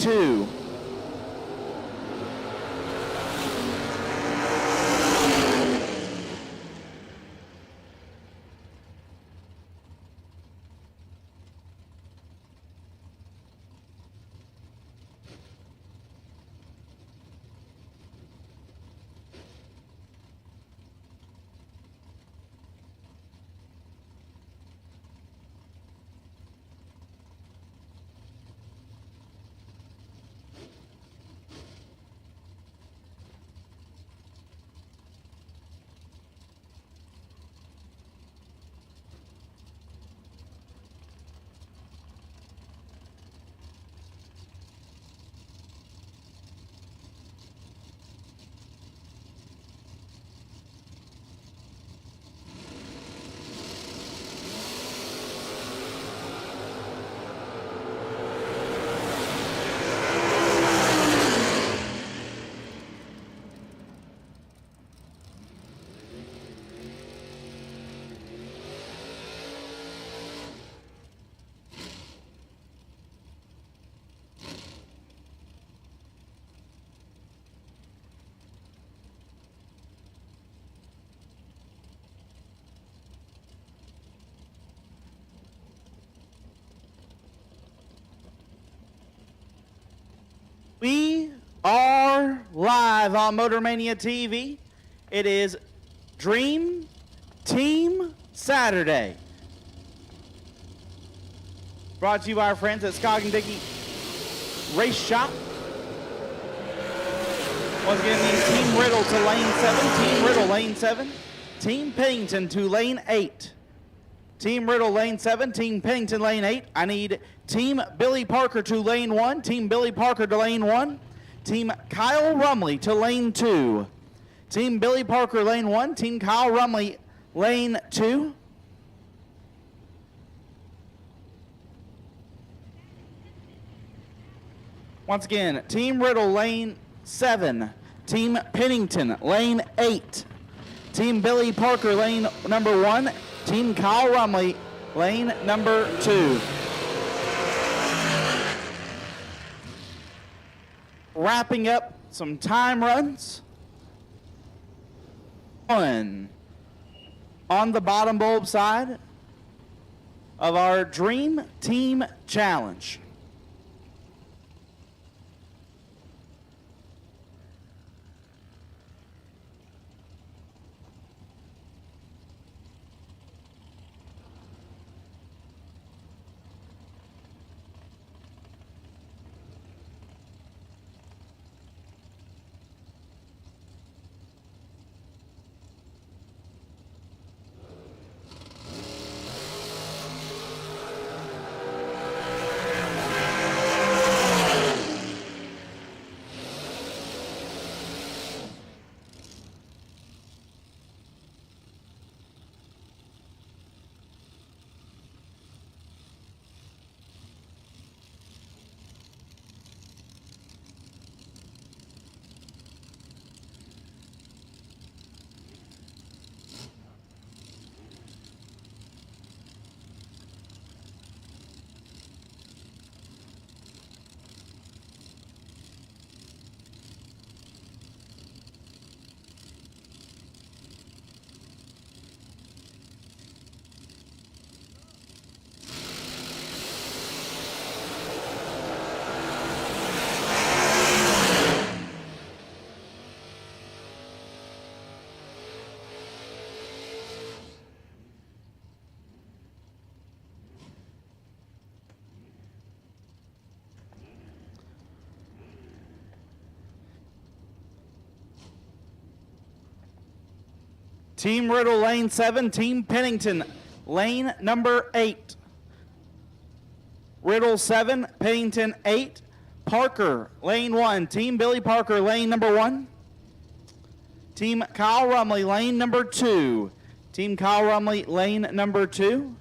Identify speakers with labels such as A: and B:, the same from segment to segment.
A: 2. We are live on Motor Mania TV. It is Dream Team Saturday. Brought to you by our friends at Scogg & Dickey Race Shop. Once again, need Team Riddle to lane 7, Team Riddle lane 7, Team Pennington to lane 8. Team Riddle lane 7, Team Pennington lane 8. I need Team Billy Parker to lane 1, Team Billy Parker to lane 1, Team Kyle Rumley to lane 2. Team Billy Parker lane 1, Team Kyle Rumley lane 2. Once again, Team Riddle lane 7, Team Pennington lane 8, Team Billy Parker lane number 1, Team Kyle Rumley, lane number 2. Wrapping up some time runs. 1 on the bottom bulb side of our Dream Team Challenge. Team Riddle lane 7, Team Pennington lane number 8. Riddle 7, Pennington 8. Parker lane 1, Team Billy Parker lane number 1. Team Kyle Rumley lane number 2. Team Kyle Rumley lane number 2.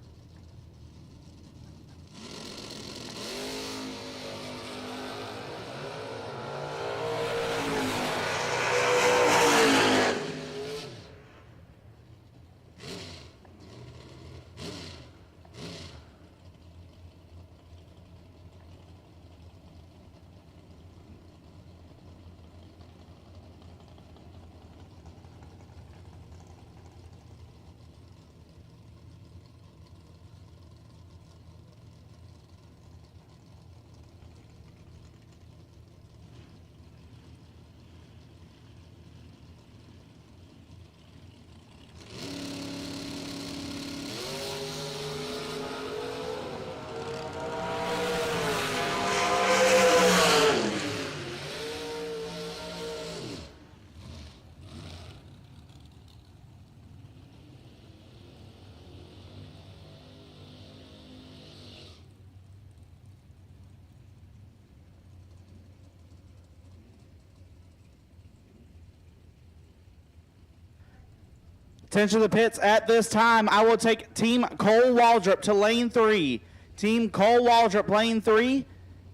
A: Attention to the pits at this time. I will take Team Cole Waldrop to lane 3. Team Cole Waldrop, lane 3.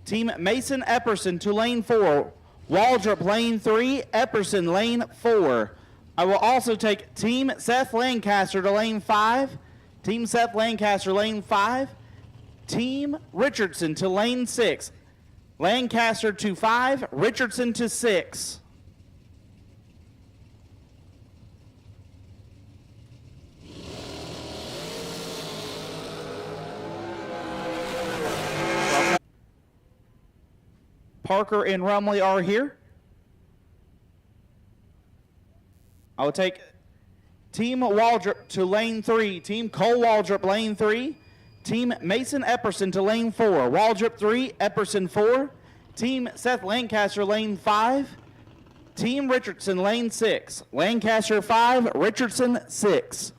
A: Team Mason Epperson to lane 4. Waldrop, lane 3. Epperson, lane 4. I will also take Team Seth Lancaster to lane 5. Team Seth Lancaster, lane 5. Team Richardson to lane 6. Lancaster to 5. Richardson to 6. Parker and Rumley are here. I will take Team Waldrop to lane 3. Team Cole Waldrop, lane 3. Team Mason Epperson to lane 4. Waldrop 3, Epperson 4. Team Seth Lancaster, lane 5. Team Richardson, lane 6. Lancaster 5, Richardson 6.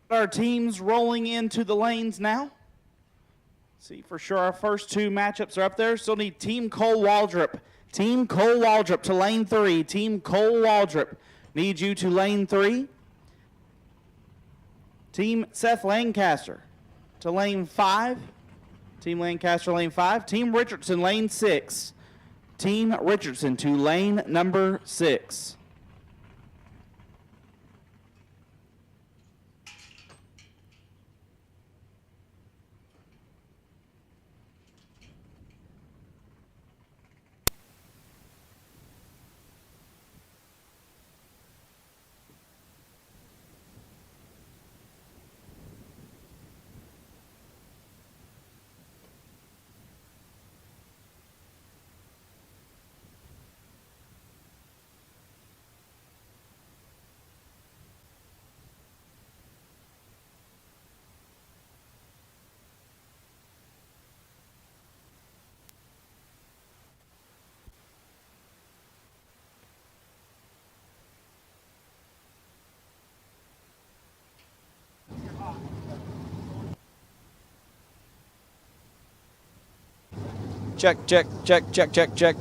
A: Our teams rolling into the lanes now. See for sure our first two matchups are up there. Still need Team Cole Waldrop. Team Cole Waldrop to lane 3. Team Cole Waldrop needs you to lane 3. Team Seth Lancaster to lane 5. Team Lancaster lane 5. Team Richardson lane 6. Team Richardson to lane number 6.
B: Check, check, check, check, check, check.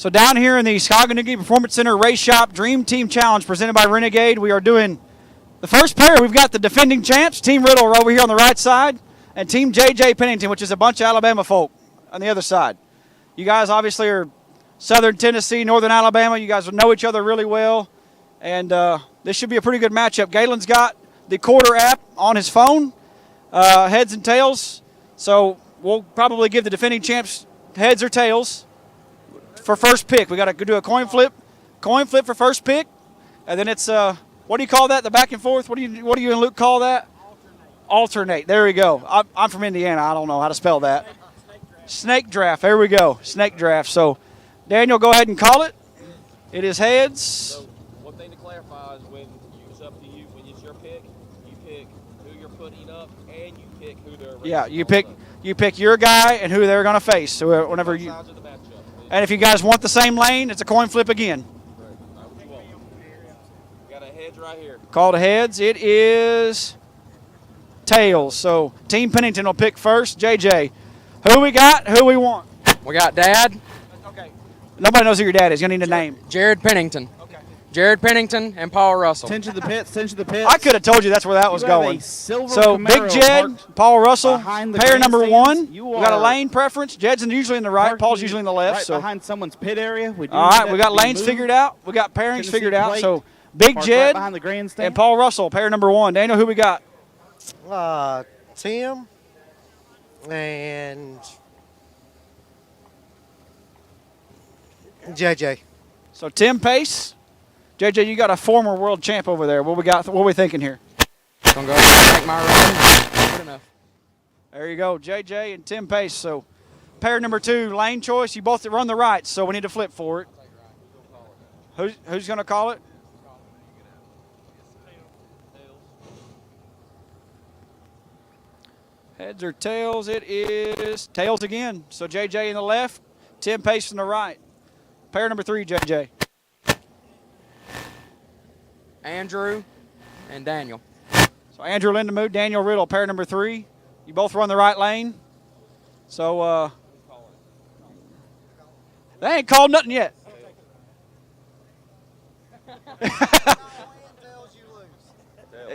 B: So down here in the Skaganuggi Performance Center Race Shop Dream Team Challenge presented by Renegade, we are doing the first pair. We've got the defending champs, Team Riddle, are over here on the right side, and Team JJ Pennington, which is a bunch of Alabama folk on the other side. You guys obviously are Southern Tennessee, Northern Alabama. You guys know each other really well, and this should be a pretty good matchup. Galen's got the quarter app on his phone, heads and tails, so we'll probably give the defending champs heads or tails for first pick. We got to do a coin flip for first pick, and then it's what do you call that? The back and forth. What do you and Luke call that? Alternate. There we go. I'm from Indiana. I don't know how to spell that. Snake draft. There we go. Snake draft. So, Daniel, go ahead and call it. It is heads.
C: So one thing to clarify is when it's up to you, when it's your pick, you pick who you're putting up, and you pick who they're.
B: Yeah, you pick your guy and who they're going to face. So whenever you. And if you guys want the same lane, it's a coin flip again.
C: Got a heads right here.
B: Called heads. It is tails. So Team Pennington will pick first. JJ, who we got? Who we want?
D: We got Dad.
B: Okay. Nobody knows who your dad is. You need a name.
D: Jared Pennington. Okay. Jared Pennington and Paul Russell.
A: Attention to the pits. Attention to the pits.
B: I could have told you that's where that was going. So
A: Camaro
B: Big Jed, Paul Russell, pair number one. We
A: You
B: got a lane preference. Jed's usually in the right. Paul's usually in the left.
A: Right
B: so
A: behind someone's pit area. We do
B: all
A: need
B: right,
A: that
B: we got
A: to be
B: lanes
A: moved.
B: figured out. We got pairings
A: Tennessee
B: figured out.
A: plate.
B: So Big
A: Park
B: Jed
A: right behind the grandstand.
B: and Paul Russell, pair number one. Daniel, who we got?
E: Tim and JJ.
B: So Tim Pace. JJ, you got a former world champ over there. What we got? What are we thinking here?
D: Gonna go ahead and make my run. Good enough.
B: There you go, JJ and Tim Pace. So pair number two, lane choice. You both run the right, so we need to flip for it. Who's going to call it? Heads or tails? It is tails again. So JJ in the left, Tim Pace in the right. Pair number three, JJ.
D: Andrew and Daniel.
B: So Andrew Lindemood, Daniel Riddle, pair number three. You both run the right lane. So they ain't called nothing yet.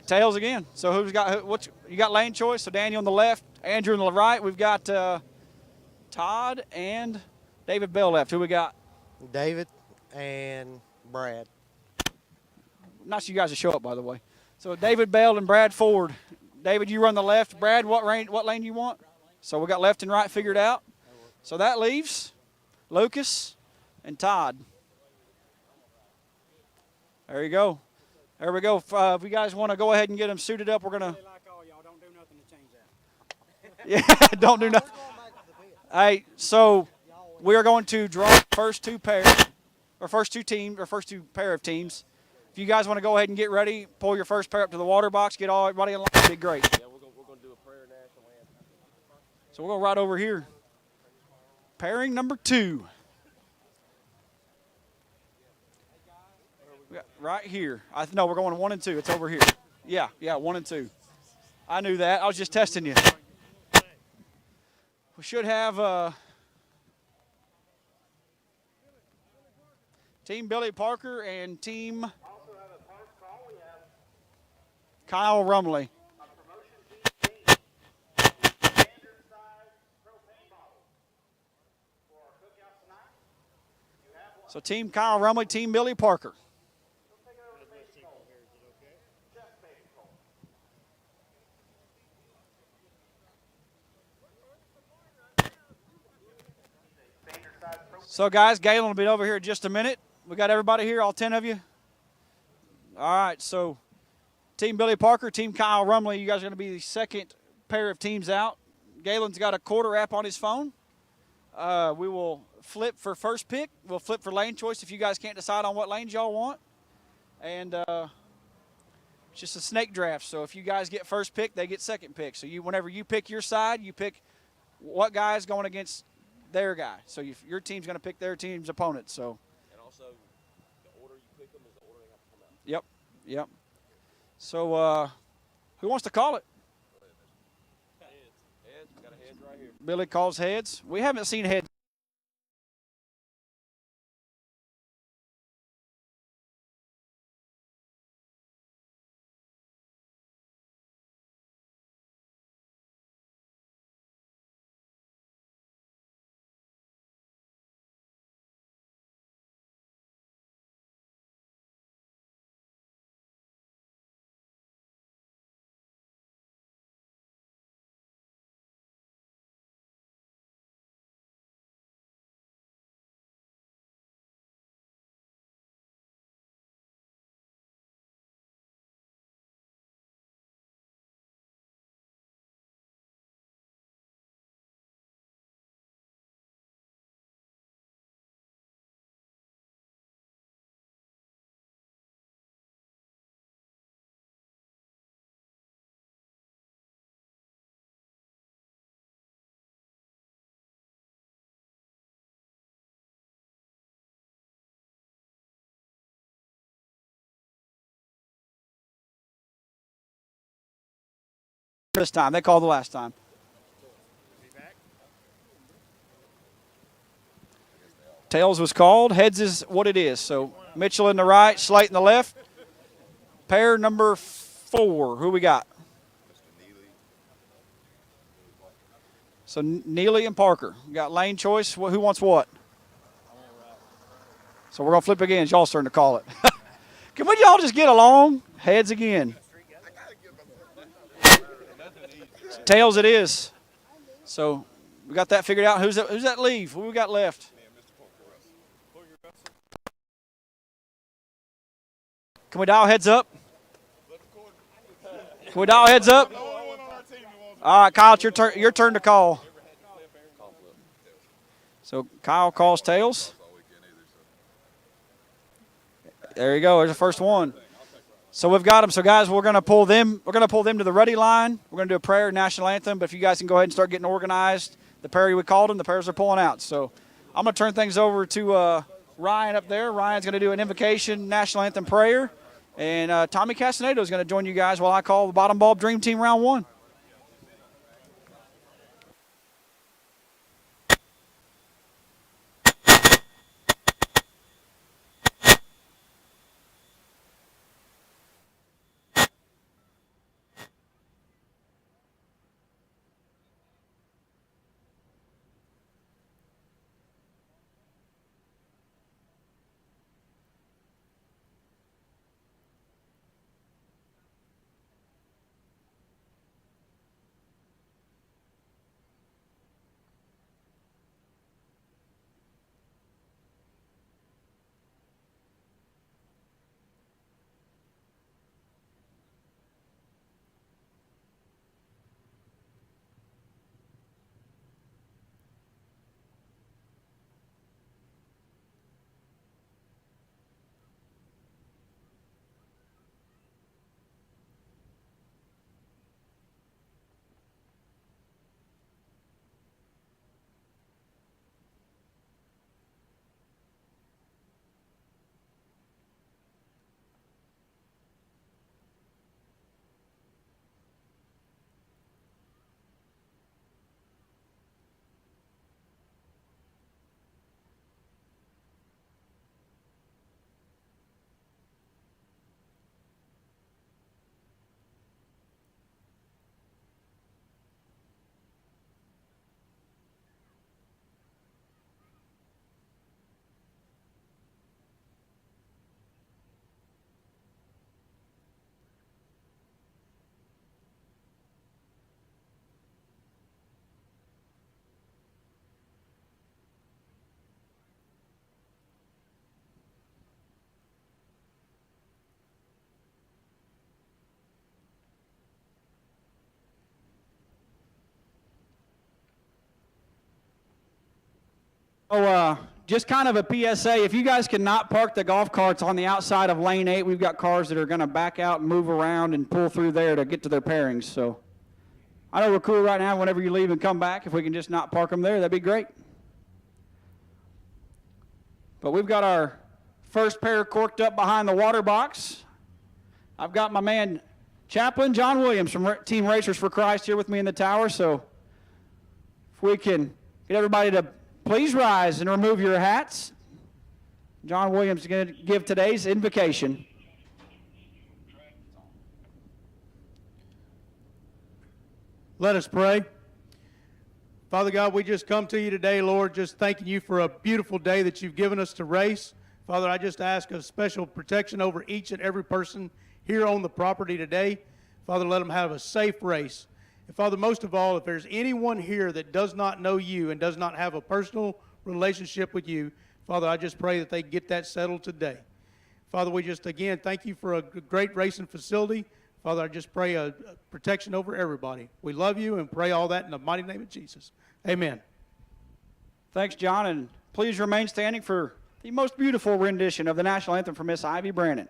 B: Tails again. So who's got what? You got lane choice. So Daniel on the left, Andrew on the right. We've got Todd and David Bell left. Who we got?
E: David and Brad.
B: Nice you guys to show up, by the way. So David Bell and Brad Ford. David, you run the left. Brad, what lane you want? So we got left and right figured out. So that leaves Lucas and Todd. There you go. There we go. If you guys want to go ahead and get them suited up, we're going to.
F: Don't do nothing to change that.
B: Yeah, don't do nothing. Hey, so we are going to draw the first two pairs, or first two pair of teams. If you guys want to go ahead and get ready, pull your first pair up to the water box, get everybody in line, it'd be great.
C: Yeah, we're gonna do a prayer national anthem.
B: So we'll go right over here. Pairing number two. We got right here. No, we're going 1 and 2. It's over here. Yeah, 1 and 2. I knew that. I was just testing you. We should have Team Billy Parker and Team Kyle Rumley. So Team Kyle Rumley, Team Billy Parker. So guys, Galen will be over here in just a minute. We got everybody here, all 10 of you? All right, so Team Billy Parker, Team Kyle Rumley, you guys are going to be the second pair of teams out. Galen's got a quarter app on his phone. We will flip for first pick. We'll flip for lane choice if you guys can't decide on what lanes y'all want. And it's just a snake draft. So if you guys get first pick, they get second pick. So whenever you pick your side, you pick what guy is going against their guy. So your team's going to pick their team's opponent. So.
C: And also, the order you pick them is the order they have to come out.
B: Yep. So who wants to call it?
C: Heads. We got a heads right here.
B: Billy calls heads. We haven't seen heads. this time. They called the last time. Tails was called. Heads is what it is. So Mitchell in the right, Slate in the left. Pair number 4. Who we got? So Neely and Parker. We got lane choice. Who wants what? So we're going to flip again. It's y'all's turn to call it. Can we y'all just get along? Heads again. Tails it is. So we got that figured out. Who's that leave? Who we got left? Can we dial heads up? Can we dial heads up? All right, Kyle, it's your turn to call. So Kyle calls tails. There you go. There's the first one. So we've got them. So guys, we're going to pull them. We're going to pull them to the ready line. We're going to do a prayer, national anthem. But if you guys can go ahead and start getting organized, the pair we called them, the pairs are pulling out. So I'm going to turn things over to Ryan up there. Ryan's going to do an invocation, national anthem prayer. And Tommy Castaneda is going to join you guys while I call the bottom bulb Dream Team round 1. So just kind of a PSA, if you guys cannot park the golf carts on the outside of lane 8, we've got cars that are going to back out and move around and pull through there to get to their pairings. So I know we're cool right now. Whenever you leave and come back, if we can just not park them there, that'd be great. But we've got our first pair corked up behind the water box. I've got my man Chaplain John Williams from Team Racers for Christ here with me in the tower. So if we can get everybody to please rise and remove your hats. John Williams is going to give today's invocation.
G: Let us pray. Father God, we just come to you today, Lord, just thanking you for a beautiful day that you've given us to race. Father, I just ask a special protection over each and every person here on the property today. Father, let them have a safe race. And Father, most of all, if there's anyone here that does not know you and does not have a personal relationship with you, Father, I just pray that they get that settled today. Father, we just, again, thank you for a great racing facility. Father, I just pray a protection over everybody. We love you and pray all that in the mighty name of Jesus. Amen.
B: Thanks, John, and please remain standing for the most beautiful rendition of the national anthem from Miss Ivy Brannon.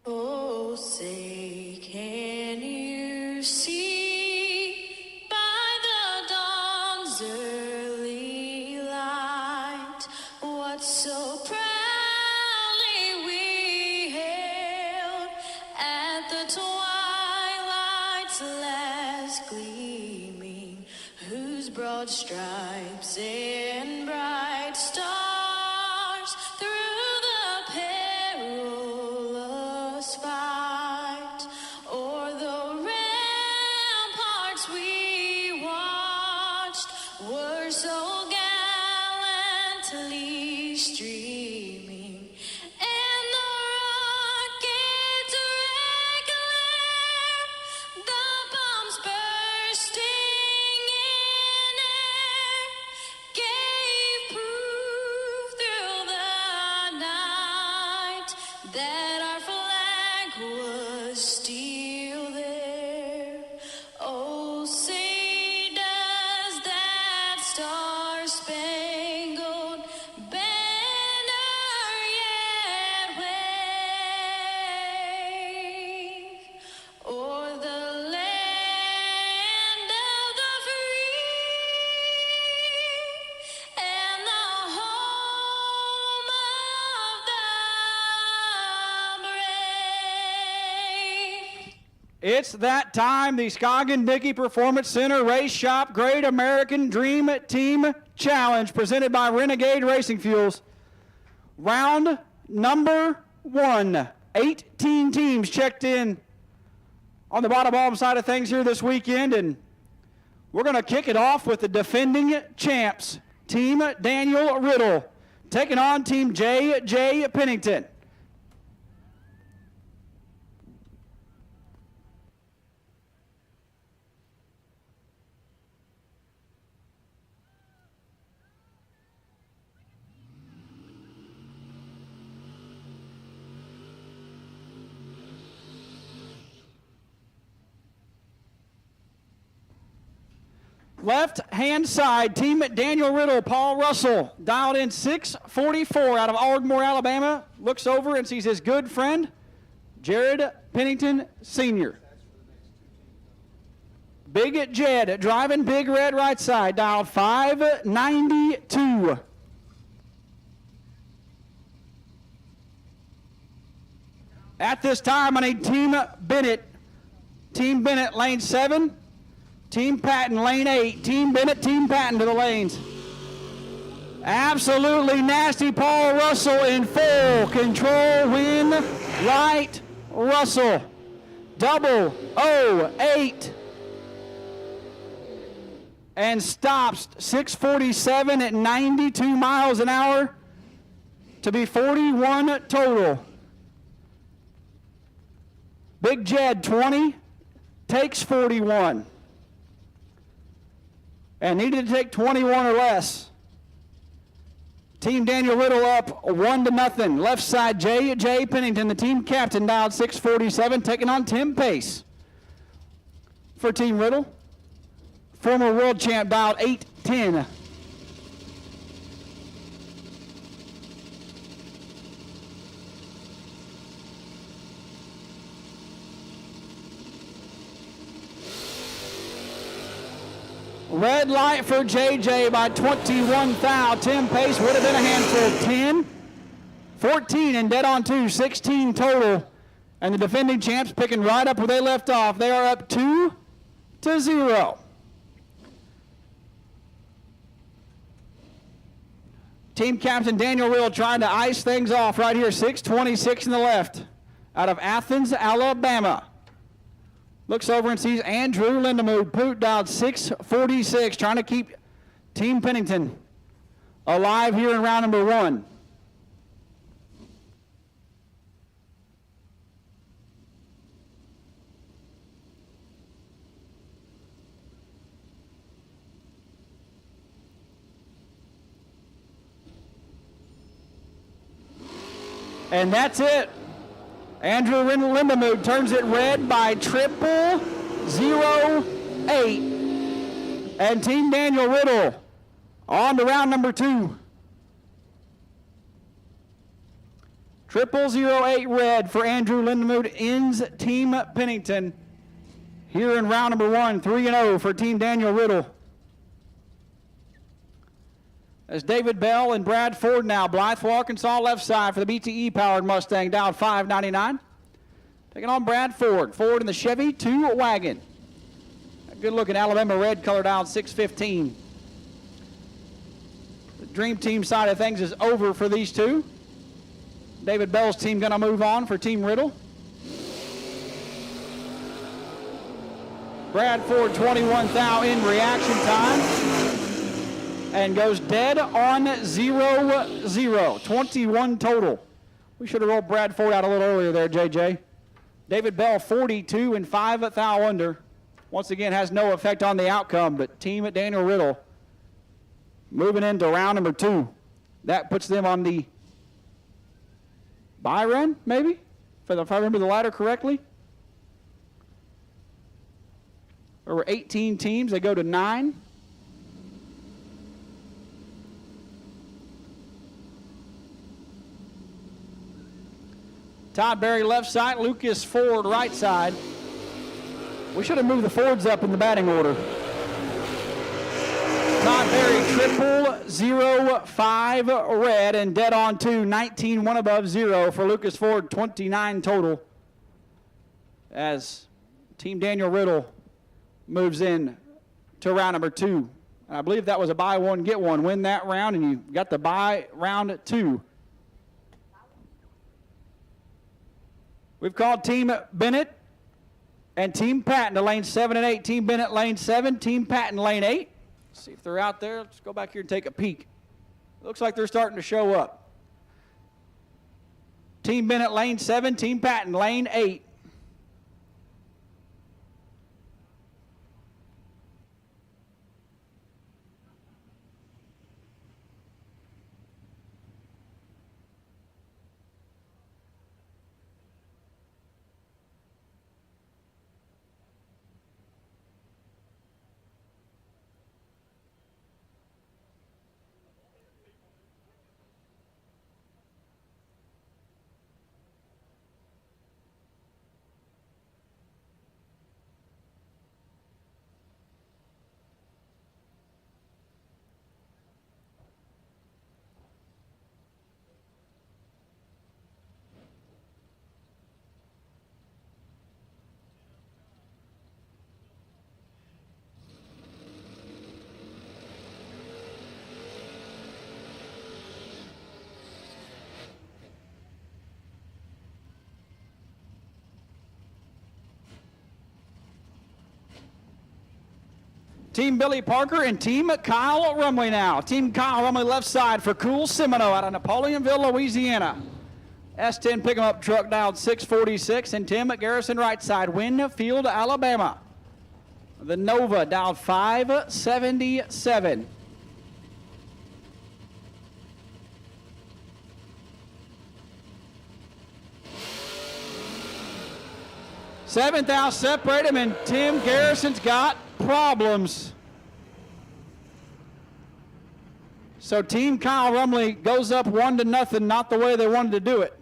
H: Oh, say, can you see by the dawn's early light what so proudly we hailed at the broad stripes and bright stars through the perilous fight. O'er the ramparts we watched were so gallantly streaming, and the rockets regular, the bombs bursting in air, gave proof through the night that our flag was still there. Oh, say does that star-spangled banner yet wave o'er the land of the free and the home of the brave.
B: It's that time, the Scoggin-Dickey Performance Center Race Shop Great American Dream Team Challenge presented by Renegade Racing Fuels. Round number 1. 18 teams checked in on the bottom side of things here this weekend, and we're going to kick it off with the defending champs, Team Daniel Riddle, taking on Team J.J. Pennington. Left-hand side, Team Daniel Riddle, Paul Russell, dialed in 644 out of Ardmore, Alabama. Looks over and sees his good friend, Jared Pennington Sr. Big Jed, driving Big Red right side, dialed 592. At this time, I need Team Bennett. Team Bennett, lane 7. Team Patton, lane 8. Team Bennett, Team Patton to the lanes. Absolutely nasty Paul Russell in full control. Win right Russell. 008. And stops 647 at 92 miles an hour to be 41 total. Big Jed 20 takes 41. And needed to take 21 or less. Team Daniel Riddle up 1-0. Left side, J.J. Pennington, the team captain, dialed 647, taking on Tim Pace. For Team Riddle, former world champ, dialed 810. Red light for JJ by 21 thou. Tim Pace would have been a handful. 10, 14, and dead on 2. 16 total. And the defending champs picking right up where they left off. They are up 2-0. Team captain Daniel Riddle trying to ice things off right here. 626 in the left. Out of Athens, Alabama. Looks over and sees Andrew Lindemood. Poot dialed 646, trying to keep Team Pennington alive here in round number 1. And that's it. Andrew Lindemood turns it red by 008. And Team Daniel Riddle on to round number 2. 008 red for Andrew Lindemood ends Team Pennington here in round number 1. 3-0 for Team Daniel Riddle. As David Bell and Brad Ford now. Blytheville, Arkansas, left side for the BTE-powered Mustang, down 599. Taking on Brad Ford. Ford in the Chevy 2 wagon. A good-looking Alabama red color down 615. The Dream Team side of things is over for these two. David Bell's team going to move on for Team Riddle. Brad Ford 21 thou in reaction time and goes dead on 0-0. 21 total. We should have rolled Brad Ford out a little earlier there, JJ. David Bell 42 and 5 thou under. Once again has no effect on the outcome, but Team Daniel Riddle moving into round number 2. That puts them on the bye run, maybe, if I remember the ladder correctly. There were 18 teams. They go to 9. Todd Berry left side, Lucas Ford right side. We should have moved the Fords up in the batting order. Todd Berry triple 0-5 red and dead on 2, 19 one above 0 for Lucas Ford, 29 total. As Team Daniel Riddle moves in to round number 2. And I believe that was a buy one, get one. Win that round and you got the buy round 2. We've called Team Bennett and Team Patton to lane 7 and 8. Team Bennett lane 7, Team Patton lane 8. See if they're out there. Let's go back here and take a peek. Looks like they're starting to show up. Team Bennett lane 7, Team Patton lane 8. Team Billy Parker and Team Kyle Rumley now. Team Kyle Rumley left side for Cool Semino out of Napoleonville, Louisiana. S10 pick 'em up truck dialed 646, and Tim Garrison right side, Winfield, Alabama. The Nova dialed 577. Seventh out, separate him, and Tim Garrison's got problems. So Team Kyle Rumley goes up 1-0, not the way they wanted to do it.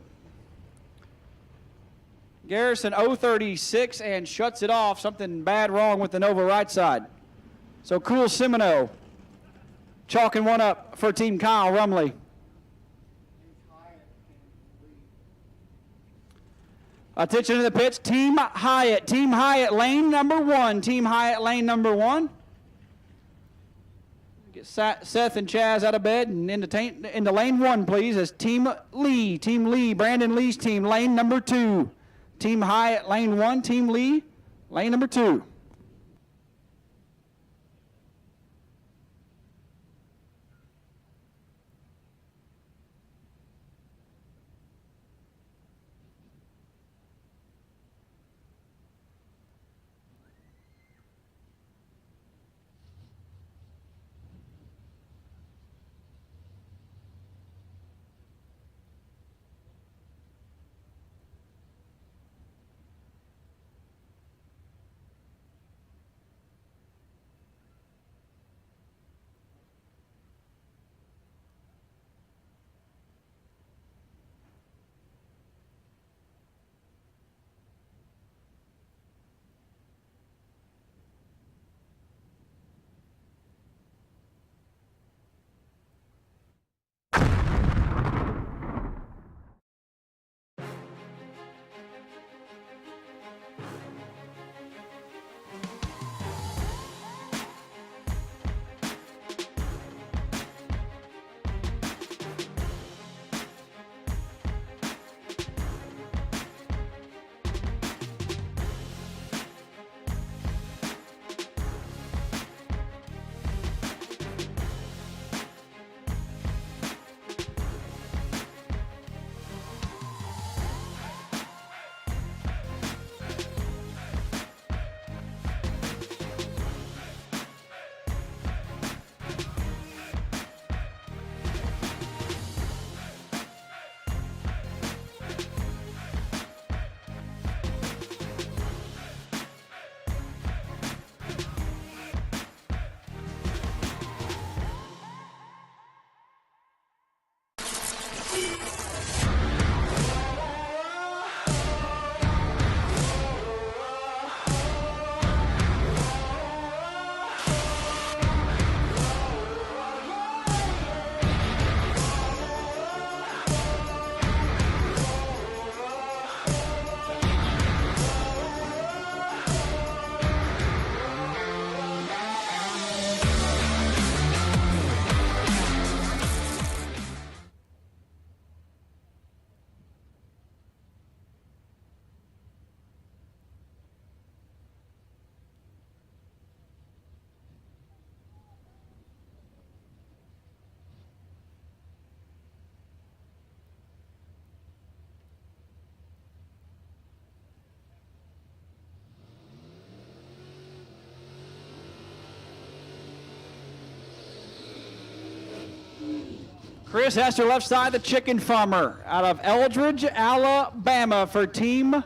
B: Garrison 036 and shuts it off. Something bad wrong with the Nova right side. So Cool Semino chalking one up for Team Kyle Rumley. Attention to the pitch, Team Hyatt. Team Hyatt, lane number 1. Team Hyatt, lane number 1. Get Seth and Chaz out of bed and into lane 1, please, as Team Lee. Team Lee, Brandon Lee's team, lane number 2. Team Hyatt, lane 1. Team Lee, lane number 2. Chris Hester left side, the chicken farmer out of Eldridge, Alabama for Team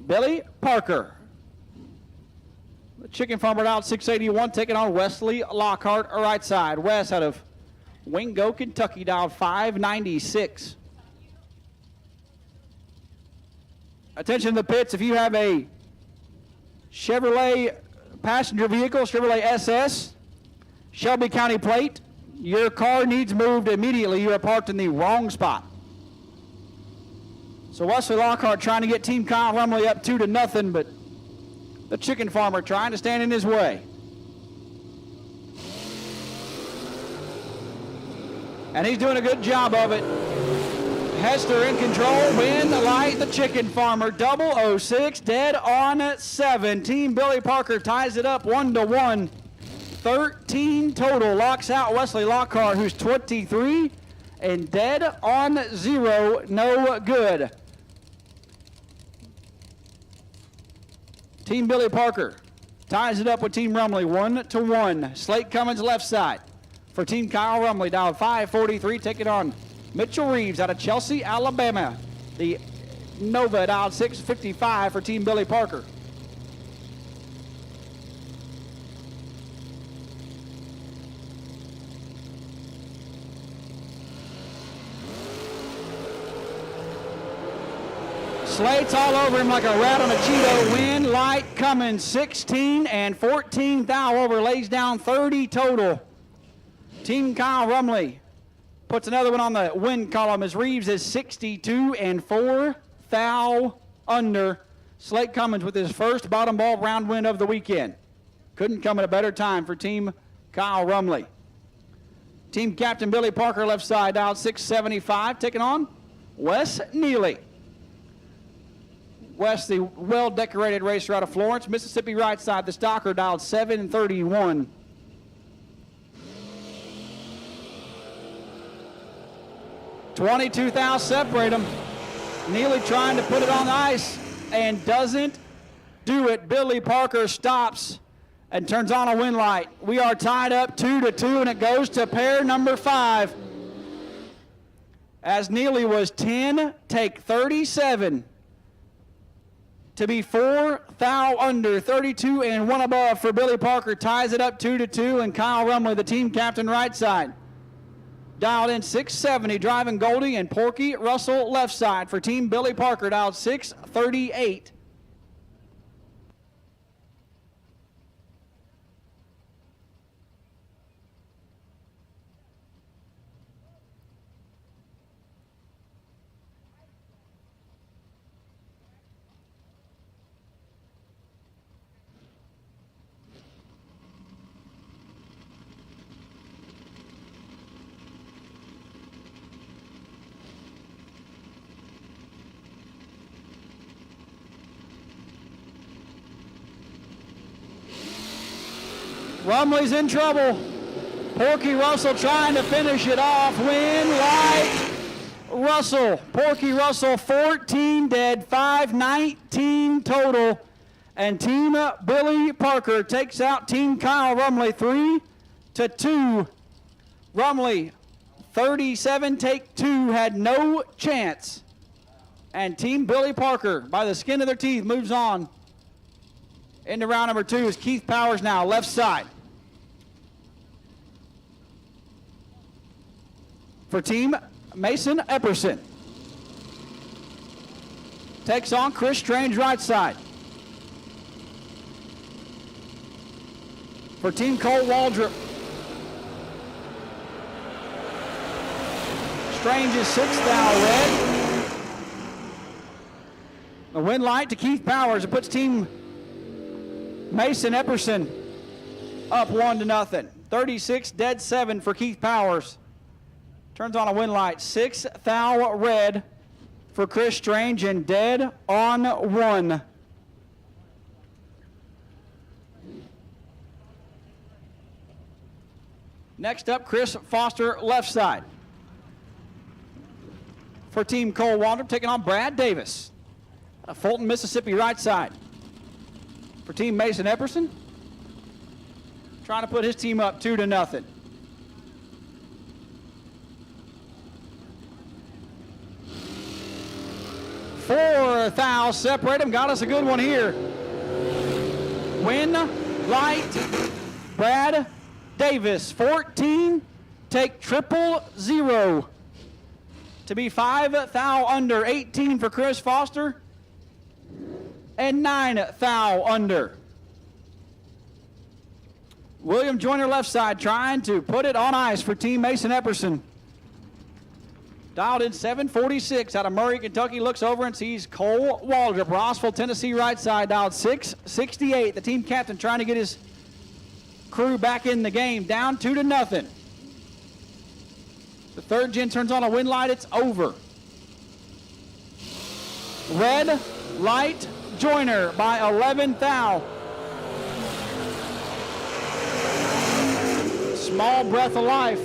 B: Billy Parker. The chicken farmer out 681, taking on Wesley Lockhart, right side. Wes out of Wingo, Kentucky, down 596. Attention to the pits. If you have a Chevrolet passenger vehicle, Chevrolet SS, Shelby County plate, your car needs moved immediately. You are parked in the wrong spot. So Wesley Lockhart trying to get Team Kyle Rumley up 2-0, but the chicken farmer trying to stand in his way. And he's doing a good job of it. Hester in control, win the light, the chicken farmer, 006, dead on 7. Team Billy Parker ties it up 1-1. 13 total, locks out Wesley Lockhart, who's 23, and dead on 0, no good. Team Billy Parker ties it up with Team Rumley 1-1. Slate Cummins left side for Team Kyle Rumley, down 543, taking on Mitchell Reeves out of Chelsea, Alabama. The Nova dialed 655 for Team Billy Parker. Slate's all over him like a rat on a Cheeto. Win, light, Cummins 16 and 14 thou over, lays down 30 total. Team Kyle Rumley puts another one on the win column as Reeves is 62 and 4 thou under. Slate Cummins with his first bottom ball round win of the weekend. Couldn't come at a better time for Team Kyle Rumley. Team Captain Billy Parker left side, dialed 675, taking on Wes Neely. Wes, the well-decorated racer out of Florence, Mississippi right side, the stalker dialed 731. $22 thou separate them. Neely trying to put it on the ice and doesn't do it. Billy Parker stops and turns on a win light. We are tied up 2-2, and it goes to pair number 5. As Neely was 10, take 37 to be 4 thou under, 32 and 1 above for Billy Parker, ties it up 2-2, and Kyle Rumley, the team captain right side, dialed in 670, driving Goldie and Porky Russell left side for Team Billy Parker, dialed 638. Rumley's in trouble. Porky Russell trying to finish it off. Win, light, Russell. Porky Russell 14 dead, 519 total. And Team Billy Parker takes out Team Kyle Rumley 3-2. Rumley 37 take 2, had no chance. And Team Billy Parker, by the skin of their teeth, moves on into round number 2 is Keith Powers now, left side. For Team Mason Epperson. Takes on Chris Strange, right side. For Team Cole Waldrop. Strange is 6 thou red. The win light to Keith Powers. It puts Team Mason Epperson up 1-0. 36 dead 7 for Keith Powers. Turns on a win light. 6 thou red for Chris Strange and dead on 1. Next up, Chris Foster left side. For Team Cole Waldrop, taking on Brad Davis. Fulton, Mississippi right side. For Team Mason Epperson, trying to put his team up 2-0. thou separate them. Got us a good one here. Win, Light, Brad Davis. 14, take 000. To be 5 thou under. 18 for Chris Foster. And 9 thou under. William Joyner left side trying to put it on ice for Team Mason Epperson. Dialed in 746 out of Murray, Kentucky. Looks over and sees Cole Waldrop. Rossville, Tennessee right side. Dialed 668. The team captain trying to get his crew back in the game. Down 2-0. The third gen turns on a wind light. It's over. Red Light Joyner by 11 thou. Small breath of life.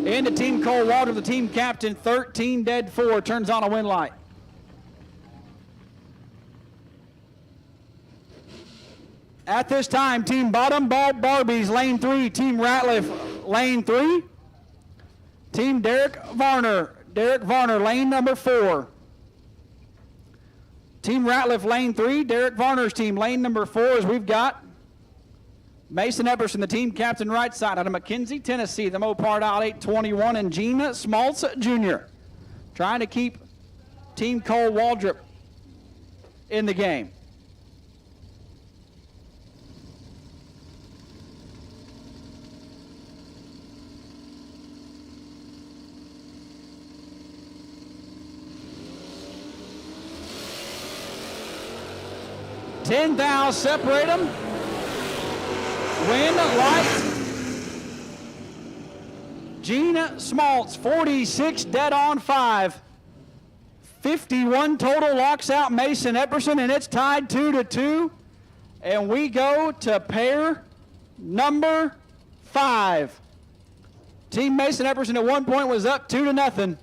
B: Into Team Cole Waldrop, the team captain, 13 dead 4, turns on a wind light. At this time, Team Bottom Ball Barbies, lane 3. Team Ratliff, lane 3. Team Derek Varner, lane number 4. Team Ratliff, lane 3. Derek Varner's team, lane number 4, as we've got Mason Epperson, the team captain right side out of McKenzie, Tennessee. The Mopar out 821, and Gene Smaltz Jr. trying to keep Team Cole Waldrop in the game. Ten thou separate them. Win, Light. Gene Smaltz, 46 dead on 5. 51 total locks out Mason Epperson, and it's tied 2-2. And we go to pair number 5. Team Mason Epperson at one point was up 2-0.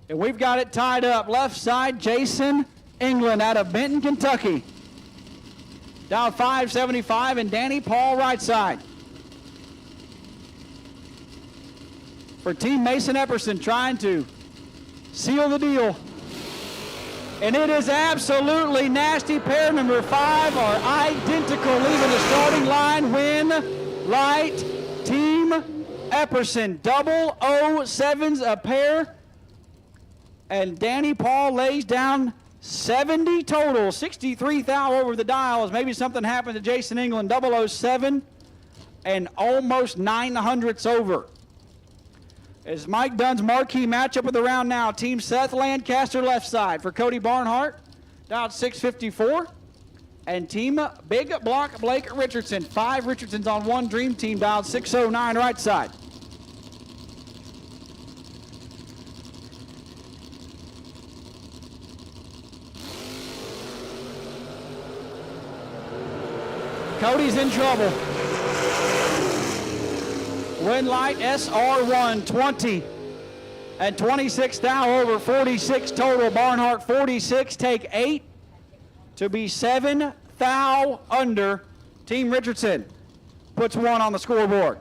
B: And we've got it tied up. Left side, Jason England out of Benton, Kentucky. Down 575, and Danny Paul right side. For Team Mason Epperson trying to seal the deal. And it is absolutely nasty. Pair number 5 are identical, leaving the starting line. Win, Light, Team Epperson. 007s a pair. And Danny Paul lays down 70 total, 63 thou over the dials. Maybe something happened to Jason England. 007 and almost 900ths over. As Mike Dunn's marquee matchup of the round now, Team Seth Lancaster left side for Cody Barnhart, down 654. And Team Big Block Blake Richardson. 5 Richardsons on one Dream Team, dialed 609 right side. Cody's in trouble. Wind Light SR1, 20 and 26 thou over, 46 total. Barnhart 46, take 8 to be 7 thou under. Team Richardson puts 1 on the scoreboard.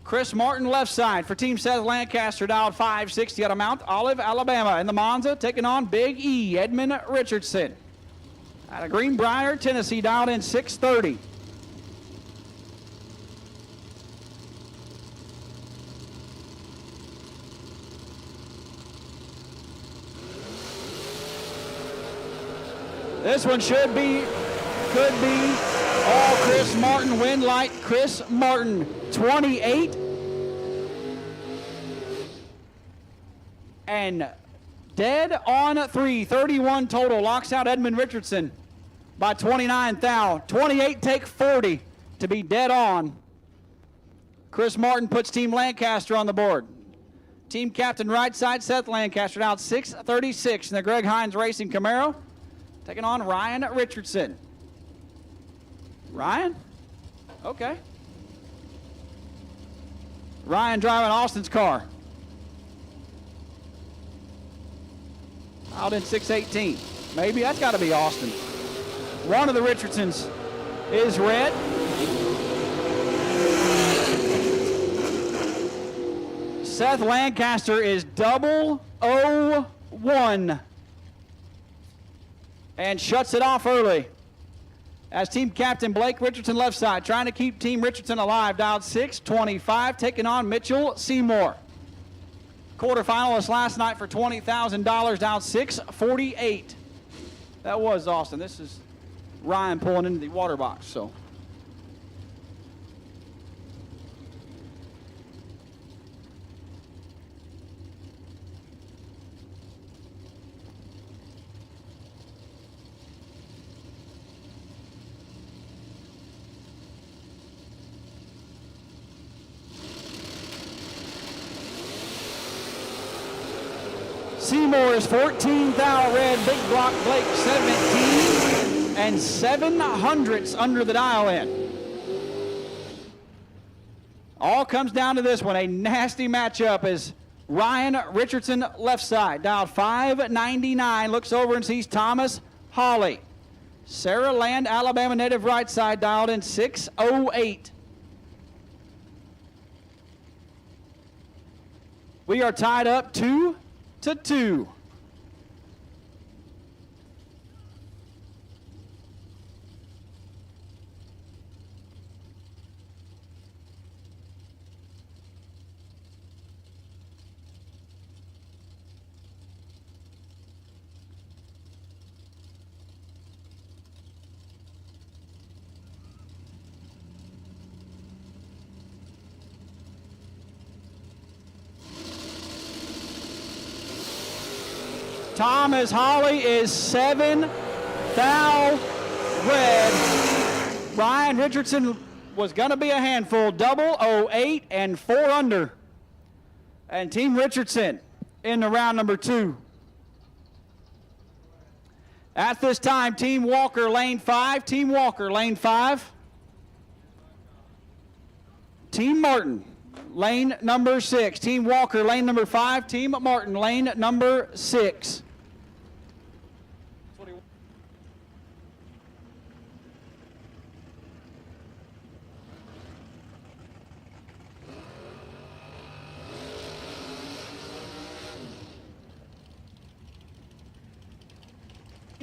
B: Chris Martin left side for Team Seth Lancaster, dialed 560 out of Mount Olive, Alabama. In the Monza, taking on Big E, Edmund Richardson. Out of Greenbrier, Tennessee, dialed in 630. This one could be all Chris Martin. Wind Light, Chris Martin, 28. And dead on 3, 31 total. Locks out Edmund Richardson by 29 thou. 28 take 40 to be dead on. Chris Martin puts Team Lancaster on the board. Team captain right side, Seth Lancaster, down 636 in the Greg Hines Racing Camaro. Taking on Ryan Richardson. Ryan? Okay. Ryan driving Austin's car. Out in 618. Maybe that's got to be Austin. One of the Richardsons is red. Seth Lancaster is 001 and shuts it off early. As team captain Blake Richardson left side, trying to keep Team Richardson alive, dialed 625, taking on Mitchell Seymour. Quarterfinalist last night for $20,000, down 648. That was Austin. This is Ryan pulling into the water box. So. Seymour is 14 thou red, big block Blake 17 and 700ths under the dial in. All comes down to this one, a nasty matchup as Ryan Richardson left side, dialed 599, looks over and sees Thomas Hawley. Sarah Land, Alabama native right side, dialed in 608. We are tied up 2-2. Thomas Hawley is 7 thou red. Ryan Richardson was going to be a handful, 008 and 4 under. And Team Richardson in the round number 2. At this time, Team Walker, lane 5. Team Walker, lane 5. Team Martin, lane number 6. Team Walker, lane number 5. Team Martin, lane number 6.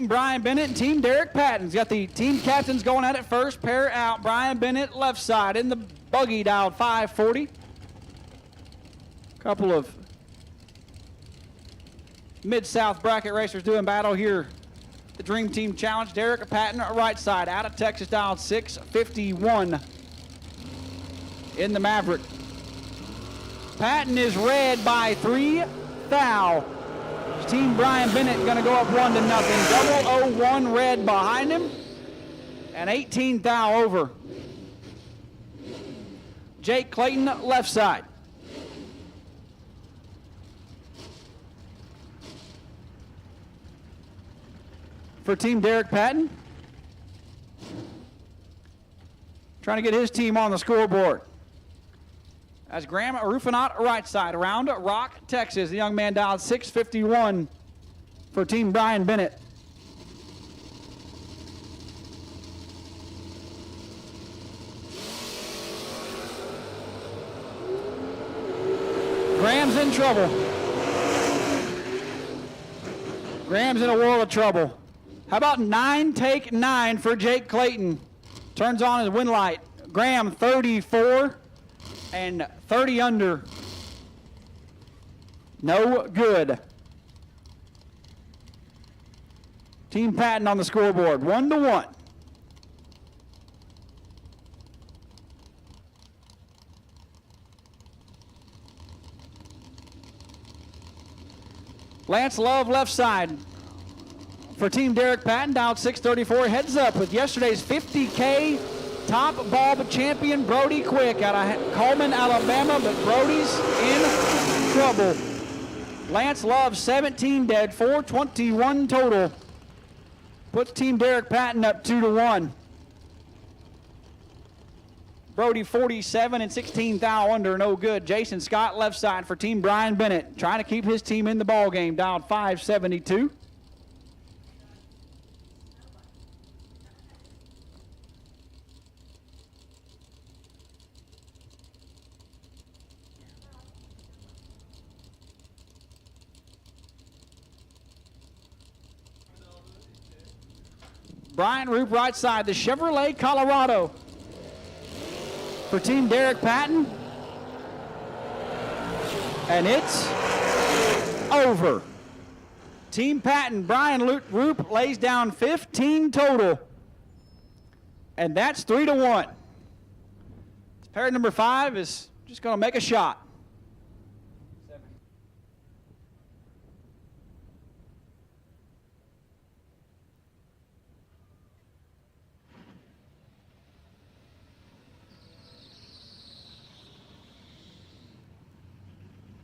B: Brian Bennett and Team Derek Patton's got the team captains going at it first. Pair out. Brian Bennett left side in the buggy, dialed 540. Couple of Mid-South bracket racers doing battle here. The Dream Team Challenge. Derek Patton right side out of Texas, dialed 651 in the Maverick. Patton is red by 3 thou. Team Brian Bennett going to go up 1-0. 001 red behind him and 18 thou over. Jake Clayton left side. For Team Derek Patton. Trying to get his team on the scoreboard. As Graham Rufinot right side around Rock, Texas. The young man dialed 651 for Team Brian Bennett. Graham's in trouble. Graham's in a world of trouble. How about 9 take 9 for Jake Clayton? Turns on his wind light. Graham 34 and 30 under. No good. Team Patton on the scoreboard, 1-1. Lance Love left side for Team Derek Patton, dialed 634. Heads up with yesterday's 50K top bulb champion Brody Quick out of Coleman, Alabama, but Brody's in trouble. Lance Love 17 dead, 421 total. Puts Team Derek Patton up 2-1. Brody 47 and 16 thou under, no good. Jason Scott left side for Team Brian Bennett, trying to keep his team in the ball game, dialed 572. Brian Roop right side. The Chevrolet Colorado for Team Derek Patton. And it's over. Team Patton, Brian Roop lays down 15 total. And that's 3-1. Pair number 5 is just going to make a shot.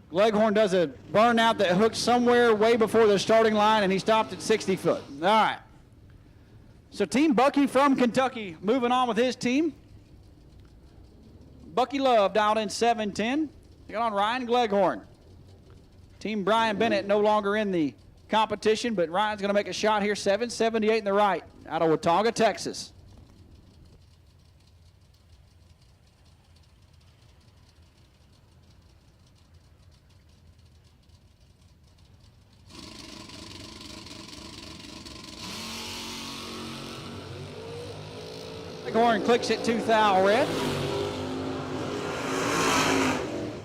B: Leghorn does a burnout that hooks somewhere way before the starting line, and he stopped at 60 foot. All right. So Team Bucky from Kentucky moving on with his team. Bucky Love dialed in 7-10. Taking on Ryan Gleghorn. Team Brian Bennett no longer in the competition, but Ryan's going to make a shot here. 778 in the right out of Watauga, Texas. Leghorn clicks it 2 thou red.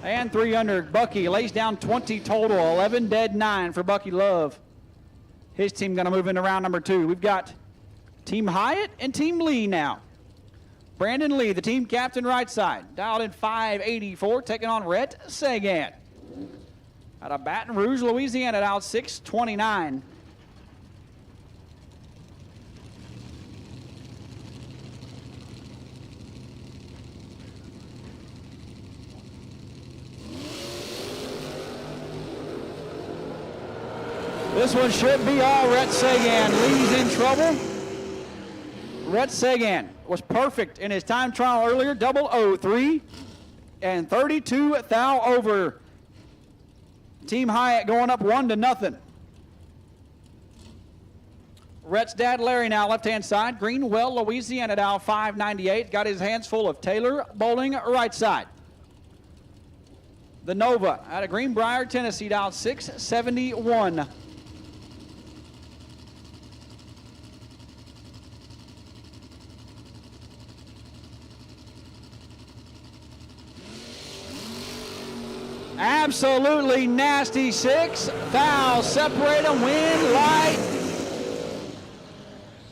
B: And 3 under. Bucky lays down 20 total, 11 dead, 9 for Bucky Love. His team going to move into round number 2. We've got Team Hyatt and Team Lee now. Brandon Lee, the team captain right side, dialed in 584, taking on Rhett Sagan. Out of Baton Rouge, Louisiana, dialed 629. This one should be all Rhett Sagan. Lee's in trouble. Rhett Sagan was perfect in his time trial earlier, 003 and 32 thou over. Team Hyatt going up 1-0. Rhett's dad Larry now left-hand side. Greenwell, Louisiana, dial 598. Got his hands full of Taylor Bowling right side. The Nova out of Greenbrier, Tennessee, dial 671. Absolutely nasty 6. Foul, separate them, win, light.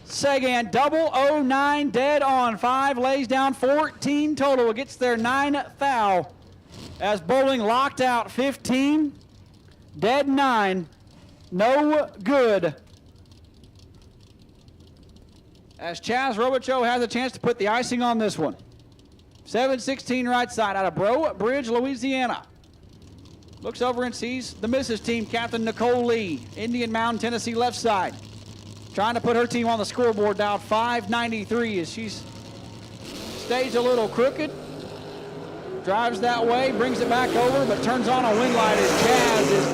B: Sagan, 009, dead on 5, lays down 14 total, gets their 9 foul. As Bowling locked out 15, dead 9, no good. As Chaz Robichaux has a chance to put the icing on this one. 7-16 right side out of Breaux Bridge, Louisiana. Looks over and sees the missus team captain Nicole Lee, Indian Mountain, Tennessee left side. Trying to put her team on the scoreboard, down 593 as she's staged a little crooked. Drives that way, brings it back over, but turns on a wing light as Chaz is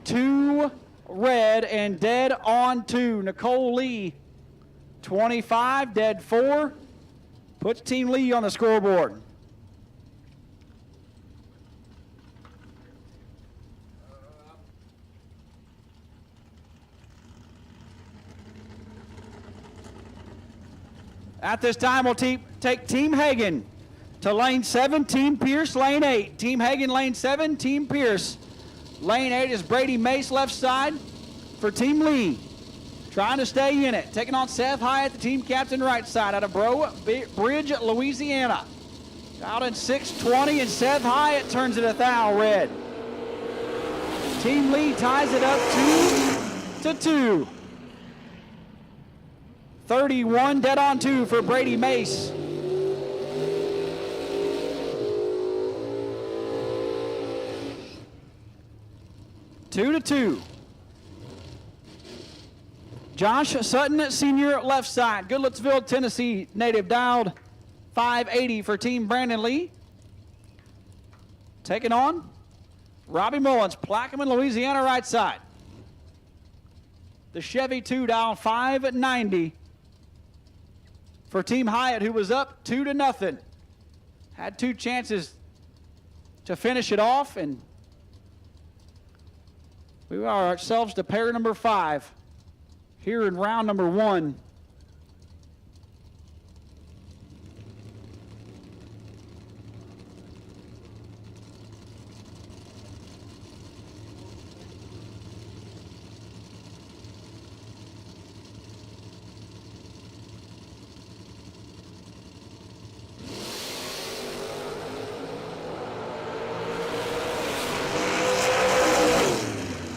B: 0-2 red and dead on 2. Nicole Lee, 25, dead 4. Puts Team Lee on the scoreboard. At this time, we'll take Team Hagen to lane 7, Team Pierce, lane 8. Team Hagen, lane 7, Team Pierce. Lane 8 is Brady Mace, left side for Team Lee. Trying to stay in it. Taking on Seth Hyatt, the team captain, right side out of Breaux Bridge, Louisiana. Out in 620, and Seth Hyatt turns it a thou red. Team Lee ties it up 2-2. 31 dead on 2 for Brady Mace. Two to 2. Josh Sutton, senior, left side. Goodlettsville, Tennessee native, dialed 580 for Team Brandon Lee. Taking on Robbie Mullins, Plaquemine, Louisiana, right side. The Chevy 2 dial 590 for Team Hyatt, who was up 2-0. Had 2 chances to finish it off, and we are ourselves to pair number 5 here in round number 1.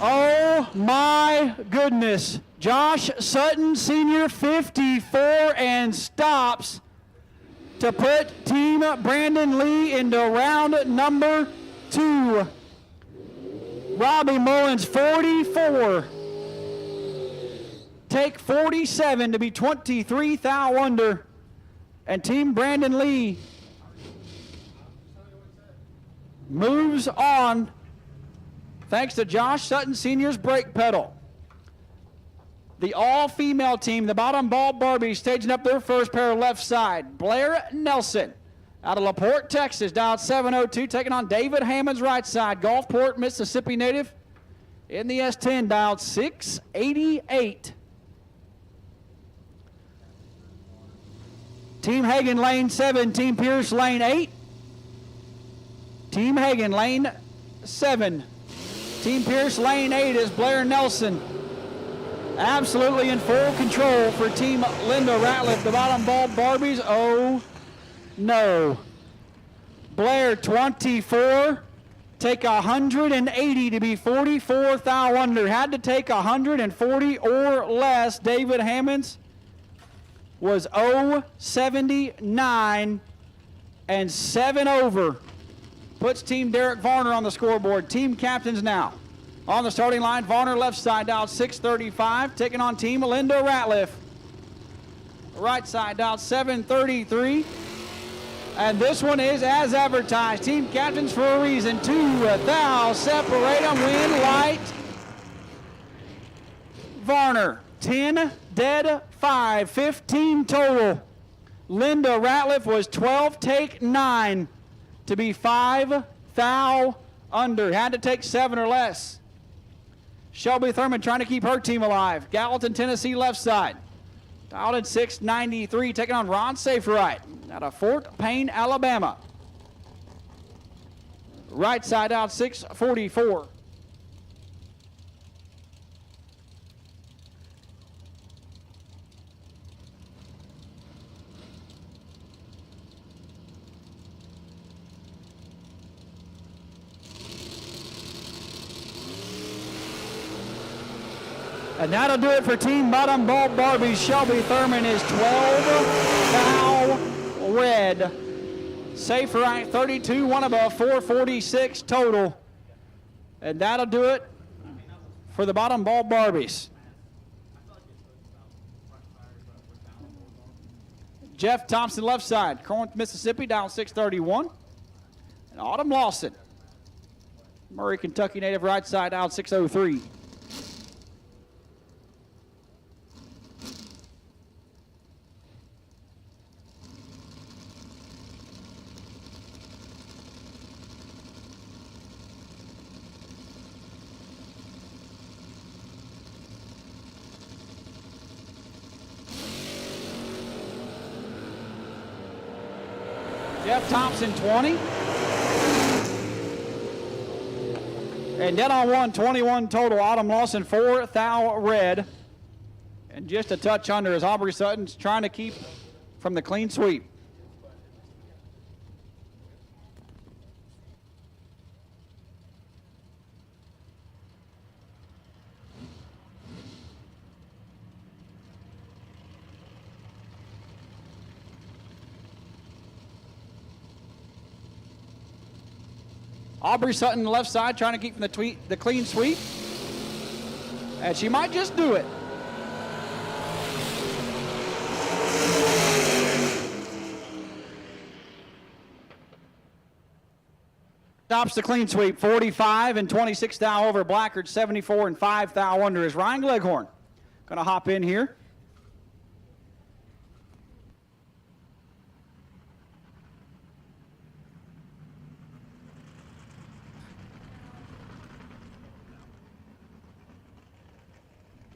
B: Oh my goodness. Josh Sutton, senior, 54, and stops to put Team Brandon Lee into round number 2. Robbie Mullins, 44. Take 47 to be 23 thou under. And Team Brandon Lee moves on thanks to Josh Sutton Sr.'s brake pedal. The all-female team, the bottom ball Barbies, staging up their first pair left side. Blair Nelson out of LaPorte, Texas, dialed 702, taking on David Hammonds right side. Gulfport, Mississippi native in the S10, dialed 688. Team Hagen, lane 7. Team Pierce, lane 8. Team Hagen, lane 7. Team Pierce, lane 8 is Blair Nelson. Absolutely in full control for Team Linda Ratliff. The bottom ball Barbies, oh no. Blair, 24. Take 180 to be 44 thou under. Had to take 140 or less. David Hammonds was 079 and 7 over. Puts Team Derek Varner on the scoreboard. Team captains now on the starting line. Varner left side, dialed 635, taking on Team Linda Ratliff. Right side, dialed 733. And this one is as advertised. Team captains for a reason. 2 thou separate them. Win light. Varner, 10 dead, 5, 15 total. Linda Ratliff was 12, take 9 to be 5 thou under. Had to take 7 or less. Shelby Thurman trying to keep her team alive. Gallatin, Tennessee left side. Dialed at 693, taking on Ron Saferight out of Fort Payne, Alabama. Right side out 644. And that'll do it for Team Bottom Ball Barbie. Shelby Thurman is 12 thou red. Safe right 32, one above, 446 total. And that'll do it for the Bottom Ball Barbies. Jeff Thompson left side, Corinth, Mississippi, down 631. And Autumn Lawson, Murray, Kentucky native, right side, down 603. Jeff Thompson, 20. And dead on one, 21 total. Autumn Lawson, 4 thou red. And just a touch under as Aubrey Sutton's trying to keep from the clean sweep. Aubrey Sutton left side trying to keep from the clean sweep. And she might just do it. Stops the clean sweep, 45 and 26 thou over. Blackard, 74 and 5 thou under. Is Ryan Gleghorn going to hop in here?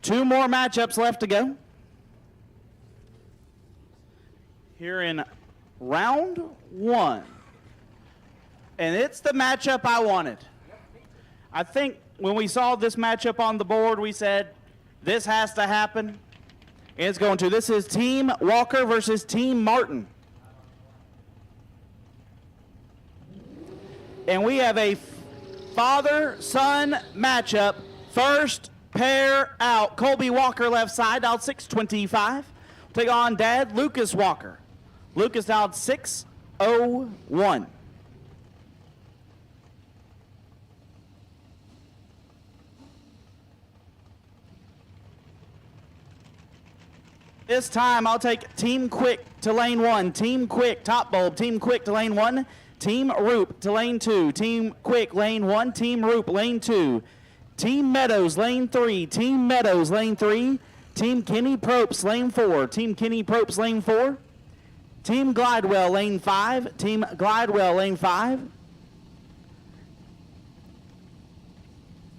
A: 2 more matchups left to go. Here in round 1. And it's the matchup I wanted. I think when we saw this matchup on the board, we said, this has to happen. And it's going to. This is Team Walker versus Team Martin. And we have a father-son matchup. First pair out. Colby Walker left side, out 625. Take on Dad Lucas Walker. Lucas out 601. This time I'll take Team Quick to lane 1. Team Quick, top bulb. Team Quick to lane 1. Team Roop to lane 2. Team Quick, lane 1. Team Roop, lane 2. Team Meadows, lane 3. Team Meadows, lane 3. Team Kenny Propes, lane 4. Team Kenny Propes, lane 4. Team Glidewell, lane 5. Team Glidewell, lane 5.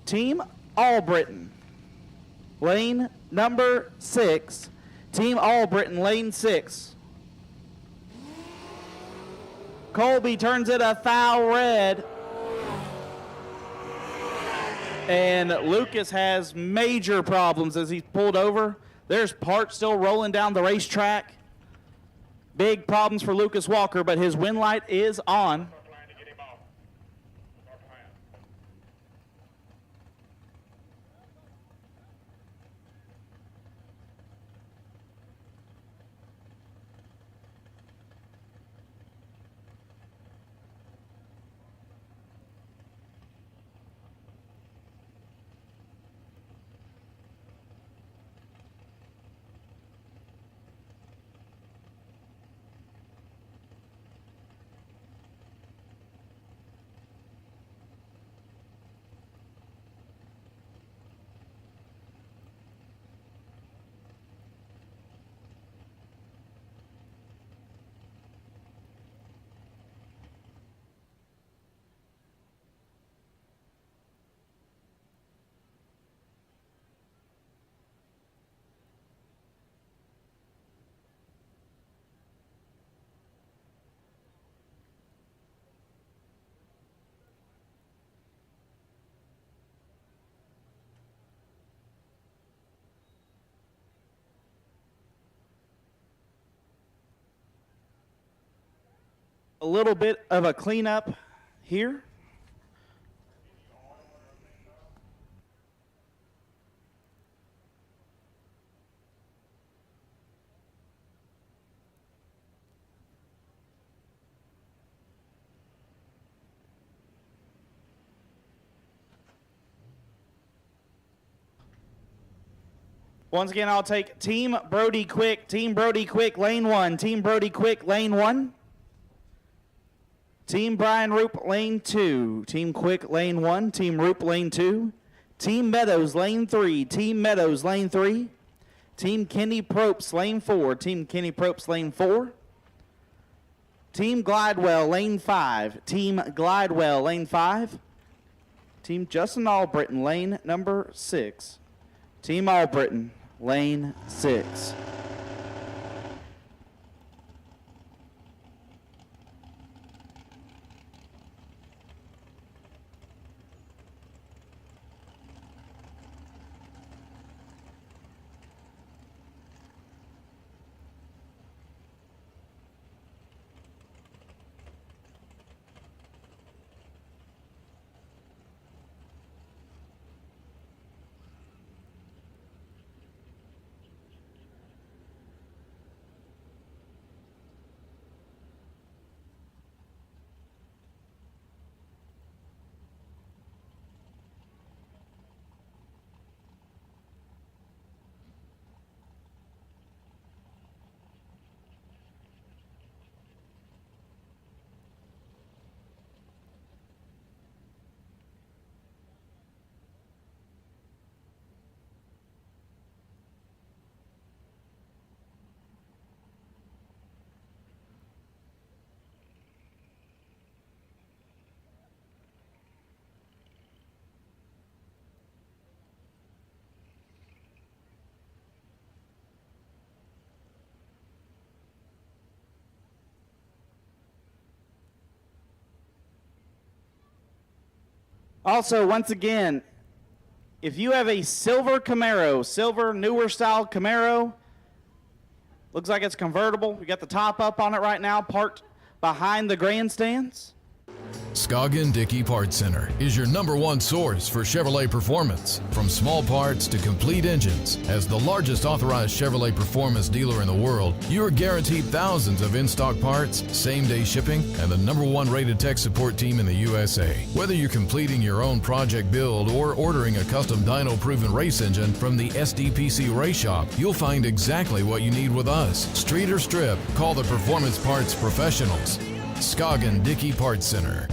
A: Team Albritton, lane number 6. Team Albritton, lane 6. Colby turns it a foul red. And Lucas has major problems as he's pulled over. There's parts still rolling down the racetrack. Big problems for Lucas Walker, but his win light is on. A little bit of a cleanup here. Once again, I'll take Team Brody Quick, lane 1. Team Brody Quick, lane 1. Team Brian Roop, lane 2. Team Quick, lane 1. Team Roop, lane 2. Team Meadows, lane 3. Team Meadows, lane 3. Team Kenny Propes, lane 4. Team Kenny Propes, lane 4. Team Glidewell, lane 5. Team Glidewell, lane 5. Team Justin Albritton, lane number 6. Team Albritton, lane 6. Also, once again, if you have a silver Camaro, silver newer style Camaro, looks like it's convertible. We got the top up on it right now, parked behind the grandstands.
I: Scoggin Dickey Parts Center is your #1 source for Chevrolet performance. From small parts to complete engines, as the largest authorized Chevrolet performance dealer in the world, you are guaranteed thousands of in-stock parts, same-day shipping, and the #1 rated tech support team in the USA. Whether you're completing your own project build or ordering a custom dyno-proven race engine from the SDPC Race Shop, you'll find exactly what you need with us. Street or strip, call the Performance Parts Professionals. Scoggin Dickey Parts Center.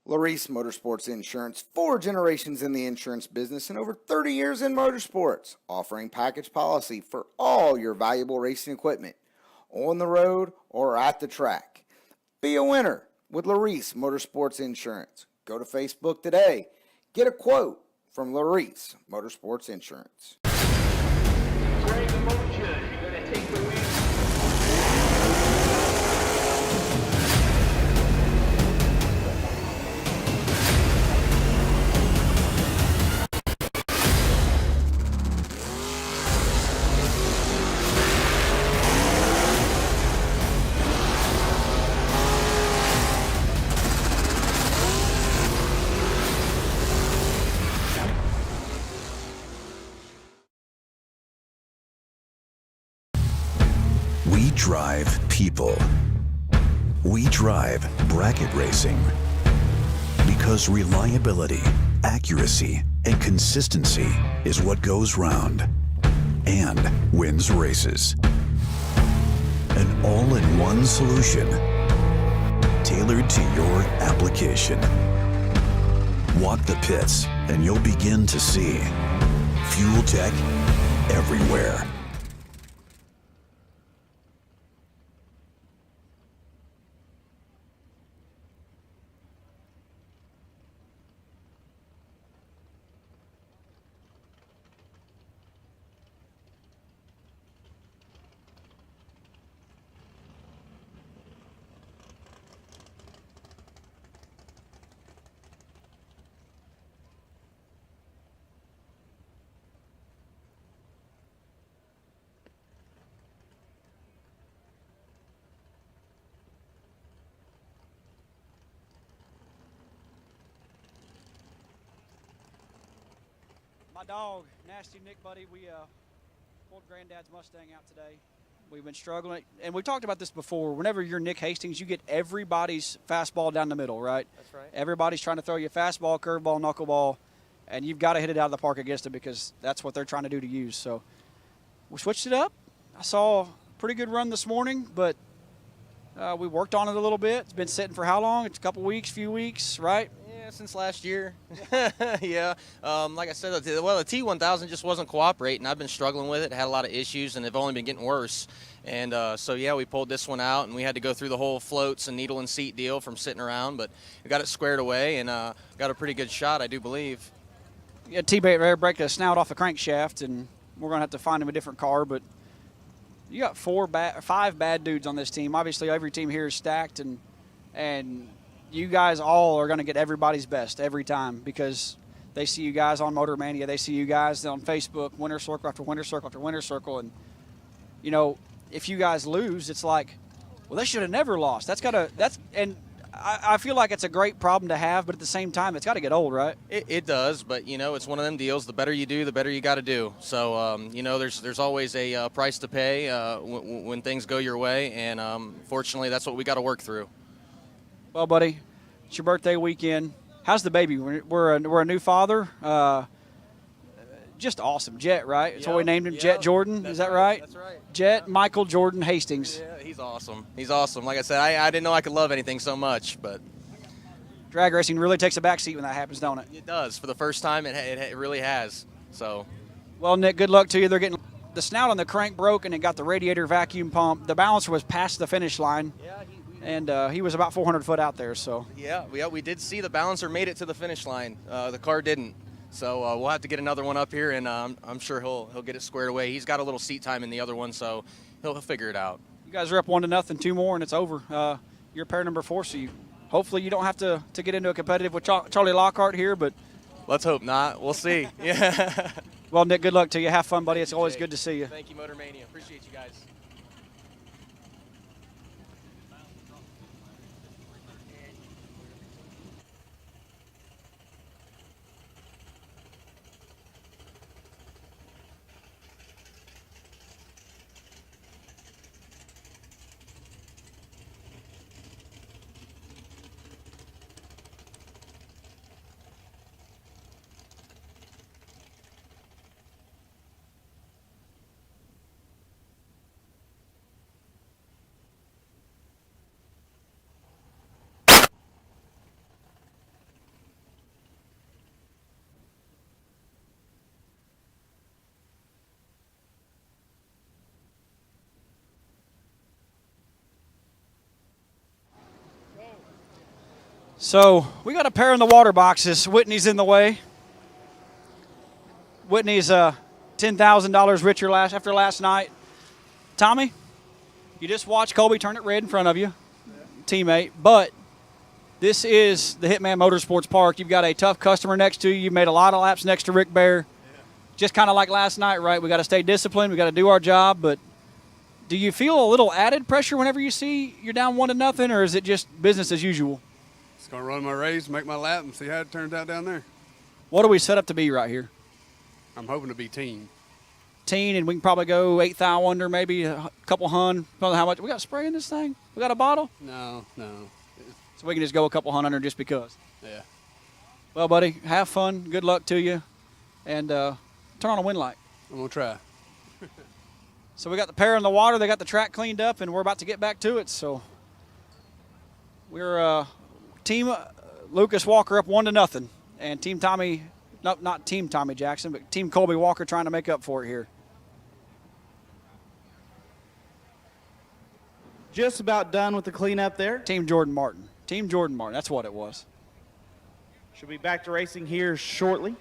J: Larice Motorsports Insurance, 4 generations in the insurance business and over 30 years in motorsports, offering package policy for all your valuable racing equipment, on the road or at the track. Be a winner with Larice Motorsports Insurance. Go to Facebook today. Get a quote from Larice Motorsports Insurance.
K: We drive people. We drive bracket racing. Because reliability, accuracy, and consistency is what goes round and wins races. An all-in-one solution tailored to your application. Walk the pits and you'll begin to see fuel tech everywhere.
B: My dog, Nasty Nick Buddy, we pulled Granddad's Mustang out today. We've been struggling, and we've talked about this before. Whenever you're Nick Hastings, you get everybody's fastball down the middle, right?
D: That's right.
B: Everybody's trying to throw you a fastball, curveball, knuckleball, and you've got to hit it out of the park against it because that's what they're trying to do to you. So we switched it up. I saw a pretty good run this morning, but we worked on it a little bit. It's been sitting for how long? It's a couple weeks, few weeks, right?
C: Yeah, since last year. Yeah. Like I said, the T1000 just wasn't cooperating. I've been struggling with it. Had a lot of issues, and they've only been getting worse. And so, yeah, we pulled this one out, and we had to go through the whole floats and needle and seat deal from sitting around. But we got it squared away and got a pretty good shot, I do believe.
B: Yeah, T-Bear break the snout off the crankshaft, and we're going to have to find him a different car. But you got 5 bad dudes on this team. Obviously, every team here is stacked, and you guys all are going to get everybody's best every time because they see you guys on Motor Mania. They see you guys on Facebook, winner circle after winner circle after winner circle. And, you know, if you guys lose, it's like, well, they should have never lost. And I feel like it's a great problem to have, but at the same time, it's got to get old, right?
C: It does, but, you know, it's one of them deals. The better you do, the better you got to do. So, you know, there's always a price to pay when things go your way, and fortunately, that's what we got to work through.
B: Well, buddy, it's your birthday weekend. How's the baby? We're a new father. Just awesome. Jet, right? That's what we named him, Jet Jordan. Is that right?
C: That's right.
B: Jet Michael Jordan Hastings.
C: Yeah, he's awesome. He's awesome. Like I said, I didn't know I could love anything so much, but
B: drag racing really takes a backseat when that happens, don't it?
C: it does. For the first time, it really has. So,
B: well, Nick, good luck to you. They're getting the snout on the crank broke, and it got the radiator vacuum pump. The balancer was past the finish line.
C: yeah,
B: And he was about 400 foot out there. So
C: yeah, we did see the balancer made it to the finish line. The car didn't. So we'll have to get another one up here, and I'm sure he'll get it squared away. He's got a little seat time in the other one, so he'll figure it out.
B: you guys are up 1-0, 2 more, and it's over. You're pair number 4, so you hopefully you don't have to get into a competitive with Charlie Lockhart here, but
C: Let's hope not. We'll see. Yeah.
B: well, Nick, good luck to you. Have fun, buddy. It's always good to see you.
C: Thank you, Motor Mania. Appreciate you guys.
B: So we got a pair in the water boxes. Whitney's in the way. Whitney's $10,000 richer after last night. Tommy, you just watched Colby turn it red in front of you, teammate. But this is the Hitman Motorsports Park. You've got a tough customer next to you. You made a lot of laps next to Rick Bear. Just kind of like last night, right? We got to stay disciplined. We got to do our job. But do you feel a little added pressure whenever you see you're down 1-0, or is it just business as usual?
L: Just going to run my race, make my lap, and see how it turns out down there.
B: What are we set up to be right here?
L: I'm hoping to be teen.
B: Teen, and we can probably go 8 thou under, maybe a couple hun. Don't know how much. We got spray in this thing? We got a bottle?
L: No.
B: So we can just go a couple hun under just because.
L: Yeah.
B: Well, buddy, have fun. Good luck to you. And turn on a wind light.
L: I'm going to try.
B: So we got the pair in the water. They got the track cleaned up, and we're about to get back to it. So we're Team Lucas Walker up 1-0. And Team Tommy, not Team Tommy Jackson, but Team Colby Walker trying to make up for it here.
A: Just about done with the cleanup there.
B: Team Jordan Martin. Team Jordan Martin, that's what it was.
A: Should be back to racing here shortly.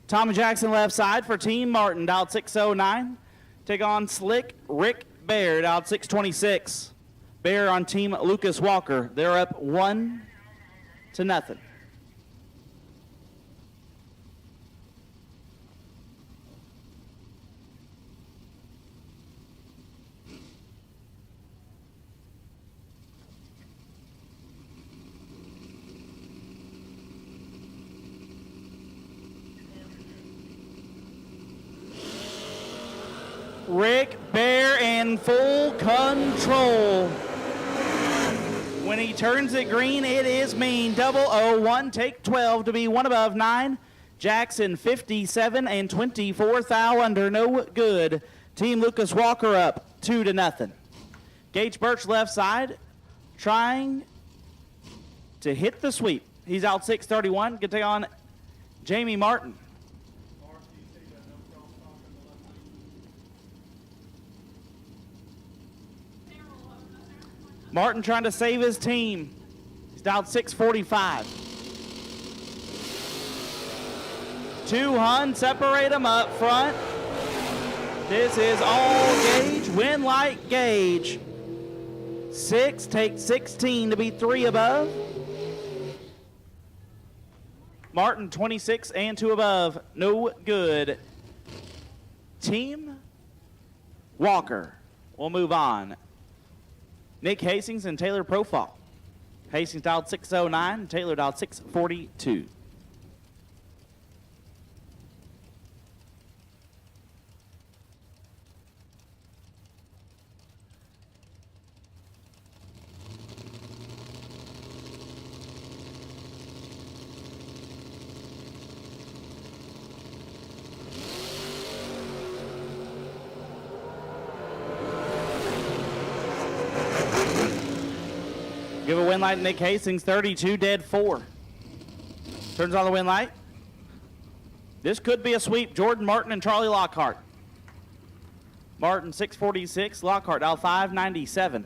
A: Tommy Jackson left side for Team Martin, dialed 609. Take on Slick Rick Bear, dialed 626. Bear on Team Lucas Walker. They're up 1-0. Rick Bear in full control. When he turns it green, it is mean. 001, take 12 to be one above 9. Jackson 57 and 24 thou under, no good. Team Lucas Walker up 2-0. Gage Birch left side, trying to hit the sweep. He's out 631. Gonna take on Jamie Martin. Martin trying to save his team. He's down 645. 2 hun separate them up front. This is all Gage, win light Gage. 6, take 16 to be 3 above. Martin 26 and 2 above, no good. Team Walker We'll move on. Nick Hastings and Taylor Profile. Hastings dialed 609, Taylor dialed 642. Give a win light to Nick Hastings, 32 dead 4. Turns on the win light. This could be a sweep. Jordan Martin and Charlie Lockhart. Martin 646, Lockhart dial 597.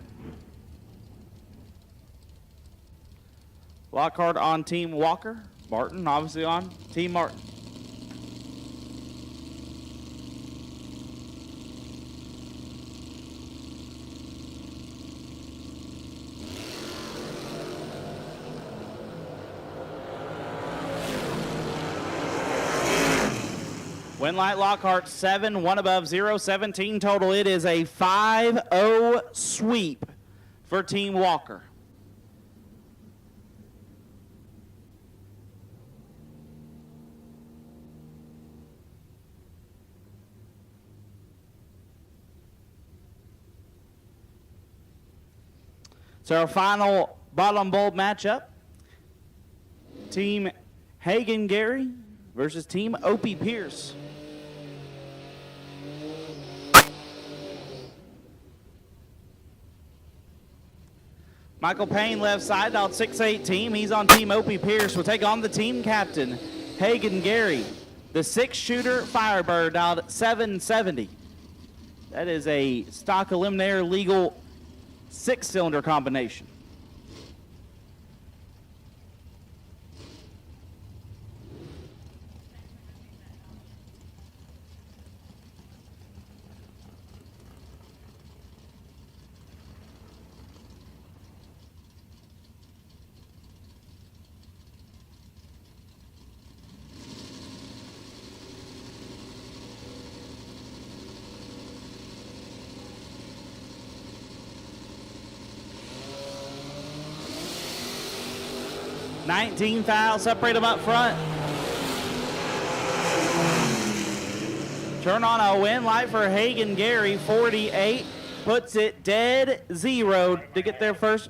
A: Lockhart on Team Walker. Martin obviously on Team Martin. Win light Lockhart 7, 1 above 0, 17 total. It is a 5-0 sweep for Team Walker. So our final bottom bowl matchup. Team Hagen Gary versus Team Opie Pierce. Michael Payne left side, dialed 618. He's on Team Opie Pierce. Will take on the team captain, Hagen Gary. The 6-shooter Firebird, dialed 770. That is a stock eliminator legal 6-cylinder combination. $19 foul, separate them up front. Turn on a win light for Hagen Gary, 48. Puts it dead 0 to get their first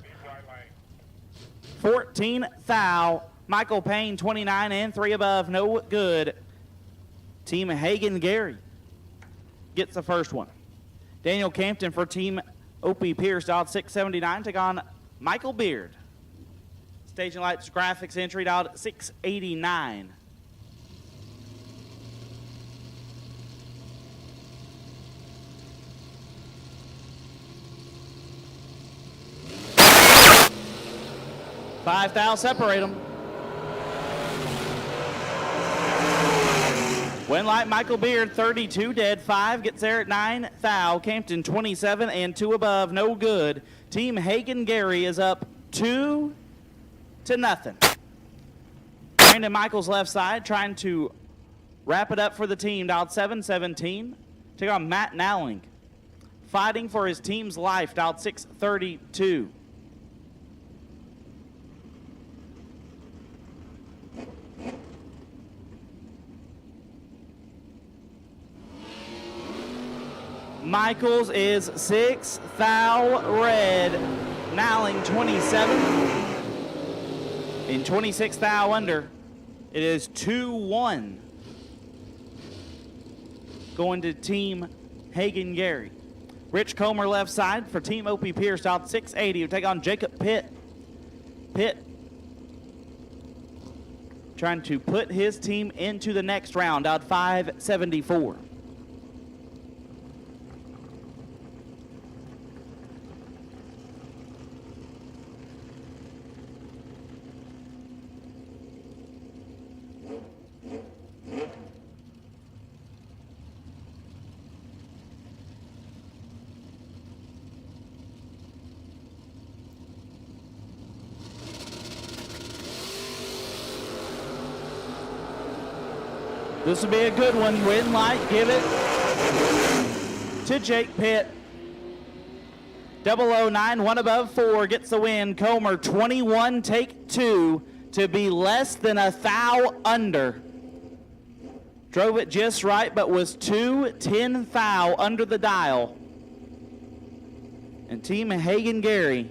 A: 14 foul. Michael Payne, 29 and 3 above, no good. Team Hagen Gary gets the first one. Daniel Campton for Team Opie Pierce, dialed 679, take on Michael Beard. Staging Lights graphics entry dialed 689. $5 separate them. Win light Michael Beard, 32 dead, 5 gets there at 9 foul. Campton 27 and 2 above, no good. Team Hagen Gary is up 2-0. Brandon Michaels left side trying to wrap it up for the team, dialed 717. Take on Matt Nowling, fighting for his team's life, dialed 632. Michaels is 6 foul red. Nowling 27. In 26 foul under, it is 2-1 going to Team Hagen Gary. Rich Comer left side for Team Opie Pierce, dialed 680. Will take on Jacob Pitt. Pitt trying to put his team into the next round, dialed 574. This will be a good one. Win light, give it to Jake Pitt. 009, one above 4 gets the win. Comer 21, take 2 to be less than a thou under. Drove it just right, but was 2-10 thou under the dial. And Team Hagen-Gary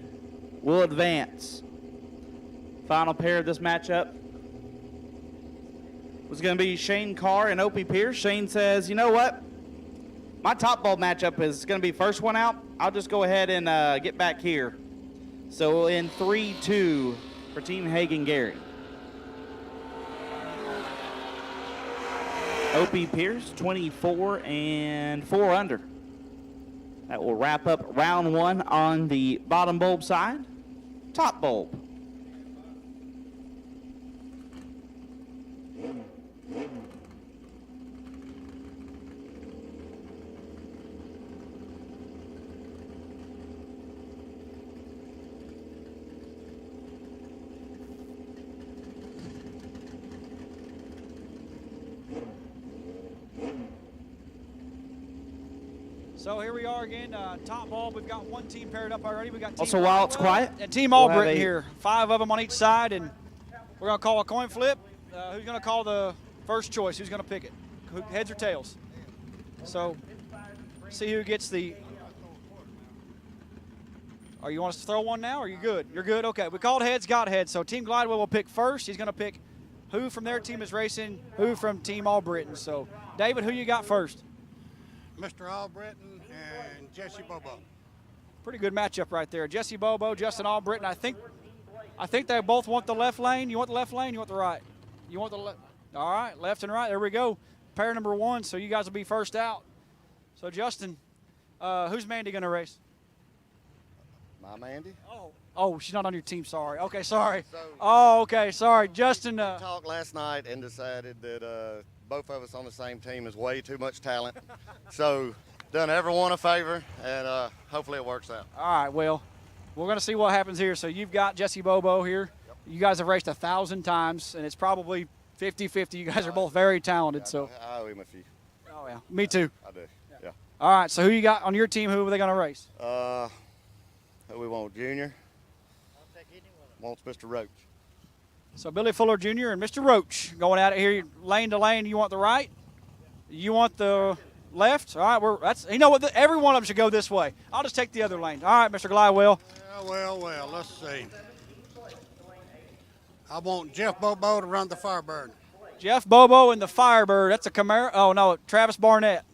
A: will advance. Final pair of this matchup was going to be Shane Carr and Opie Pierce. Shane says, you know what? My top ball matchup is going to be first one out. I'll just go ahead and get back here. So in 3-2 for Team Hagen-Gary. Opie Pierce, 24 and 4 under. That will wrap up round 1 on the bottom bulb side. Top bulb.
B: So here we are again, top ball. We've got one team paired up already. We got Team
A: Also, while it's quiet,
B: and Team
A: we'll
B: Albritton here. 5 of them on each side, and we're going to call a coin flip. Who's going to call the first choice? Who's going to pick it? Heads or tails? So see who gets the. Or you want us to throw one now? Or are you good? You're good? Okay. We called heads, got heads. So Team Glidewell will pick first. He's going to pick who from their team is racing, who from Team Albritton. So, David, who you got first?
M: Mr. Albritton and Jesse Bobo.
B: Pretty good matchup right there. Jesse Bobo, Justin Albritton. I think they both want the left lane. You want the left lane? You want the right? You want the left? All right, left and right. There we go. Pair number 1. So you guys will be first out. So Justin, who's Mandy going to race?
M: My Mandy.
B: Oh, she's not on your team. Sorry. Okay, sorry. Okay, sorry. Justin.
M: We talked last night and decided that both of us on the same team is way too much talent. So done everyone a favor, and hopefully it works out.
B: All right, well, we're going to see what happens here. So you've got Jesse Bobo here. Yep. You guys have raced 1,000 times, and it's probably 50-50. You guys are both very talented. So
M: I owe him a few.
B: Oh, yeah. Me too.
M: I do, yeah.
B: All right, so who you got on your team? Who are they going to race?
M: Who we want, Junior?
F: I'll take anyone.
M: Wants Mr. Roach.
B: So Billy Fuller Jr. and Mr. Roach going at it here, lane to lane. You want the right? You want the left? All right, you know what? Every one of them should go this way. I'll just take the other lane. All right, Mr. Glidewell.
M: Well, let's see. I want Jeff Bobo to run the Firebird.
B: Jeff Bobo and the Firebird. That's a Camaro. Oh, no, Travis Barnett.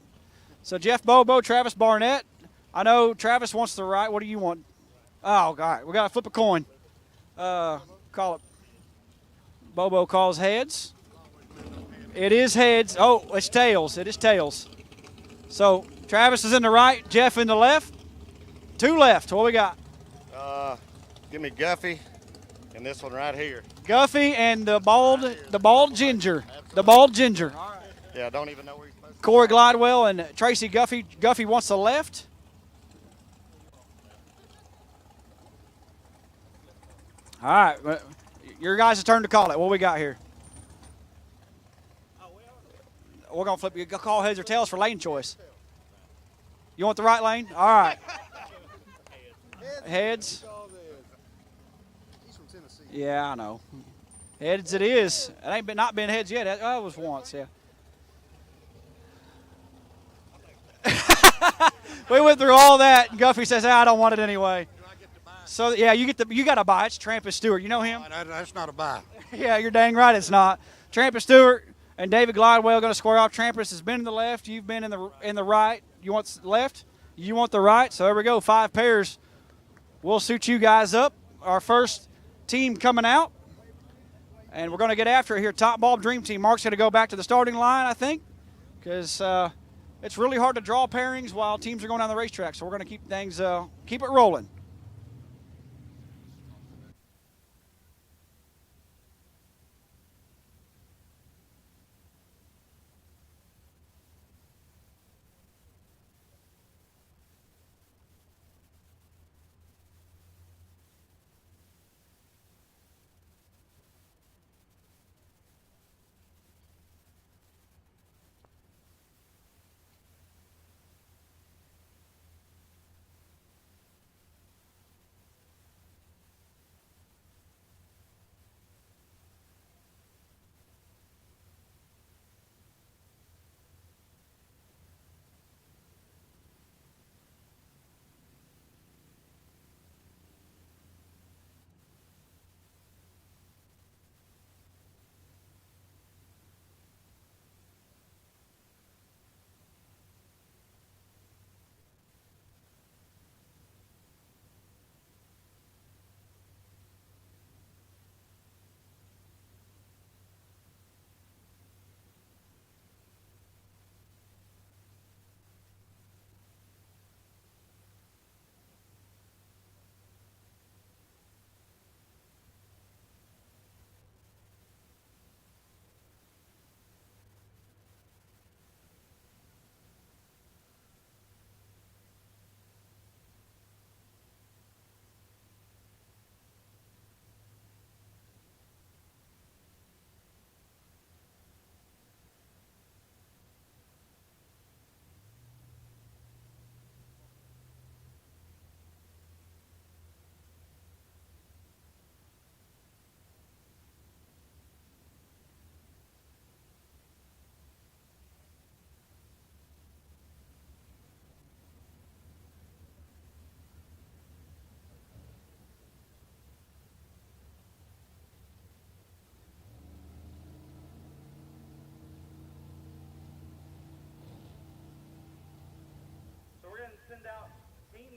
B: So Jeff Bobo, Travis Barnett. I know Travis wants the right. What do you want? Oh, God. We got to flip a coin. Call it. Bobo calls heads. It is heads. Oh, it's tails. It is tails. So Travis is in the right, Jeff in the left. 2 left. What we got?
M: Give me Guffey and this one right here.
B: Guffey and the bald ginger. The bald ginger.
M: Yeah, I don't even know where he's supposed to
B: Corey Glidewell and Tracy Guffey. Guffey wants the left. All right. Your guys' turn to call it. What we got here? We're going to flip. You call heads or tails for lane choice. You want the right lane? All right. Heads. Yeah, I know. Heads it is. It ain't not been heads yet. It was once, yeah. We went through all that. And Guffey says, I don't want it anyway. So yeah, you got to buy. It's Trampus Stewart. You know him?
M: That's not a buy.
B: Yeah, you're dang right. It's not. Trampus Stewart and David Glidewell going to square off. Trampus has been in the left. You've been in the right. You want left? You want the right? So there we go. 5 pairs. We'll suit you guys up. Our first team coming out, and we're going to get after it here. Top Bulb Dream Team. Mark's going to go back to the starting line, I think, because it's really hard to draw pairings while teams are going down the racetrack. So we're going to keep things keep it rolling.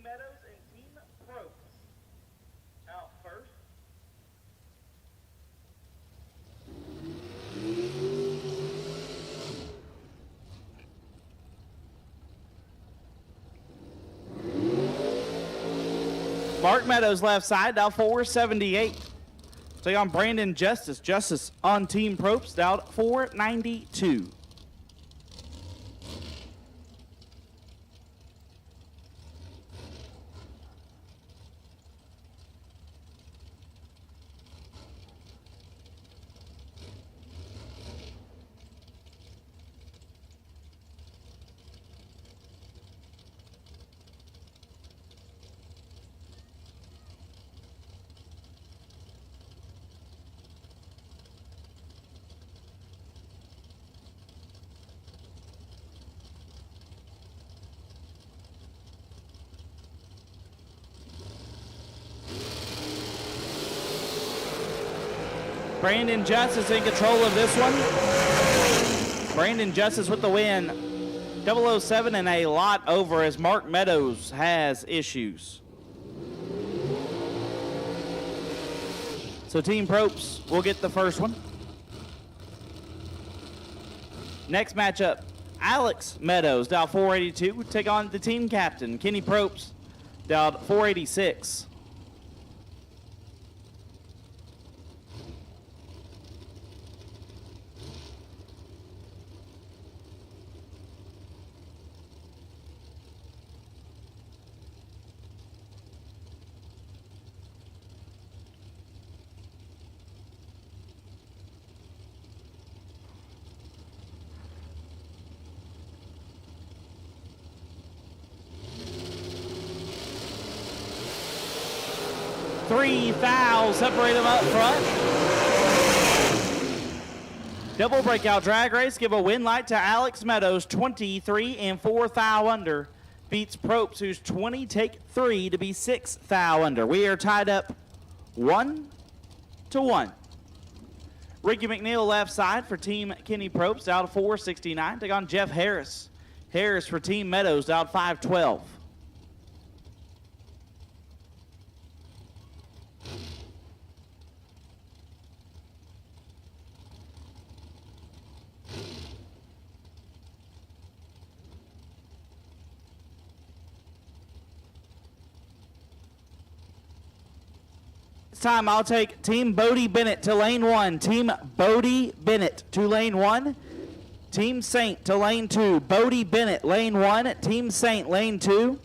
A: Meadows and Team Probst. Out first. Mark Meadows left side, down 478. Take on Brandon Justice. Justice on Team Probst, down 492. Brandon Justice in control of this one. Brandon Justice with the win. 007 and a lot over as Mark Meadows has issues. So Team Probst will get the first one. Next matchup, Alex Meadows, down 482, take on the team captain, Kenny Probst, down 486. Three fouls separate them up front. Double breakout drag race, give a win light to Alex Meadows, 23 and 4 thou under. Beats Probst, who's 20, take 3 to be 6 thou under. We are tied up 1-1. Ricky McNeil left side for Team Kenny Probst, out 469. Take on Jeff Harris. Harris for Team Meadows, out 512. Time I'll take Team Bodie Bennett to lane 1. Team Bodie Bennett to lane 1. Team Saint to lane 2. Bodie Bennett lane 1. Team Saint lane 2.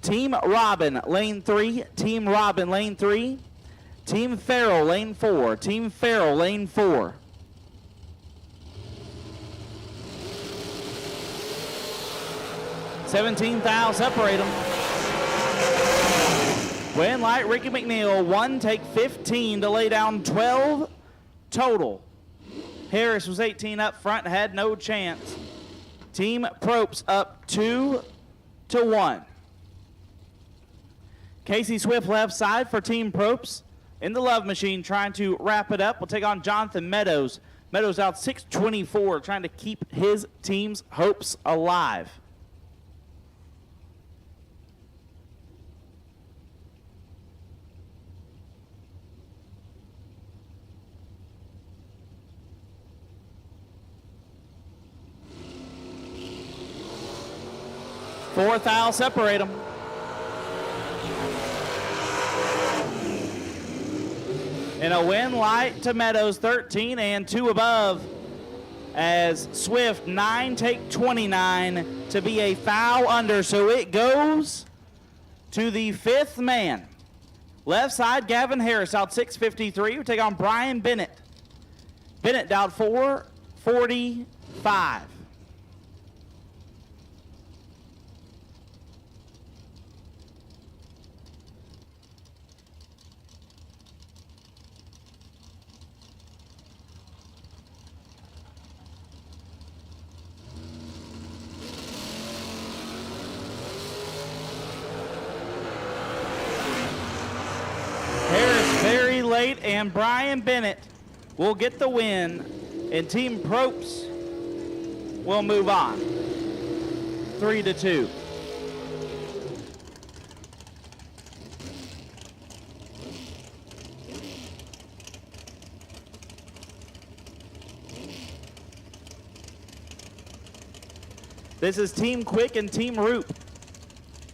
A: Team Robin lane 3. Team Robin lane 3. Team Farrell lane 4. Team Farrell lane 4. $17 thou separate them. Win light, Ricky McNeil, 1, take 15 to lay down 12 total. Harris was 18 up front, had no chance. Team Probst up 2-1. Casey Swift left side for Team Probst in the love machine, trying to wrap it up. We'll take on Jonathan Meadows. Meadows out 624, trying to keep his team's hopes alive. Four thou separate them. And a win light to Meadows, 13 and 2 above, as Swift 9 take 29 to be a foul under. So it goes to the 5th man. Left side, Gavin Harris out 653. We take on Brian Bennett. Bennett down 445. Late, and Brian Bennett will get the win, and Team Probst will move on 3-2. This is Team Quick and Team Roop.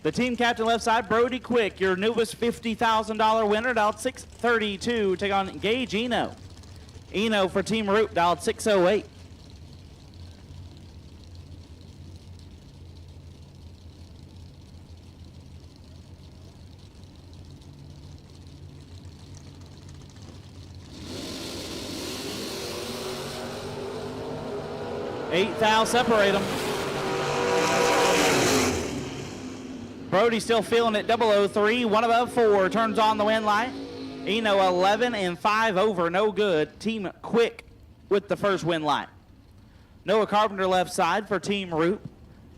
A: The team captain left side, Brody Quick, your newest $50,000 winner, dialed 632. Take on Gage Eno. Eno for Team Roop, dialed 608. Eight thou separate them. Brody still feeling it, 003, one above 4, turns on the wind light. Eno 11 and 5 over, no good. Team Quick with the first wind light. Noah Carpenter left side for Team Roop.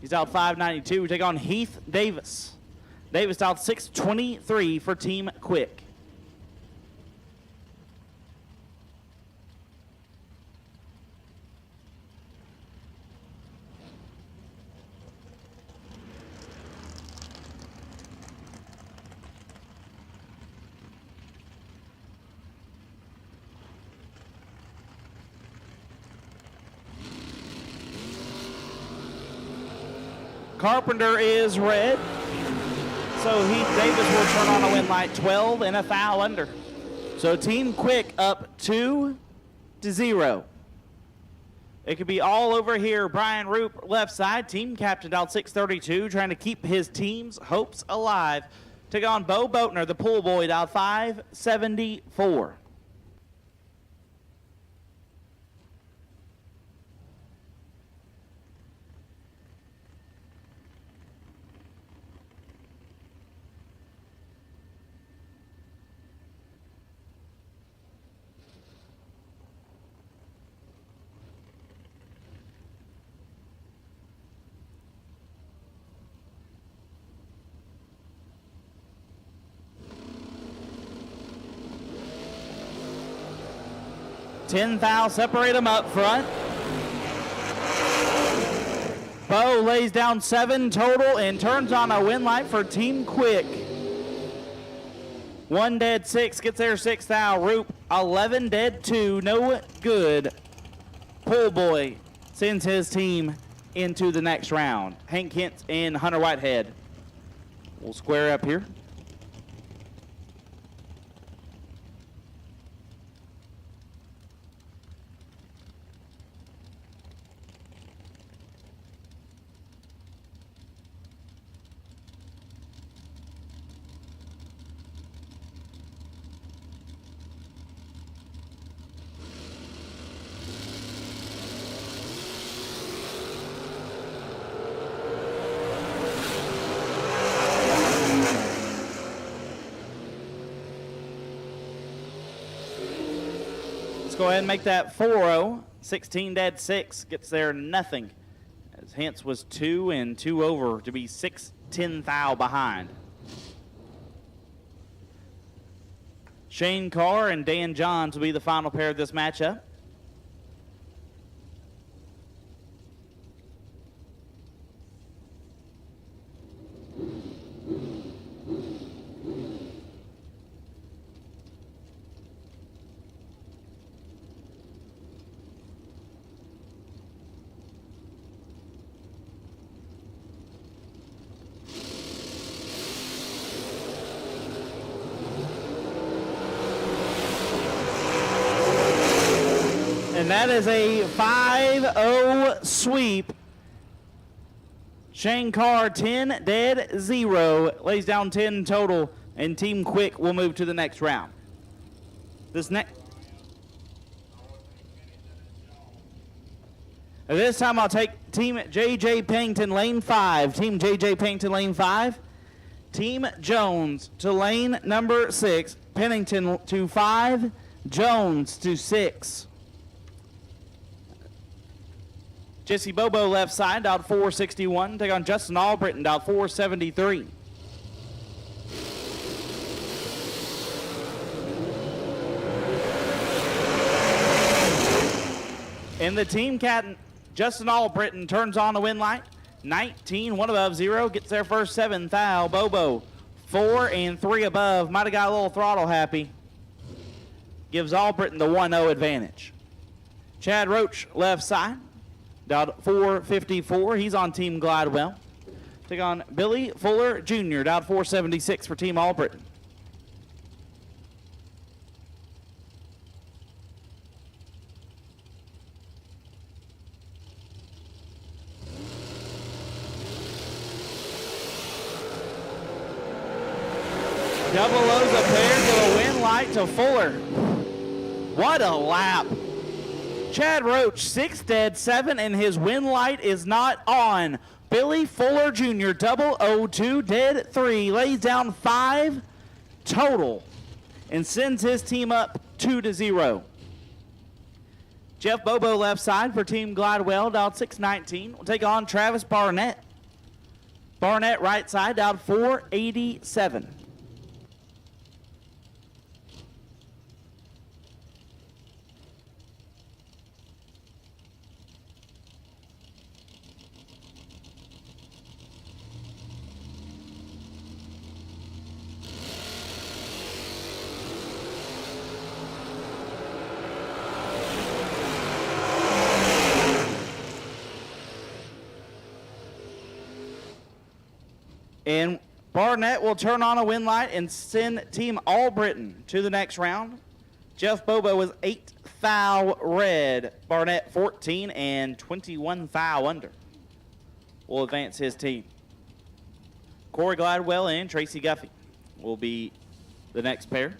A: He's out 592. We take on Heath Davis. Davis out 623 for Team Quick. Carpenter is red, so Heath Davis will turn on a wind light, 12 and a foul under. So Team Quick up 2-0. It could be all over here. Brian Roop left side, team captain out 632, trying to keep his team's hopes alive. Take on Bo Boatner, the pool boy, out 574. Ten foul, separate them up front. Bo lays down 7 total and turns on a wind light for Team Quick. 1 dead 6, gets their 6th foul. Roop 11 dead 2, no good. Pool boy sends his team into the next round. Hank Hintz and Hunter Whitehead will square up here. Go ahead and make that 4-0. 16 dead 6 gets there nothing. As Hintz was 2 and 2 over to be 6-10 thou behind. Shane Carr and Dan Johns will be the final pair of this matchup. And that is a 5-0 sweep. Shane Carr 10 dead 0, lays down 10 total, and Team Quick will move to the next round. This time I'll take Team JJ Pennington lane 5. Team JJ Pennington lane 5. Team Jones to lane number 6. Pennington to 5. Jones to 6. Jesse Bobo left side, dialed 461. Take on Justin Albritton, dialed 473. And the team captain, Justin Albritton, turns on the wind light. 19, 1 above 0, gets their first 7 thou. Bobo, 4 and 3 above. Might have got a little throttle happy. Gives Albritton the 1-0 advantage. Chad Roach left side. dialed 454. He's on Team Gladwell. Take on Billy Fuller Jr., dialed 476 for Team Albritton. Double O's a pair to a win light to Fuller. What a lap. Chad Roach, 6 dead, 7, and his win light is not on. Billy Fuller Jr., 002 dead, 3, lays down 5 total and sends his team up 2-0. Jeff Bobo left side for Team Gladwell, dialed 619. Will take on Travis Barnett. Barnett right side, dialed 487. And Barnett will turn on a win light and send Team Albritton to the next round. Jeff Bobo was 8 foul red. Barnett 14 and 21 foul under. Will advance his team. Corey Gladwell and Tracy Guffey will be the next pair.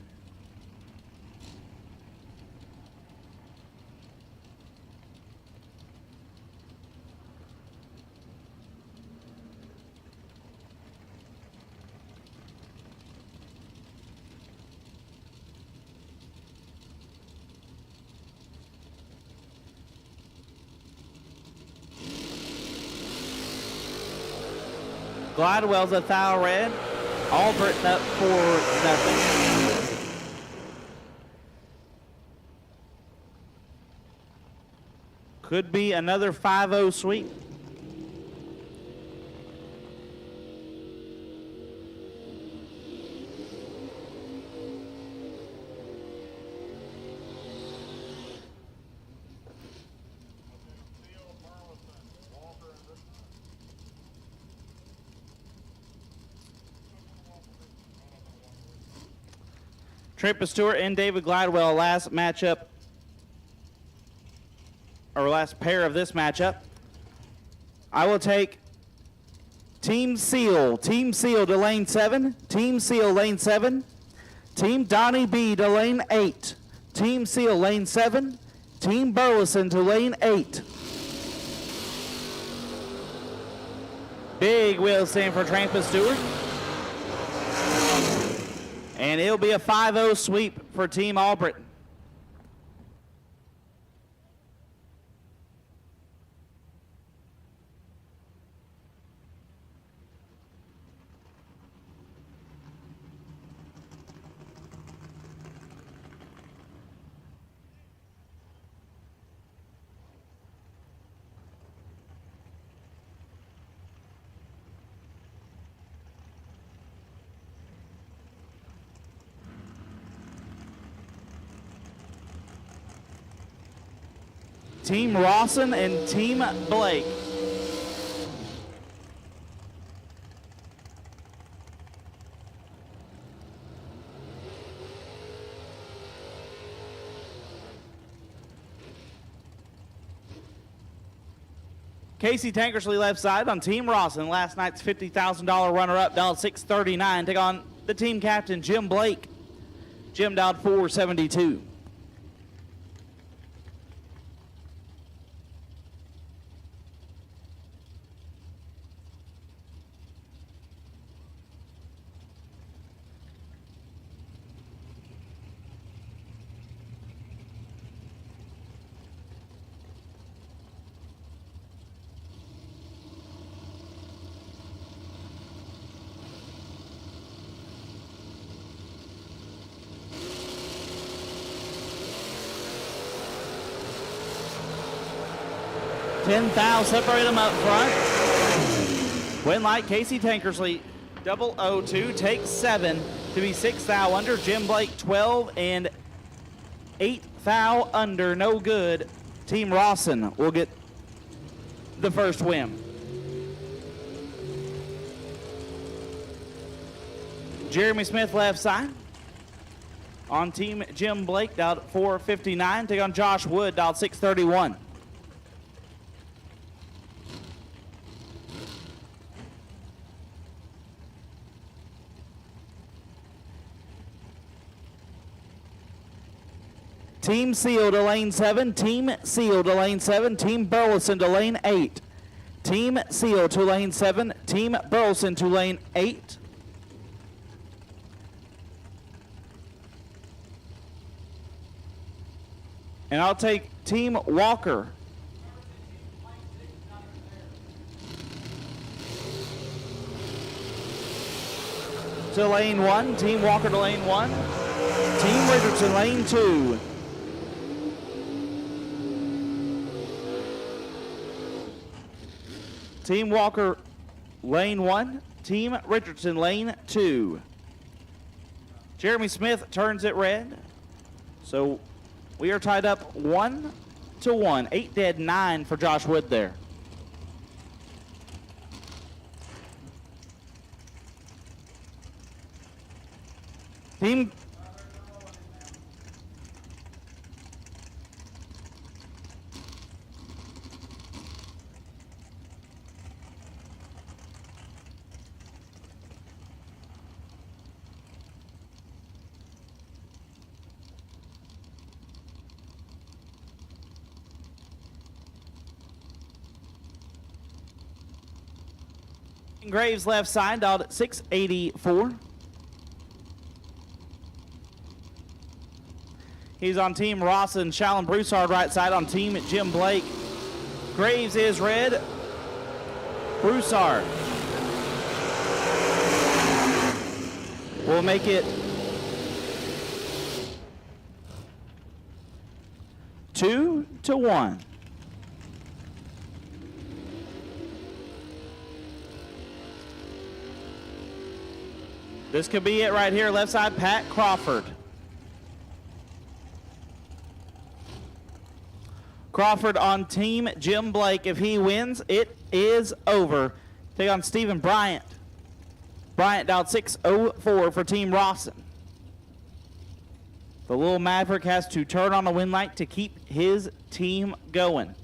A: Gladwell's a foul red. Albritton up 4-0. Could be another 5-0 sweep. Trent Stewart and David Gladwell, last matchup, or last pair of this matchup. I will take Team Seal to lane 7, Team Seal lane 7, Team Donnie B to lane 8, Team Seal lane 7, Team Burleson to lane 8. Big wheel stand for Trent Stewart. And it'll be a 5-0 sweep for Team Albritton. Team Rawson and Team Blake. Casey Tankersley left side on Team Rawson, last night's $50,000 runner-up, dialed 639. Take on the team captain, Jim Blake. Jim dialed 472. $10,000, separate them up front. Win light, Casey Tankersley, 002, takes 7 to be 6 foul under. Jim Blake, 12 and 8 foul under, no good. Team Rawson will get the first win. Jeremy Smith left side. On team Jim Blake, dialed 459. Take on Josh Wood, dialed 631. Team Seal to lane 7. Team Seal to lane 7. Team Burleson to lane 8. Team Seal to lane 7. Team Burleson to lane 8. And I'll take Team Walker to lane 1. Team Walker to lane 1. Team Richardson lane 2. Team Walker lane 1. Team Richardson lane 2. Jeremy Smith turns it red. So we are tied up 1-1. 8 dead, 9 for Josh Wood there. Team Graves left side, dialed at 684. He's on Team Ross and Shallon Broussard right side on Team Jim Blake. Graves is red. Broussard will make it 2-1. This could be it right here, left side, Pat Crawford. Crawford on Team Jim Blake. If he wins, it is over. Take on Stephen Bryant. Bryant dialed 604 for Team Rawson. The little Maverick has to turn on a win light to keep his team going.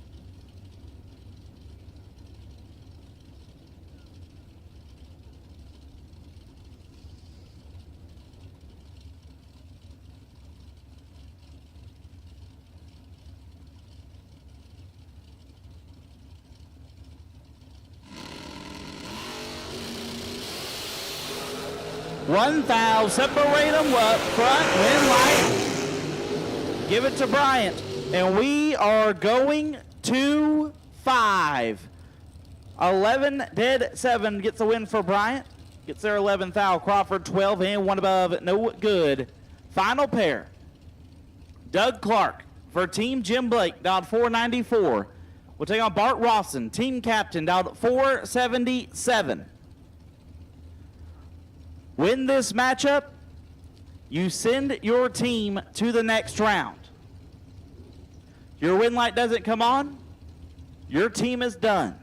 A: One foul, separate them up front, win light. Give it to Bryant. And we are going to 5. 11 dead, 7 gets the win for Bryant. Gets their 11th foul. Crawford 12 and 1 above, no good. Final pair. Doug Clark for Team Jim Blake, dialed 494. We'll take on Bart Rawson, team captain, dialed 477. Win this matchup, you send your team to the next round. Your win light doesn't come on, your team is done.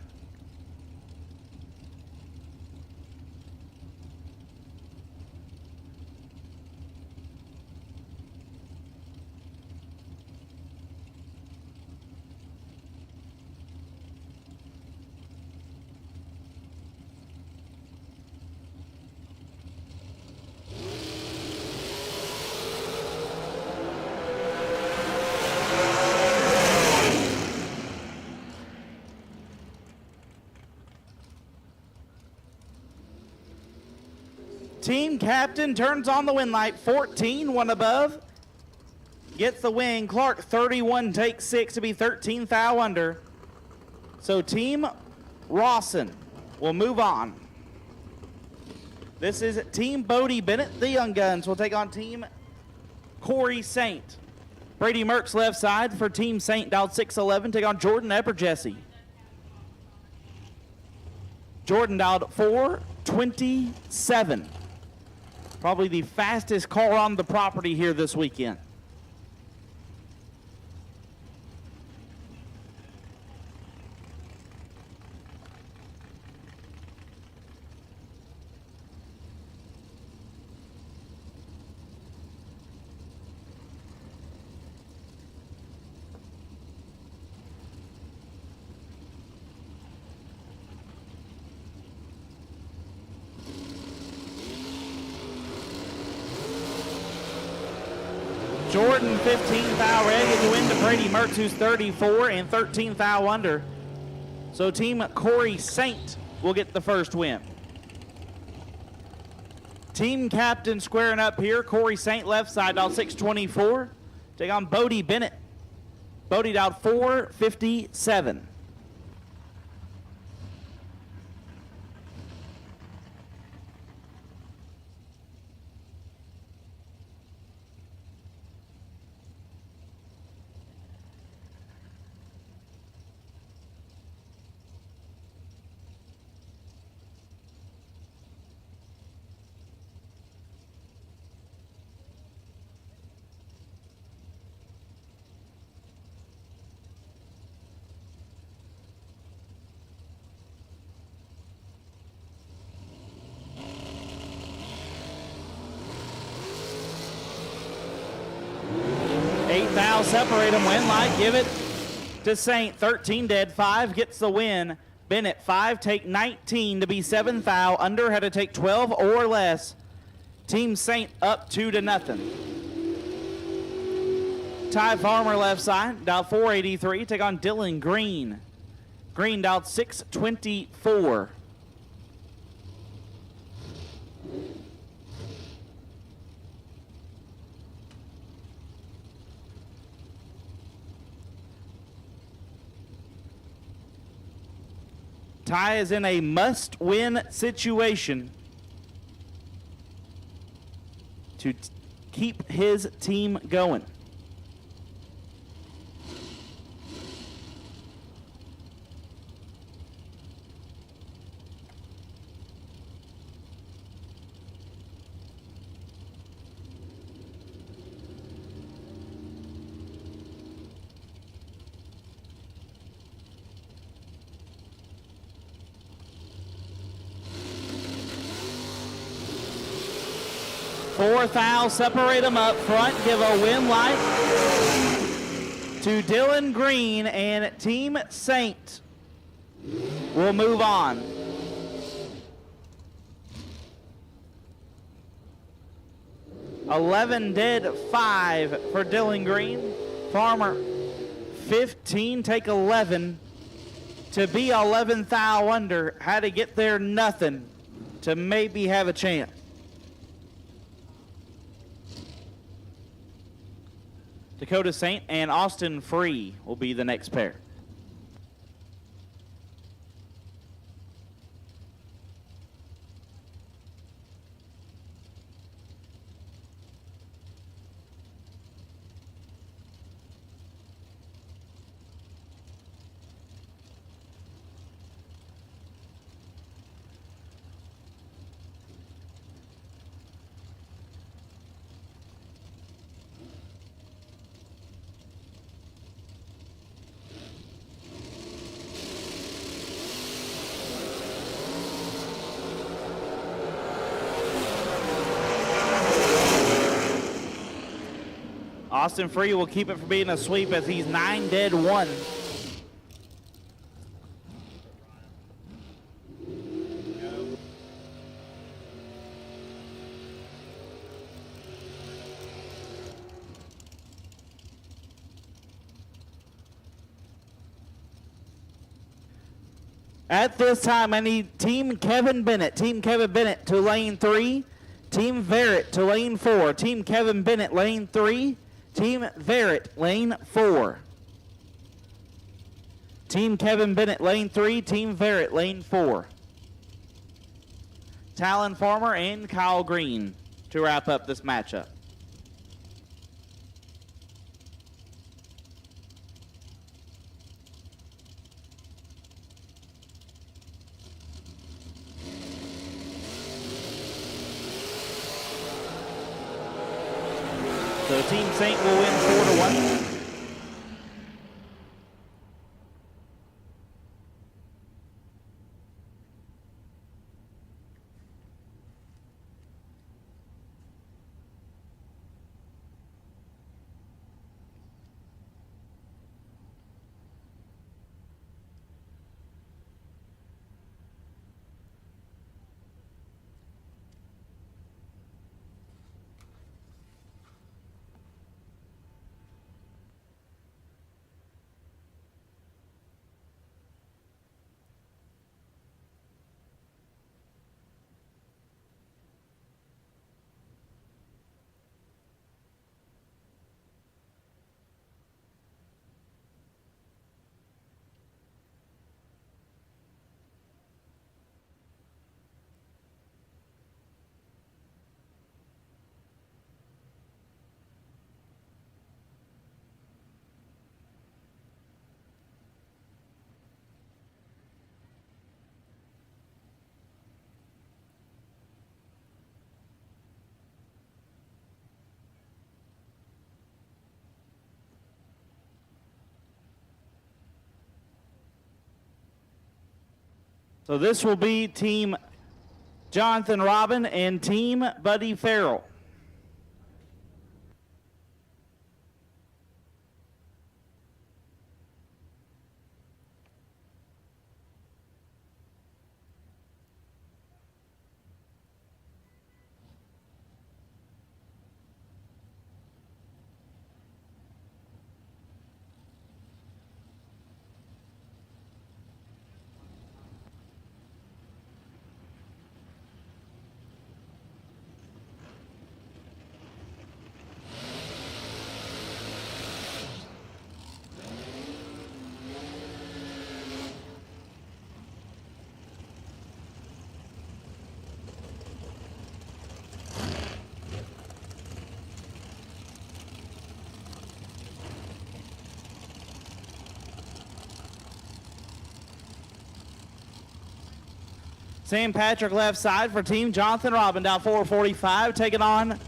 A: Team captain turns on the win light, 14, 1 above. Gets the win. Clark 31 takes 6 to be 13 foul under. So Team Rawson will move on. This is Team Bodie Bennett. The Young Guns will take on Team Corey Saint. Brady Merckx left side for Team Saint, dialed 611. Take on Jordan Epperjesse. Jordan dialed 427. Probably the fastest car on the property here this weekend. Jordan 15 foul ready to win to Brady Mertz, who's 34 and 13 foul under. So team Corey Saint will get the first win. Team captain squaring up here. Corey Saint left side, dialed 624. Take on Bodie Bennett. Bodie dialed 457. Foul separate them. Win light, give it to Saint. 13 dead, 5 gets the win. Bennett, 5 take 19 to be 7 foul. Under had to take 12 or less. Team Saint up 2-0. Ty Farmer left side, dialed 483. Take on Dylan Green. Green dialed 624. Ty is in a must-win situation to keep his team going. Four fouls separate them up front. Give a win light to Dylan Green, and Team Saint will move on. $11 dead, 5 for Dylan Green. Farmer, 15, take 11 to be 11 foul under. Had to get there, nothing to maybe have a chance. Dakota Saint and Austin Free will be the next pair. Austin Free will keep it from being a sweep as he's 9 dead, 1. At this time, I need Team Kevin Bennett. Team Kevin Bennett to lane 3. Team Barrett to lane 4. Team Kevin Bennett, lane 3. Team Barrett, lane 4. Team Kevin Bennett, lane 3. Team Barrett, lane 4. Talon Farmer and Kyle Green to wrap up this matchup. So Team Saint will win 4-1. So this will be Team Jonathan Robin and Team Buddy Farrell. Sam Patrick left side for Team Jonathan Robin, down 445, taking on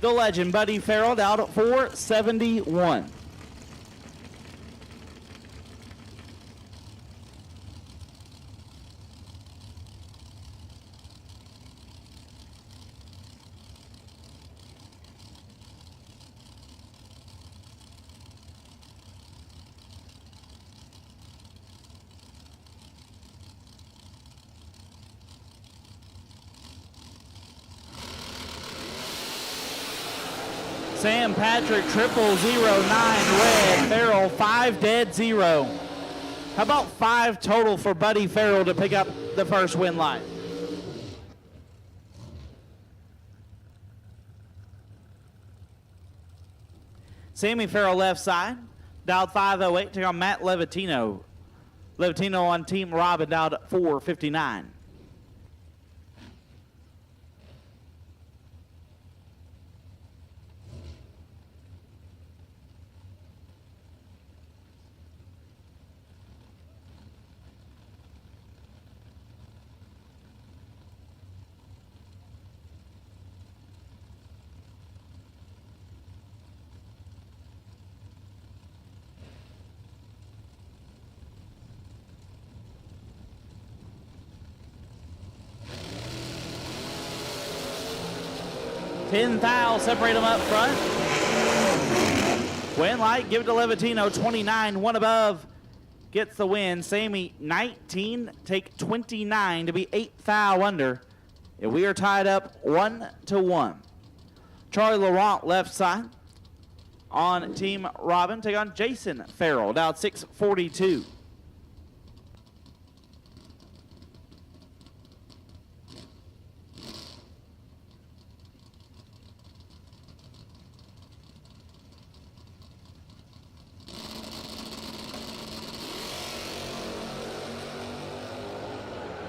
A: the legend Buddy Farrell, down at 471. Sam Patrick, 0009 red, Farrell 5 dead 0. How about 5 total for Buddy Farrell to pick up the first win line? Sammy Farrell left side, dialed 508, take on Matt Levitino. Levitino on Team Robin, dialed 459. $10,000, separate them up front. Win light, give it to Levitino, 29, one above, gets the win. Sammy, 19, take 29 to be 8,000 under. And we are tied up 1-1. Charlie Laurent left side on Team Robin, take on Jason Farrell, down 642.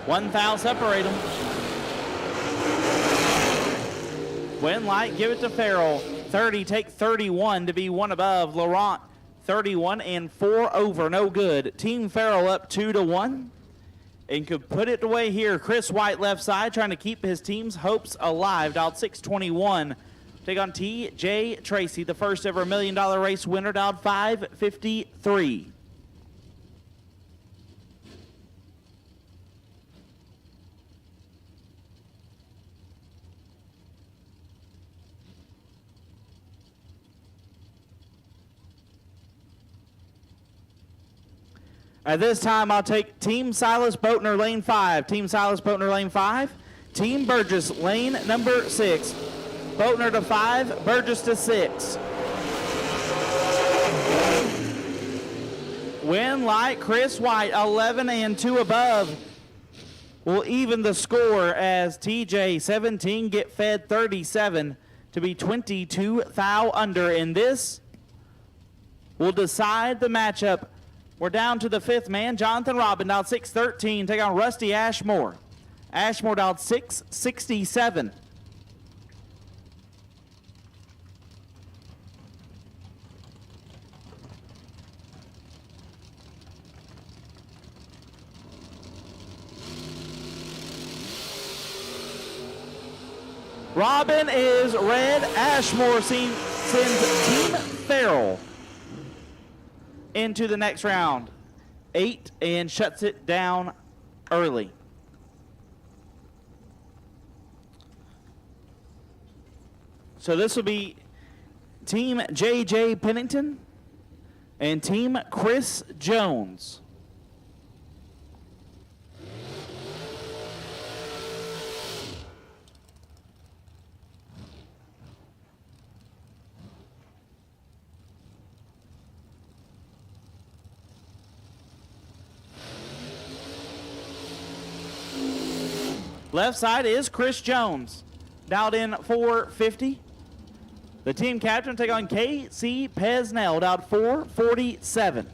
A: $1,000, separate them. Win light, give it to Farrell. 30, take 31 to be one above. Laurent, 31 and 4 over, no good. Team Farrell up 2-1 and could put it away here. Chris White left side trying to keep his team's hopes alive. Dialed 621. Take on T.J. Tracy, the first ever $1 million race winner, dialed 553. At this time, I'll take Team Silas Boatner, lane 5. Team Silas Boatner, lane 5. Team Burgess, lane number 6. Boatner to 5, Burgess to 6. Win light, Chris White, 11 and 2 above. Will even the score as TJ, 17, get fed 37 to be 22,000 under. And this will decide the matchup. We're down to the 5th man, Jonathan Robin, dialed 613, take on Rusty Ashmore. Ashmore dialed 667. Robin is red. Ashmore sends Team Farrell into the next round. 8 and shuts it down early. So this will be Team JJ Pennington and Team Chris Jones. Left side is Chris Jones, dialed in 450. The team captain take on KC Pesnell, dialed 447.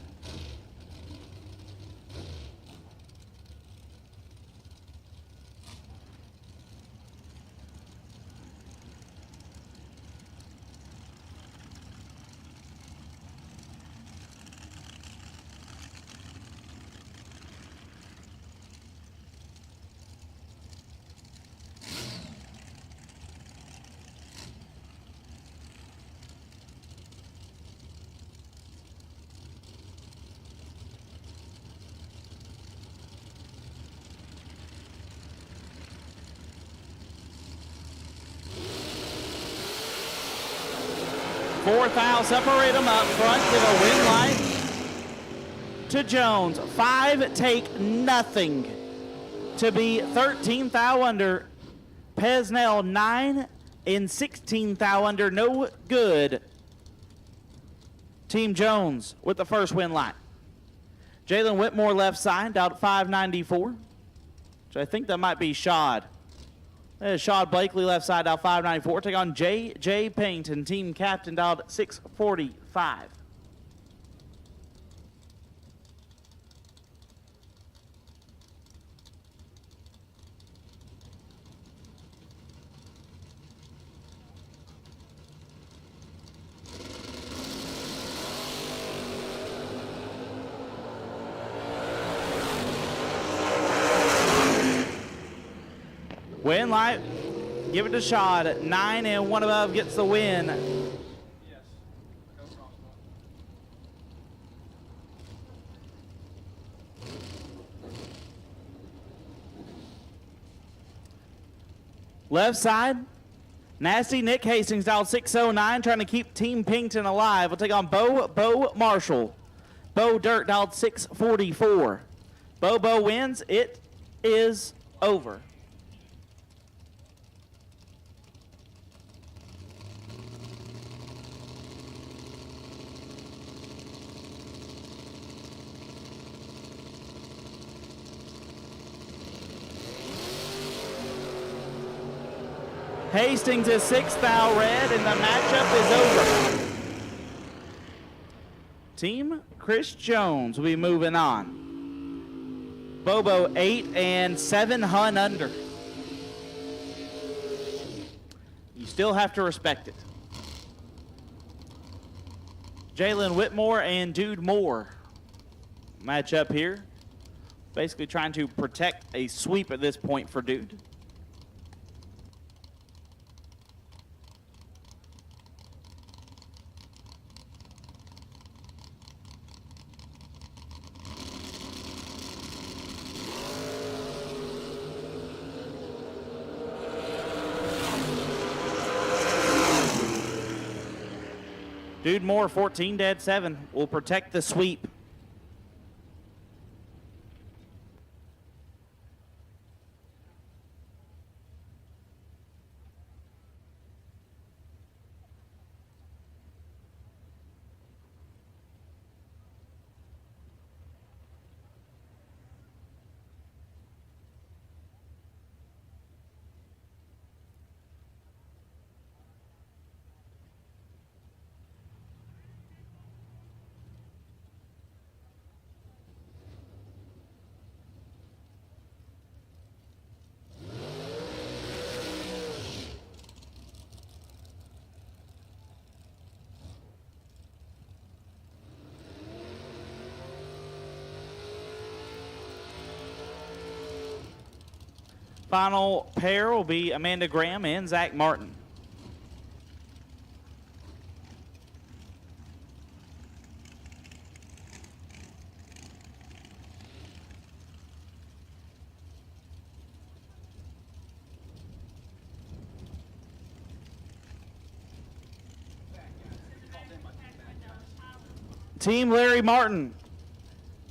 A: Fourth foul, separate them up front, give a win light to Jones. 5 take nothing to be 13 thou under. Pesnell 9 and 16 thou under, no good. Team Jones with the first win light. Jalen Whitmore left side, dialed 594. So I think that might be Shad. Shad Blakely left side, dialed 594. Take on J.J. Pennington, team captain, dialed 645. Win light, give it to Shad. 9 and 1 above gets the win. Left side, nasty Nick Hastings, dialed 609, trying to keep Team Pennington alive. We'll take on Bo Marshall. Bo Dirt, dialed 644. Bo wins. It is over. Hastings is 6 thou red, and the matchup is over. Team Chris Jones will be moving on. Bobo 8 and 7 hun under. You still have to respect it. Jalen Whitmore and Dude Moore match up here. Basically trying to protect a sweep at this point for Dude. Dude Moore, 14 dead 7, will protect the sweep. Final pair will be Amanda Graham and Zach Martin. Team Larry Martin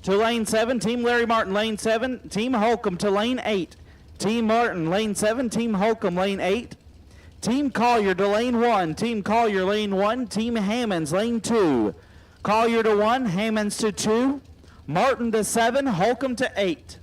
A: to lane 7. Team Larry Martin, lane 7. Team Holcomb to lane 8. Team Martin, lane 7. Team Holcomb, lane 8. Team Collier to lane 1. Team Collier, lane 1. Team Hammonds, lane 2. Collier to 1. Hammonds to 2. Martin to 7. Holcomb to 8.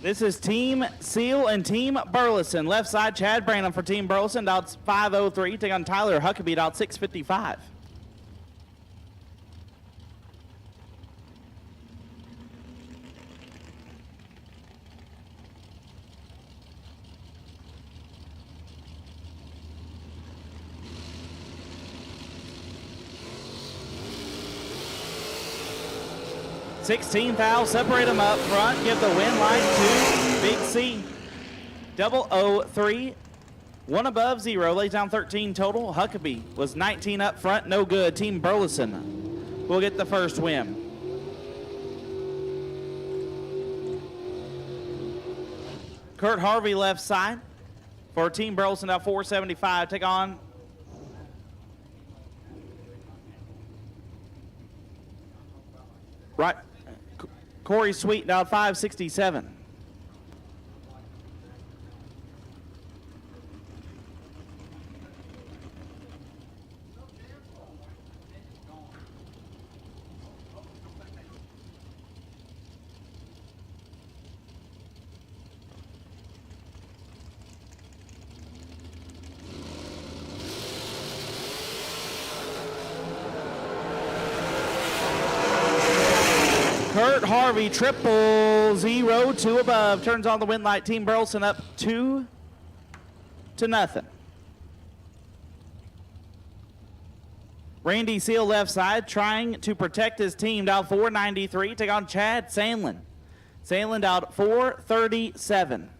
A: This is Team Seal and Team Burleson. Left side, Chad Branham for Team Burleson, out 5:03. Take on Tyler Huckabee, out 6:55. $16 foul, separate them up front, give the win line to Big C. 003, 1 above, 0, lays down 13 total. Huckabee was 19 up front, no good. Team Burleson will get the first win. Kurt Harvey left side for Team Burleson, out 475. Take on right. Corey Sweet down 567. Kurt Harvey, 000, 2 above, turns on the win light. Team Burleson up 2-0. Randy Seal left side, trying to protect his team, down 493. Take on Chad Sandlin. Sandlin out 437.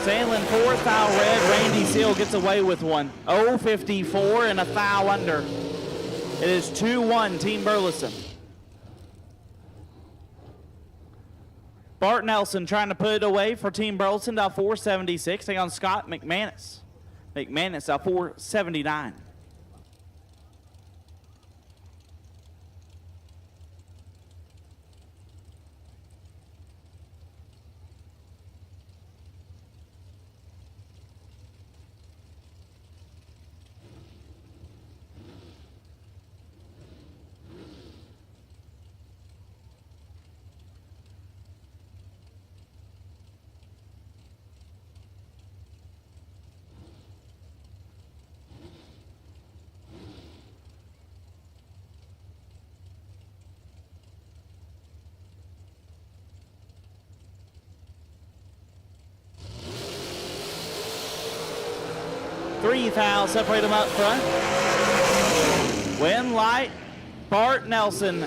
A: Sandlin 4, foul red. Randy Seal gets away with one. 0-54 and a foul under. It is 2-1 Team Burleson. Bart Nelson trying to put it away for Team Burleson, down 476. Take on Scott McManus. McManus out 479. Three fouls separate them up front. Win light, Bart Nelson,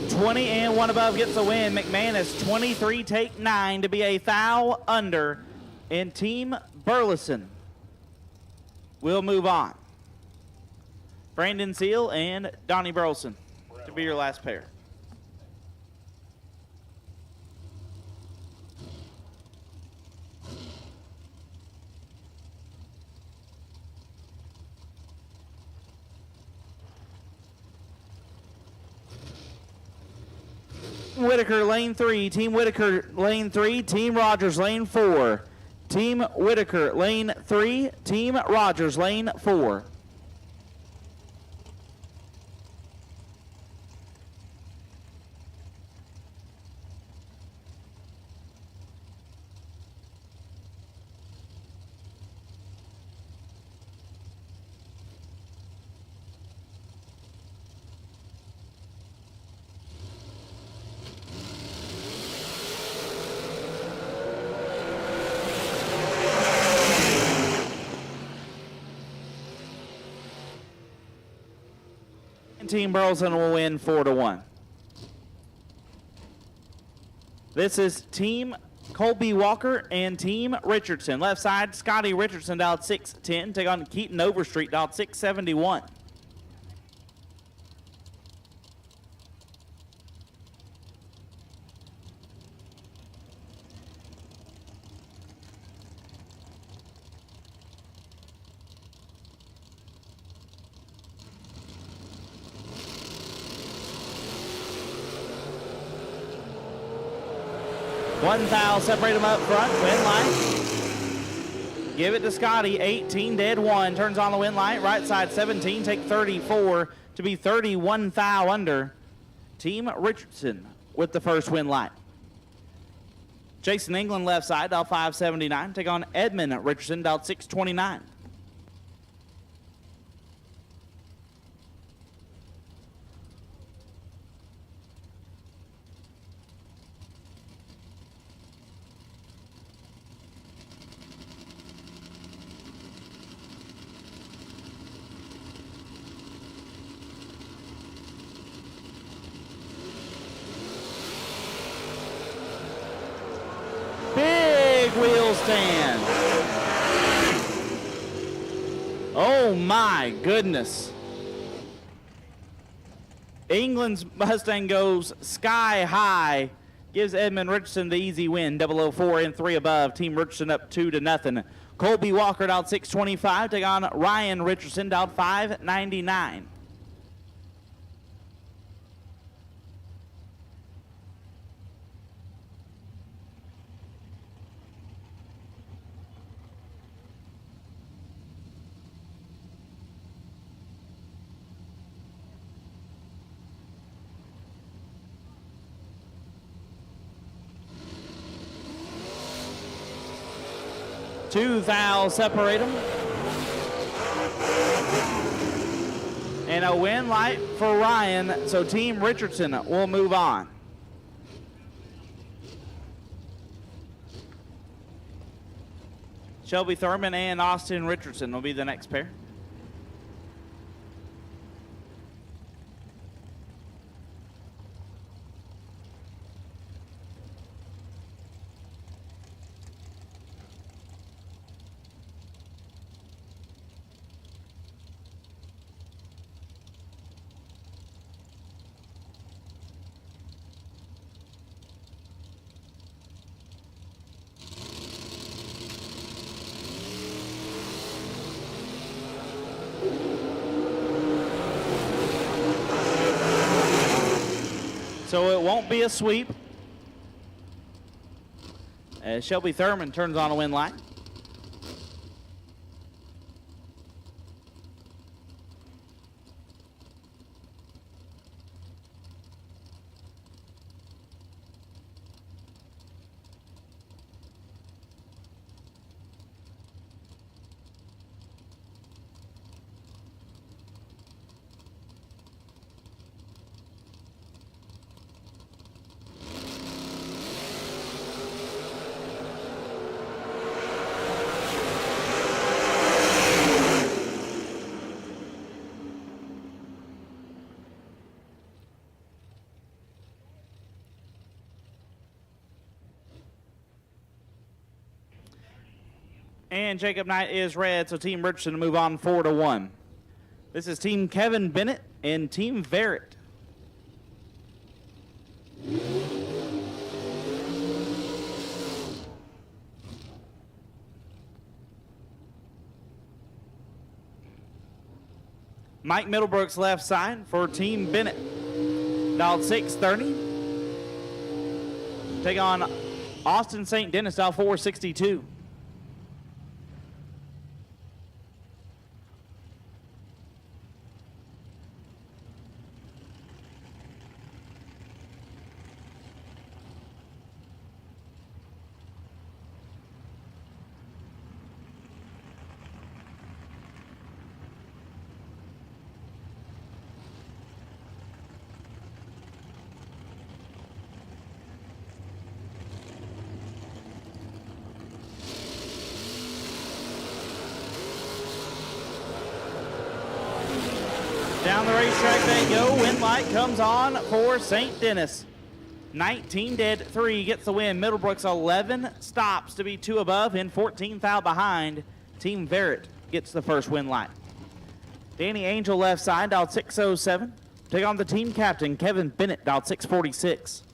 A: 20 and 1 above gets the win. McManus, 23, take 9 to be a foul under. And Team Burleson will move on. Brandon Seal and Donnie Burleson to be your last pair. Whitaker, lane 3. Team Whitaker, lane 3. Team Rogers, lane 4. Team Whitaker, lane 3. Team Rogers, lane 4. Team Burleson will win 4-1. This is Team Colby Walker and Team Richardson. Left side, Scotty Richardson dialed 610. Take on Keaton Overstreet dialed 671. One foul, separate them up front, win line. Give it to Scotty, 18 dead 1, turns on the win light, right side 17, take 34 to be 31 foul under. Team Richardson with the first win light. Jason England left side, dial 579, take on Edmund Richardson, dial 629. Wheel stand. Oh my goodness. England's Mustang goes sky high. Gives Edmund Richardson the easy win. 004 and 3 above. Team Richardson up 2-0. Colby Walker dialed 625. Take on Ryan Richardson dialed 599. Two fouls separate them. And a win light for Ryan, so Team Richardson will move on. Shelby Thurman and Austin Richardson will be the next pair. So it won't be a sweep as Shelby Thurman turns on a win light. And Jacob Knight is red, so Team Richardson to move on 4-1. This is Team Kevin Bennett and Team Barrett. Mike Middlebrooks left side for Team Bennett. Dialed 630. take on Austin St. Denis out 462. Down the racetrack they go. Wind light comes on for St. Denis. 19 dead, 3 gets the win. Middlebrook's 11 stops to be 2 above and 14th out behind. Team Barrett gets the first win light. Danny Angel left side, dialed 607. Take on the team captain, Kevin Bennett, dialed 646.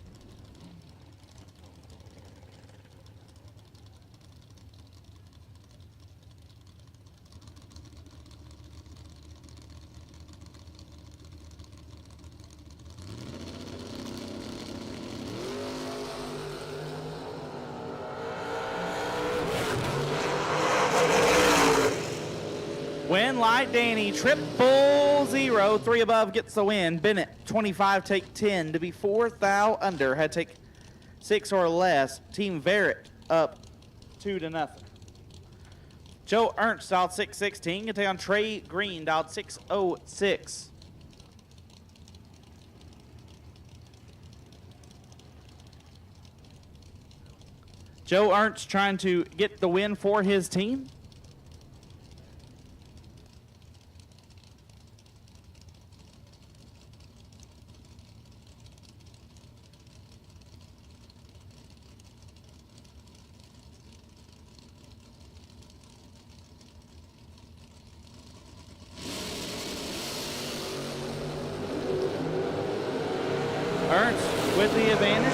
A: Win light Danny, 000, 3 above gets the win. Bennett, 25, take 10 to be 4th thou under. Had to take 6 or less. Team Barrett up 2-0. Joe Ernst dialed 616. Can take on Trey Green, dialed 606. Joe Ernst trying to get the win for his team. Ernst with the advantage.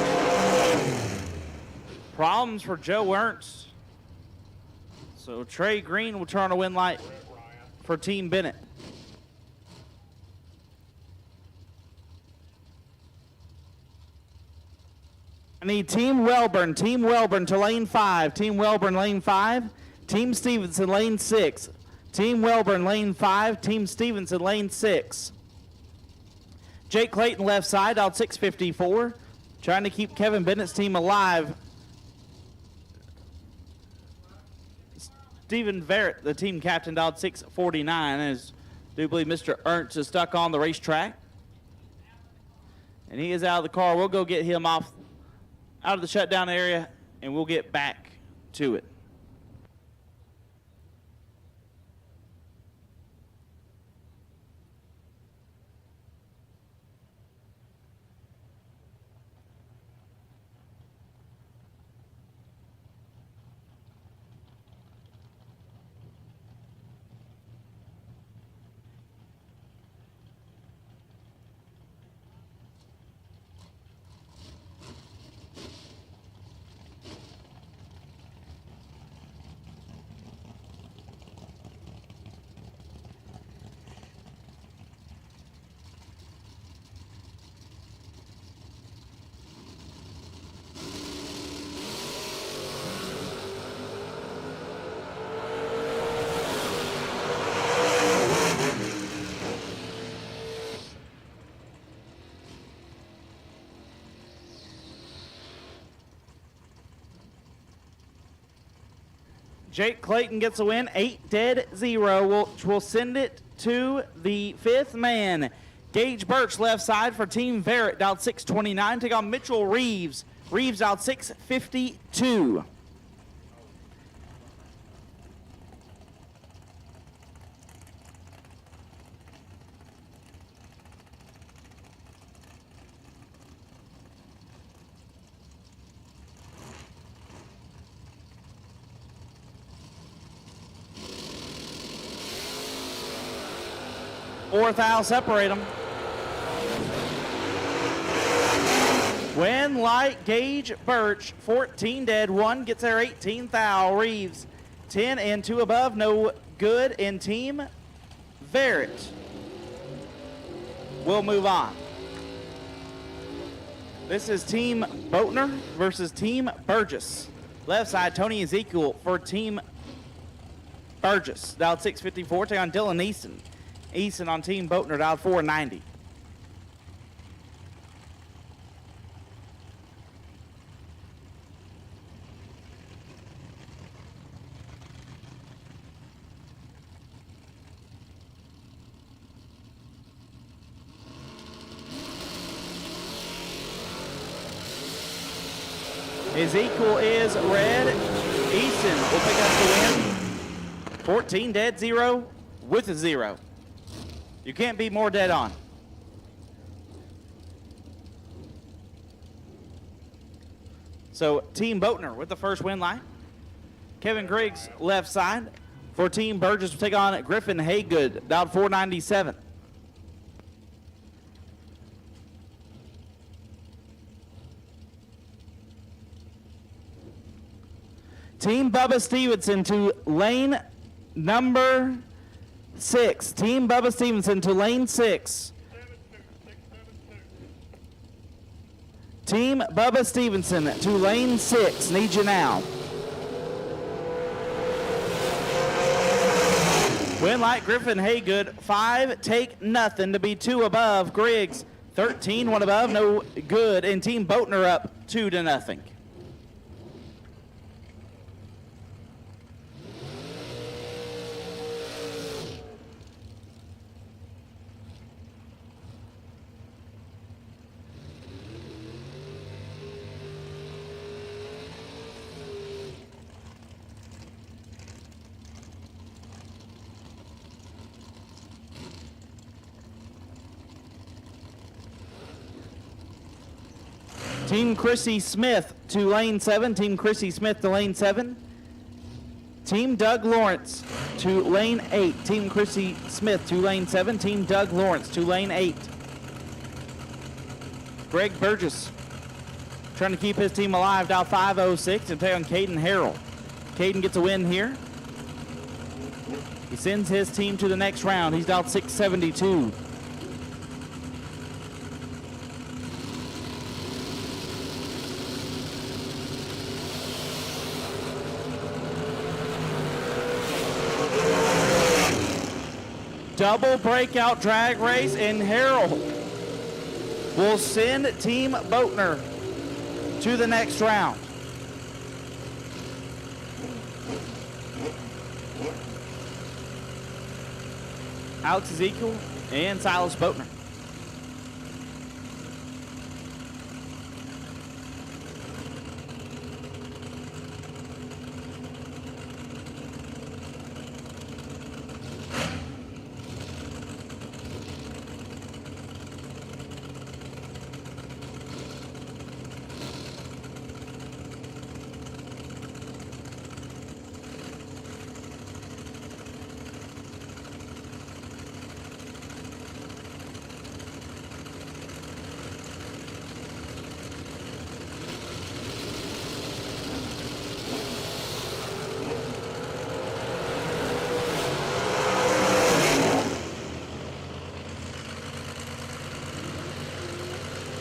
A: Problems for Joe Ernst. So Trey Green will turn a win light for Team Bennett. I need Team Welburn to lane 5. Team Welburn lane 5. Team Stevenson lane 6. Team Welburn lane 5. Team Stevenson lane 6. Jake Clayton left side, dialed 654. Trying to keep Kevin Bennett's team alive. Stephen Barrett, the team captain, dialed 649. As I do believe Mr. Ernst is stuck on the racetrack. And he is out of the car. We'll go get him out of the shutdown area, and we'll get back to it. Jake Clayton gets a win, 8 dead, 0. We'll send it to the 5th man. Gage Birch left side for Team Barrett, dialed 629. Take on Mitchell Reeves. Reeves dialed 652. Fourth foul, separate them. Win light, Gage Birch, 14 dead, 1 gets their 18th foul. Reeves, 10 and 2 above, no good in Team Barrett. We'll move on. This is Team Boatner versus Team Burgess. Left side, Tony Ezekiel for Team Burgess. Dialed 654. Take on Dylan Eason. Eason on Team Boatner, dialed 490. Ezekiel is red. Easton will pick up the win. 14 dead, 0 with a 0. You can't be more dead on. So Team Boatner with the first win line. Kevin Griggs left side. For Team Burgess will take on Griffin Haygood, dialed 497. Team Bubba Stevenson to lane number 6. Team Bubba Stevenson to lane 6. Team Bubba Stevenson to lane 6. Need you now. Win light Griffin Haygood. 5 take nothing to be 2 above. Griggs 13 1 above, no good. And Team Boatner up 2-0. Team Chrissy Smith to lane 7. Team Chrissy Smith to lane 7. Team Doug Lawrence to lane 8. Team Chrissy Smith to lane 7. Team Doug Lawrence to lane 8. Greg Burgess trying to keep his team alive, dial 506 and take on Caden Harrell. Caden gets a win here. He sends his team to the next round. He's dialed 672. Double breakout drag race, and Harrell will send Team Boatner to the next round. Alex Ezekiel and Silas Boatner.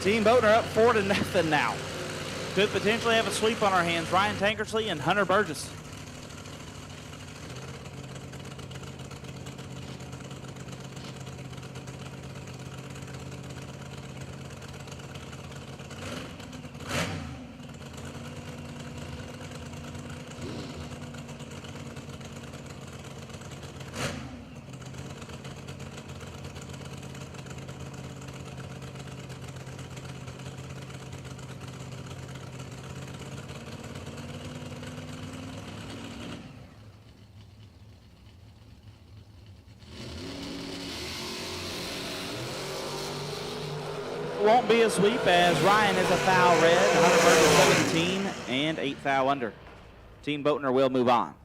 A: Team Boatner up 4-0 now. Could potentially have a sweep on our hands. Ryan Tankersley and Hunter Burgess. Won't be a sweep as Ryan is a foul red. Hunter Burgess 17 and 8 foul under. Team Boatner will move on.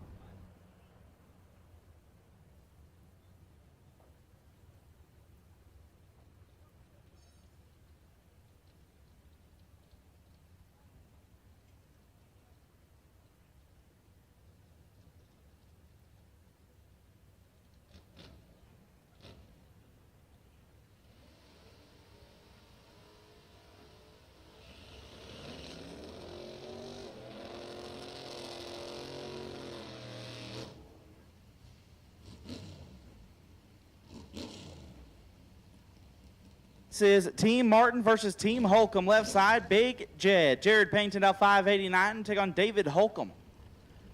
A: This is Team Martin versus Team Holcomb. Left side, Big Jed. Jared Pennington dialed 589. Take on David Holcomb.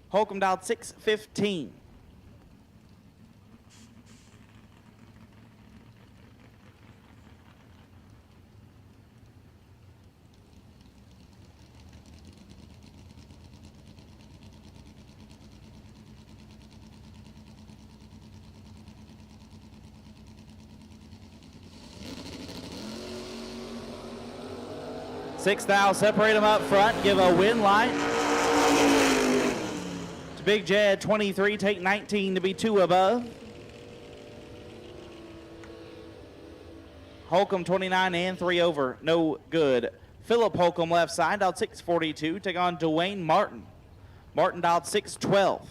A: Holcomb dialed 615. Six thou, separate them up front, give a win light to Big Jed, 23, take 19 to be 2 above. Holcomb, 29 and 3 over, no good. Philip Holcomb left side, dialed 642, take on Dwayne Martin. Martin dialed 612.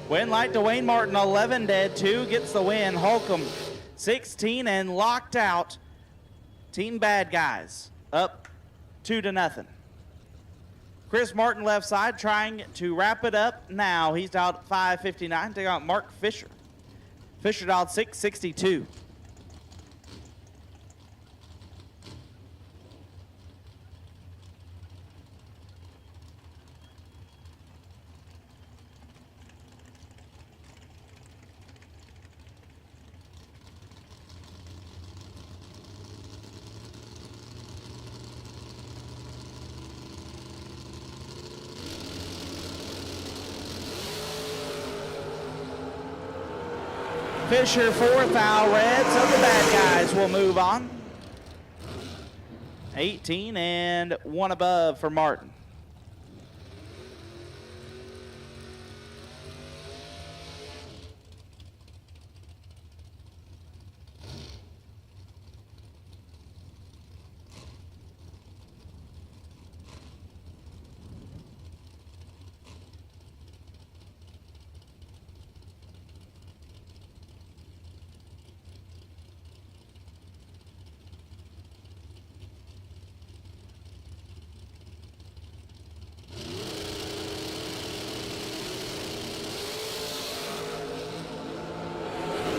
A: Win light to Wayne Martin, 11 dead, 2 gets the win. Holcomb, 16 and locked out. Team Bad Guys, up 2-0. Chris Martin left side trying to wrap it up now. He's dialed 559, take out Mark Fisher. Fisher dialed 662. Fisher, 4th foul red, so the Bad Guys will move on. 18 and 1 above for Martin.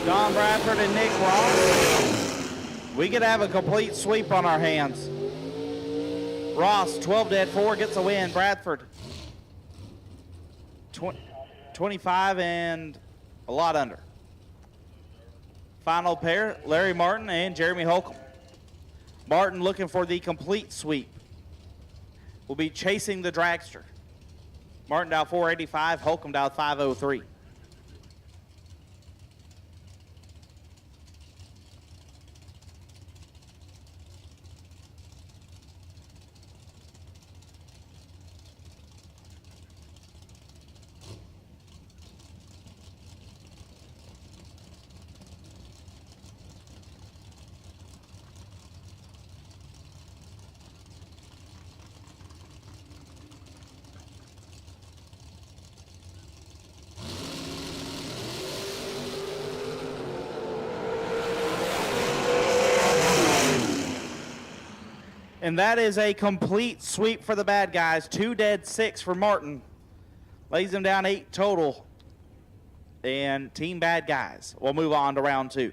A: John Bradford and Nick Ross. We could have a complete sweep on our hands. Ross, 12 dead, 4 gets a win. Bradford, 25 and a lot under. Final pair, Larry Martin and Jeremy Holcomb. Martin looking for the complete sweep. Will be chasing the dragster. Martin dialed 485, Holcomb dialed 503. And that is a complete sweep for the Bad Guys. 2 dead, 6 for Martin. Lays them down 8 total. And Team Bad Guys will move on to round 2.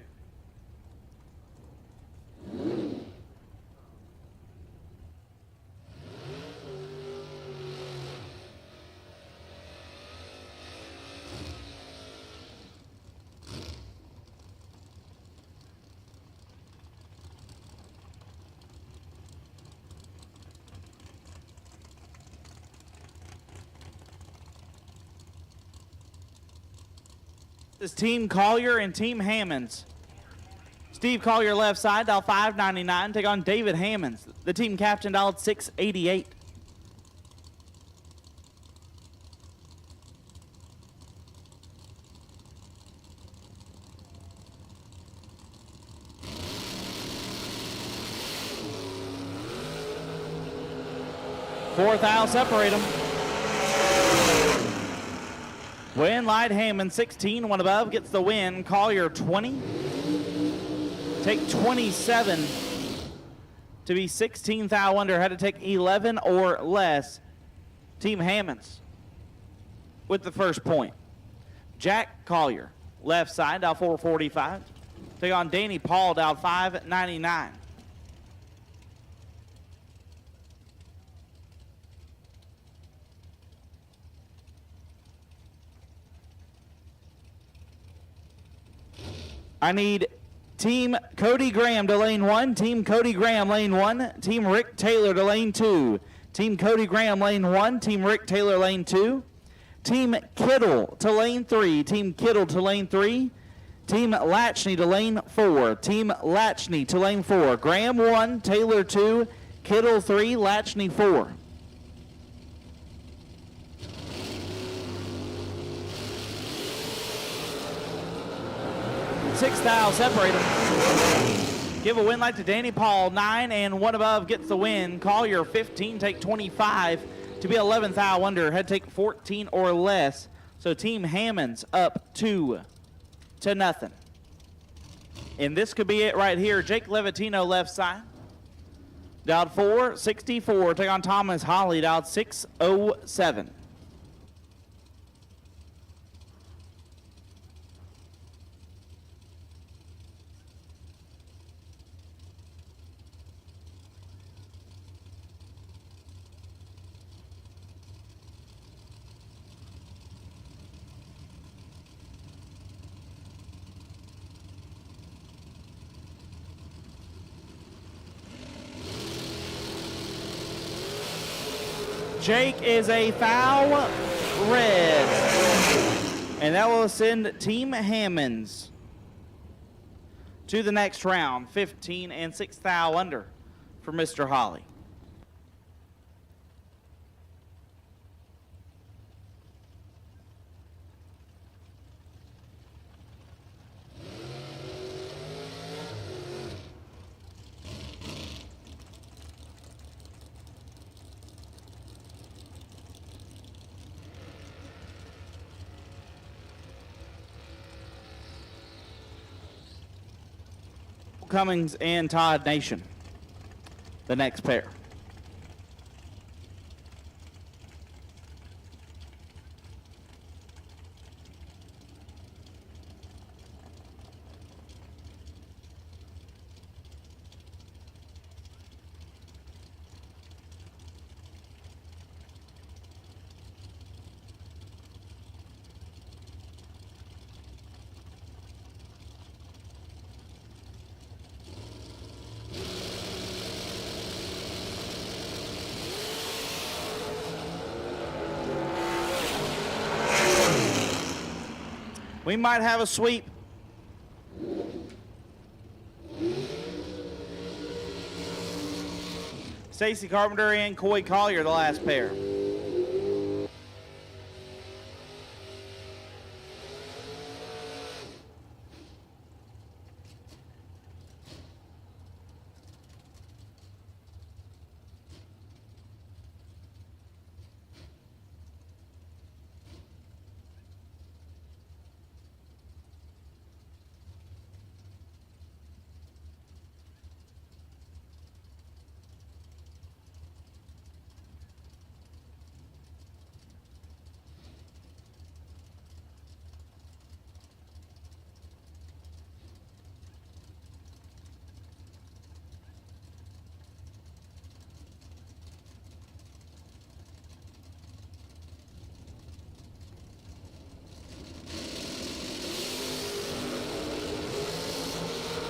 A: This is Team Collier and Team Hammonds. Steve Collier left side, dial 599, take on David Hammonds. The team captain dialed 688. Fourth thou separate them. Win light Hammond 16, one above gets the win. Collier 20. Take 27 to be 16 thou under. Had to take 11 or less. Team Hammonds with the first point. Jack Collier, left side, dial 445. Take on Danny Paul, dial 599. I need Team Cody Graham to lane 1, Team Cody Graham lane 1, Team Rick Taylor to lane 2, Team Cody Graham lane 1, Team Rick Taylor lane 2, Team Kittle to lane 3, Team Kittle to lane 3, Team Lachney to lane 4, Team Lachney to lane 4, Graham 1, Taylor 2, Kittle 3, Lachney 4. Sixth thou separate them. Give a win light to Danny Paul, 9 and 1 above gets the win. Collier 15, take 25 to be 11th thou under. Head take 14 or less. So Team Hammonds up 2-0. And this could be it right here. Jake Levitino left side. Dialed 464. Take on Thomas Holly. Dialed 607. Jake is a foul red. And that will send Team Hammonds to the next round. 15 and 6 thou under for Mr. Holly. Cummings and Todd Nation, the next pair. We might have a sweep. Stacy Carpenter and Coy Collier, the last pair.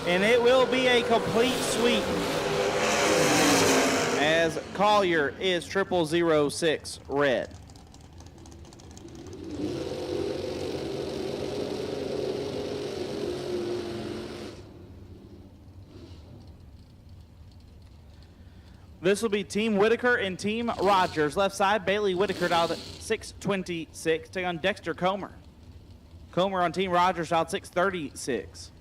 A: And it will be a complete sweep as Collier is 0006 red. This will be Team Whitaker and Team Rogers. Left side, Bailey Whitaker dialed at 626. Take on Dexter Comer. Comer on Team Rogers dialed 636.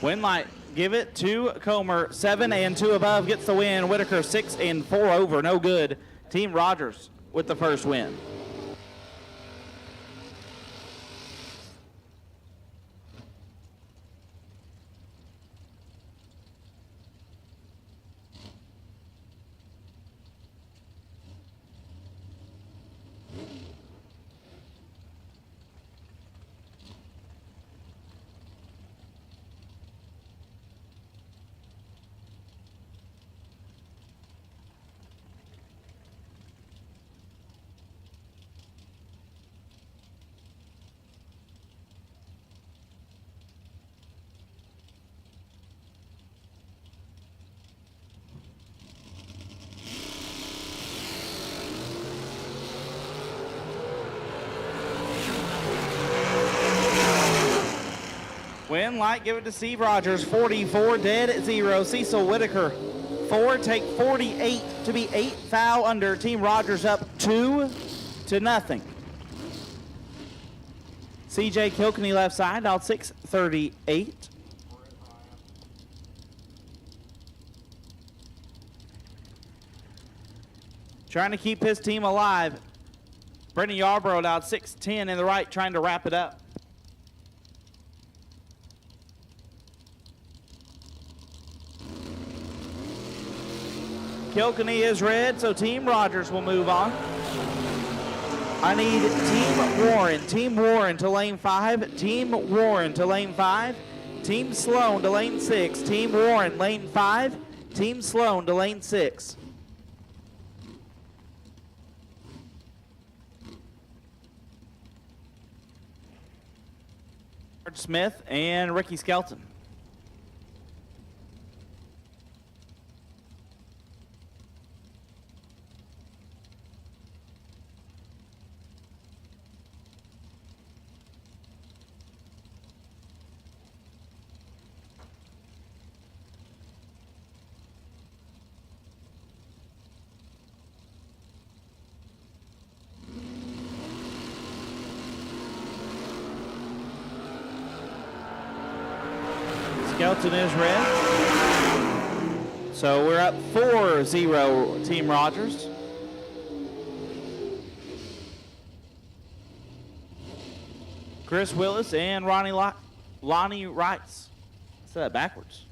A: Winlight give it to Comer. 7 and 2 above gets the win. Whitaker 6 and 4 over. No good. Team Rogers with the first win. Winlight give it to Steve Rogers. 44 dead 0. Cecil Whitaker 4 take 48 to be 8 foul under. Team Rogers up 2-0. CJ Kilkenny left side, dialed 638. Trying to keep his team alive. Brendan Yarborough dialed 610 in the right, trying to wrap it up. Kilkenny is red, so Team Rogers will move on. I need Team Warren to lane 5, Team Warren to lane 5, Team Sloan to lane 6, Team Warren lane 5, Team Sloan to lane 6. Smith and Ricky Skelton. Skelton is red. So we're up 4-0 Team Rogers. Chris Willis and Lonnie Wrights. I said that backwards.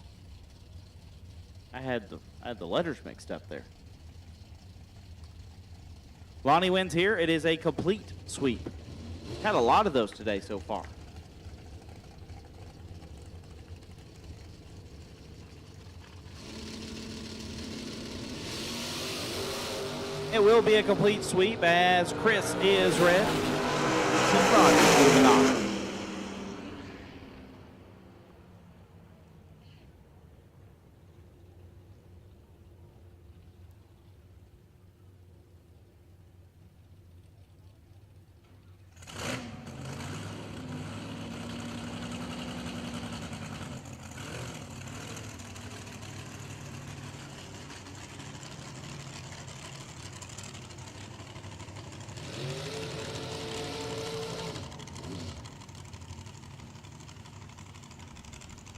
A: I had the letters mixed up there. Lonnie wins here. It is a complete sweep. Had a lot of those today so far. It will be a complete sweep as Chris is red. Team Rogers moving on.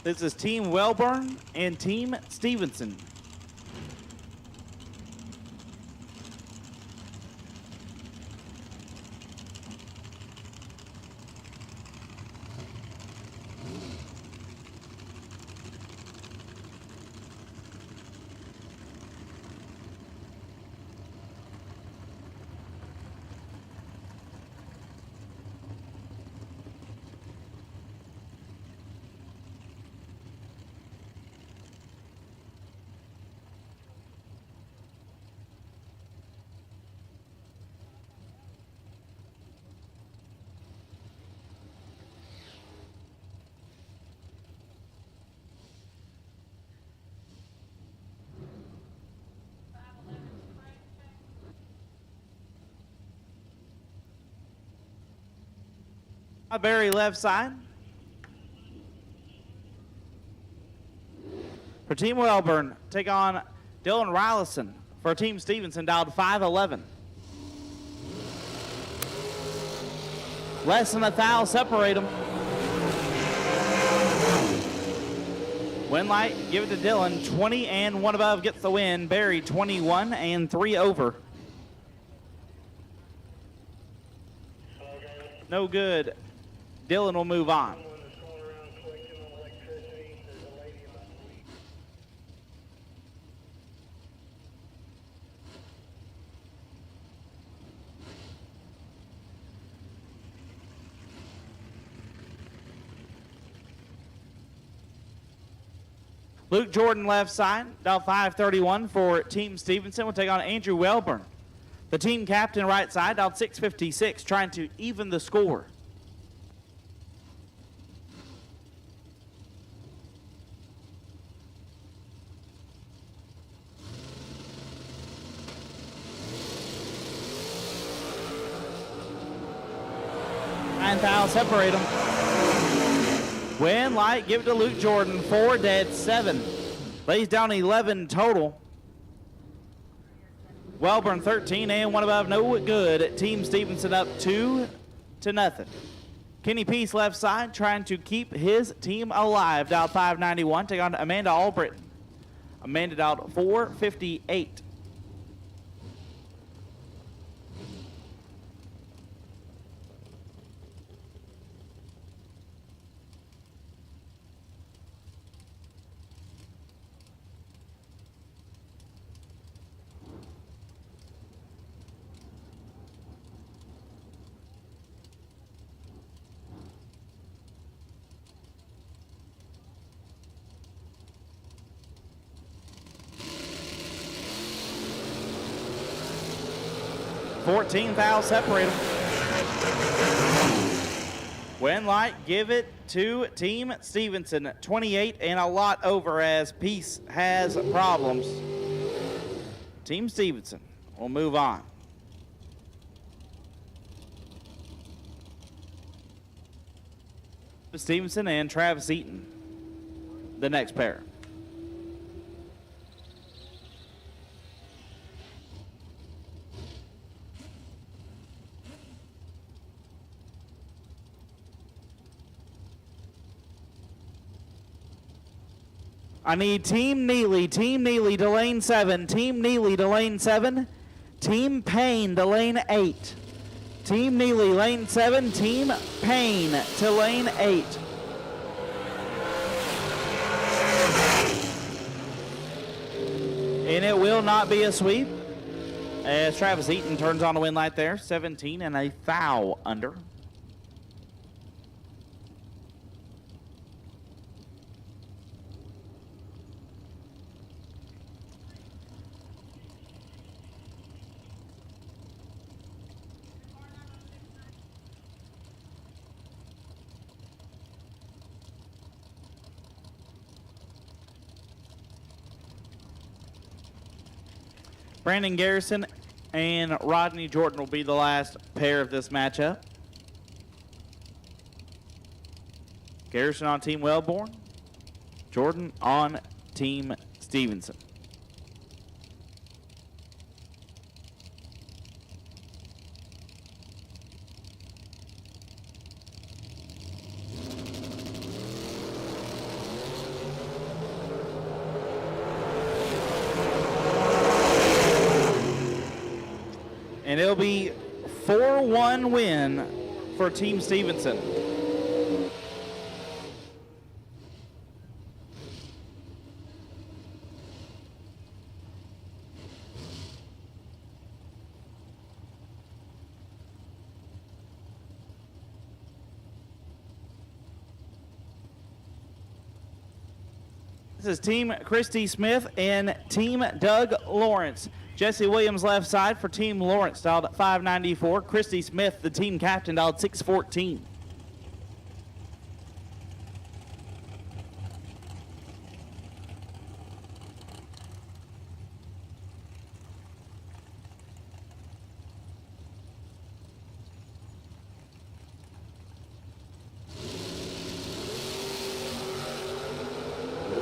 A: This is Team Welburn and Team Stevenson. Barry left side. For Team Welburn, take on Dylan Ryleson. For Team Stevenson, dialed 511. Less than a foul separate them. Win light, give it to Dylan. 20 and 1 above gets the win. Barry 21 and 3 over. No good. Dylan will move on. Luke Jordan left side, dial 531 for Team Stevenson. Will take on Andrew Welburn. The team captain right side, dial 656, trying to even the score. Nine foul, separate them. Win light, give it to Luke Jordan. 4 dead, 7. Lays down 11 total. Welburn 13 and 1 above, no good. Team Stevenson up 2-0. Kenny Peace left side, trying to keep his team alive. Dial 591, take on Amanda Albritton. Amanda dialed 458. $14 foul, separate them. Win light, give it to Team Stevenson. 28 and a lot over as Peace has problems. Team Stevenson will move on. Stevenson and Travis Eaton, the next pair. I need Team Neely to lane 7. Team Neely to lane 7. Team Payne to lane 8. Team Neely lane 7. Team Payne to lane 8. And it will not be a sweep as Travis Eaton turns on the win light there. 17 and a foul under. Brandon Garrison and Rodney Jordan will be the last pair of this matchup. Garrison on Team Wellborn, Jordan on Team Stevenson. And it'll be 4-1 win for Team Stevenson. This is Team Christy Smith and Team Doug Lawrence. Jesse Williams left side for Team Lawrence, dialed at 594. Christy Smith, the team captain, dialed 614.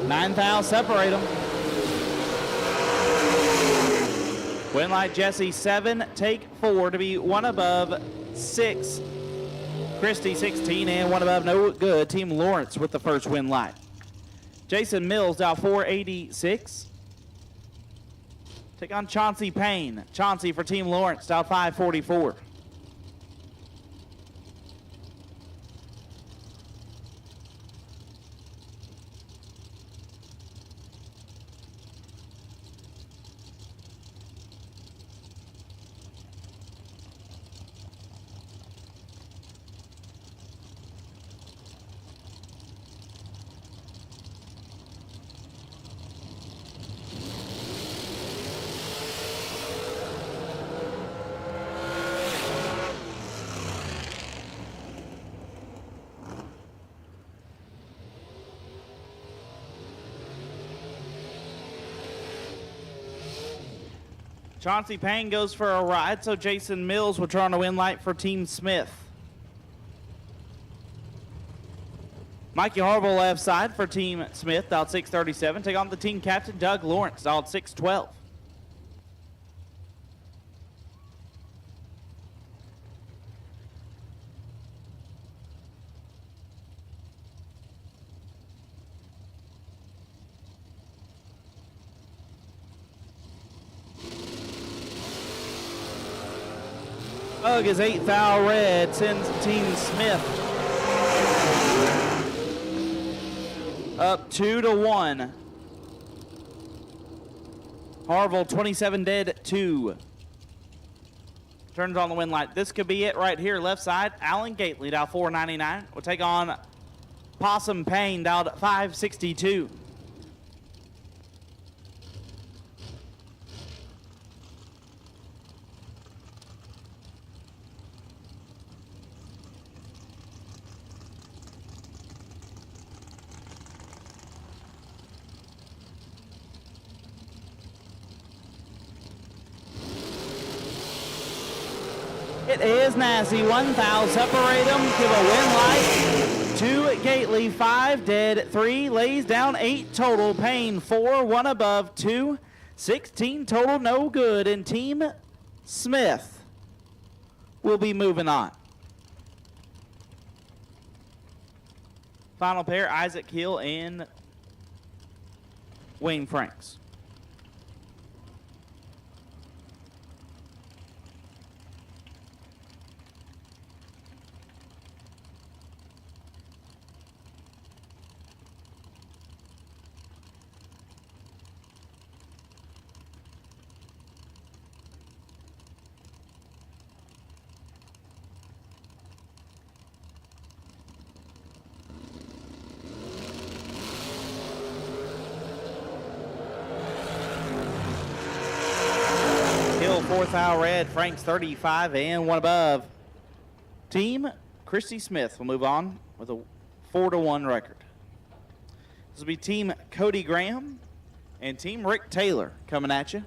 A: Nine fouls separate them. Win light Jesse 7, take 4 to be 1 above 6. Christie 16 and 1 above, no good. Team Lawrence with the first win light. Jason Mills, dial 486. Take on Chauncey Payne. Chauncey for Team Lawrence, dial 544. Chauncey Payne goes for a ride, so Jason Mills will turn on a win light for Team Smith. Mikey Harville left side for Team Smith, dialed 637. Take on the team captain, Doug Lawrence, dialed 612. Doug is 8 foul red, sends Team Smith up 2-1. Harville 27 dead 2. Turns on the win light. This could be it right here, left side. Alan Gately, dial 499. Will take on Possum Payne, dialed 562. It is nasty. 1 foul. Separate them. Give a win light. 2 Gately. 5 dead. 3 lays down. 8 total. Payne 4. 1 above. 2. 16 total. No good. And Team Smith will be moving on. Final pair, Isaac Hill and Wayne Franks. Hill 4 foul red, Franks 35 and 1 above. Team Christy Smith will move on with a 4-1 record. This will be Team Cody Graham and Team Rick Taylor coming at you.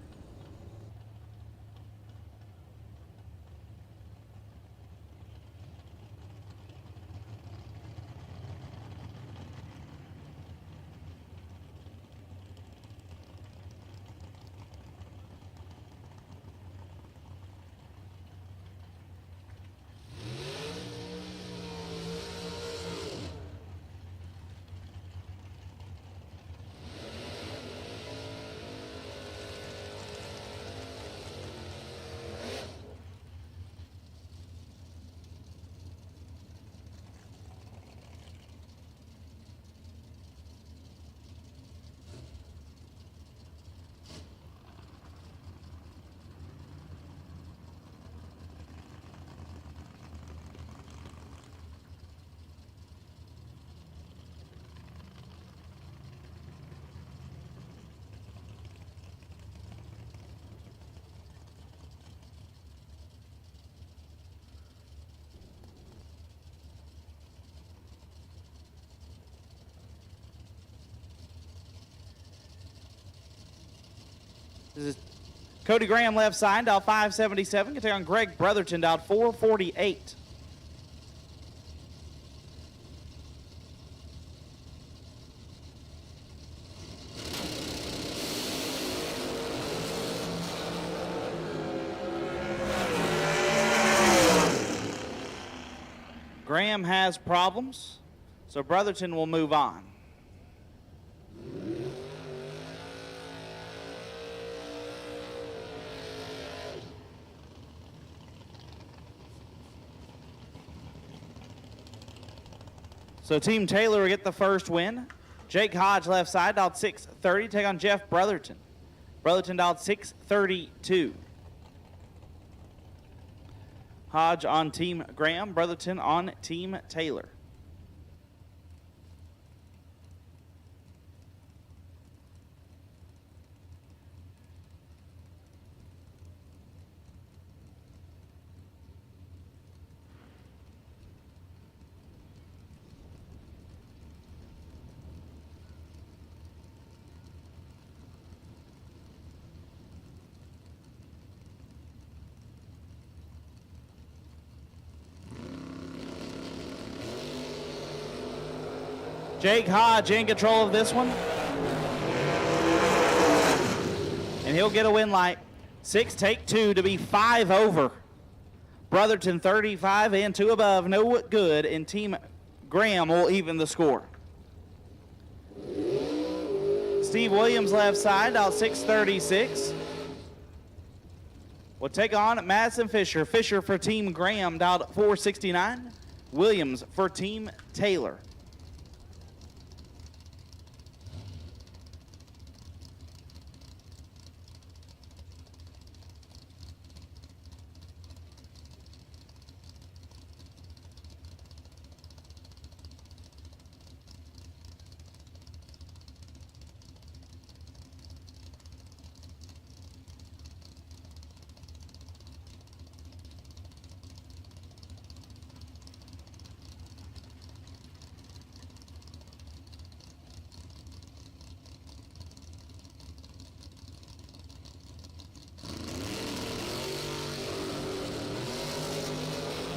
A: This is Cody Graham left side, dial 577. Can take on Greg Brotherton, dial 448. Graham has problems, so Brotherton will move on. So Team Taylor will get the first win. Jake Hodge left side, dialed 630, take on Jeff Brotherton. Brotherton dialed 632. Hodge on Team Graham, Brotherton on Team Taylor. Jake Hodge in control of this one. And he'll get a win light. 6, take 2 to be 5 over. Brotherton 35 and 2 above, no good, and Team Graham will even the score. Steve Williams left side, dial 636. Will take on Madison Fisher. Fisher for Team Graham, dialed 469. Williams for Team Taylor.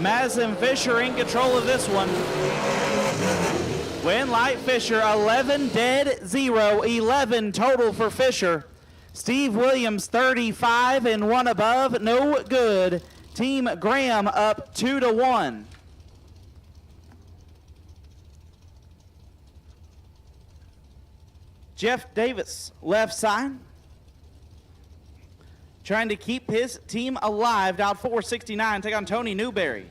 A: Madison Fisher in control of this one. Win light Fisher, 11 dead, 0, 11 total for Fisher. Steve Williams 35 and 1 above, no good. Team Graham up 2-1. Jeff Davis left side. Trying to keep his team alive, dialed 469, take on Tony Newberry.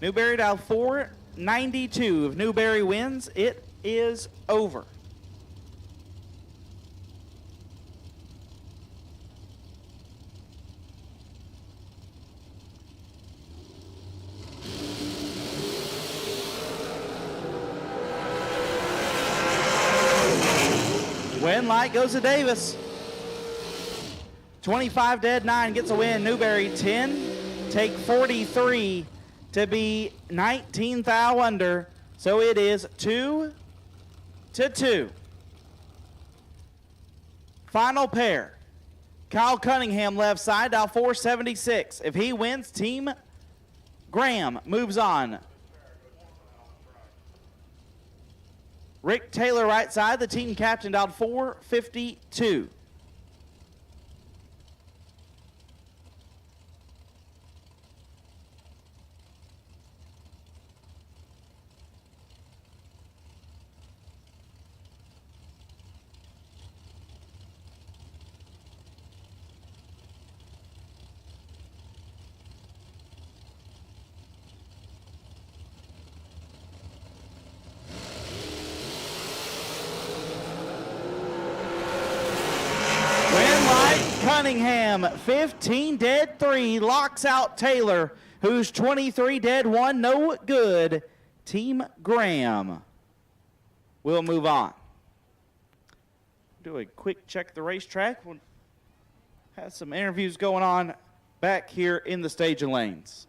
A: Newberry dialed 492. If Newberry wins, it is over. Win light goes to Davis. 25 dead, 9 gets a win. Newberry 10, take 43 to be 19 thou under. So it is 2-2. Final pair. Kyle Cunningham left side, dial 476. If he wins, Team Graham moves on. Rick Taylor right side, the team captain, dialed 452. Cunningham, 15 dead, 3, locks out Taylor, who's 23 dead, 1, no good. Team Graham will move on. Do a quick check of the racetrack. We'll have some interviews going on back here in the staging lanes.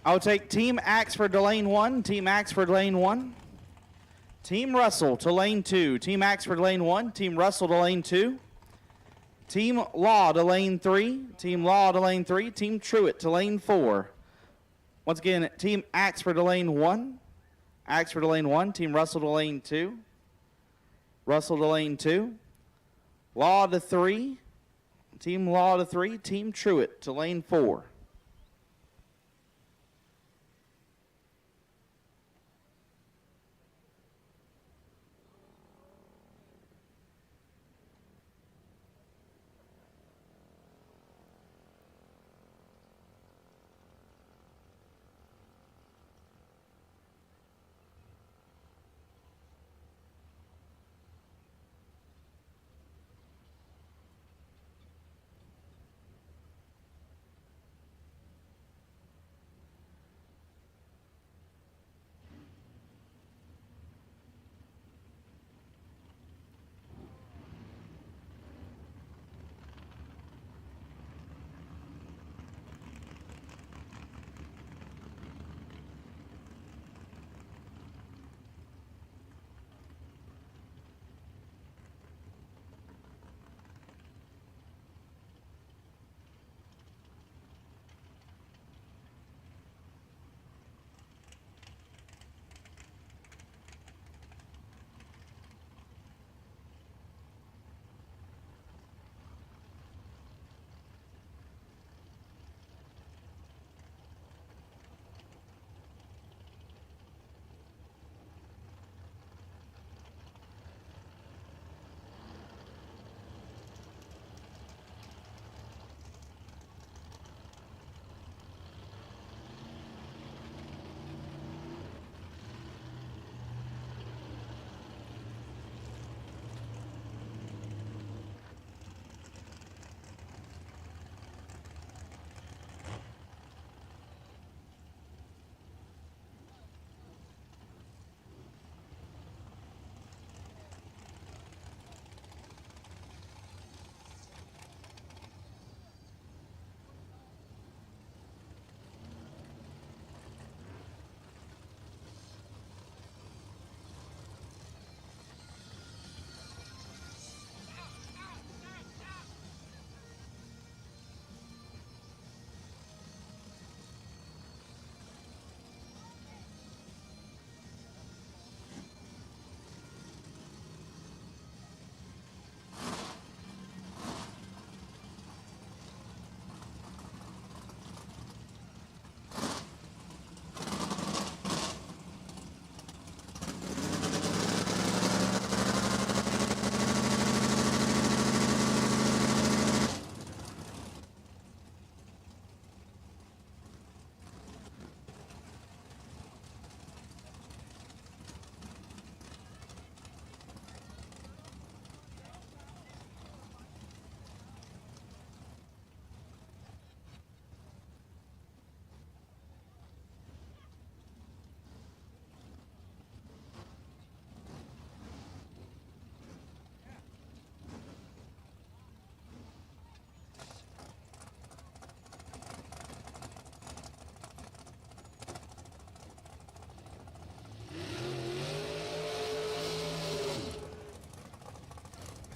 A: I'll take Team Axford to lane 1. Team Axford lane 1. Team Russell to lane 2. Team Axford lane 1. Team Russell to lane 2. Team Law to lane 3. Team Law to lane 3. Team Truitt to lane 4. Once again, Team Axford to lane 1. Axford to lane 1. Team Russell to lane 2. Russell to lane 2. Law to 3. Team Law to 3. Team Truitt to lane 4.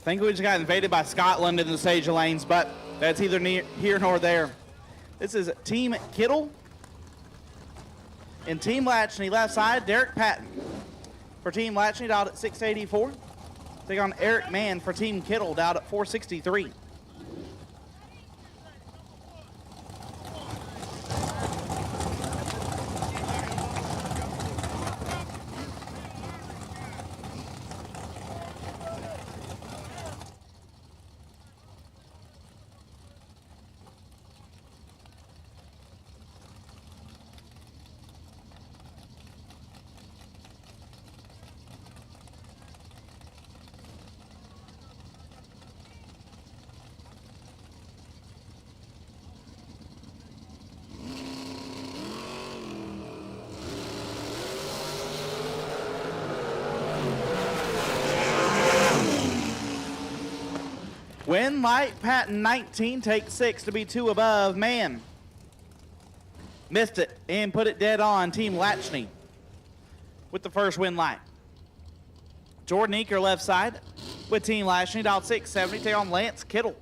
A: I think we just got invaded by Scotland in the stage lanes, but that's either here nor there. This is Team Kittle. And Team Lachney, left side, Derek Patton. For Team Lachney, dialed at 684. Take on Eric Mann for Team Kittle, dialed at 463. Win light, Patton 19, take 6 to be 2 above, man. Missed it and put it dead on. Team Lachney with the first win light. Jordan Eaker left side with Team Lachney. Dialed 670. Take on Lance Kittle.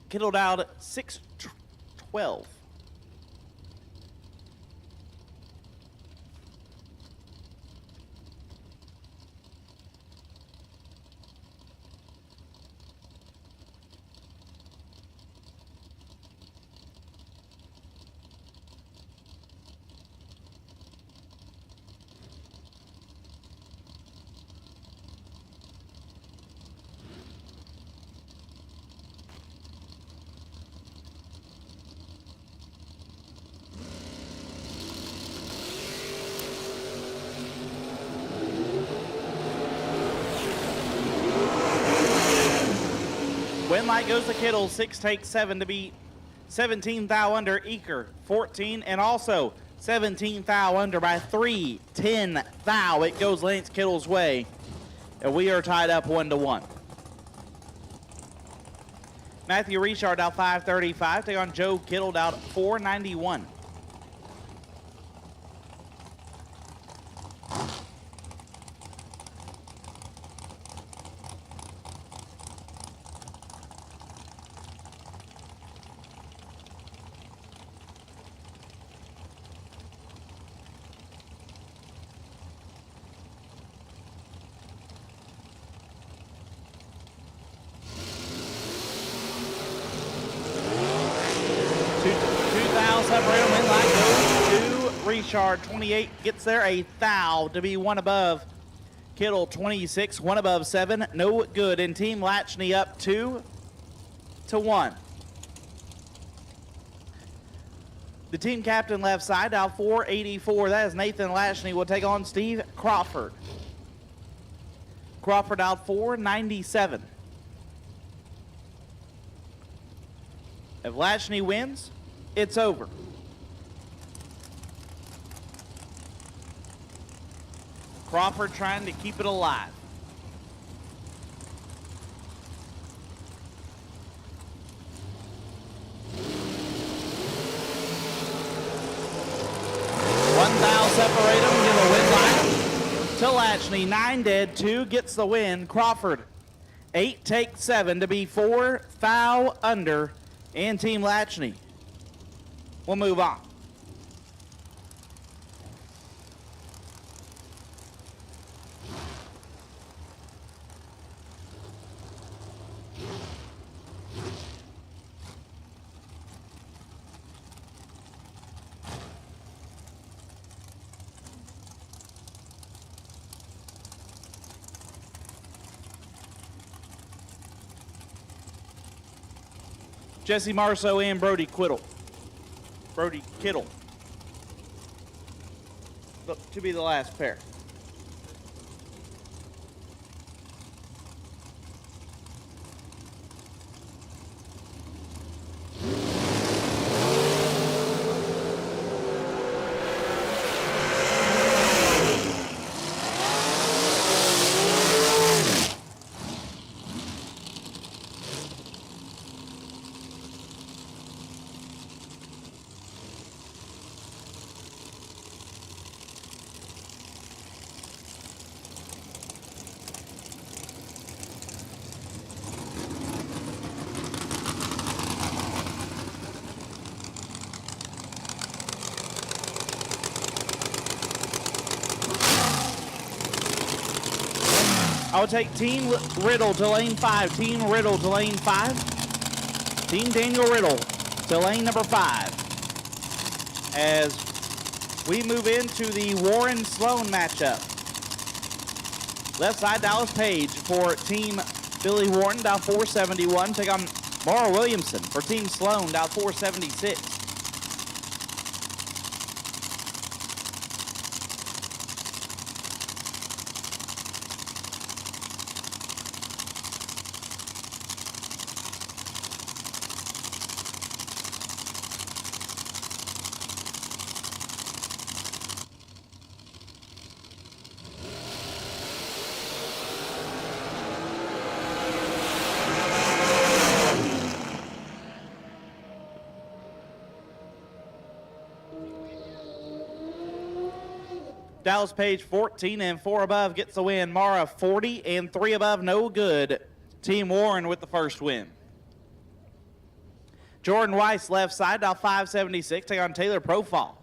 A: Kittle dialed 612. Win light goes to Kittle. 6 takes 7 to beat 17 thou under Eaker. 14 and also 17 thou under by 3. 10 thou. It goes Lance Kittle's way. And we are tied up 1-1. Matthew Richard out 535. Take on Joe Kittle out 491. Richard 28 gets there, a thou to be one above Kittle. 26, one above 7, no good. And Team Lachney up 2-1. The team captain left side out 484. That is Nathan Lachney. Will take on Steve Crawford. Crawford out 497. If Lachney wins, it's over. Crawford trying to keep it alive. One thou separate them, give a win line to Lachney. 9 dead, 2 gets the win. Crawford 8 takes 7 to be 4 thou under, and Team Lachney will move on. Jesse Marceau and Brody Kittle. To be the last pair. I will take Team Riddle to lane 5. Team Riddle to lane 5. Team Daniel Riddle to lane number 5. As we move into the Warren Sloan matchup. Left side, Dallas Page for Team Billy Warren, down 471. Take on Mara Williamson for Team Sloan, down 476. Dallas Page 14 and 4 above gets the win. Mara 40 and 3 above, no good. Team Warren with the first win. Jordan Weiss left side, dial 576, take on Taylor Profile.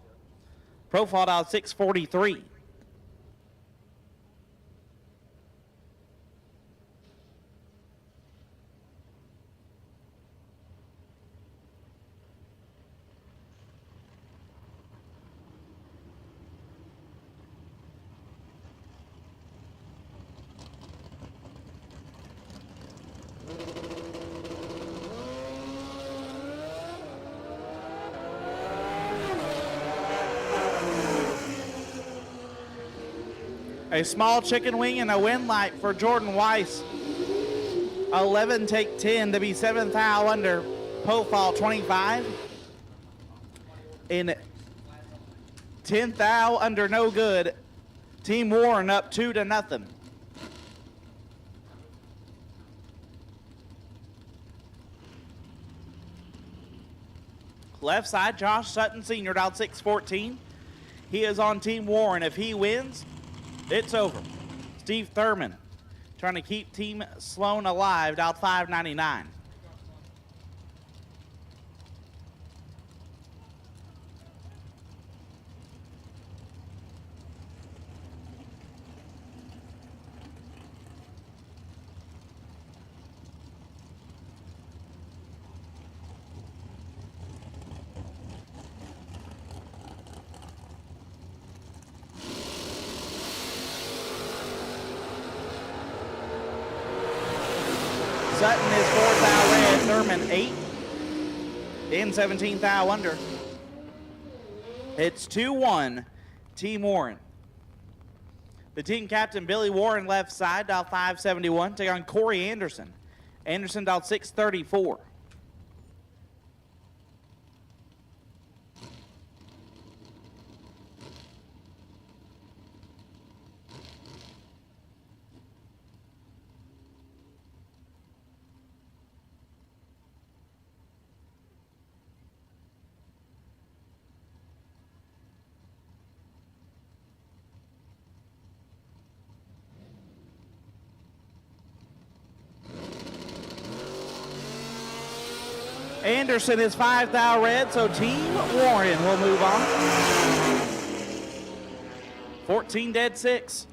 A: Profile dial 643. A small chicken wing and a win light for Jordan Weiss. 11 take 10 to be 7th thou under. Profile 25. In 10th thou under, no good. Team Warren up 2-0. Left side, Josh Sutton Sr. dialed 614. He is on Team Warren. If he wins, it's over. Steve Thurman trying to keep Team Sloan alive, dialed 599. Sutton is 4th thou red, Thurman 8 in 17th thou under. It's 2-1, Team Warren. The team captain, Billy Warren, left side, dial 571, take on Corey Anderson. Anderson dialed 634. Anderson is 5th thou red, so Team Warren will move on. 14 dead 6.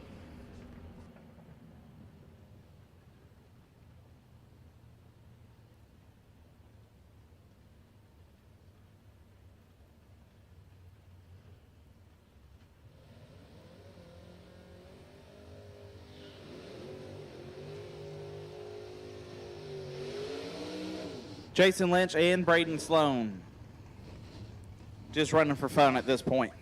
A: Jason Lynch and Braden Sloan just running for fun at this point.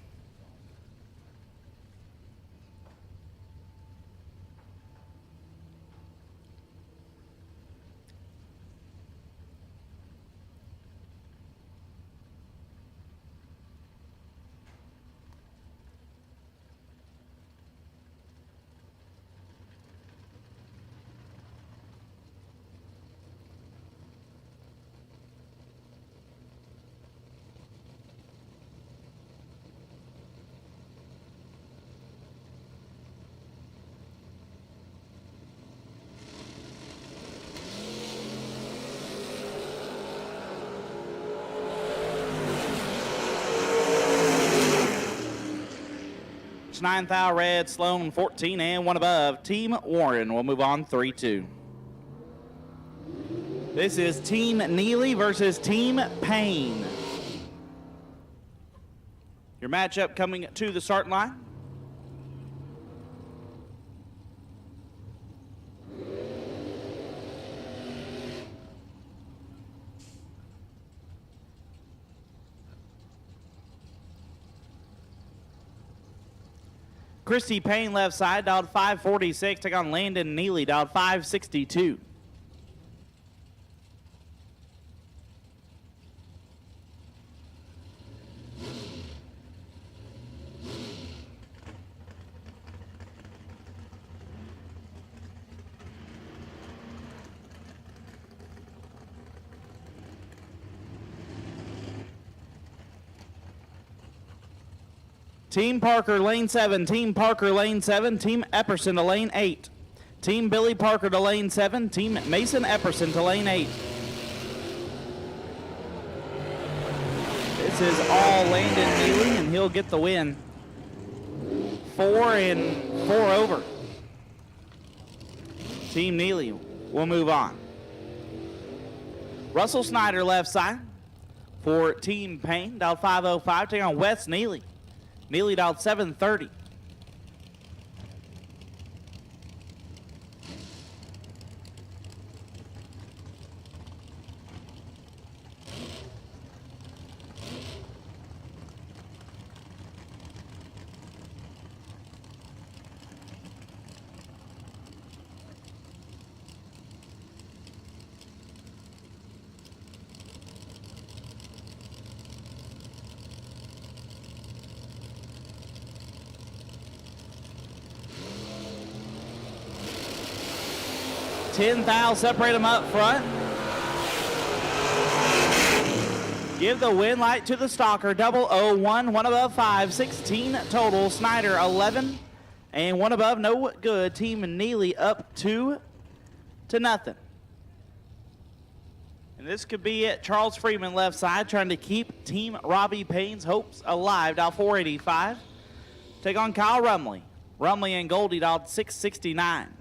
A: It's 9th thou red, Sloan 14 and 1 above. Team Warren will move on 3-2. This is Team Neely versus Team Payne. Your matchup coming to the start line. Christy Payne left side, dialed 546. Take on Landon Neely, dialed 562. Team Parker, lane 7. Team Parker, lane 7. Team Epperson to lane 8. Team Billy Parker to lane 7. Team Mason Epperson to lane 8. This is all Landon Neely, and he'll get the win. 4 and 4 over. Team Neely will move on. Russell Snyder left side for Team Payne, dialed 505, taking on Wes Neely. Neely dialed 730. Ten thou separate them up front. Give the win light to the stalker. 001, one above 5, 16 total. Snyder 11 and one above, no good. Team Neely up 2-0. And this could be it. Charles Freeman left side trying to keep Team Robbie Payne's hopes alive. Dial 485. Take on Kyle Rumley. Rumley and Goldie dialed 669.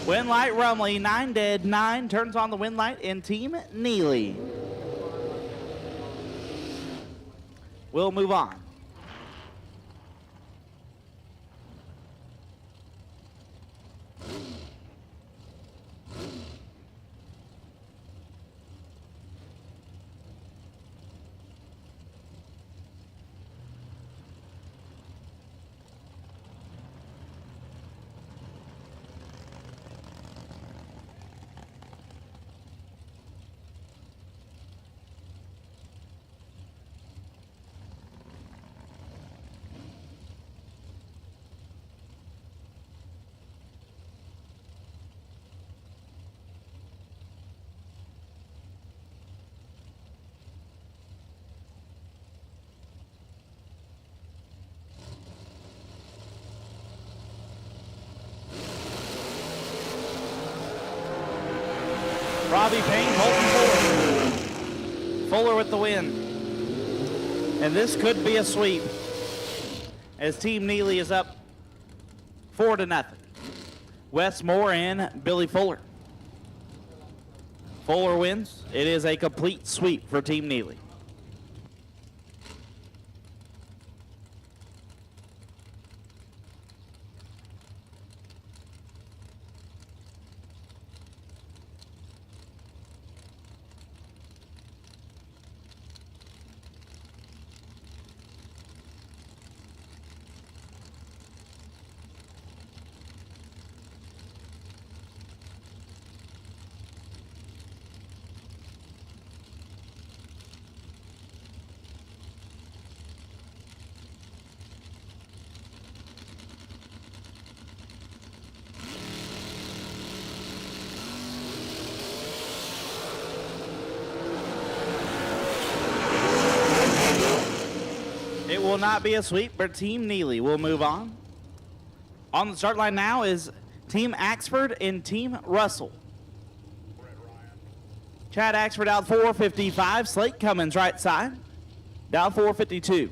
A: Win light Rumley, 9 dead, 9 turns on the win light in Team Neely. We'll move on. Robbie Payne, Colton Fuller. Fuller with the win. And this could be a sweep as Team Neely is up 4-0. Wes Moore and Billy Fuller. Fuller wins. It is a complete sweep for Team Neely. It will not be a sweep, but Team Neely will move on. On the start line now is Team Axford and Team Russell. Chad Axford out 455. Slate Cummins right side. Down 452.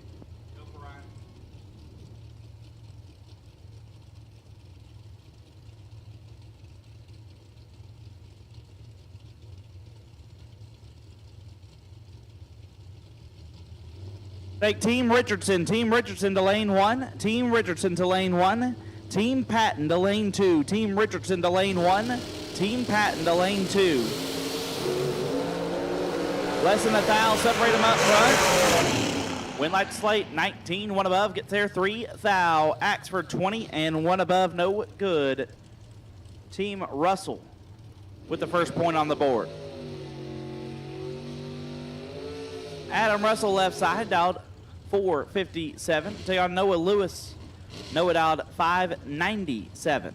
A: Take Team Richardson. Team Richardson to lane 1. Team Richardson to lane 1. Team Patton to lane 2. Team Richardson to lane 1. Team Patton to lane 2. Less than a thou, separate them up front. Win like slate, 19, one above, gets there, 3 thou. Axford 20 and one above, no good. Team Russell with the first point on the board. Adam Russell left side, dialed 457. Take on Noah Lewis. Noah dialed 597.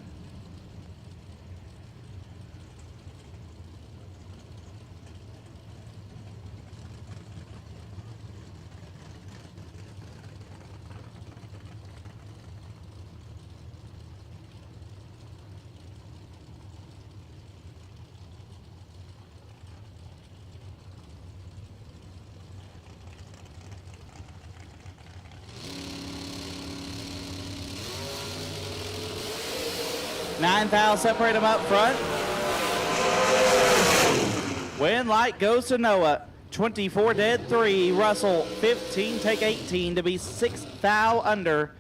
A: Nine thou, separate them up front. Win light goes to Noah. 24 dead, 3. Russell 15, take 18 to be 6 thou under.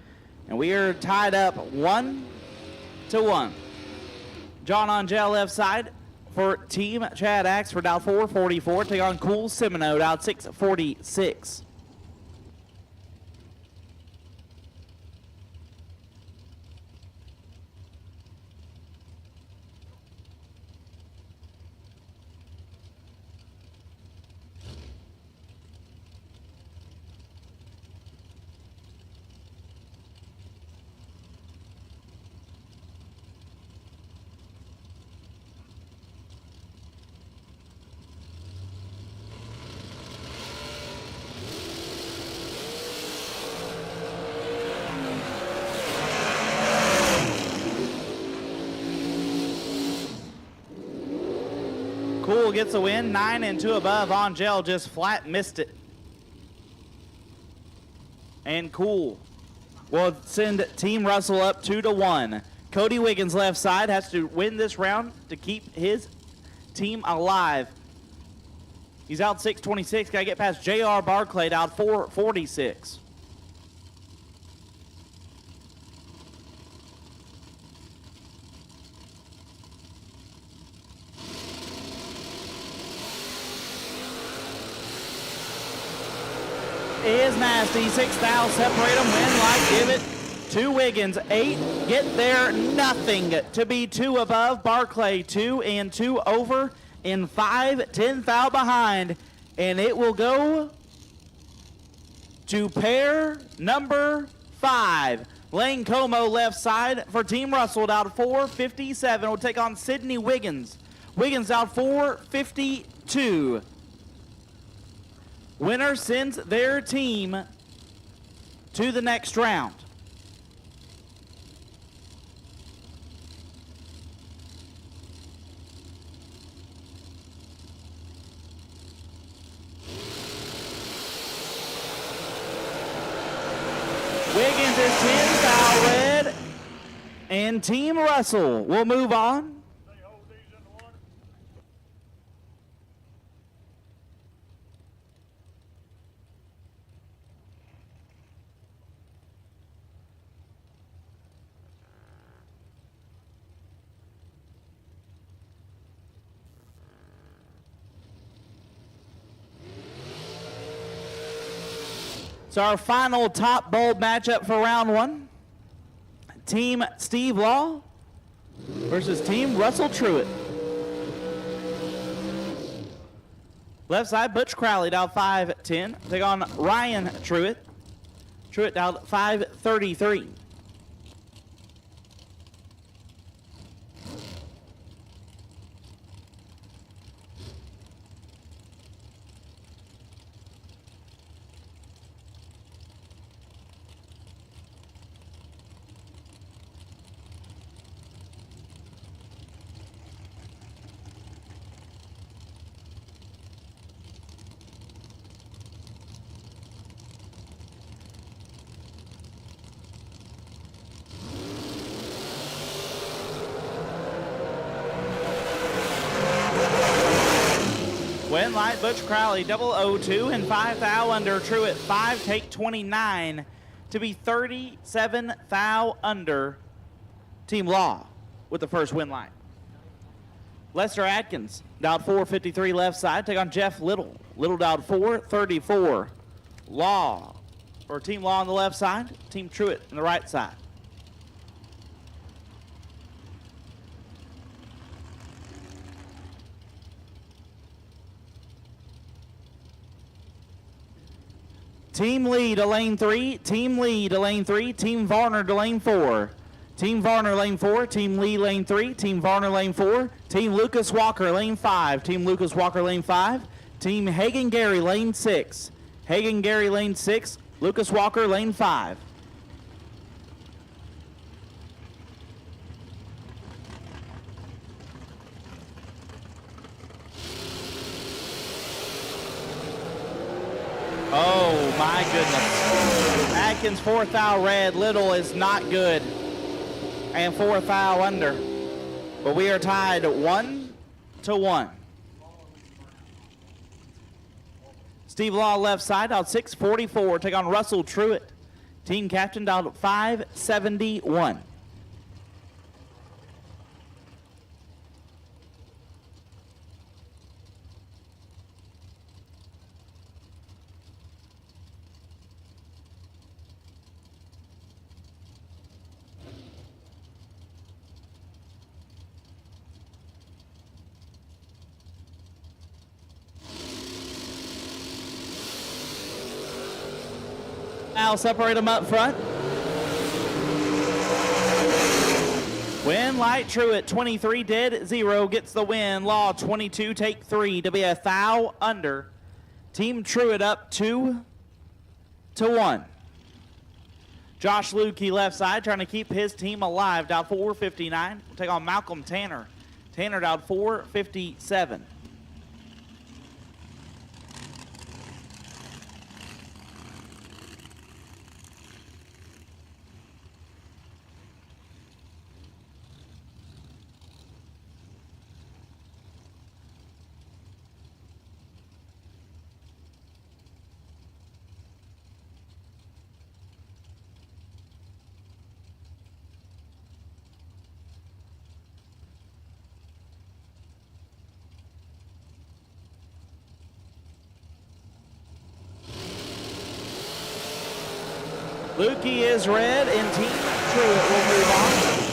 A: And we are tied up 1-1. John Angel left side for Team Chad Axe for dial 444. Take on Cool Semino, dial 646. Cool gets a win, 9 and 2 above. Angel just flat missed it. And Cool will send Team Russell up 2-1. Cody Wiggins left side has to win this round to keep his team alive. He's out 626. Got to get past J.R. Barclay out 446. Is nasty. 6 thou, separate them, win like, give it to Wiggins. 8, get there, nothing to be 2 above. Barclay 2 and 2 over. In 5, 10 thou behind. And it will go to pair number 5. Lane Como left side for Team Russell out 457. Will take on Sydney Wiggins. Wiggins out 452. Winner sends their team to the next round. Wiggins is 10 foul red, and Team Russell will move on. So our final top bowl matchup for round 1. Team Steve Law versus Team Russell Truitt. Left side, Butch Crowley down 5'10". Take on Ryan Truitt. Truitt down 5'33". Win Light, Butch Crowley, 002 and 5 thou under. Truett 5, take 29 to be 37 thou under. Team Law with the first Win Light. Lester Atkins, dialed 453 left side, take on Jeff Little. Little dialed 434. Law, or Team Law on the left side, Team Truett on the right side. Team Lee to lane 3, Team Lee to lane 3, Team Varner to lane 4. Team Varner lane 4, Team Lee lane 3, Team Varner lane 4, Team Lucas Walker lane 5, Team Lucas Walker lane 5, Team Hagen Gary lane 6, Hagen Gary lane 6, Lucas Walker lane 5. Oh my goodness. Atkins 4 thou red, Little is not good. And 4 thou under. But we are tied 1-1. Steve Law left side, dialed 644. Take on Russell Truett. Team captain dialed 571. Now separate them up front. Win Light Truett 23 dead 0 gets the win. Law 22 take 3 to be a thou under. Team Truett up 2-1. Josh Lukey left side trying to keep his team alive. Dialed 459. We'll take on Malcolm Tanner. Tanner dialed 457. Lukey is red and Team Truett will move on.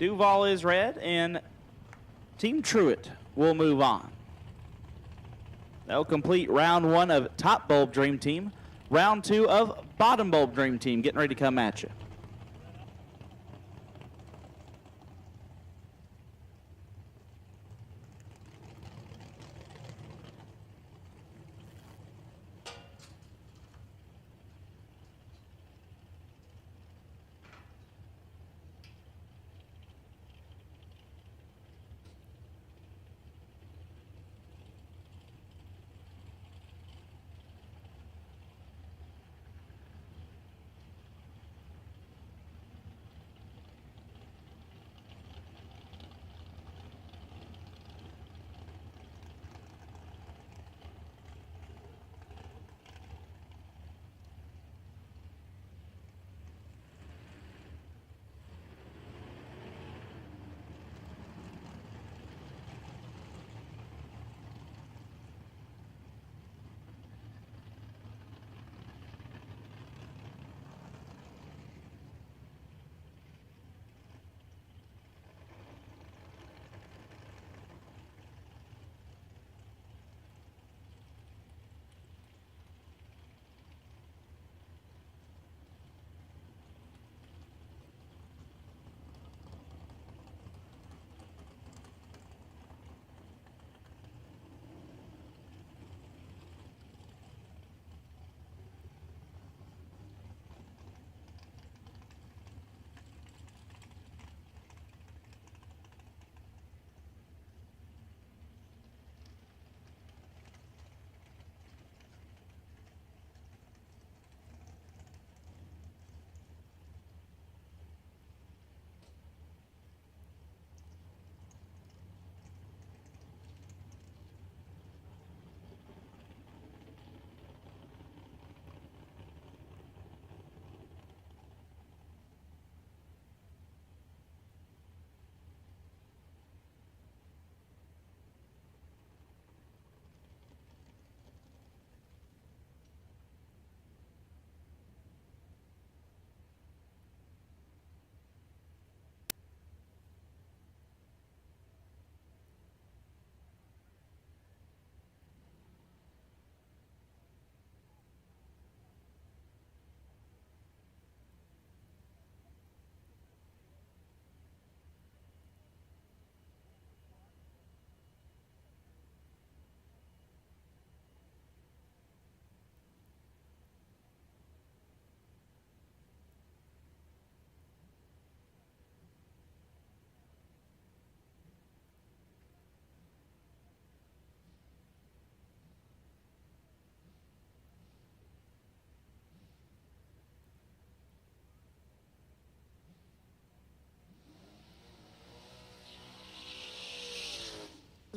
A: Duval is red, and Team Truett will move on. That'll complete round 1 of Top Bulb Dream Team. Round 2 of Bottom Bulb Dream Team getting ready to come at you.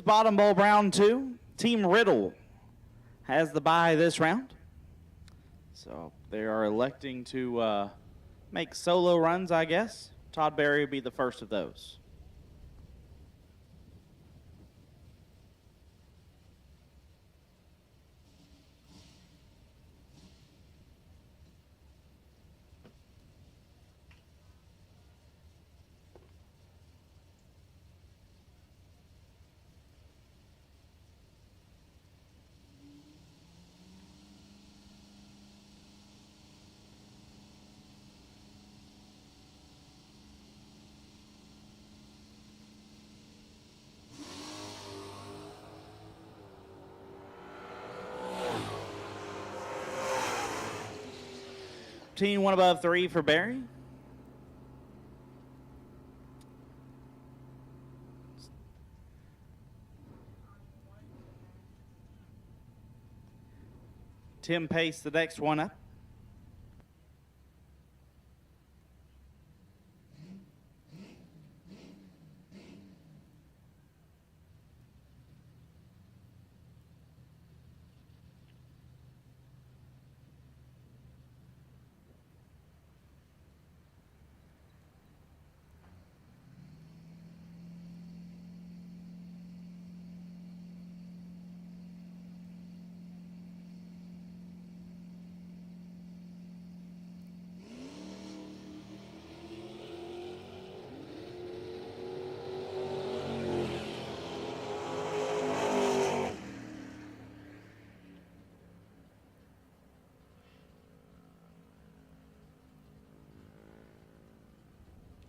A: bottom bulb round 2. Team Riddle has the bye this round. So they are electing to make solo runs, I guess. Todd Berry will be the first of those. Team 1 above 3 for Barry. Tim Pace, the next one up.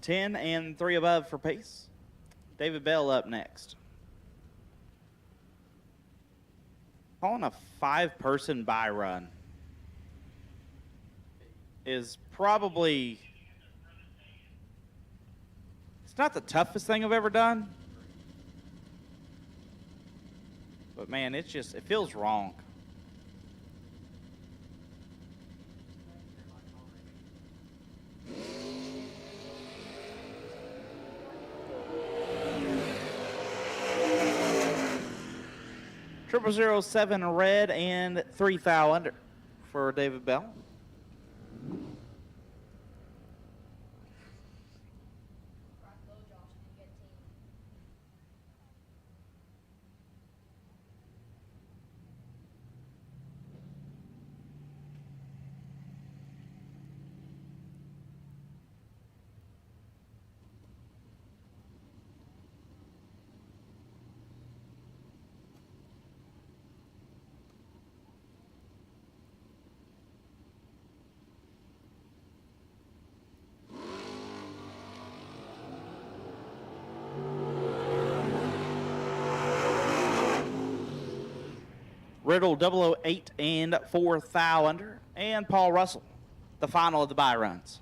A: Ten and 3 above for Pace. David Bell up next. Calling a 5-person bye run is probably, it's not the toughest thing I've ever done, but man, it's just, it feels wrong. Triple 07 red and 3 thou under for David Bell. Riddle 008 and 4 thou under, and Paul Russell, the final of the bye runs.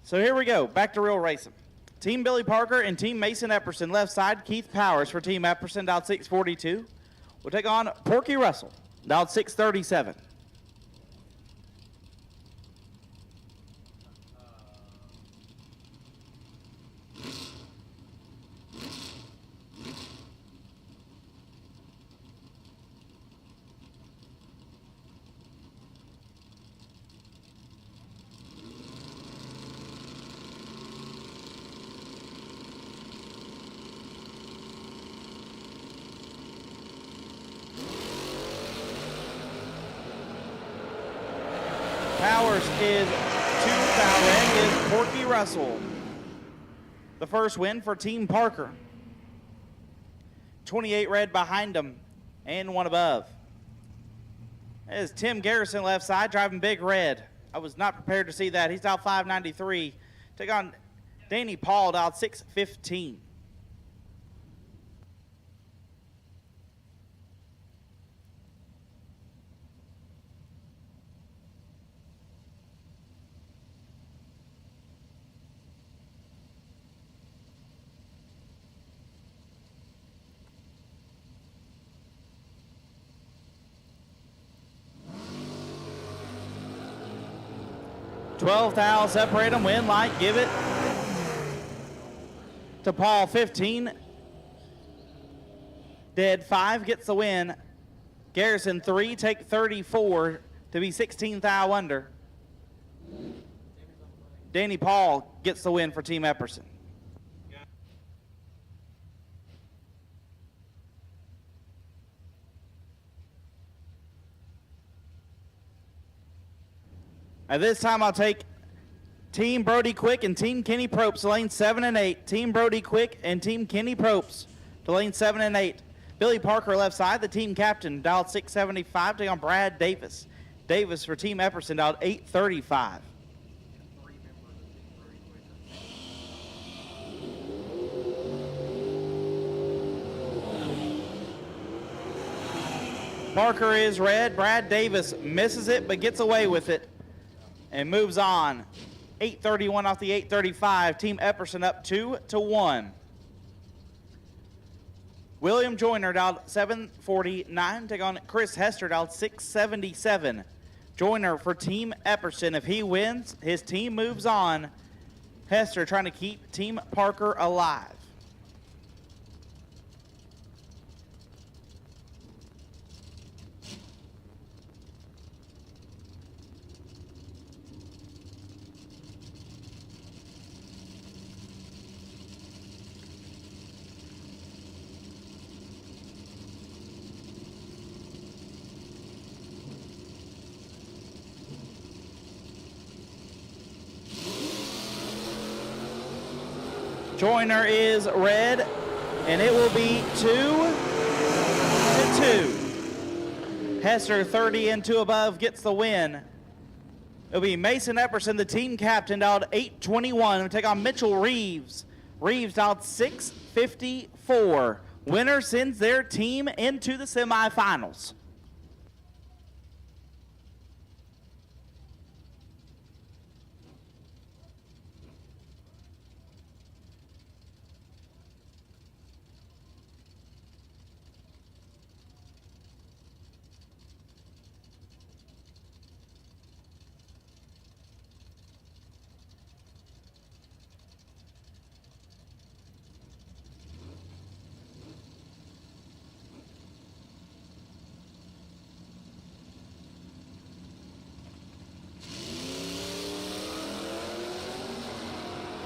A: So here we go, back to real racing. Team Billy Parker and Team Mason Epperson left side. Keith Powers for Team Epperson, dialed 642. We'll take on Porky Russell, dialed 637. Powers is 2 thou red is Porky Russell. The first win for Team Parker. 28 red behind him and 1 above. That is Tim Garrison left side driving big red. I was not prepared to see that. He's out 593. Take on Danny Paul out 615. $12 thou separate them. Win light, give it to Paul. 15. Dead 5 gets the win. Garrison 3 take 34 to be 16 thou under. Danny Paul gets the win for Team Epperson. At this time, I'll take Team Brody Quick and Team Kenny Probst, lane 7 and 8. Team Brody Quick and Team Kenny Probst to lane 7 and 8. Billy Parker left side, the team captain, dialed 675, taking on Brad Davis. Davis for Team Epperson, dialed 835. Parker is red. Brad Davis misses it but gets away with it and moves on. 831 off the 835. Team Epperson up 2-1. William Joyner dialed 749. Take on Chris Hester dialed 677. Joyner for Team Epperson. If he wins, his team moves on. Hester trying to keep Team Parker alive. Joyner is red, and it will be 2-2. Hester, 30 and 2 above, gets the win. It'll be Mason Epperson, the team captain, dialed 821. We'll take on Mitchell Reeves. Reeves dialed 654. Winner sends their team into the semifinals.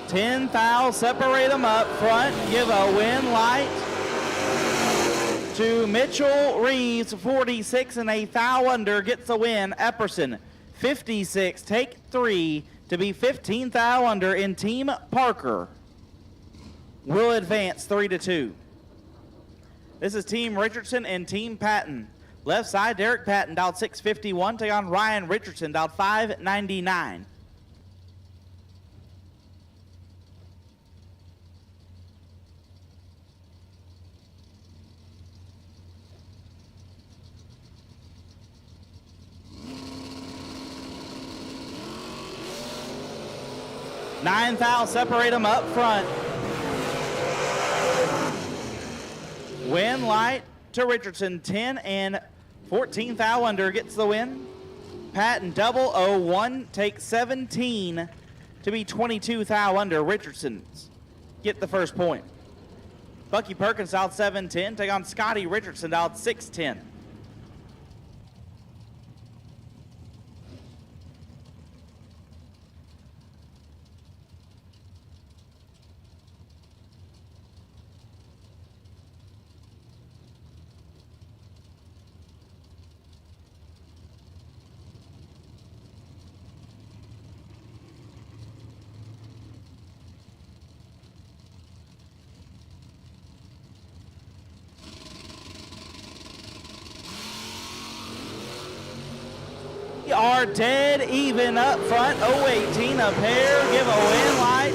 A: $10 thou, separate them up front, give a win light to Mitchell Reeves, 46 and a thou under, gets the win. Epperson, 56, take 3 to be 15 thou under in Team Parker. Will advance 3-2. This is Team Richardson and Team Patton. Left side, Derek Patton dialed 651, take on Ryan Richardson, dialed 599. $9 thou, separate them up front. Win light to Richardson, 10 and 14 thou under, gets the win. Patton 001, take 17 to be 22 thou under. Richardson's get the first point. Bucky Perkins out 710, take on Scotty Richardson out 610. We are dead even up front. 018, a pair, give a win light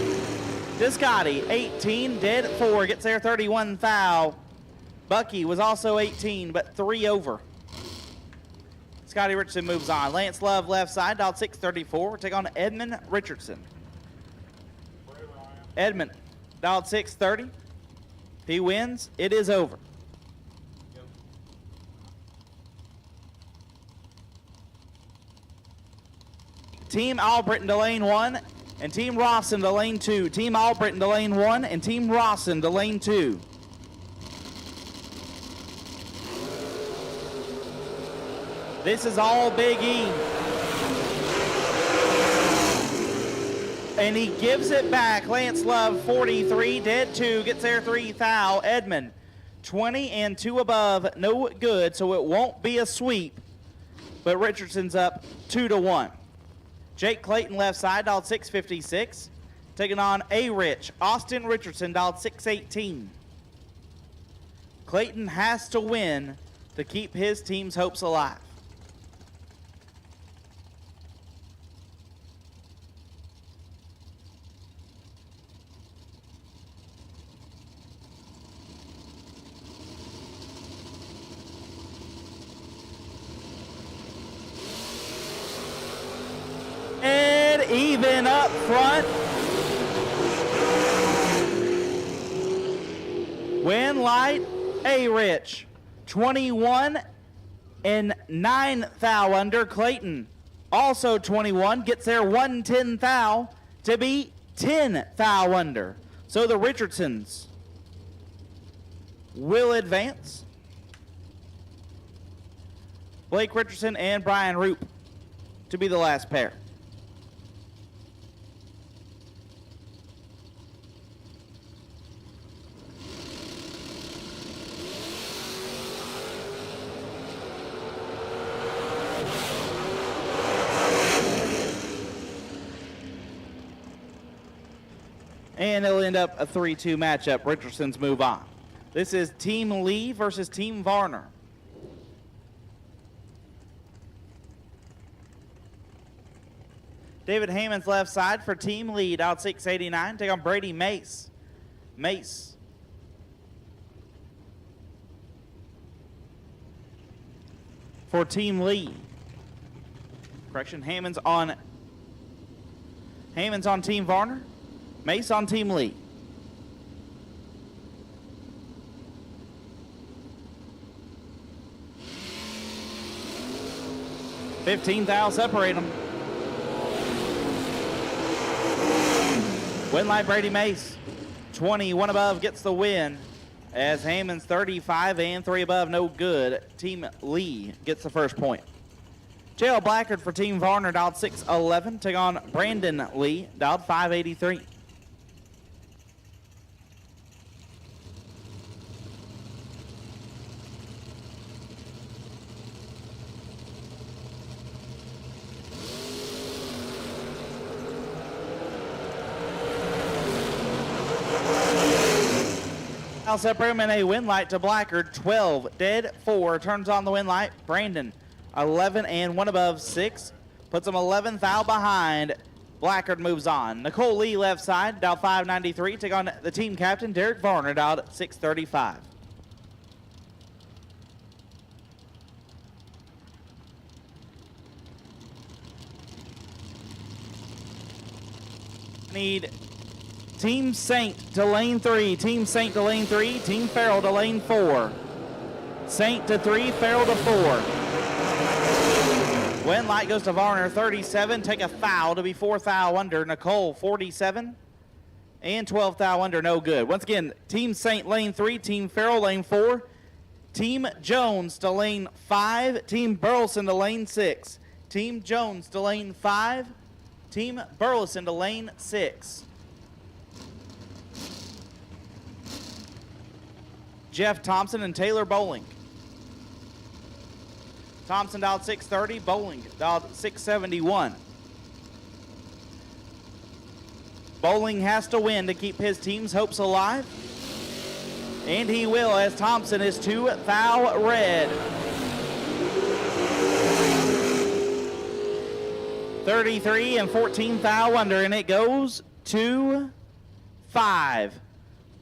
A: to Scotty. 18, dead at 4, gets their 31 thou. Bucky was also 18, but 3 over. Scotty Richardson moves on. Lance Love left side, dialed 634. Take on Edmund Richardson. Edmund, dialed 630. He wins. It is over. Team Albritton to lane 1 and Team Rawson to lane 2. Team Albritton to lane 1 and Team Rawson to lane 2. This is all Big E. And he gives it back. Lance Love, 43, dead 2, gets there 3 thou. Edmund, 20 and 2 above, no good, so it won't be a sweep. But Richardson's up 2-1. Jake Clayton left side, dialed 656. Taking on A-Rich. Austin Richardson, dialed 618. Clayton has to win to keep his team's hopes alive. Even up front. Win light, A-Rich. 21 and 9 thou under. Clayton, also 21, gets their 110 thou to be 10 thou under. So the Richardsons will advance. Blake Richardson and Brian Roop to be the last pair. And it'll end up a 3-2 matchup. Richardson's move on. This is Team Lee versus Team Varner. David Hammonds left side for Team Lee, out 689. Take on Brady Mace. Mace. For Team Lee. Correction, Hammonds on Team Varner. Mace on Team Lee. $15 thou separate them. Win light Brady Mace. 21 above gets the win. As Hammonds 35 and 3 above, no good. Team Lee gets the first point. JL Blackard for Team Varner, dialed 611. Take on Brandon Lee, dialed 583. Separate and a win light to Blackard. 12 dead 4 turns on the win light. Brandon 11 and 1 above 6 puts him 11 thou behind. Blackard moves on. Nicole Lee left side, dialed 593. Take on the team captain Derek Varner, dialed 635. Need Team Saint to lane 3, Team Saint to lane 3, Team Farrell to lane 4. Saint to 3, Farrell to 4. Win light goes to Varner, 37, take a foul to be 4 thou under. Nicole, 47, and 12 thou under, no good. Once again, Team Saint lane 3, Team Farrell lane 4, Team Jones to lane 5, Team Burleson to lane 6, Team Jones to lane 5, Team Burleson to lane 6. Jeff Thompson and Taylor Bowling. Thompson dialed 630, Bowling dialed 671. Bowling has to win to keep his team's hopes alive. And he will, as Thompson is 2 thou red. 33 and 14 thou under, and it goes to 5.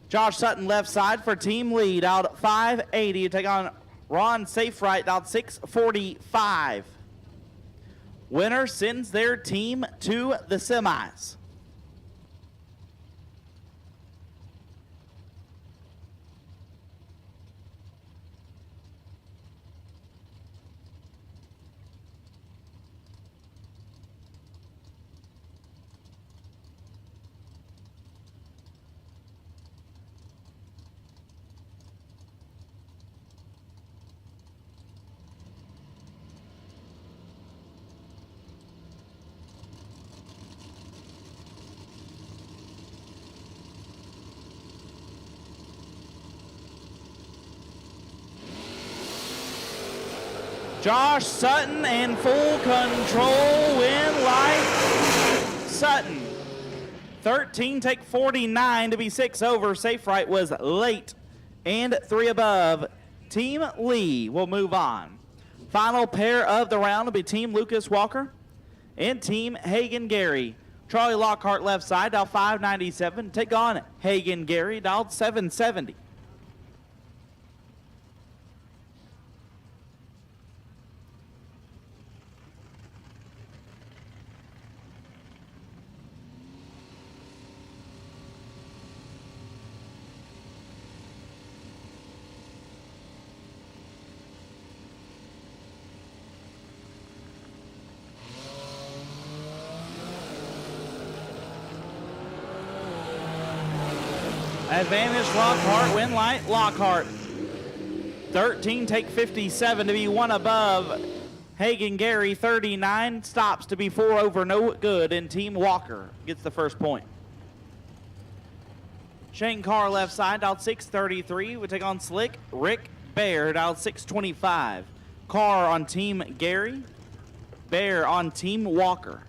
A: Josh Sutton left side for team lead out 580 to take on Ron Saferight out 645. Winner sends their team to the semis. Josh Sutton in full control, win light. Sutton. 13 take 49 to be 6 over. Saferight was late and 3 above. Team Lee will move on. Final pair of the round will be Team Lucas Walker and Team Hagen Gary. Charlie Lockhart left side, dial 597. Take on Hagen Gary, dialed 770. Advantage Lockhart, win light Lockhart. 13 take 57 to be 1 above. Hagen Gary 39 stops to be 4 over, no good, and Team Walker gets the first point. Shane Carr left side, dialed 633. We take on Slick Rick Bear, dialed 625. Carr on Team Gary, Bear on Team Walker.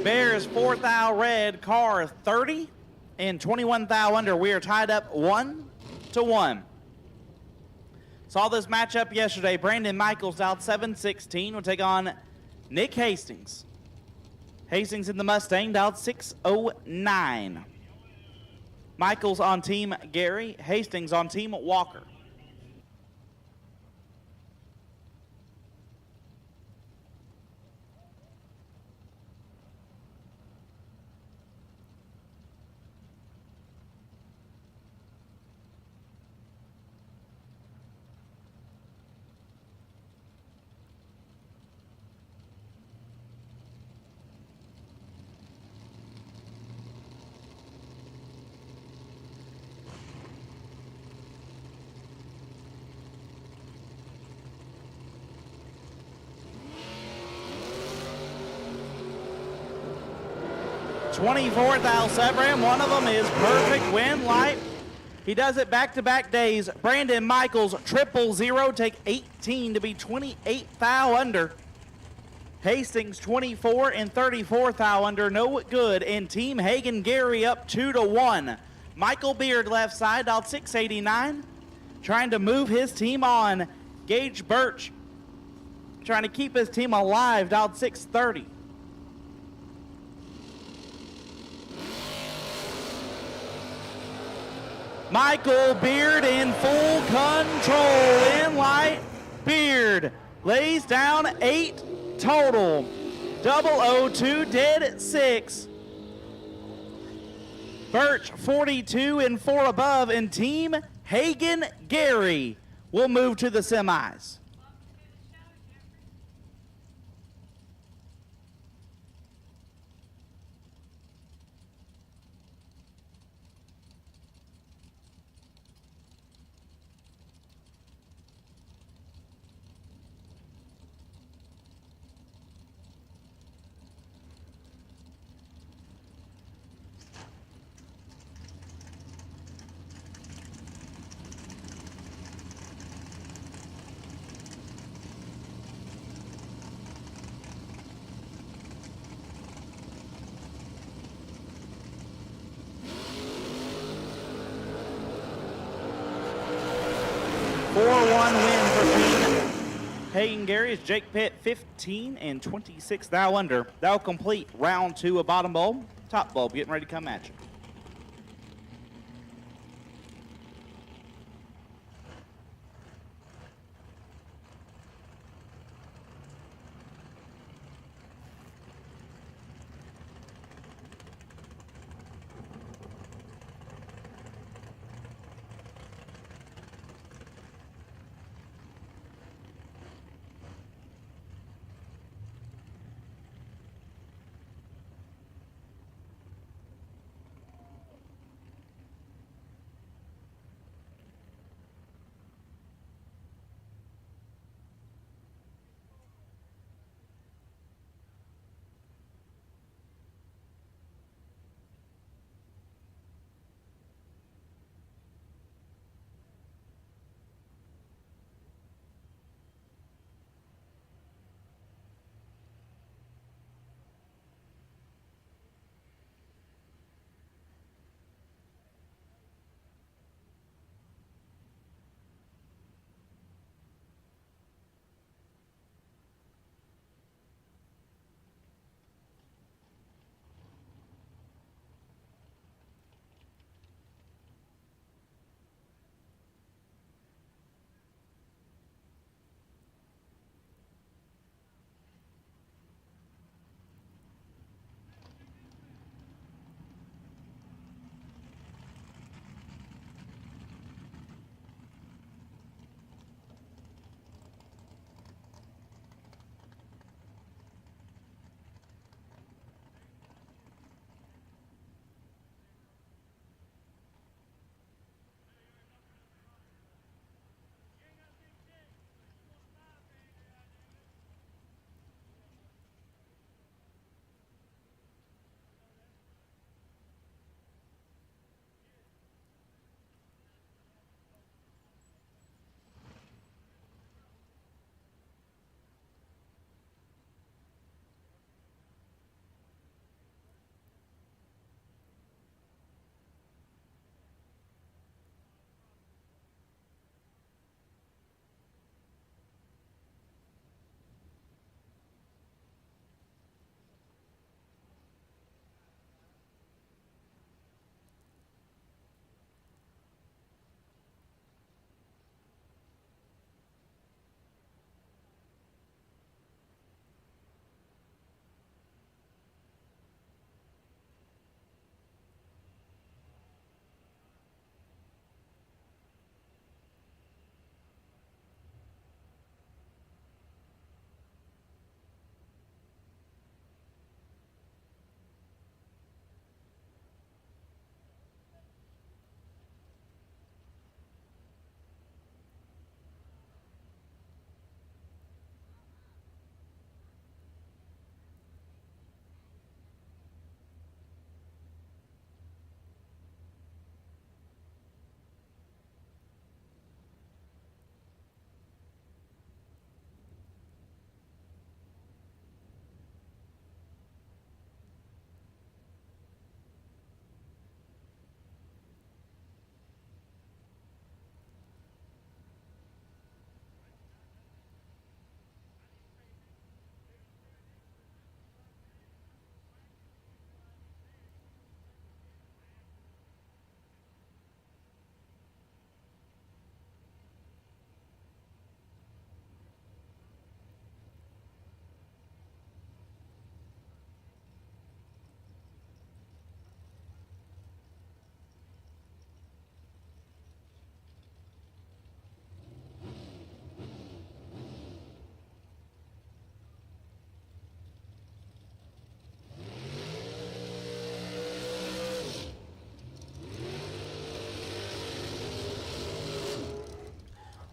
A: Bears 4 thou red, Carr 30 and 21 thou under. We are tied up 1-1. Saw this matchup yesterday. Brandon Michaels out 716 will take on Nick Hastings. Hastings in the Mustang out 609. Michaels on Team Gary, Hastings on Team Walker. $24 thou Sevram. One of them is perfect. Win light. He does it back-to-back days. Brandon Michaels 000, take 18 to be 28 thou under. Hastings 24 and 34 thou under, no good. And Team Hagen Gary up 2-1. Michael Beard left side, dialed 689, trying to move his team on. Gage Birch trying to keep his team alive, dialed 630. Michael Beard in full control, in light. Beard lays down 8 total. 002 dead at 6. Birch 42 and 4 above, and Team Hagen Gary will move to the semis. win for Team Hagen Gary is Jake Pitt, 15 and 26 thou under. That'll complete round 2 of bottom bulb. Top bulb getting ready to come at you.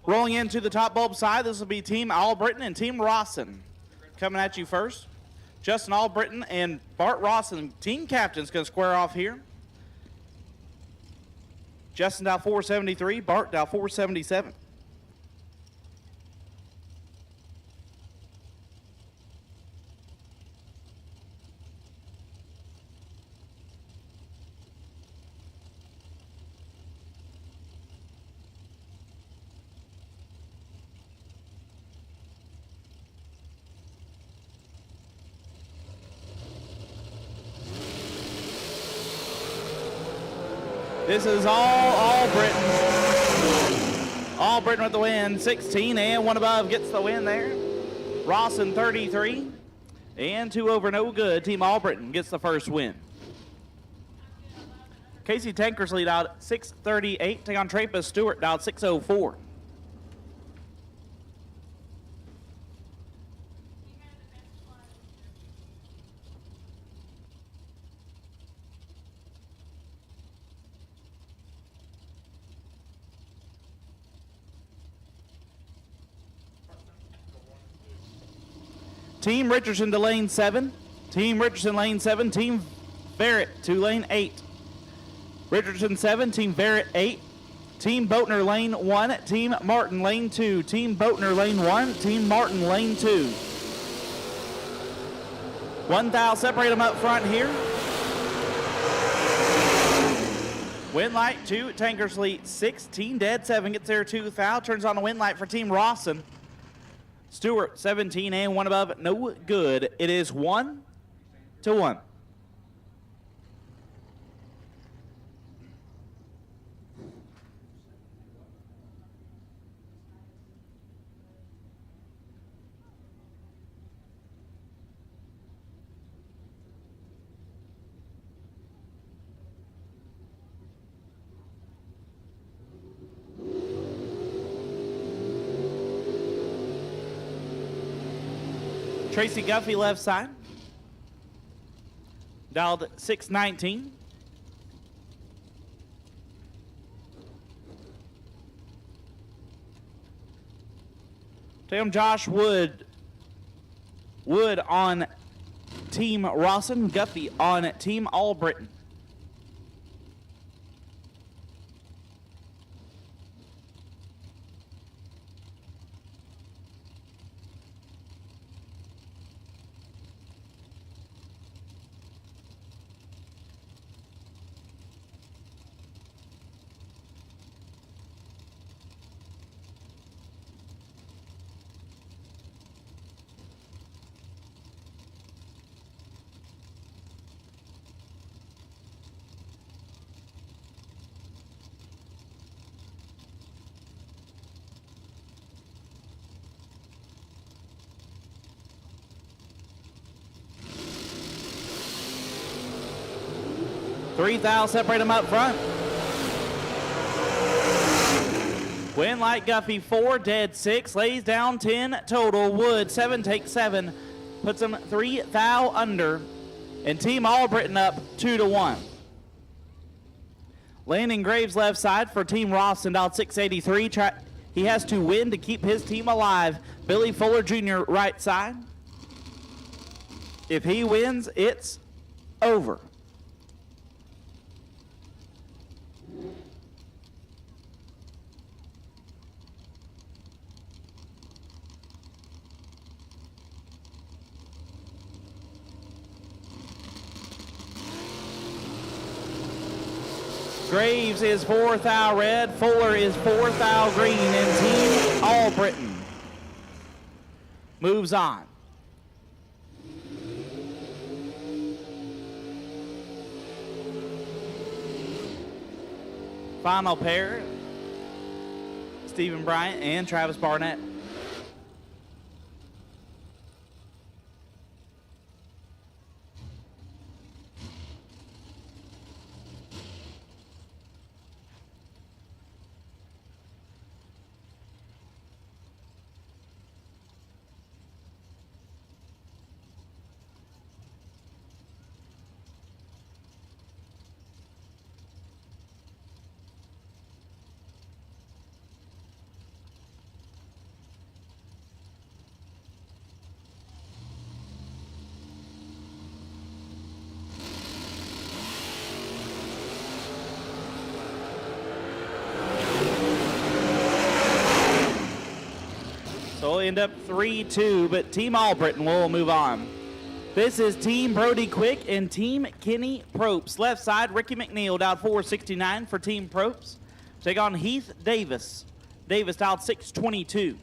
A: Rolling into the top bulb side, this will be Team Albritton and Team Rawson. Coming at you first. Justin Albritton and Bart Rawson, team captains, going to square off here. Justin dial 473, Bart dial 477. This is all Albritton. Albritton with the win. 16 and one above gets the win there. Rawson 33 and 2 over, no good. Team Albritton gets the first win. Casey Tankers lead out 6:38. Take on Trappist Stewart out 6:04. Team Richardson to lane 7. Team Richardson lane 7. Team Barrett to lane 8. Richardson 7. Team Barrett 8. Team Boatner lane 1. Team Martin lane 2. Team Boatner lane 1. Team Martin lane 2. 1 thou separate them up front here. Win light 2. Tankers lead 16 dead. 7 gets there 2 thou. Turns on the win light for Team Rawson. Stewart 17 and 1 above, no good. It is 1-1. Tracy Guffey left side. Dialed 619. Tim Josh Wood on Team Rawson. Guffey on Team Albritton. Three thou separate them up front. Win light Guffey 4, dead 6, lays down 10 total. Wood 7 takes 7, puts them 3 thou under, and Team Albritton up 2-1. Landon Graves left side for Team Rawson dialed 683. He has to win to keep his team alive. Billy Fuller Jr. right side. If he wins, it's over. Graves is 4 thou red, Fuller is 4 thou green, and Team Albritton moves on. Final pair, Stephen Bryant and Travis Barnett. So we'll end up 3-2, but Team Albritton will move on. This is Team Brody Quick and Team Kenny Propes. Left side, Ricky McNeil dialed 469 for Team Propes. Take on Heath Davis. Davis dialed 622.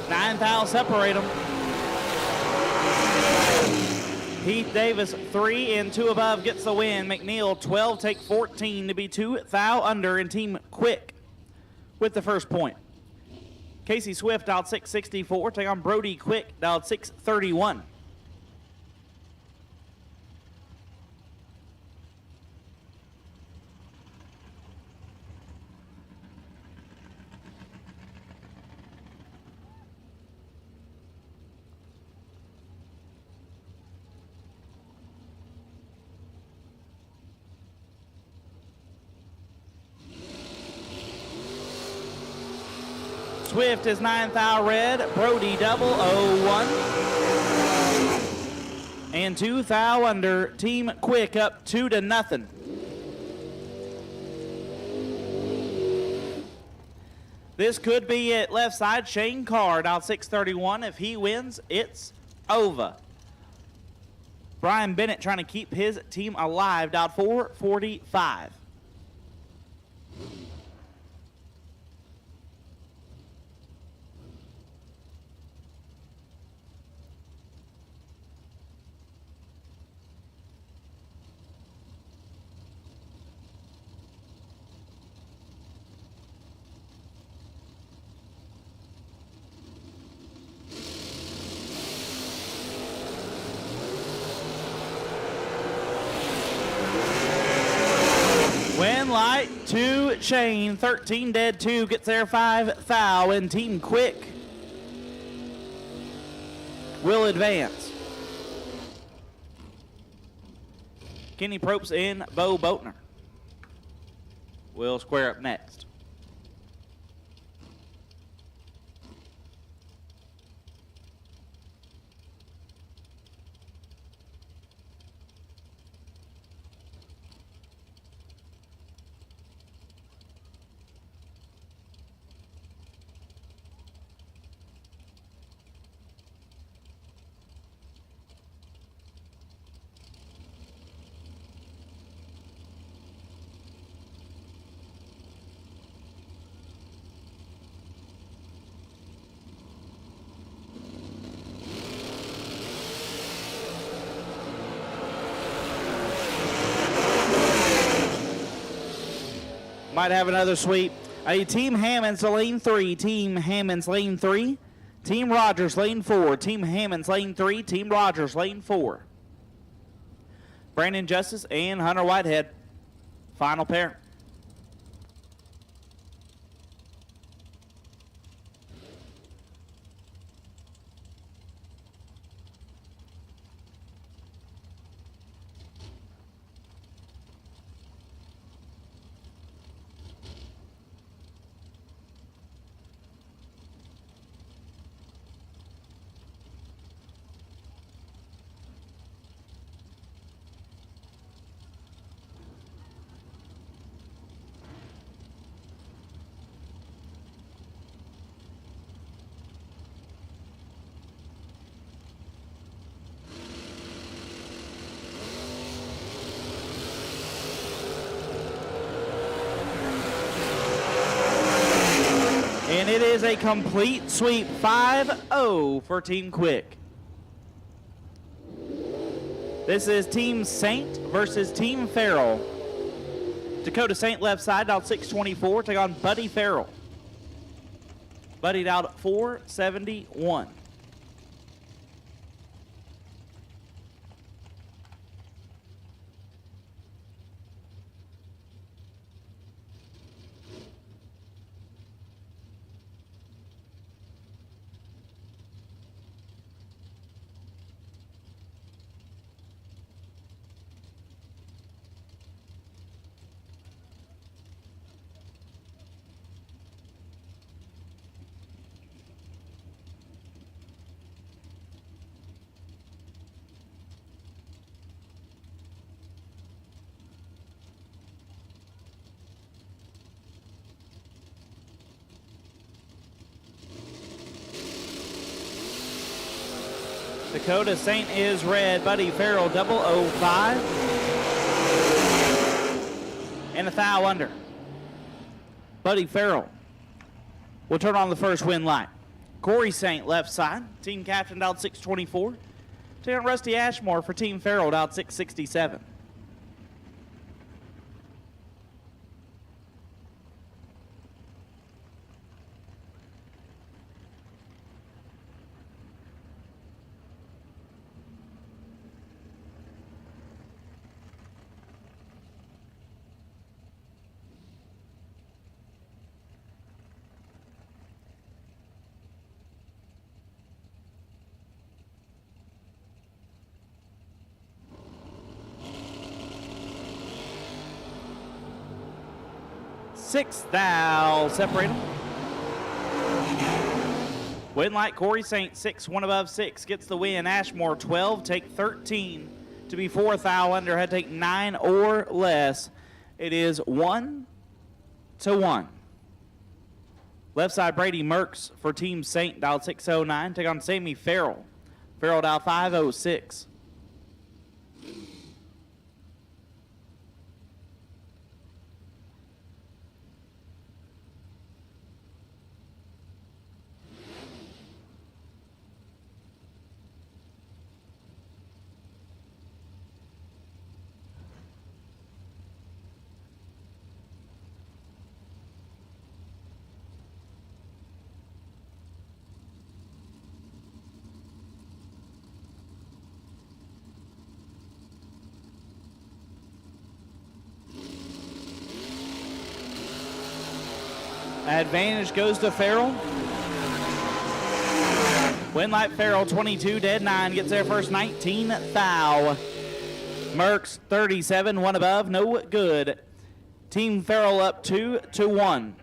A: 9 thou separate them. Heath Davis, 3 and 2 above, gets the win. McNeil, 12, take 14 to be 2 thou under, and Team Quick with the first point. Casey Swift dialed 664, take on Brody Quick, dialed 631. Swift is 9 thou red, Brody double 01. And 2 thou under, Team Quick up 2-0. This could be it left side. Shane Carr out 631. If he wins, it's over. Brian Bennett trying to keep his team alive, out 445. Win light to Shane, 13 dead, 2 gets there, 5 thou, and Team Quick will advance. Kenny Probst and Bo Boatner will square up next. Might have another sweep. Team Hammonds to lane 3. Team Hammonds lane 3. Team Rogers lane 4. Team Hammonds lane 3. Team Rogers lane 4. Brandon Justice and Hunter Whitehead. Final pair. And it is a complete sweep, 5-0 for Team Quick. This is Team Saint versus Team Farrell. Dakota Saint left side, out 624, take on Buddy Farrell. Buddy out 471. Dakota Saint is red. Buddy Farrell 005. And a thou under. Buddy Farrell will turn on the first win light. Corey Saint, left side. Team captain dialed 624. Taking on Rusty Ashmore for Team Farrell, dialed 667. Sixth thou, separate them. Win like Corey Saint, 6, 1 above 6, gets the win. Ashmore, 12, take 13 to be fourth thou under, had to take 9 or less. It is 1-1. Left side, Brady Merckx for Team Saint, dialed 609, take on Sammy Farrell. Farrell, dialed 506. Advantage goes to Farrell. Winlight Farrell, 22, dead 9, gets there first, 19 thou. Merckx, 37, 1 above, no good. Team Farrell up 2-1.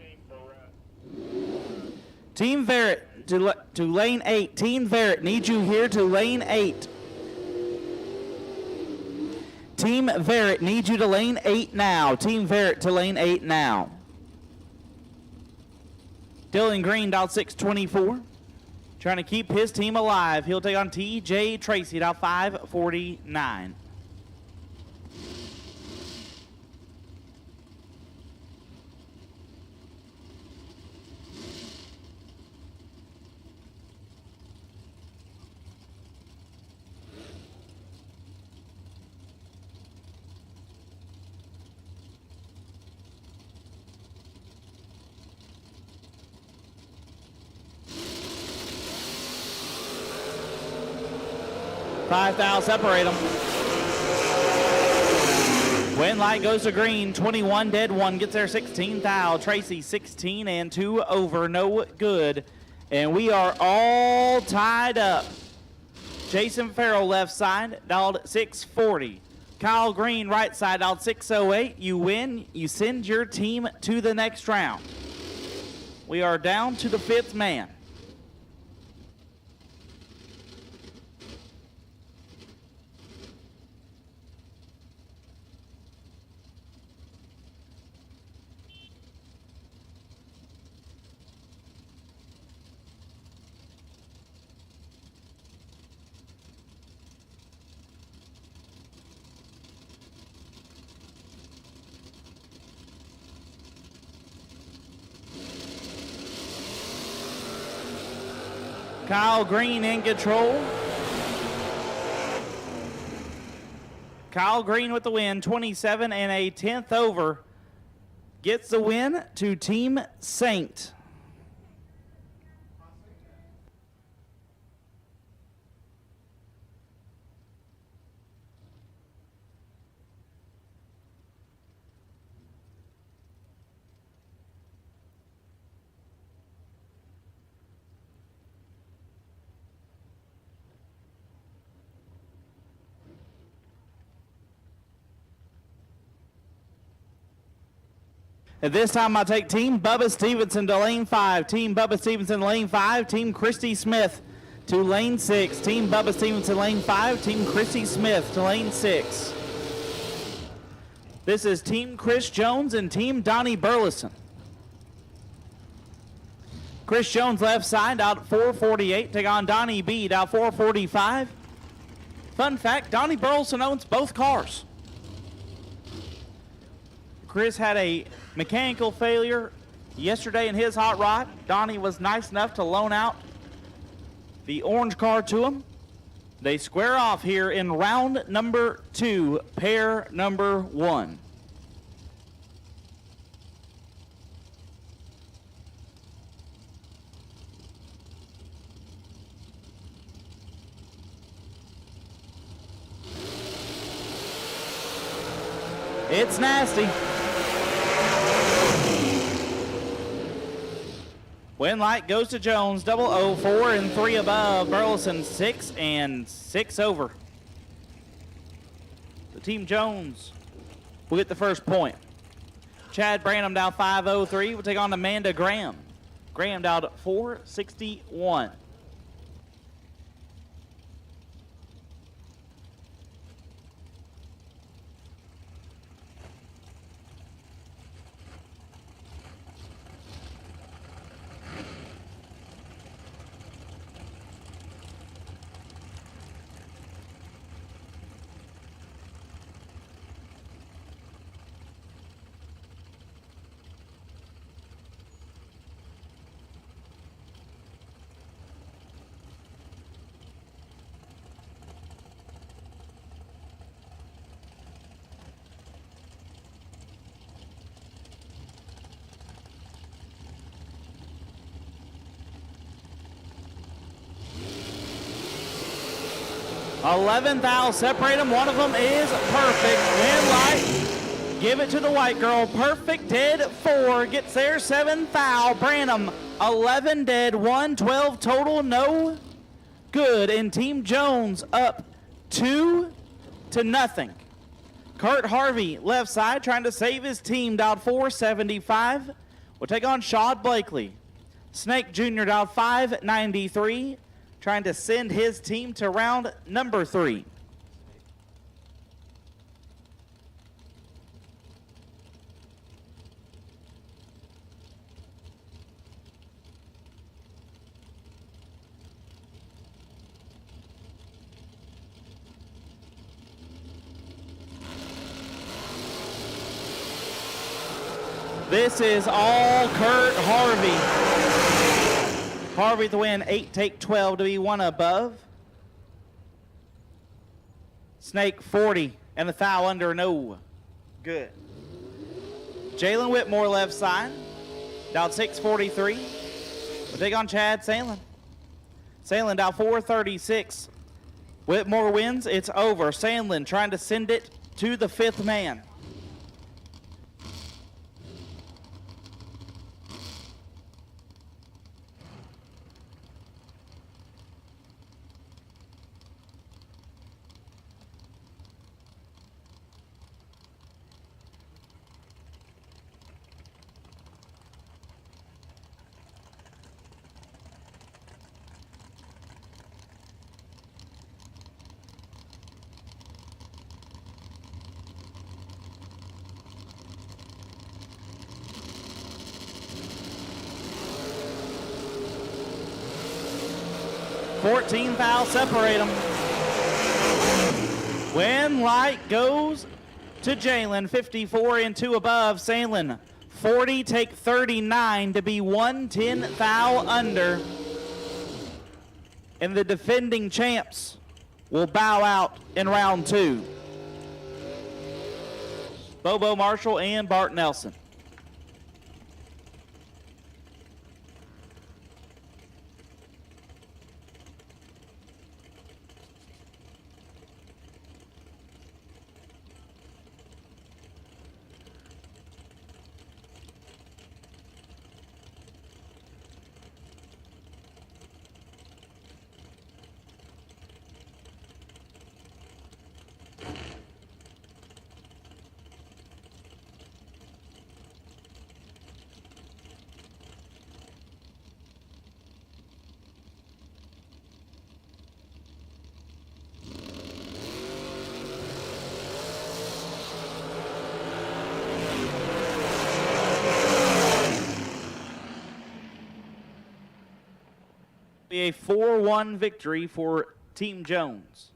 A: Team Barrett to lane 8. Team Barrett needs you here to lane 8. Team Barrett needs you to lane 8 now. Team Barrett to lane 8 now. Dylan Green, dialed 624. Trying to keep his team alive. He'll take on TJ Tracy, dialed 549. Five thou, separate them. Win light goes to green, 21, dead 1, gets there 16 thou. Tracy 16 and 2 over, no good. And we are all tied up. Jason Farrell left side, dialed 640. Kyle Green right side, dialed 608. You win, you send your team to the next round. We are down to the 5th man. Kyle Green in control. Kyle Green with the win, 27 and a 10th over. Gets the win to Team Saint. At this time, I take Team Bubba Stevenson to lane 5. Team Bubba Stevenson lane 5. Team Christy Smith to lane 6. Team Bubba Stevenson lane 5. Team Christy Smith to lane 6. This is Team Chris Jones and Team Donnie Burleson. Chris Jones left side out 448. Take on Donnie B out 445. Fun fact, Donnie Burleson owns both cars. Chris had a mechanical failure yesterday in his hot rod. Donnie was nice enough to loan out the orange car to them. They square off here in round number 2, pair number 1. It's nasty. Win light goes to Jones, 004 and 3 above. Burleson 6 and 6 over. The team Jones will get the first point. Chad Branham down 503 will take on Amanda Graham. Graham down 461. $11,000 separate them. One of them is perfect. Win light. Give it to the white girl. Perfect dead 4. Gets there 7,000. Branham 11 dead 1. 12 total. No good. And Team Jones up 2-0. Kurt Harvey left side trying to save his team. Dialed 475. We'll take on Shad Blakely. Snake Jr. dialed 593. Trying to send his team to round number 3. This is all Kurt Harvey. Harvey to win 8, take 12 to be 1 above. Snake 40 and the foul under, no good. Jalen Whitmore left side, down 643. We'll take on Chad Salen. Salen down 436. Whitmore wins, it's over. Sandlin trying to send it to the 5th man. $14,000 separate them. Win light goes to Jalen, 54 and 2 above. Salen 40, take 39 to be 110,000 under. And the defending champs will bow out in round 2. Bobo Marshall and Bart Nelson. A 4-1 victory for Team Jones.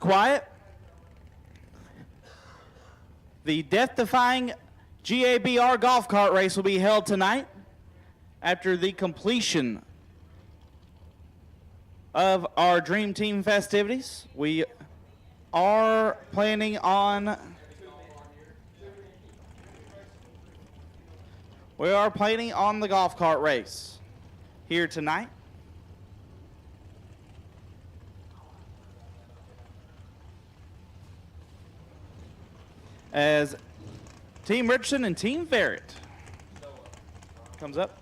A: quiet. The death-defying GABR golf cart race will be held tonight after the completion of our Dream Team festivities. We are planning on the golf cart race here tonight. As Team Richardson and Team Barrett comes up.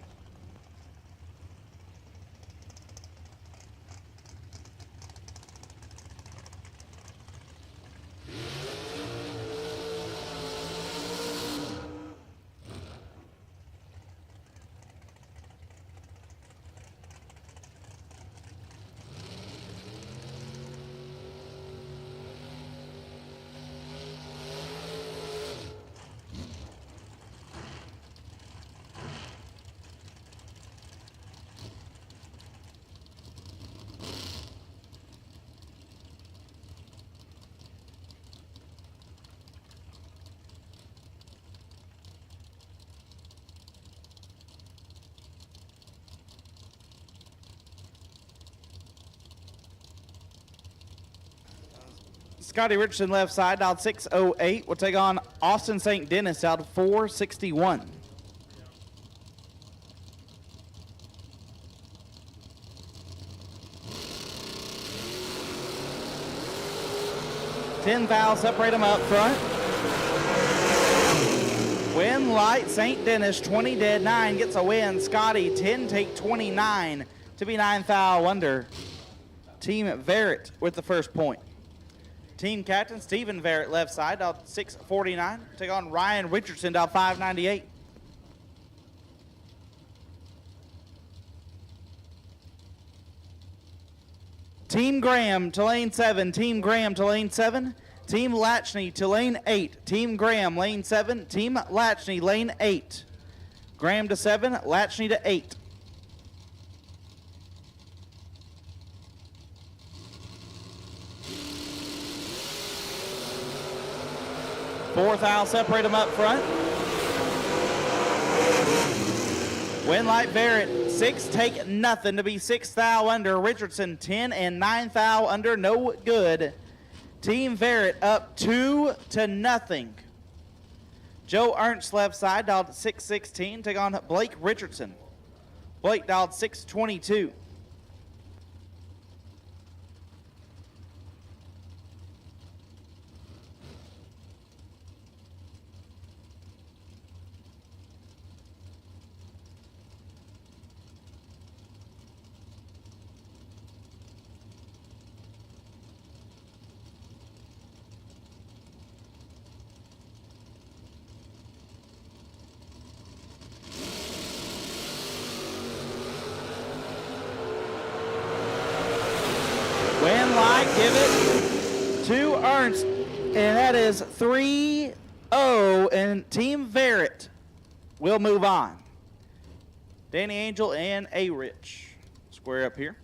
A: Scotty Richardson left side, dialed 608, will take on Austin St. Dennis, dialed 461. Ten fouls separate them up front. Win light, St. Dennis 20 dead, 9 gets a win. Scotty 10 take 29 to be 9 foul under. Team Barrett with the first point. Team captain Stephen Barrett left side, dialed 649. Take on Ryan Richardson, dialed 598. Team Graham to lane 7. Team Graham to lane 7. Team Lachney to lane 8. Team Graham, lane 7. Team Lachney, lane 8. Graham to 7. Lachney to 8. Fourth foul separate them up front. Win light Barrett, 6 take nothing to be 6 foul under. Richardson 10 and 9 foul under, no good. Team Barrett up 2-0. Joe Ernst left side, dialed 616, take on Blake Richardson. Blake dialed 622. Win light, give it to Ernst, and that is 3-0, and Team Barrett will move on. Danny Angel and A-Rich square up here.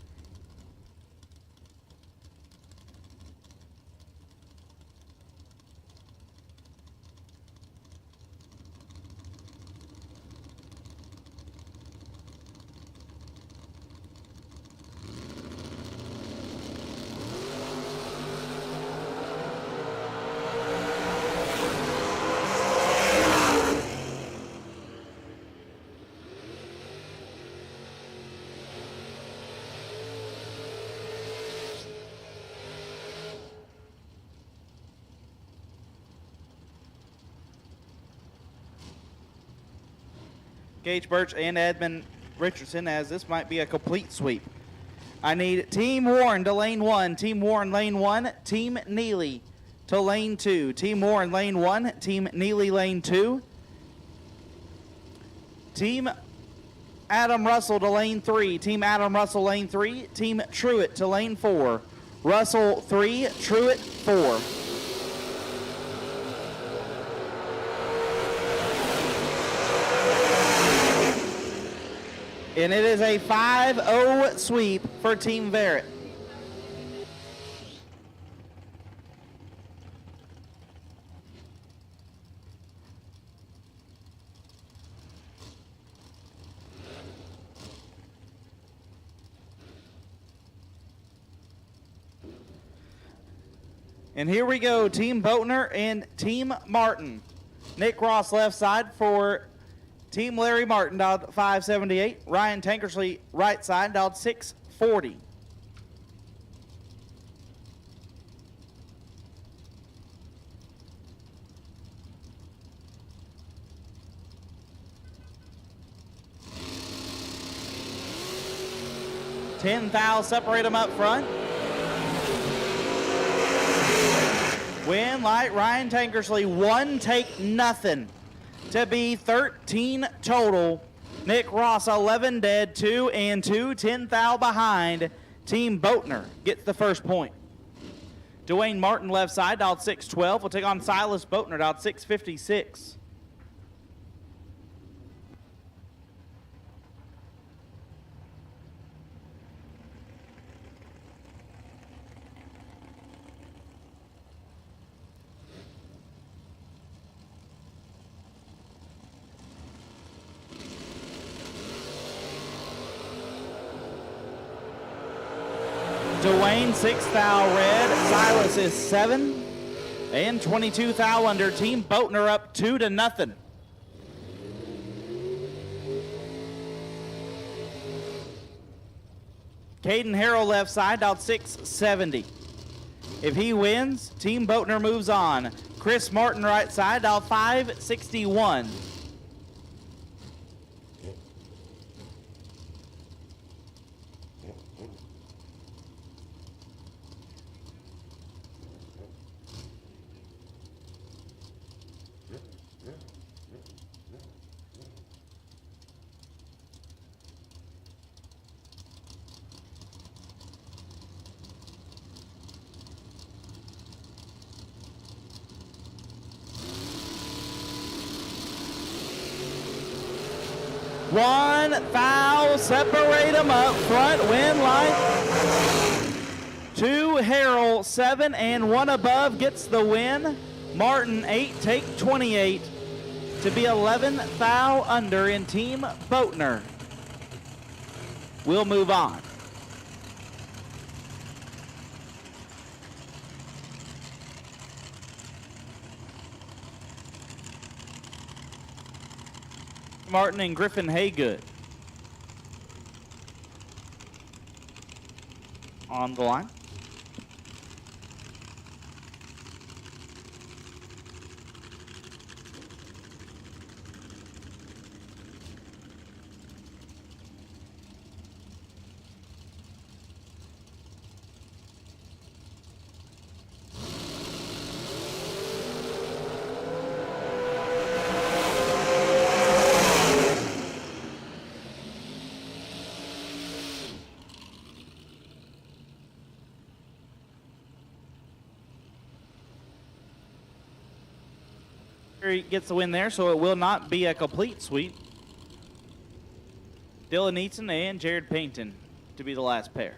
A: Gage Birch and Edmund Richardson, as this might be a complete sweep. I need Team Warren to lane 1, Team Warren lane 1, Team Neely to lane 2, Team Warren lane 1, Team Neely lane 2, Team Adam Russell to lane 3, Team Adam Russell lane 3, Team Truitt to lane 4, Russell 3, Truitt 4. And it is a 5-0 sweep for Team Barrett. And here we go, Team Boatner and Team Martin. Nick Ross left side for Team Larry Martin, dialed 578. Ryan Tankersley right side, dialed 640. Ten thou separate them up front. Win light, Ryan Tankersley, 1 take nothing to be 13 total. Nick Ross, 11 dead, 2 and 2, 10 thou behind. Team Boatner gets the first point. Dwayne Martin left side, dialed 612, will take on Silas Boatner, dialed 656. Dwayne 6 thou red, Silas is 7 and 22 thou under. Team Boatner up 2-0. Caden Harrell left side, dialed 670. If he wins, Team Boatner moves on. Chris Martin right side, dialed 561. One foul, separate them up front, win light. 2 Harrell, 7 and 1 above gets the win. Martin 8, take 28 to be 11 thou under in Team Boatner. We'll move on. Martin and Griffin Haygood on the line. Gets the win there, so it will not be a complete sweep. Dylan Eaton and Jared Pennington to be the last pair.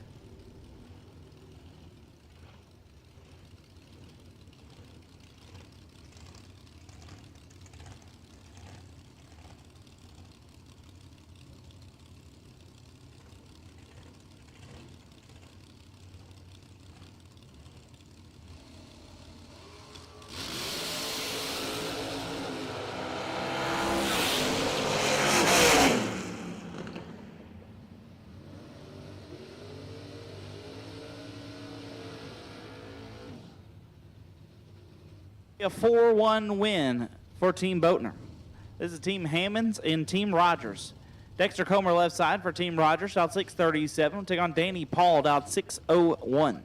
A: A 4-1 win for Team Boatner. This is Team Hammonds and Team Rogers. Dexter Comer left side for Team Rogers, out 637. We'll take on Danny Paul, out 601.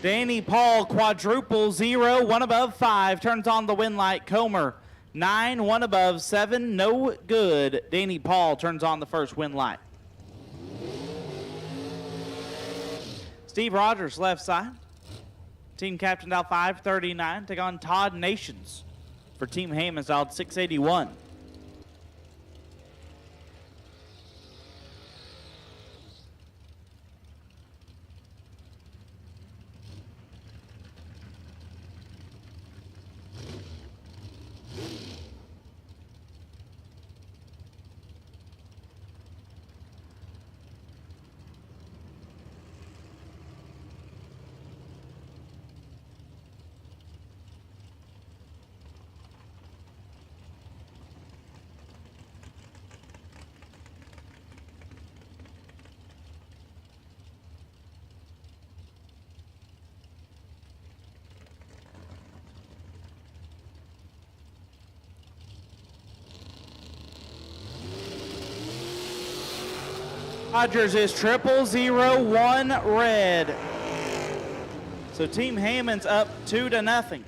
A: Danny Paul quadruple 0, 1 above 5, turns on the win light. Comer 9, 1 above 7, no good. Danny Paul turns on the first win light. Steve Rogers left side. Team captain out 539. Take on Todd Nations for Team Hammonds out 681. Rogers is 0001 red. So Team Hammonds up 2-0.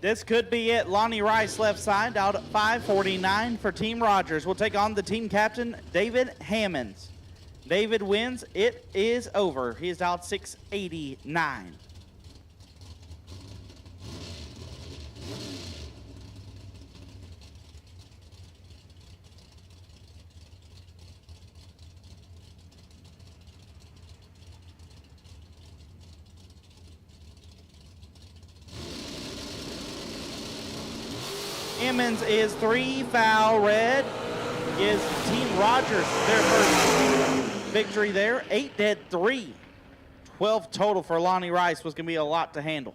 A: This could be it. Lonnie Rice left side out at 549 for Team Rogers. We'll take on the team captain, David Hammonds. David wins. It is over. He is out 689. Hammonds is 3 foul red. Gives Team Rogers their first victory there. 8 dead 3. 12 total for Lonnie Rice was going to be a lot to handle.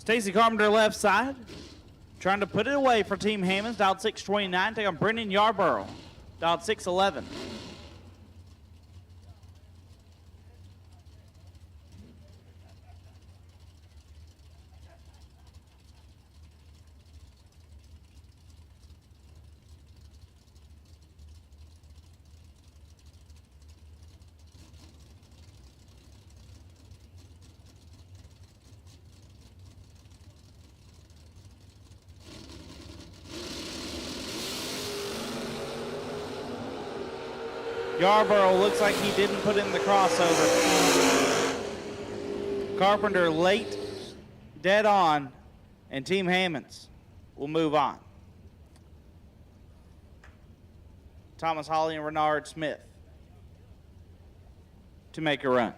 A: Stacy Carpenter left side, trying to put it away for Team Hammonds. Dialed 629. Take on Brendan Yarborough. Dialed 611. Yarborough looks like he didn't put in the crossover. Carpenter late, dead on, and Team Hammonds will move on. Thomas Hawley and Renard Smith to make a run.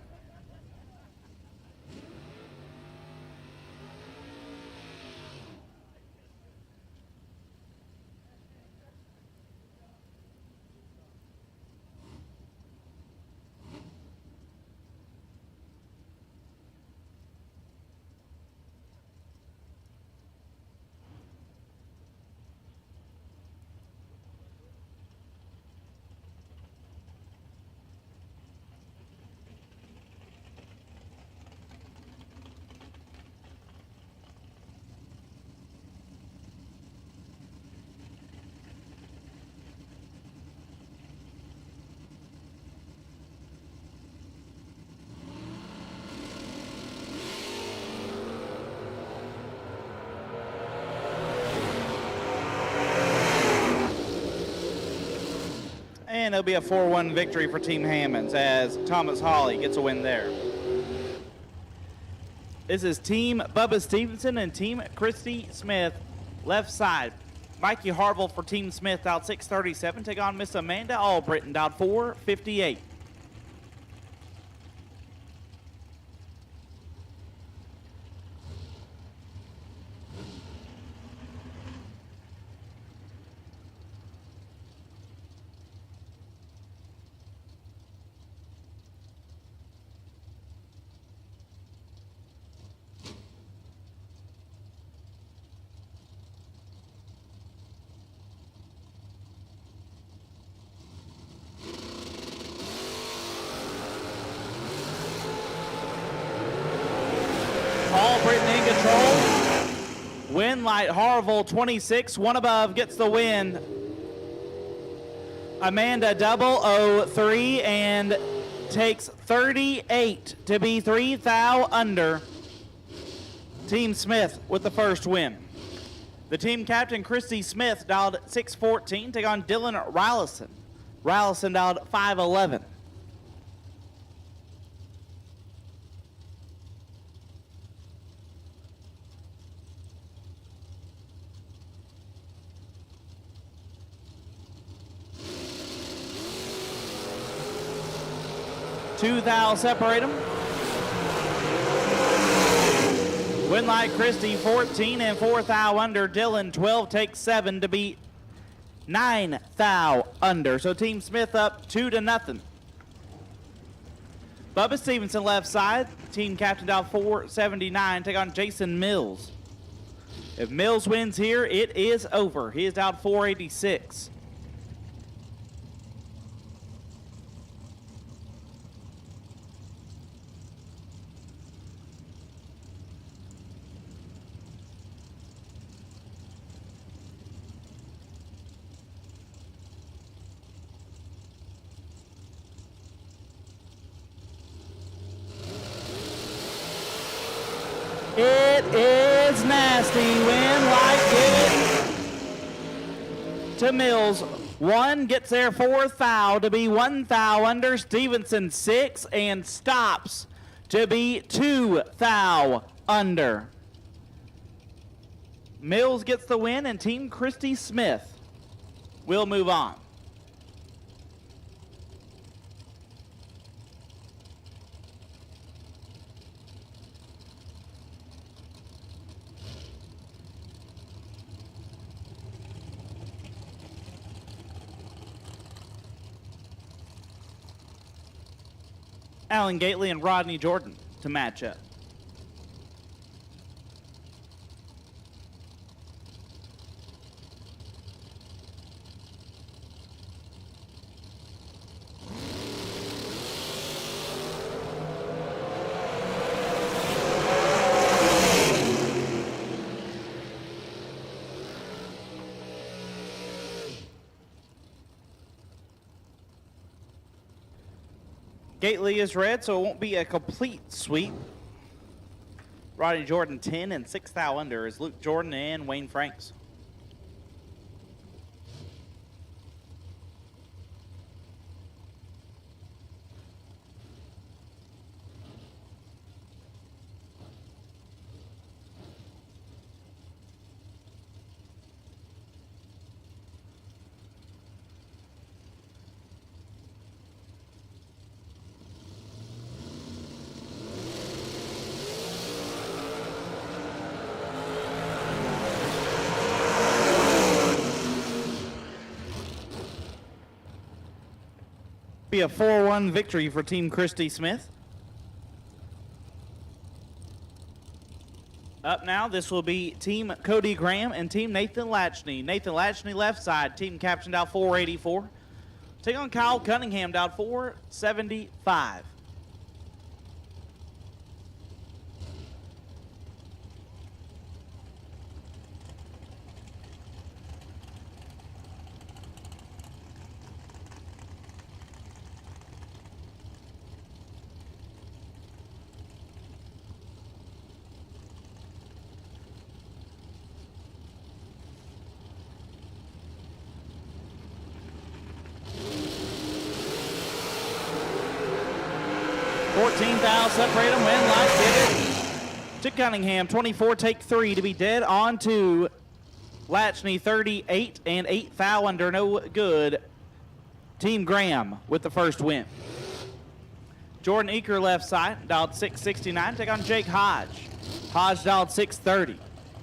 A: And it'll be a 4-1 victory for Team Hammonds as Thomas Hawley gets a win there. This is Team Bubba Stevenson and Team Christy Smith left side. Mikey Harville for Team Smith out 637. Take on Miss Amanda Albritton out 458. Control. Winlight Harville 26, one above gets the win. Amanda 003 and takes 38 to be 3 thou under. Team Smith with the first win. The team captain, Christy Smith, dialed 614, take on Dylan Rallison. Rallison dialed 511. Two thou separate them. Winlight Christie 14 and 4 thou under. Dylan 12 takes 7 to beat 9 thou under. So Team Smith up 2-0. Bubba Stevenson left side. Team captain dial 479 take on Jason Mills. If Mills wins here, it is over. He is down 486. It is nasty. Win like it to Mills. One gets there 4 thou to be 1 thou under. Stevenson 6 and stops to be 2 thou under. Mills gets the win and Team Christy Smith will move on. Alan Gately and Rodney Jordan to match up. Gately is red, so it won't be a complete sweep. Rodney Jordan 10 and 6 thou under is Luke Jordan and Wayne Franks. Be a 4-1 victory for Team Christy Smith. Up now, this will be Team Cody Graham and Team Nathan Lachney. Nathan Lachney left side, team captain dial 484. Take on Kyle Cunningham dial 475. Separate them, win like it to Cunningham. 24 take 3 to be dead on to Lachney 38 and 8 thou under, no good. Team Graham with the first win. Jordan Eaker left side, dialed 669, take on Jake Hodge. Hodge dialed 630.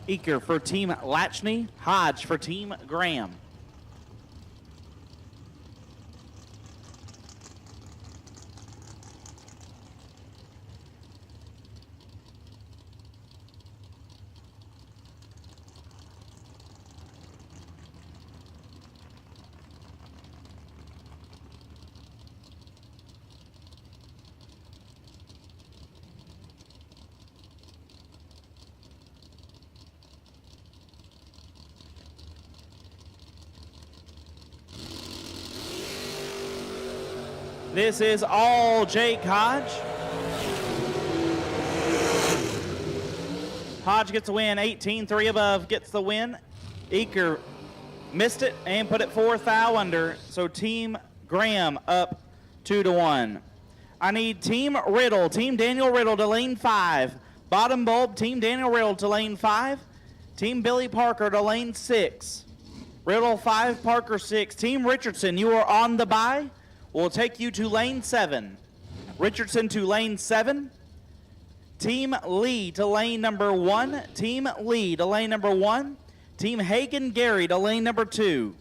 A: Eaker for Team Lachney, Hodge for Team Graham. This is all Jake Hodge. Hodge gets the win, 18, 3 above gets the win. Eaker missed it and put it 4 thou under. So Team Graham up 2-1. I need Team Riddle, Team Daniel Riddle to lane 5. Bottom bulb, Team Daniel Riddle to lane 5. Team Billy Parker to lane 6. Riddle 5, Parker 6. Team Richardson, you are on the bye. We'll take you to lane 7. Richardson to lane 7. Team Lee to lane number 1. Team Lee to lane number 1. Team Hagen Gary to lane number 2.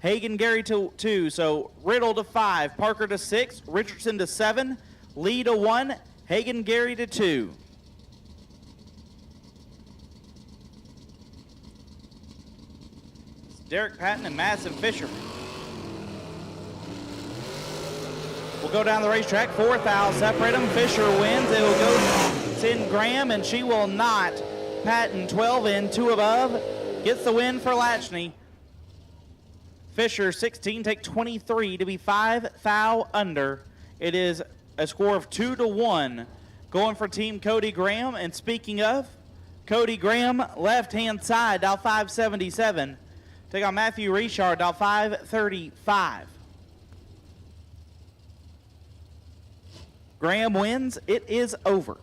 A: Hagen Gary to 2. So Riddle to 5, Parker to 6, Richardson to 7, Lee to 1, Hagen Gary to 2. It's Derek Patton and Madison Fisher. We'll go down the racetrack. 4 thou separate them. Fisher wins. It will go send Graham, and she will not. Patton 12 in, 2 above. Gets the win for Lachney. Fisher 16, take 23 to be 5 thou under. It is a score of 2-1 going for Team Cody Graham. And speaking of, Cody Graham, left-hand side, dial 577. Take on Matthew Richard, dial 535. Graham wins. It is over.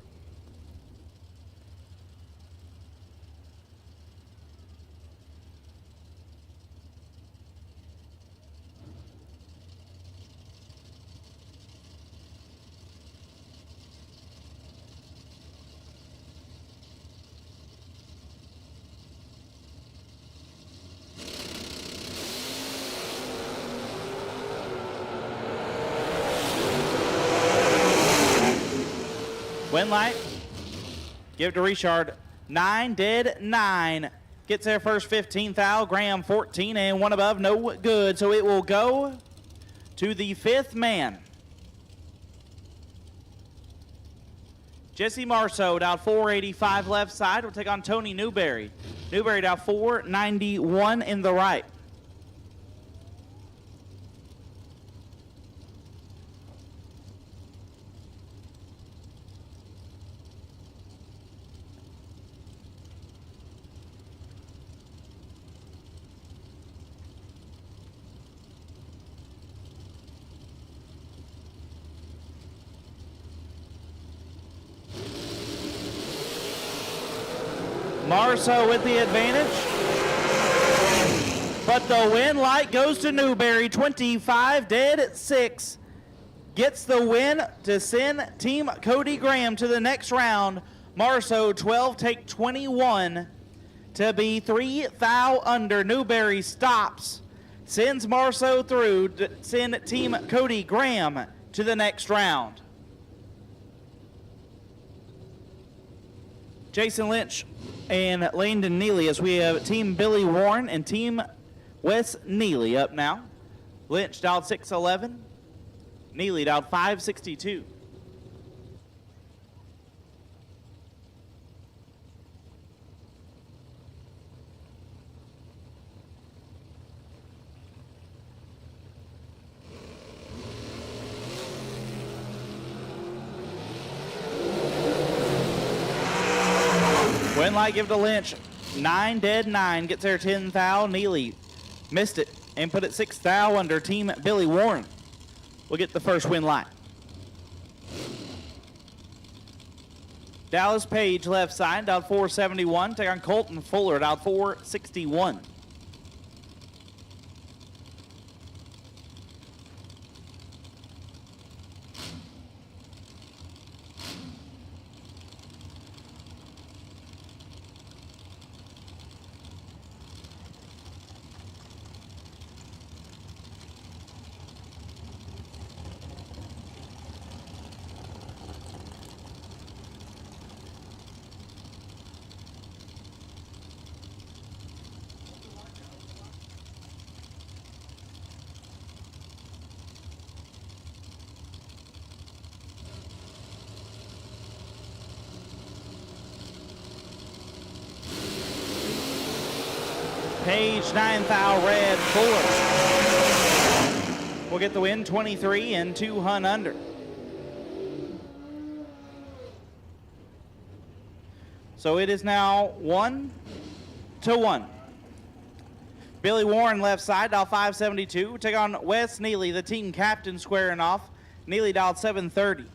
A: Win light. Give it to Richard. 9, dead 9. Gets there first 15 thou. Graham 14 and 1 above. No good. So it will go to the 5th man. Jesse Marceau, dial 485 left side, will take on Tony Newberry. Newberry, dial 491 in the right. Marceau with the advantage. But the win light goes to Newberry. 25, dead 6. Gets the win to send Team Cody Graham to the next round. Marceau 12, take 21 to be 3 thou under. Newberry stops. Sends Marceau through to send Team Cody Graham to the next round. Jason Lynch and Landon Neely as we have Team Billy Warren and Team Wes Neely up now. Lynch dialed 611. Neely dialed 562. Win light, give to Lynch. 9, dead 9. Gets there 10 thou. Neely missed it and put it 6 thou under. Team Billy Warren will get the first win light. Dallas Page left side, dialed 471. Take on Colton Fuller, dialed 461. Page 9 thou red Fuller. will get the win, 23 and 2 hun under. So it is now 1-1. Billy Warren left side, dial 572. Take on Wes Neely, the team captain, squaring off. Neely dialed 730.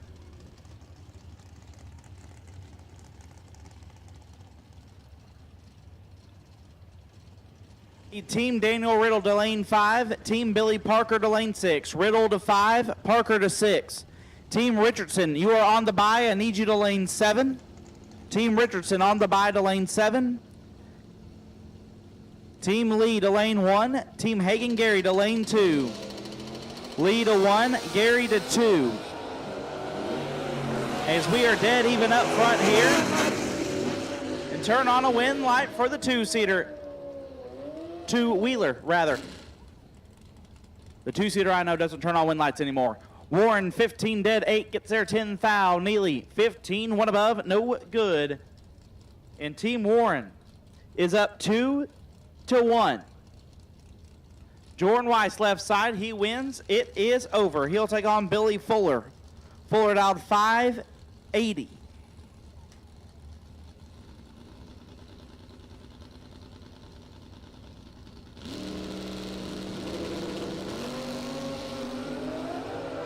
A: Team Daniel Riddle to lane 5. Team Billy Parker to lane 6. Riddle to 5. Parker to 6. Team Richardson, you are on the bye. I need you to lane 7. Team Richardson on the bye to lane 7. Team Lee to lane 1. Team Hagen Gary to lane 2. Lee to 1. Gary to 2. As we are dead even up front here. And turn on a win light for the 2-seater. Two-wheeler, rather. The 2-seater I know doesn't turn on win lights anymore. Warren, 15 dead, 8 gets there, 10 foul. Neely, 15, 1 above, no good. And Team Warren is up 2-1. Jordan Weiss left side, he wins. It is over. He'll take on Billy Fuller. Fuller dialed 580.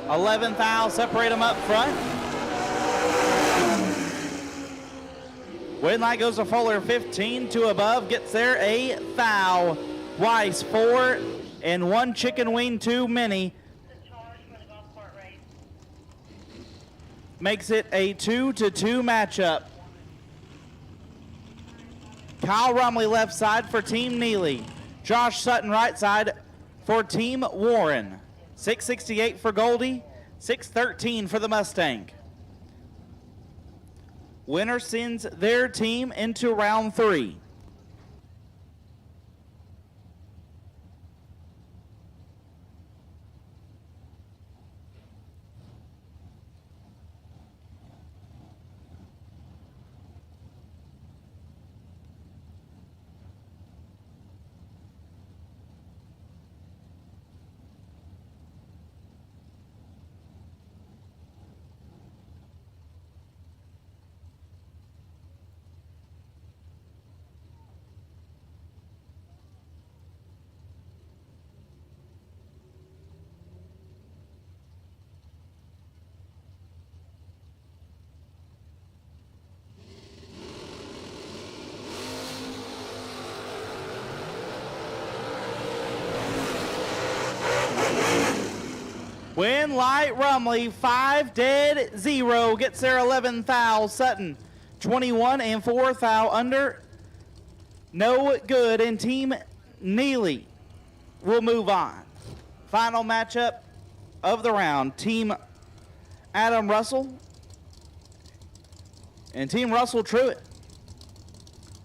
A: $11 foul, separate them up front. Win light goes to Fuller, 15, 2 above, gets there, a foul. Weiss, 4 and 1 chicken wing too many. Makes it a 2-2 matchup. Kyle Rumley left side for Team Neely. Josh Sutton right side for Team Warren. 668 for Goldie, 613 for the Mustang. Winner sends their team into round 3. Win light Rumley, 5 dead, 0. Gets there 11 foul. Sutton, 21 and 4 foul under. No good. And Team Neely will move on. Final matchup of the round. Team Adam Russell and Team Russell Truitt.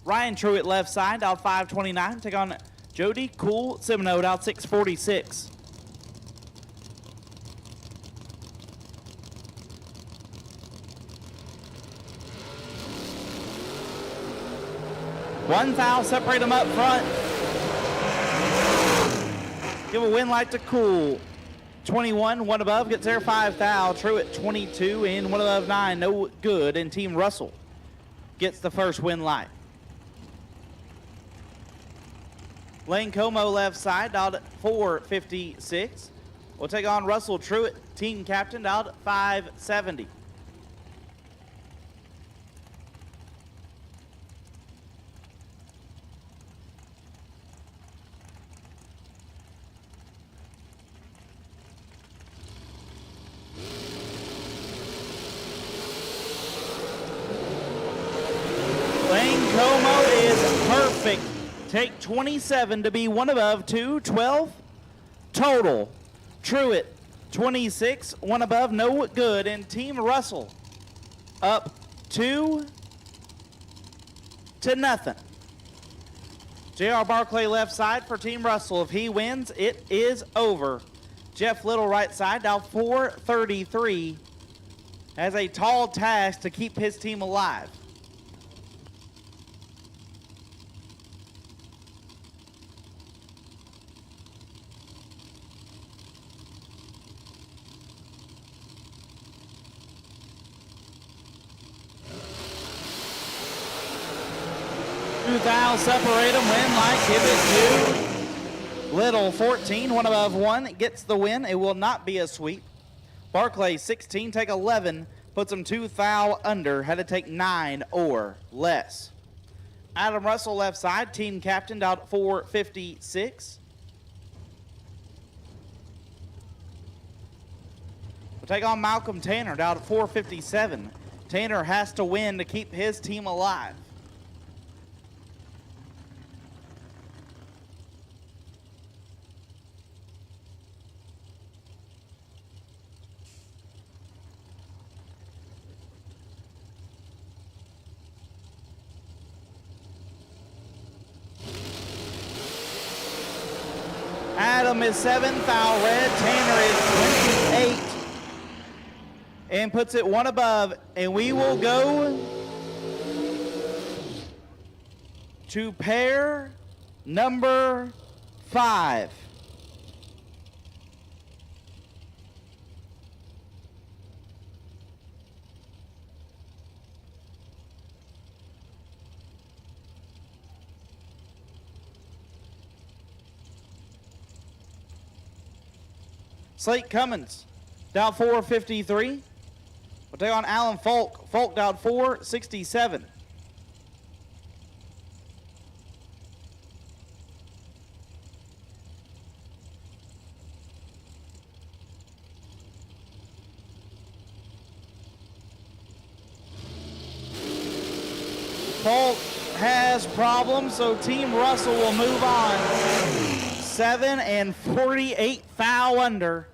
A: Ryan Truitt left side, out 529. Take on Jody Cool Seminole, out 646. One foul, separate them up front. Give a win light to Cool. 21, 1 above, gets there, 5 foul. Truitt, 22 and 1 above, 9, no good. And Team Russell gets the first win light. Lane Como left side, dialed at 456. We'll take on Russell Truitt, team captain, dialed at 570. Take 27 to be 1 above, 2, 12 total. Truitt, 26, 1 above, no good. And Team Russell up 2-0. J.R. Barclay left side for Team Russell. If he wins, it is over. Jeff Little right side, now 433. Has a tall task to keep his team alive. 2 thou separate them. Win light. Give it to Little. 14. One above one gets the win. It will not be a sweep. Barclay 16. Take 11. Puts them 2 thou under. Had to take 9 or less. Adam Russell left side. Team captain down at 456. We'll take on Malcolm Tanner down at 457. Tanner has to win to keep his team alive. Adam is 7 thou red. Tanner is 28. And puts it one above, and we will go to pair number 5. Slate Cummins, down 453. We'll take on Alan Falk. Falk down 467. Falk has problems, so Team Russell will move on. 7 and 48 thou under.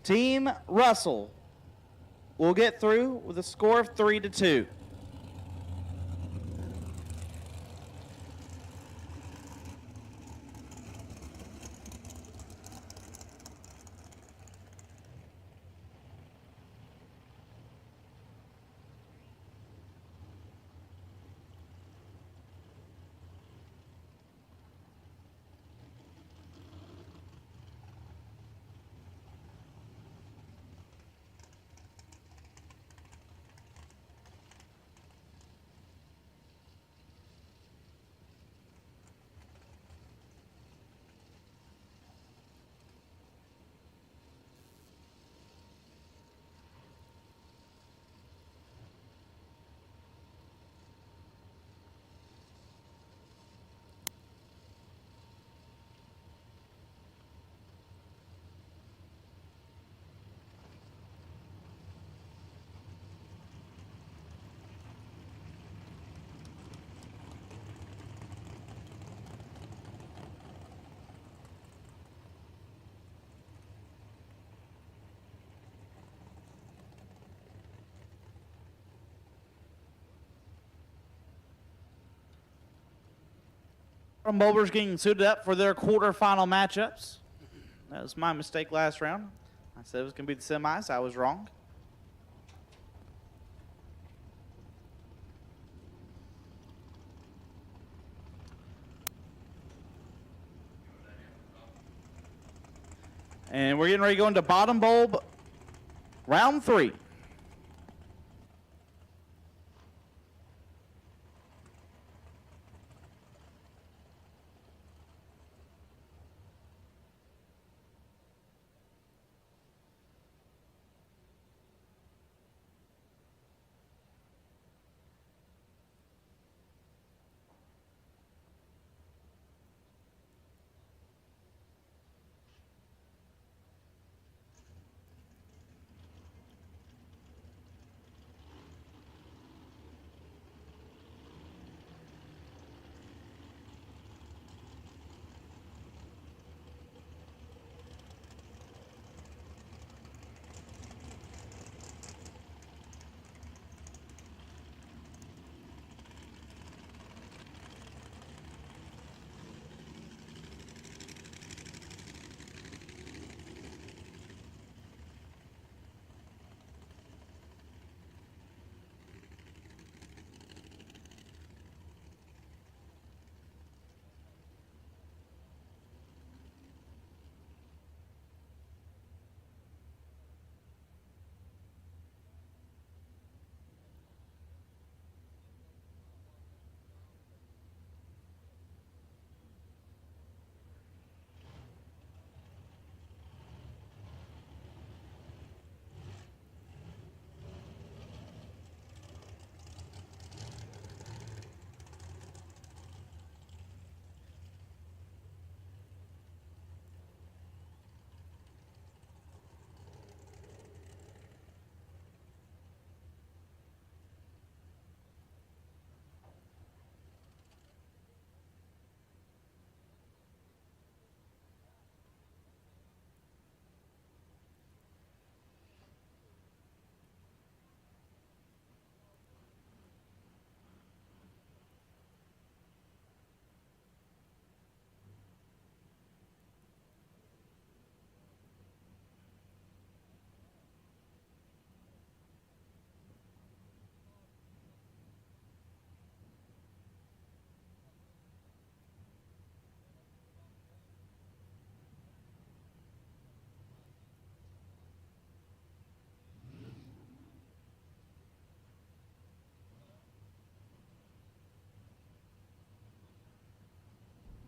A: Team Russell will get through with a score of 3-2. Bowlers getting suited up for their quarterfinal matchups. That was my mistake last round. I said it was going to be the semis. I was wrong. And we're getting ready to go into bottom bulb round 3.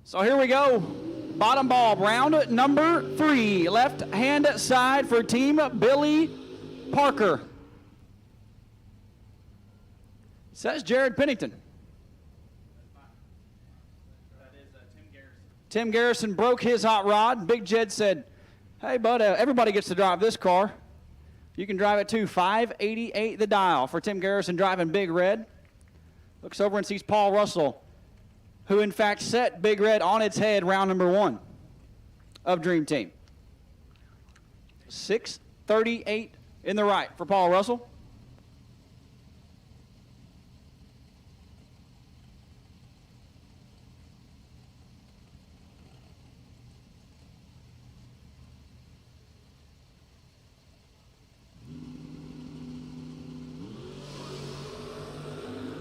B: So here we go. Bottom ball, round number 3. Left-hand side for Team Billy Parker. Says Jared Pennington. Tim Garrison broke his hot rod. Big Jed said, hey, bud, everybody gets to drive this car. You can drive it too. 588 the dial for Tim Garrison driving Big Red. Looks over and sees Paul Russell, who in fact set Big Red on its head round number 1 of Dream Team. 638 in the right for Paul Russell.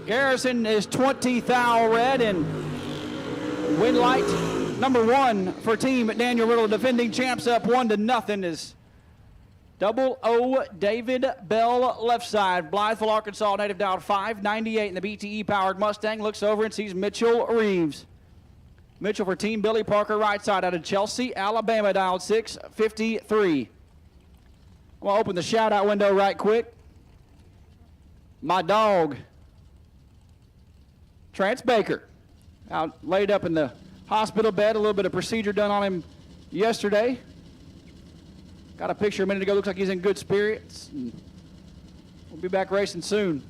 B: Garrison is 20 thou red and win light number 1 for Team Daniel Riddle, defending champs, up 1-0 is Double O David Bell left side. Blytheville, Arkansas native, dialed 598 in the BTE powered Mustang. Looks over and sees Mitchell Reeves. Mitchell for Team Billy Parker right side out of Chelsea, Alabama, dialed 653. I'm going to open the shout out window right quick. My dog, Trance Baker, out laid up in the hospital bed. A little bit of procedure done on him yesterday. Got a picture a minute ago. Looks like he's in good spirits. We'll be back racing soon.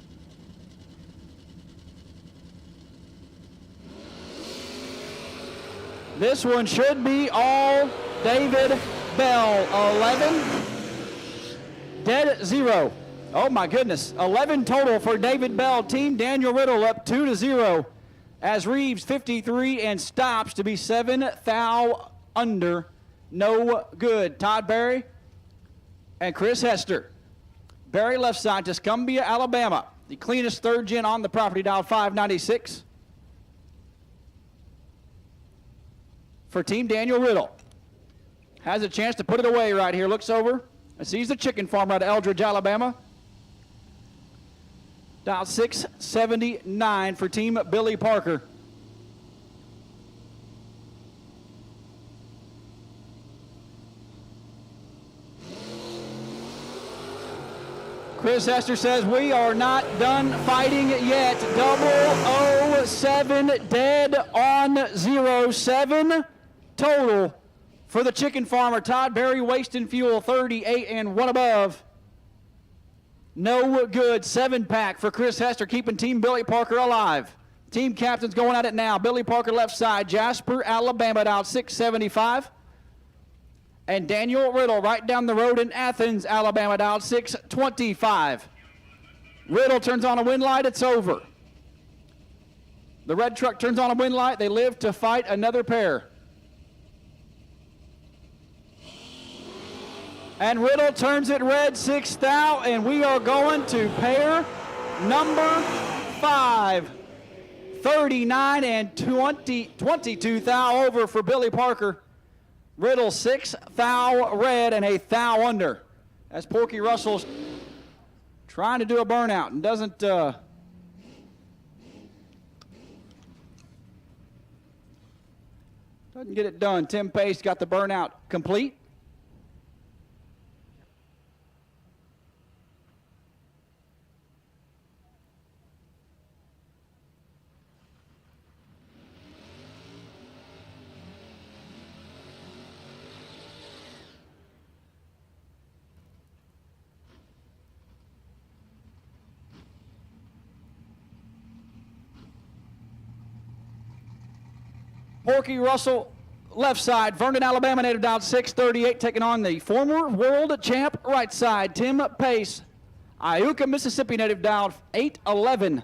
B: This one should be all David Bell. 11, dead 0. Oh my goodness, 11 total for David Bell. Team Daniel Riddle up 2-0 as Reeves 53 and stops to be 7 thou under. No good. Todd Berry and Chris Hester. Berry left side, Tuscumbia, Alabama. The cleanest third gen on the property, dial 596. For Team Daniel Riddle. Has a chance to put it away right here. Looks over and sees the chicken farm out of Eldridge, Alabama. Dial 679 for Team Billy Parker. Chris Hester says we are not done fighting yet. 007 dead on 07 total for the chicken farmer. Todd Berry wasting fuel, 38 and 1 above. No good. 7-pack for Chris Hester, keeping Team Billy Parker alive. Team captains going at it now. Billy Parker left side, Jasper, Alabama, down 675. And Daniel Riddle right down the road in Athens, Alabama, down 625. Riddle turns on a wind light, it's over. The red truck turns on a wind light, they live to fight another pair. And Riddle turns it red, 6 thou, and we are going to pair number 5. 39 and 22 thou over for Billy Parker. Riddle 6 thou red and a thou under. As Porky Russell's trying to do a burnout and doesn't get it done. Tim Pace got the burnout complete. Porky Russell, left side. Vernon, Alabama, native, down 638, taking on the former world champ, right side. Tim Pace, Iuka, Mississippi, native, down 811.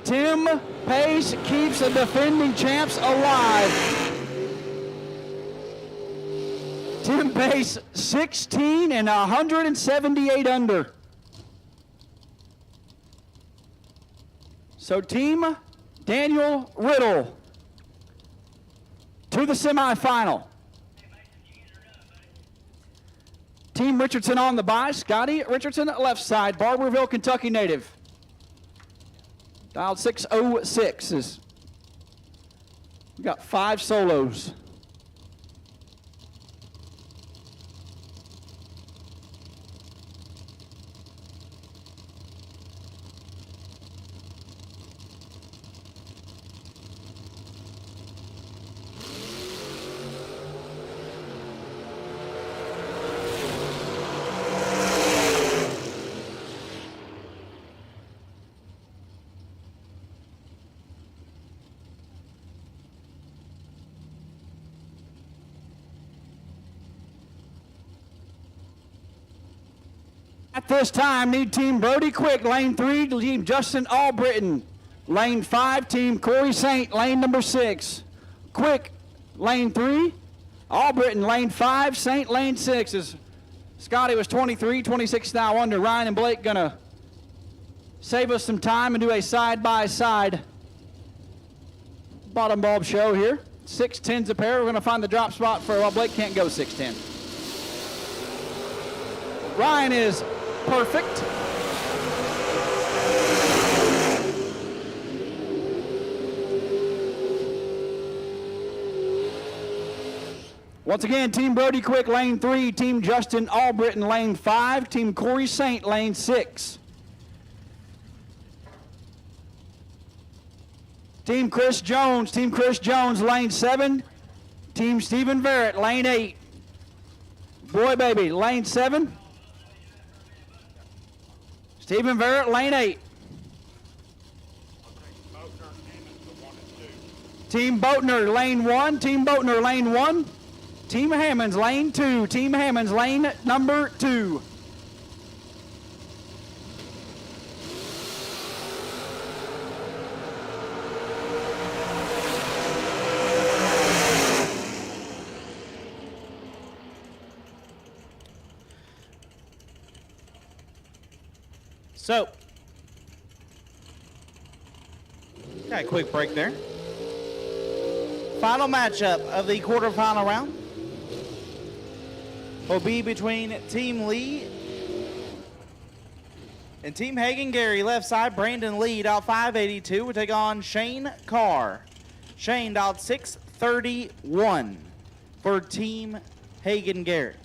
B: Tim Pace keeps the defending champs alive. Tim Pace, 16 and 178 under. So Team Daniel Riddle to the semifinal. Team Richardson on the bye. Scotty Richardson, left side, Barberville, Kentucky native. Dialed 606. We got 5 solos. At this time, need Team Brody Quick, lane 3, Team Justin Albritton, lane 5, Team Corey Saint, lane number 6. Quick, lane 3, Albritton, lane 5, Saint, lane 6. As Scotty was 23, 26 now under. Ryan and Blake gonna save us some time and do a side-by-side bottom bulb show here. 610s a pair. We're gonna find the drop spot for, well, Blake can't go 610. Ryan is perfect. Once again, Team Brody Quick, lane 3, Team Justin Albritton, lane 5, Team Corey Saint, lane 6. Team Chris Jones, lane 7, Team Stephen Barrett, lane 8. Boy Baby, lane 7. Stephen Barrett, lane 8. Team Boatner, lane 1. Team Boatner, lane 1. Team Hammonds, lane 2. Team Hammonds, lane number 2.
A: So, got a quick break there. Final matchup of the quarterfinal round will be between Team Lee and Team Hagen Gary. Left side, Brandon Lee, dialed 582, will take on Shane Carr. Shane, dialed 631 for Team Hagen Gary.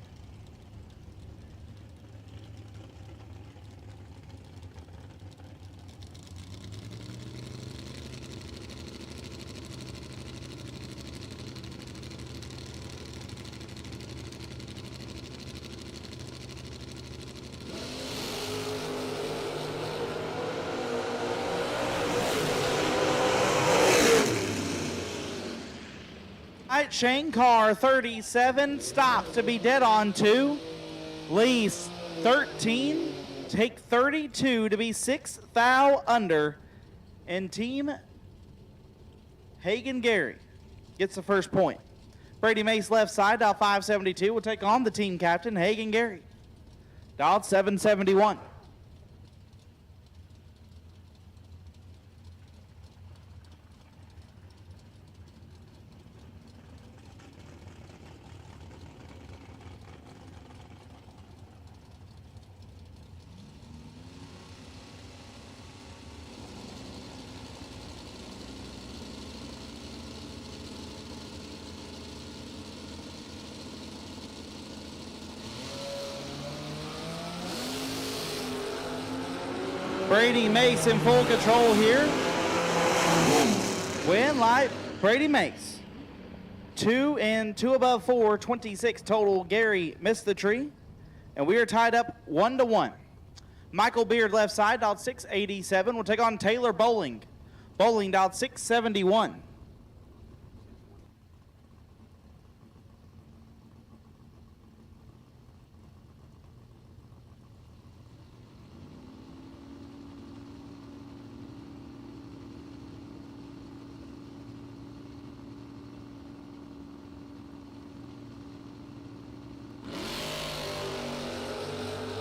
A: Shane Carr, 37, stops to be dead on 2. Lee, 13, take 32 to be 6 thou under. And Team Hagen Gary gets the first point. Brady Mace, left side, dial 572, will take on the team captain, Hagen Gary. Dialed 771. Brady Mace in full control here. Win light, Brady Mace. 2 and 2 above 4, 26 total. Gary missed the tree. And we are tied up 1-1. Michael Beard, left side, dialed 687, will take on Taylor Bowling. Bowling, dialed 671.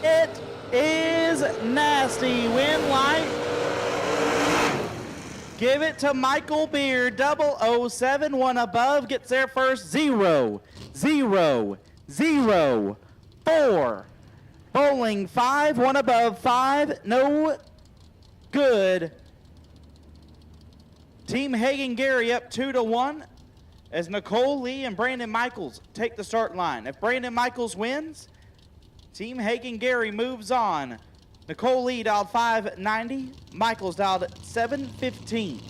A: It is nasty. Wind light. Give it to Michael Beard, 007, one above, gets there first, 0, 0, 0, 4. Bowling 5, one above, 5, no good. Team Hagen Gary up 2-1 as Nicole Lee and Brandon Michaels take the start line. If Brandon Michaels wins, Team Hagen Gary moves on. Nicole Lee dialed 590, Michaels dialed 715.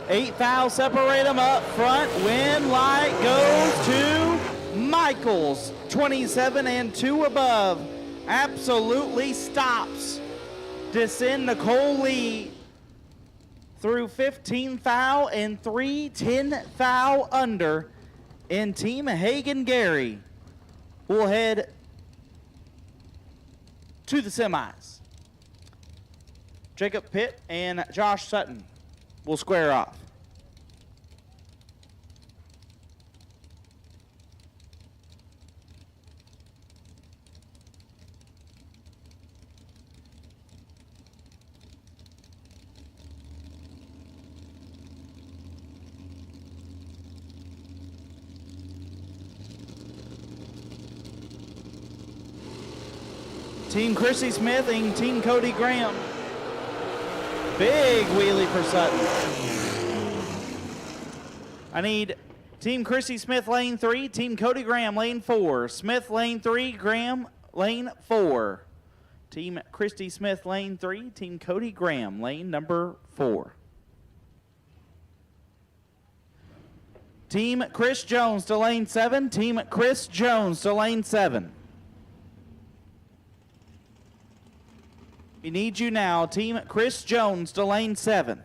A: Eight fouls separate them up front. Win light goes to Michaels, 27 and 2 above. Absolutely stops to send Nicole Lee through 15 foul and 3 10 foul under in Team Hagen Gary. We'll head to the semis. Jacob Pitt and Josh Sutton will square off. Team Chrissy Smith and Team Cody Graham. Big wheelie for Sutton. I need Team Chrissy Smith lane 3, Team Cody Graham lane 4. Smith lane 3, Graham lane 4. Team Christy Smith lane 3, Team Cody Graham lane number 4. Team Chris Jones to lane 7, Team Chris Jones to lane 7. We need you now, Team Chris Jones to lane 7.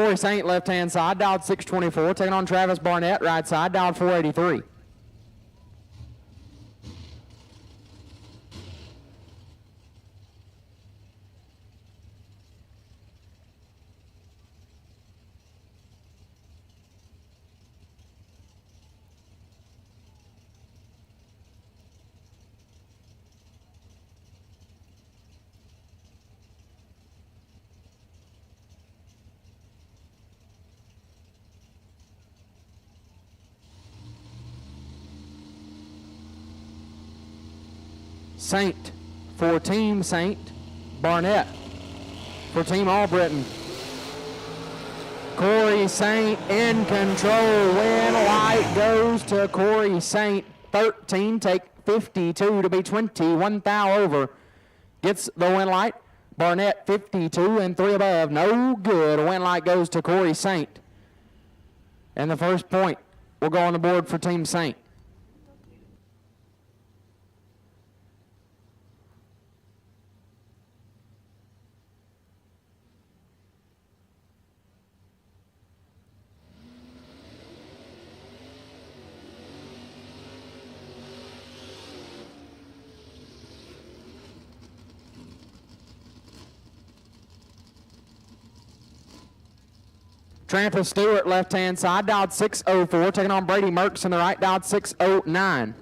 D: Corey Saint, left-hand side, dialed 624. Taking on Travis Barnett, right side, dialed 483. Saint for Team Saint, Barnett for Team Albritton. Corey Saint in control. Win light goes to Corey Saint. 13, take 52 to be 20. 1 thou over. Gets the win light. Barnett 52 and 3 above. No good. Win light goes to Corey Saint. And the first point will go on the board for Team Saint. Trampa Stewart, left-hand side, dialed 604. Taking on Brady Merckx in the right, dialed 609.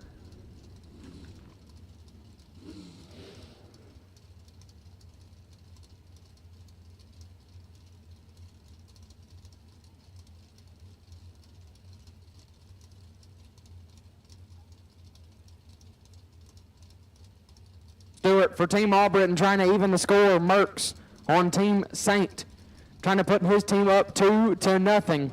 D: Stewart for Team Albritton trying to even the score. Merckx on Team Saint, trying to put his team up 2-0.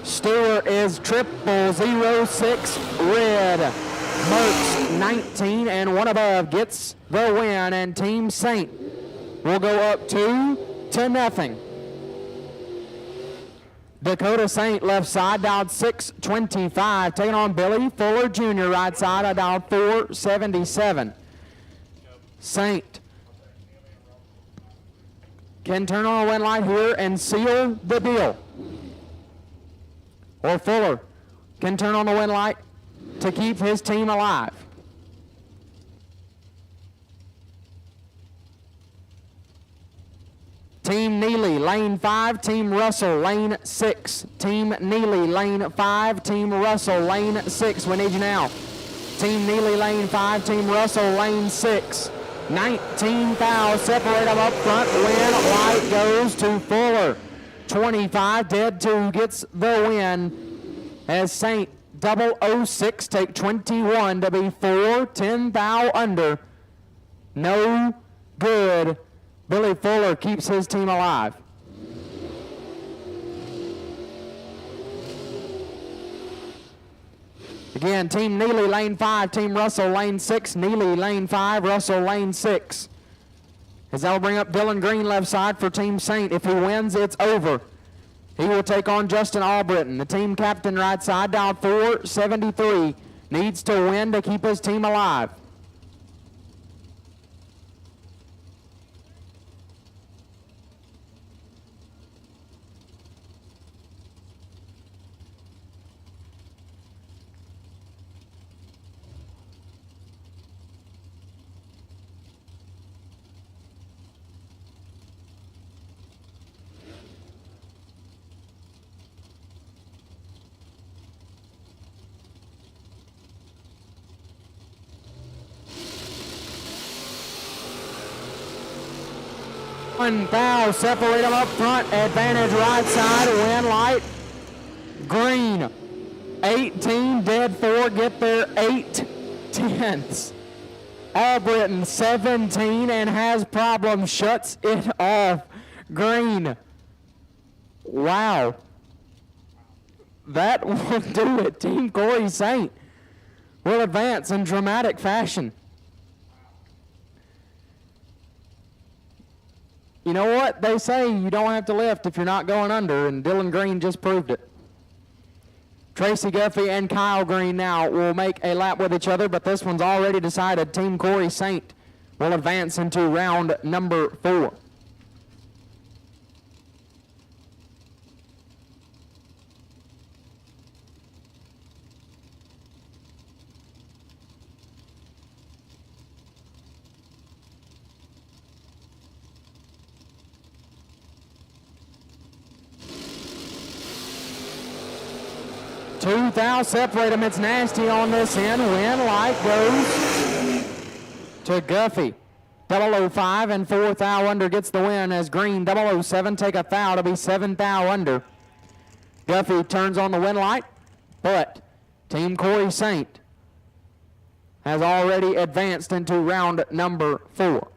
D: Stewart is 0006 red. Merckx 19 and 1 above gets the win, and Team Saint will go up 2-0. Dakota Saint, left side, dialed 625. Taking on Billy Fuller Jr., right side, I dialed 477. Saint can turn on a win light here and seal the deal. Or Fuller can turn on the win light to keep his team alive. Team Neely, lane 5. Team Russell, lane 6. Team Neely, lane 5. Team Russell, lane 6. We need you now. Team Neely, lane 5. Team Russell, lane 6. 19 fouls separate them up front. Win light goes to Fuller. 25 dead 2 gets the win as Saint 006 take 21 to be 4. 10 thou under. No good. Billy Fuller keeps his team alive. Again, Team Neely, lane 5, Team Russell, lane 6, Neely, lane 5, Russell, lane 6. As that'll bring up Dylan Green, left side for Team Saint. If he wins, it's over. He will take on Justin Albritton. The team captain, right side, dialed 473. Needs to win to keep his team alive. One foul, separate them up front, advantage right side, win light. Green, 18, dead 4, get there 8/10. Albritton, 17, and has problems, shuts it off. Green, wow. That will do it. Team Corey Saint will advance in dramatic fashion. You know what? They say you don't have to lift if you're not going under, and Dylan Green just proved it. Tracy Guffey and Kyle Green now will make a lap with each other, but this one's already decided. Team Corey Saint will advance into round number 4. Two thou separate them. It's nasty on this end. Win light goes to Guffey. 005 and 4 thou under gets the win as Green 007 take a thou to be 7 thou under. Guffey turns on the win light, but Team Corey Saint has already advanced into round number 4.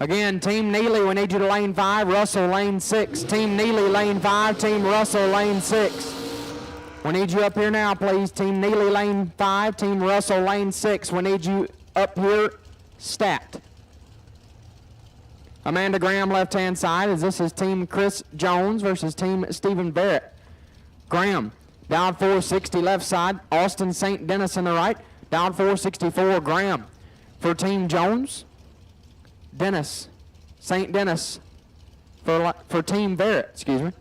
D: Again, Team Neely, we need you to lane 5, Russell lane 6. Team Neely lane 5, Team Russell lane 6. We need you up here now, please. Team Neely lane 5, Team Russell lane 6. We need you up here stat. Amanda Graham left-hand side, as this is Team Chris Jones versus Team Stephen Barrett. Graham down 460 left side, Austin St. Dennis in the right, down 464 Graham. For Team Jones, Dennis, St. Dennis for Team Barrett, excuse me.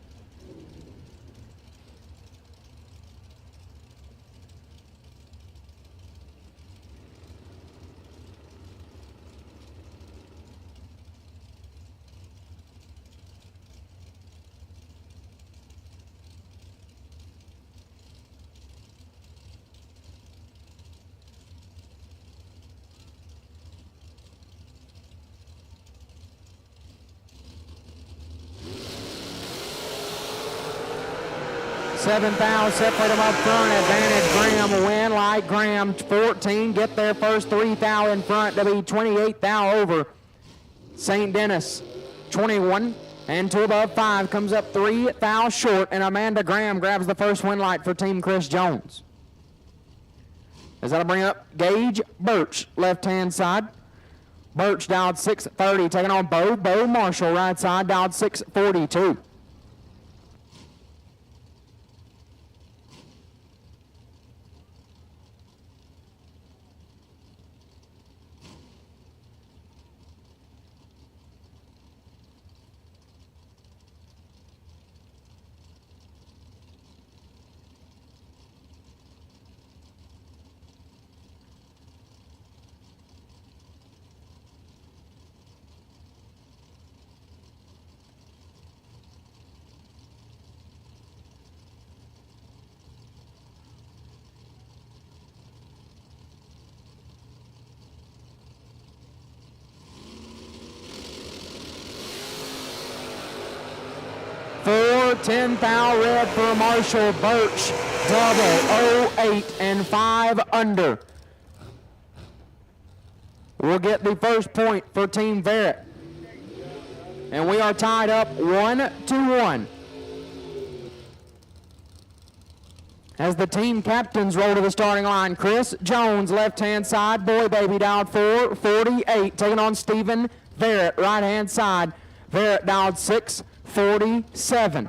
D: Seven thou, separate them up front, advantage Graham, win light Graham, 14, get there first, 3 thou in front to be 28 thou over. St. Dennis, 21, and 2 above 5, comes up 3 thou short, and Amanda Graham grabs the first win light for Team Chris Jones. As that'll bring up Gage Birch, left-hand side. Birch dialed 630, taking on Bo Marshall, right side, dialed 642. For 10 thou red for Marshall Birch, 008 and 5 under. We'll get the first point for Team Barrett. And we are tied up 1-1. As the team captains roll to the starting line, Chris Jones, left-hand side, boy baby dialed 448, taking on Stephen Barrett, right-hand side. Barrett dialed 647.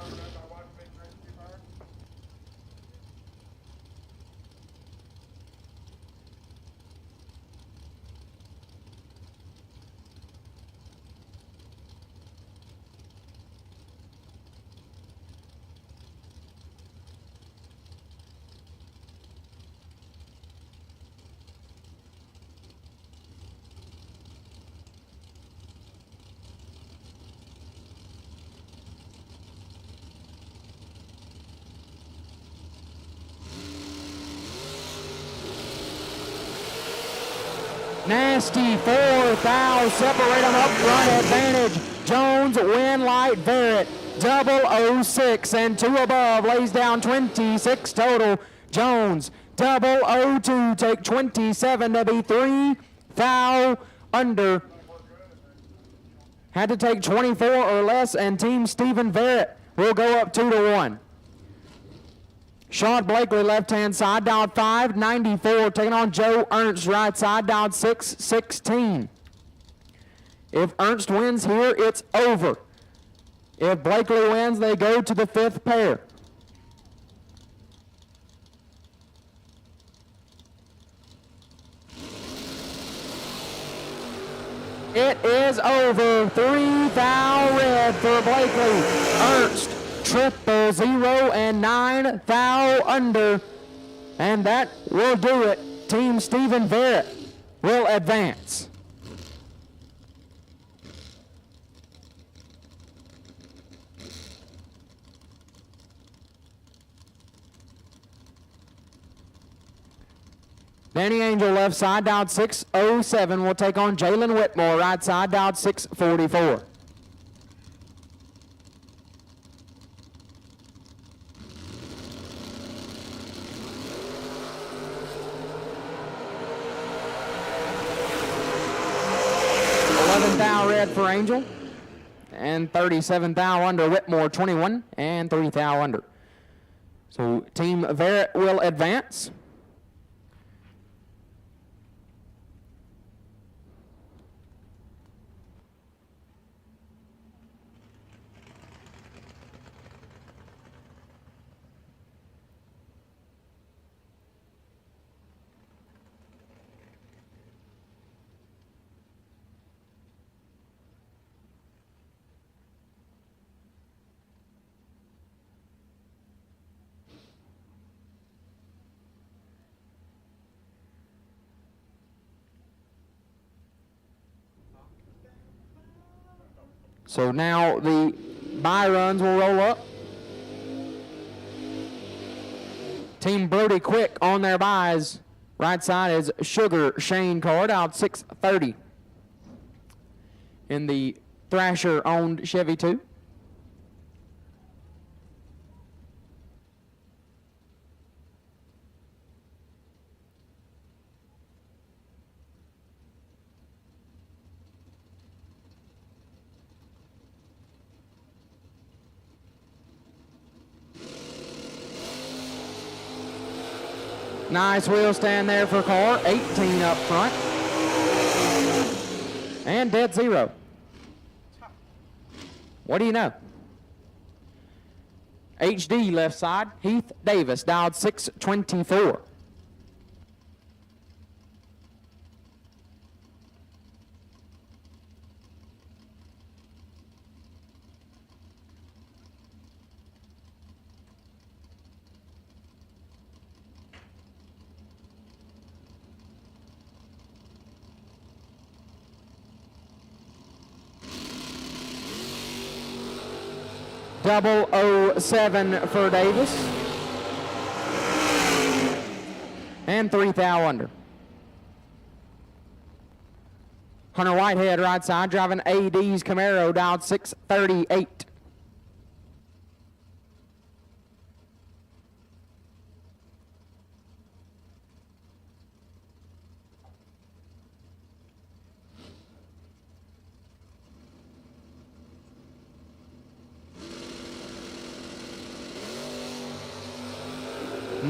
D: Nasty 4th thou, separate them up front, advantage. Jones, win light, Barrett, 006 and 2 above, lays down 26 total. Jones, 002, take 27 to be 3 thou under. Had to take 24 or less, and Team Stephen Barrett will go up 2-1. Sean Blakely, left-hand side, dialed 594, taking on Joe Ernst, right side, dialed 616. If Ernst wins here, it's over. If Blakely wins, they go to the 5th pair. It is over. 3 thou red for Blakely. Ernst, 000 and 9 thou under. And that will do it. Team Stephen Barrett will advance. Danny Angel, left side, dialed 607, will take on Jalen Whitmore, right side, dialed 644. Thou red for Angel, and 37 thou under Whitmore, 21 and 3 thou under. So Team Barrett will advance. So now the bye runs will roll up. Team Brody Quick on their buys. Right side is Sugar Shane Card out 630 in the Thrasher owned Chevy 2. Nice wheel stand there for car. 18 up front. And dead zero. What do you know? HD left side. Heath Davis dialed 624. .007 for Davis. And 3 thou under. Hunter Whitehead right side driving AD's Camaro dialed 638.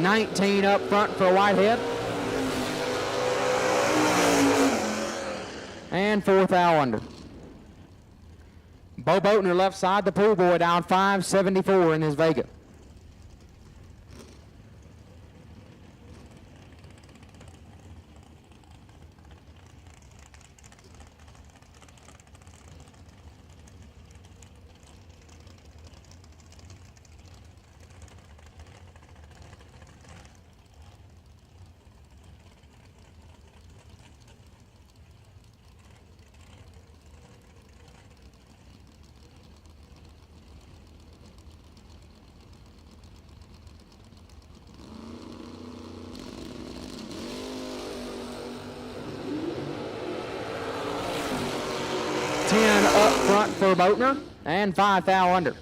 D: 19 up front for Whitehead. And 4th thou under. Bo Boatner left side, the pool boy, down 574 in his Vega. Up front for Boatner, and 5 thou under.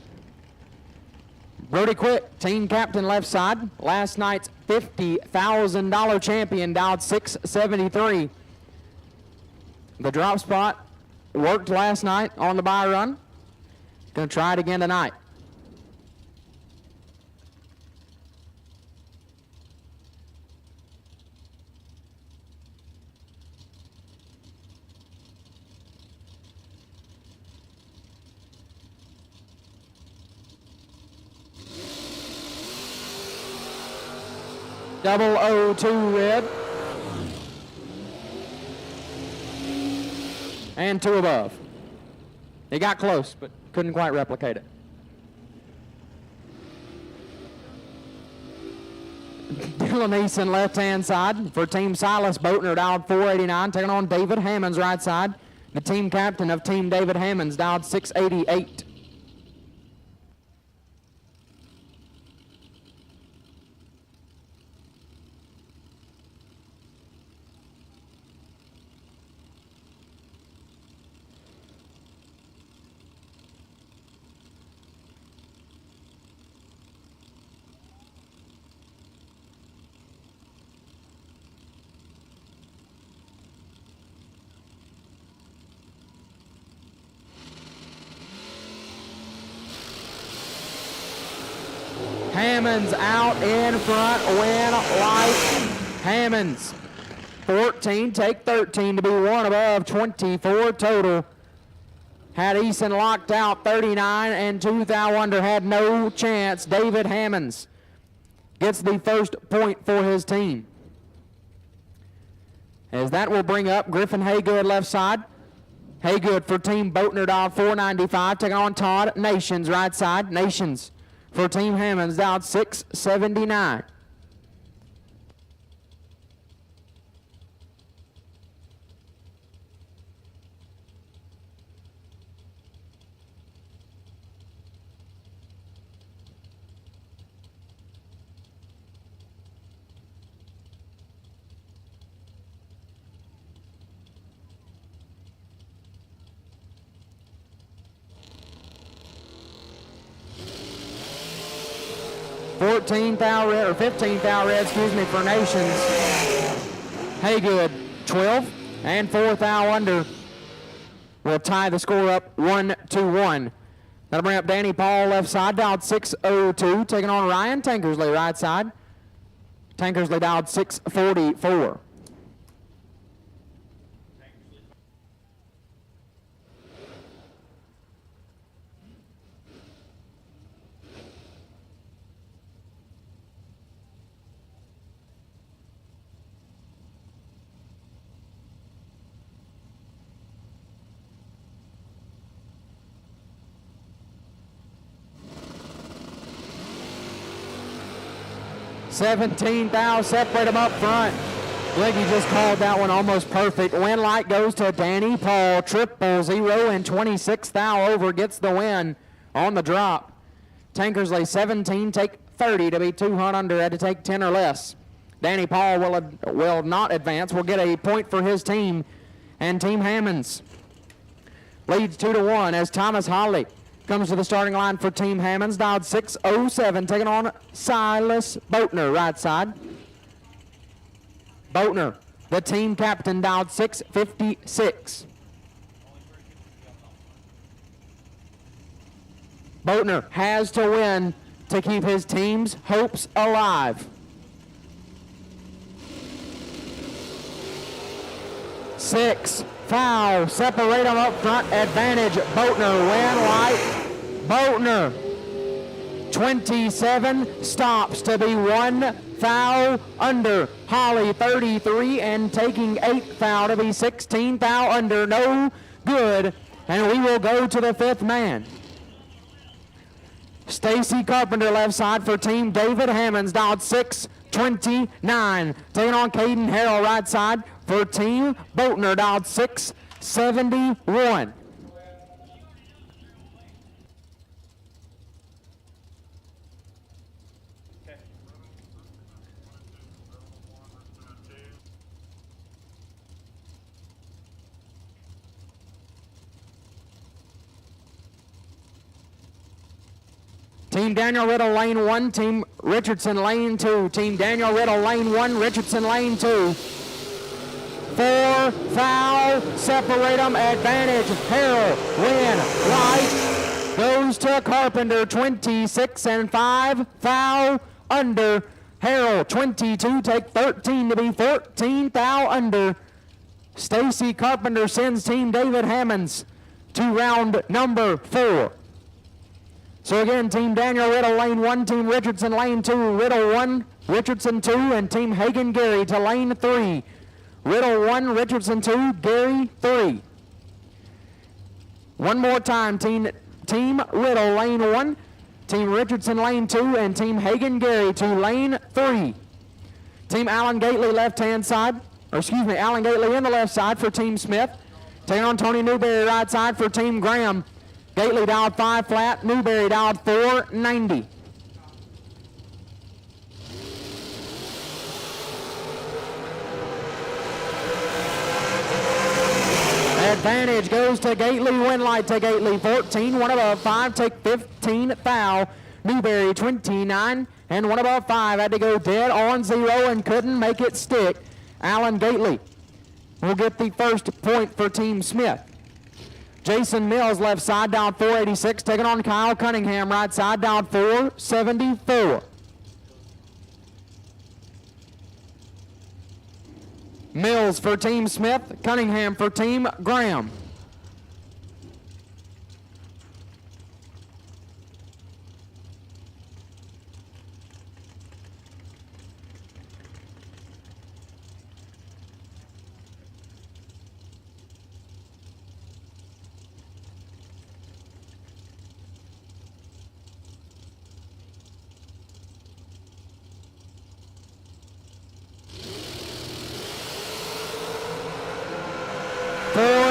D: Brody Quick, team captain left side. Last night's $50,000 champion, dialed 673. The drop spot worked last night on the bye run. Gonna try it again tonight. Double 0-2 red. And 2 above. He got close, but couldn't quite replicate it. Dylan Eason left-hand side for Team Silas. Boatner dialed 489, taking on David Hammonds right side. The team captain of Team David Hammonds dialed 688. Hammonds out in front, win like Hammonds. 14, take 13 to be 1 above, 24 total. Had Eason locked out, 39, and 2 thou under, had no chance. David Hammonds gets the first point for his team. As that will bring up Griffin Haygood left side. Haygood for Team Boatner, dialed 495, taking on Todd Nations right side. Nations for Team Hammonds, dialed 679. $15 thou red, for Nations. Haygood, 12, and 4 thou under will tie the score up 1-1. That'll bring up Danny Paul left side, dialed 602, taking on Ryan Tankersley right side. Tankersley dialed 644. $17 thou, separate them up front. Leggy just called that one almost perfect. Win light goes to Danny Paul, 000 and 26 thou over, gets the win on the drop. Tankersley 17, take 30 to be 200 under, had to take 10 or less. Danny Paul will not advance, will get a point for his team, and Team Hammonds leads 2-1 as Thomas Holly comes to the starting line for Team Hammonds, dialed 607, taking on Silas Boatner right side. Boatner, the team captain, dialed 656. Boatner has to win to keep his team's hopes alive. 6, foul. Separate them up front. Advantage. Boatner, win light. Boatner, 27, stops to be 1 foul under. Holly, 33, and taking 8 foul to be 16 foul under. No good. And we will go to the 5th man. Stacy Carpenter, left side for Team David Hammonds, dialed 629. Taking on Caden Harrell, right side for Team Boatner, dialed 671. Team Daniel Riddle, lane 1. Team Richardson, lane 2. Team Daniel Riddle, lane 1. Richardson, lane 2. 4 foul. Separate them. Advantage. Harrell, win. Light goes to Carpenter. 26 and 5 foul under. Harrell, 22. Take 13 to be 14 foul under. Stacy Carpenter sends Team David Hammonds to round number 4. So again, Team Daniel Riddle, lane 1, Team Richardson, lane 2, Riddle 1, Richardson 2, and Team Hagen Gary to lane 3. Riddle 1, Richardson 2, Gary 3. One more time, Team Riddle, lane 1, Team Richardson, lane 2, and Team Hagen Gary to lane 3. Team Allen Gately, left-hand side, Allen Gately in the left side for Team Smith. Taking on Tony Newberry, right side for Team Graham. Gately dialed 5 flat, Newberry dialed 490. Advantage goes to Gately, win light to Gately, 14, one above 5, take 15 foul. Newberry 29, and one above 5 had to go dead on 0 and couldn't make it stick. Allen Gately will get the first point for Team Smith. Jason Mills, left side, down 486, taking on Kyle Cunningham, right side, down 474. Mills for Team Smith, Cunningham for Team Graham.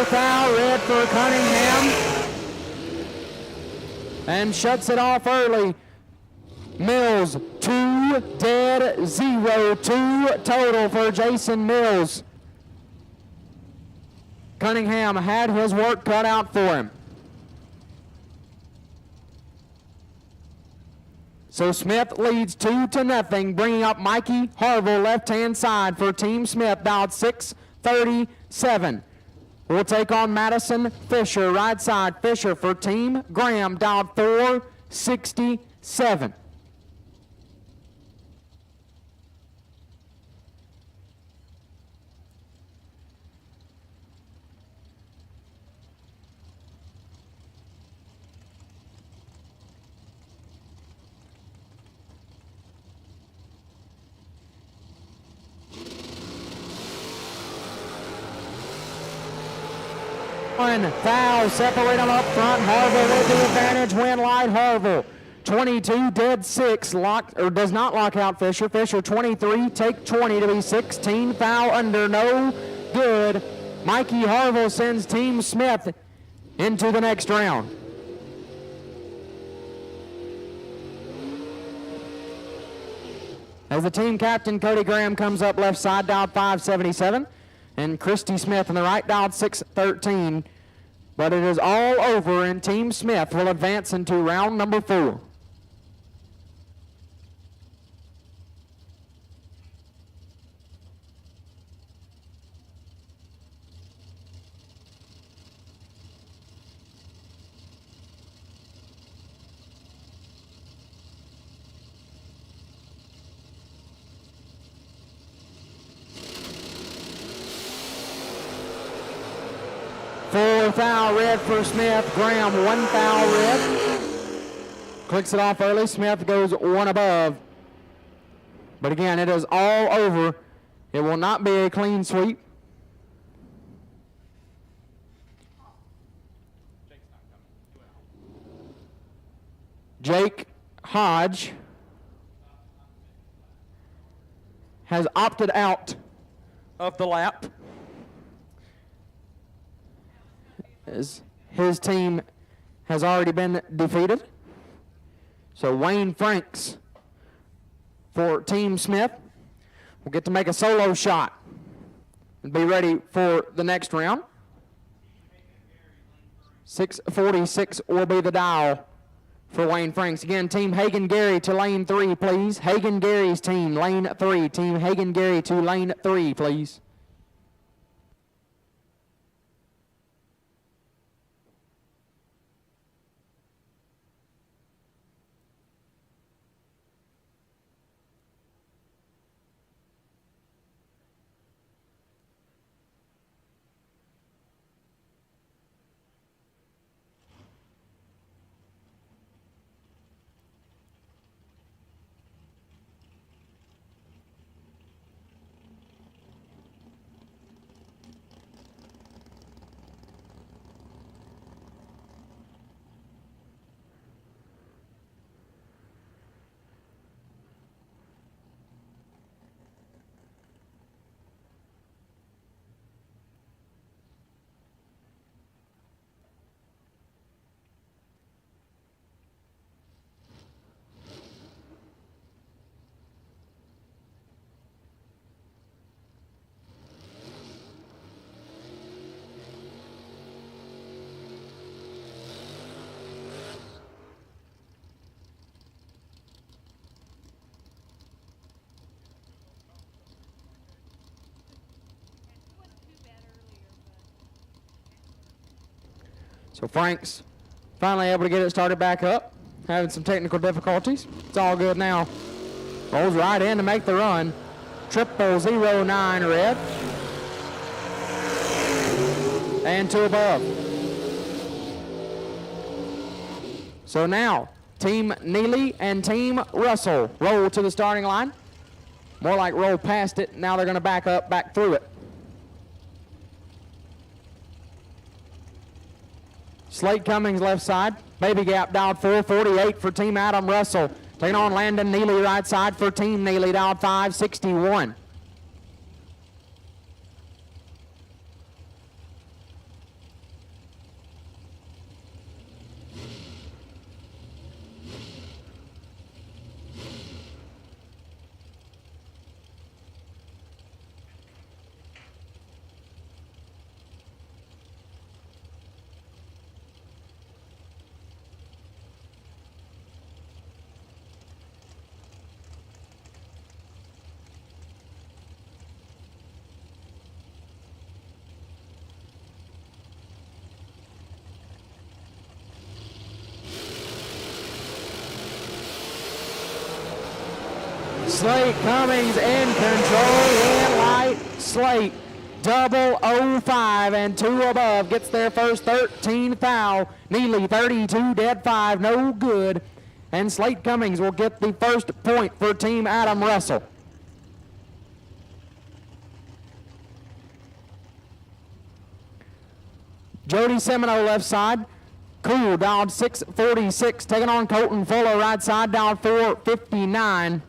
D: Foul, red for Cunningham, and shuts it off early. Mills, 2 dead, 0, 2 total for Jason Mills. Cunningham had his work cut out for him. So Smith leads 2-0, bringing up Mikey Harville, left-hand side for Team Smith, dialed 637. We'll take on Madison Fisher, right side. Fisher for Team Graham, dialed 467. One foul, separate them up front. Harville with the advantage, win light Harville. 22, dead 6, does not lock out Fisher. Fisher 23, take 20 to be 16, foul under, no good. Mikey Harville sends Team Smith into the next round. As the team captain, Cody Graham, comes up left side, dialed 577. And Christy Smith on the right, dialed 613. But it is all over, and Team Smith will advance into round number 4. 0 foul red for Smith. Graham 1 foul red. Clicks it off early. Smith goes 1 above. But again, it is all over. It will not be a clean sweep. Jake Hodge has opted out of the lap as his team has already been defeated. So Wayne Franks for Team Smith will get to make a solo shot and be ready for the next round. 6:46 will be the dial for Wayne Franks. Again, Team Hagen-Gary to lane 3, please. Hagen-Gary's team, lane 3. Team Hagen-Gary to lane 3, please. So Franks finally able to get it started back up, having some technical difficulties. It's all good now. Rolls right in to make the run. 0009 red. And 2 above. So now, Team Neely and Team Russell roll to the starting line. More like roll past it. Now they're going to back up, back through it. Slate Cummings left side. Baby Gap dialed 448 for Team Adam Russell. Taking on Landon Neely right side for Team Neely, dialed 561. Slate Cummings in control, in light. Slate 005 and 2 above. Gets their first 13 foul. Neely 32 dead 5, no good. And Slate Cummings will get the first point for Team Adam Russell. Jody Semino left side. Cool dialed 646. Taking on Colton Fuller right side, dialed 459.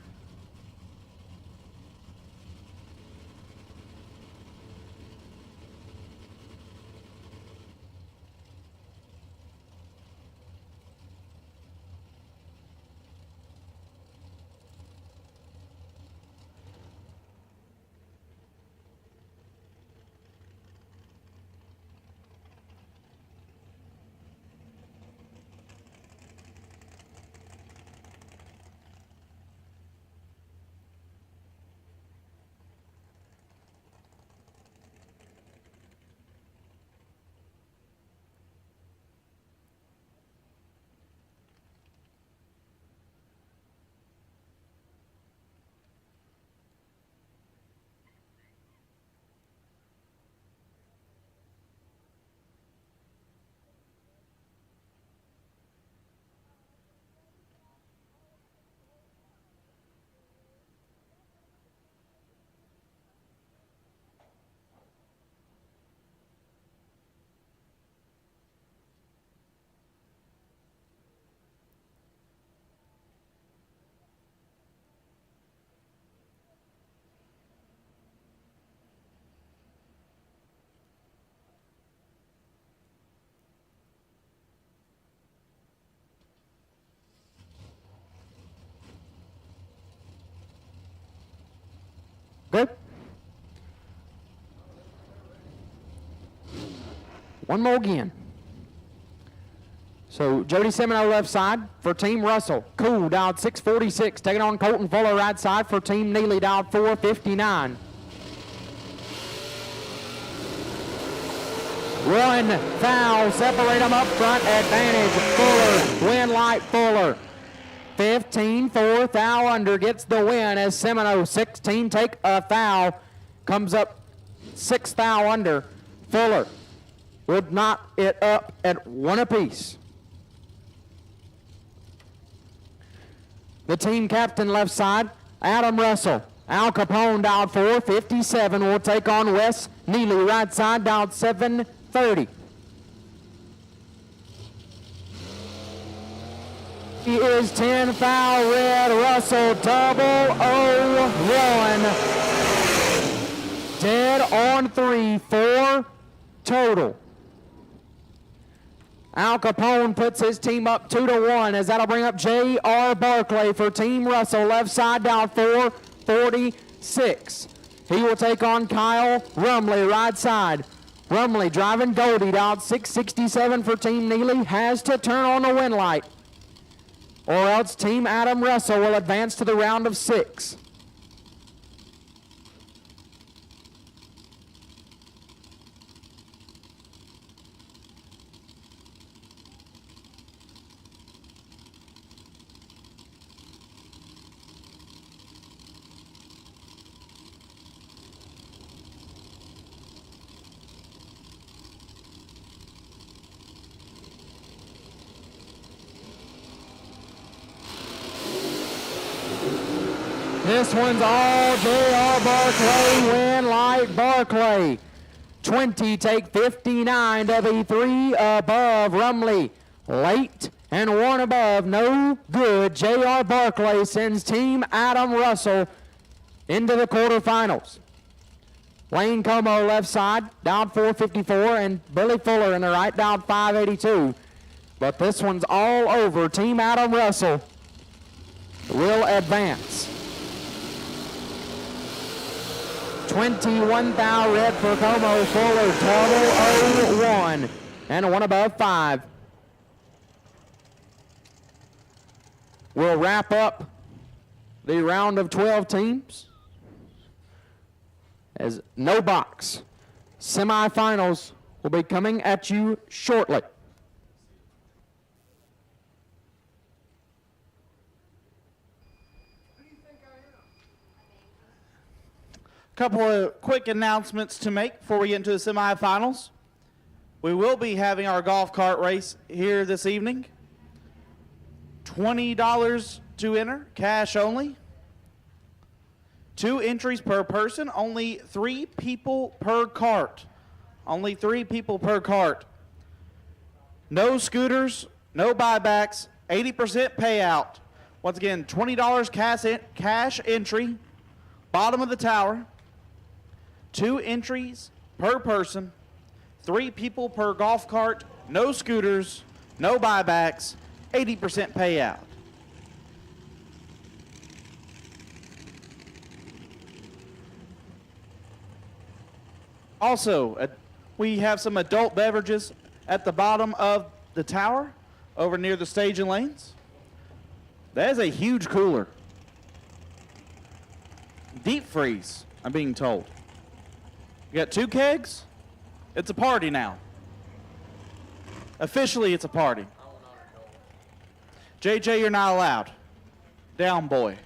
D: One more again. So Jody Semino left side for Team Russell. Cool, dialed 646. Taking on Colton Fuller right side for Team Neely, dialed 459. One foul, separate them up front, advantage, Fuller, win light Fuller. 15-4, foul under, gets the win as Semino, 16, take a foul, comes up 6 foul under. Fuller would knot it up at 1 apiece. The team captain left side, Adam Russell. Al Capone dialed 457 will take on Wes Neely right side, dialed 730. He is 10 foul red, Russell 001. Dead on 3, 4 total. Al Capone puts his team up 2-1 as that'll bring up J.R. Barclay for Team Russell. Left side down 446. He will take on Kyle Rumley right side. Rumley driving Goldie down 667 for Team Neely. Has to turn on the win light, or else Team Adam Russell will advance to the round of 6. This one's all J.R. Barclay, win light Barclay. 20, take 59 to be 3 above Rumley. Late and 1 above, no good. J.R. Barclay sends Team Adam Russell into the quarterfinals. Lane Como left side, down 454, and Billy Fuller in the right, down 582. But this one's all over. Team Adam Russell will advance. 21 thou red for Como, Fuller, 001, and 1 above 5. We'll wrap up the round of 12 teams as no box. Semifinals will be coming at you shortly.
A: Couple of quick announcements to make before we get into the semifinals. We will be having our golf cart race here this evening. $20 to enter, cash only. 2 entries per person, only 3 people per cart. Only 3 people per cart. No scooters, no buybacks, 80% payout. Once again, $20 cash entry, bottom of the tower. 2 entries per person, 3 people per golf cart, no scooters, no buybacks, 80% payout. Also, we have some adult beverages at the bottom of the tower over near the staging lanes. That is a huge cooler. Deep freeze, I'm being told. You got 2 kegs? It's a party now. Officially, it's a party. JJ, you're not allowed. Down, boy.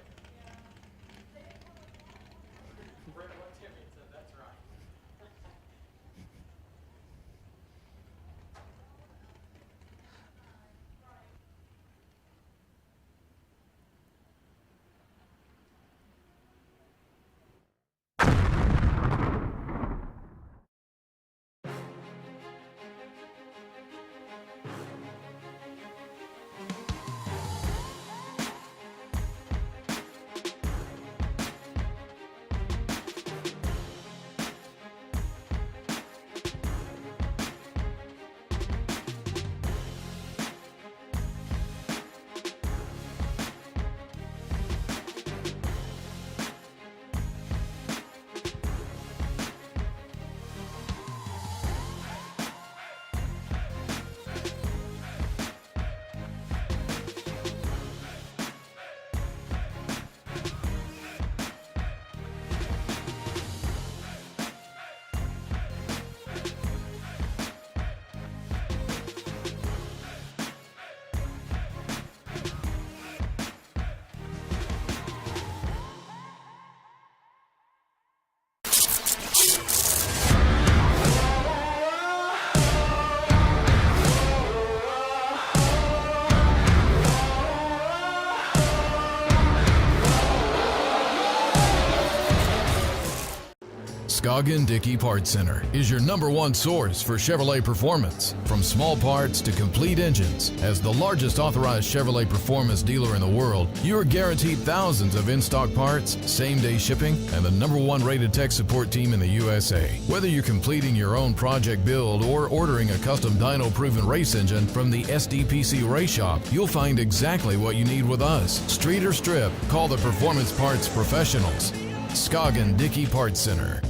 I: Scoggin-Dickey Parts Center is your #1 source for Chevrolet performance. From small parts to complete engines, as the largest authorized Chevrolet performance dealer in the world, you are guaranteed thousands of in-stock parts, same-day shipping, and the #1 rated tech support team in the USA. Whether you're completing your own project build or ordering a custom dyno-proven race engine from the SDPC Race Shop, you'll find exactly what you need with us. Street or strip, call the Performance Parts Professionals. Scoggin-Dickey Parts Center.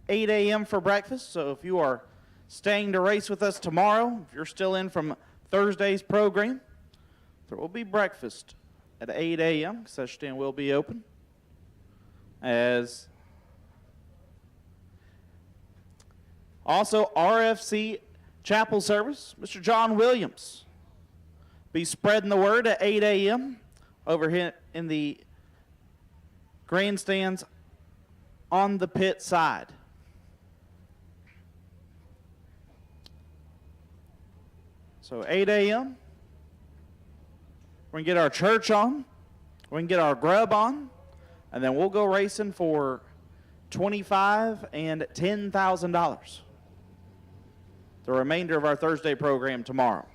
A: 8 a.m. for breakfast, so if you are staying to race with us tomorrow, if you're still in from Thursday's program, there will be breakfast at 8 a.m. Concession stand will be open. As also RFC Chapel service, Mr. John Williams be spreading the word at 8 a.m. over here in the grandstands on the pit side. So 8 a.m. We're going to get our church on. We can get our grub on. And then we'll go racing for $25,000 and $10,000. The remainder of our Thursday program tomorrow.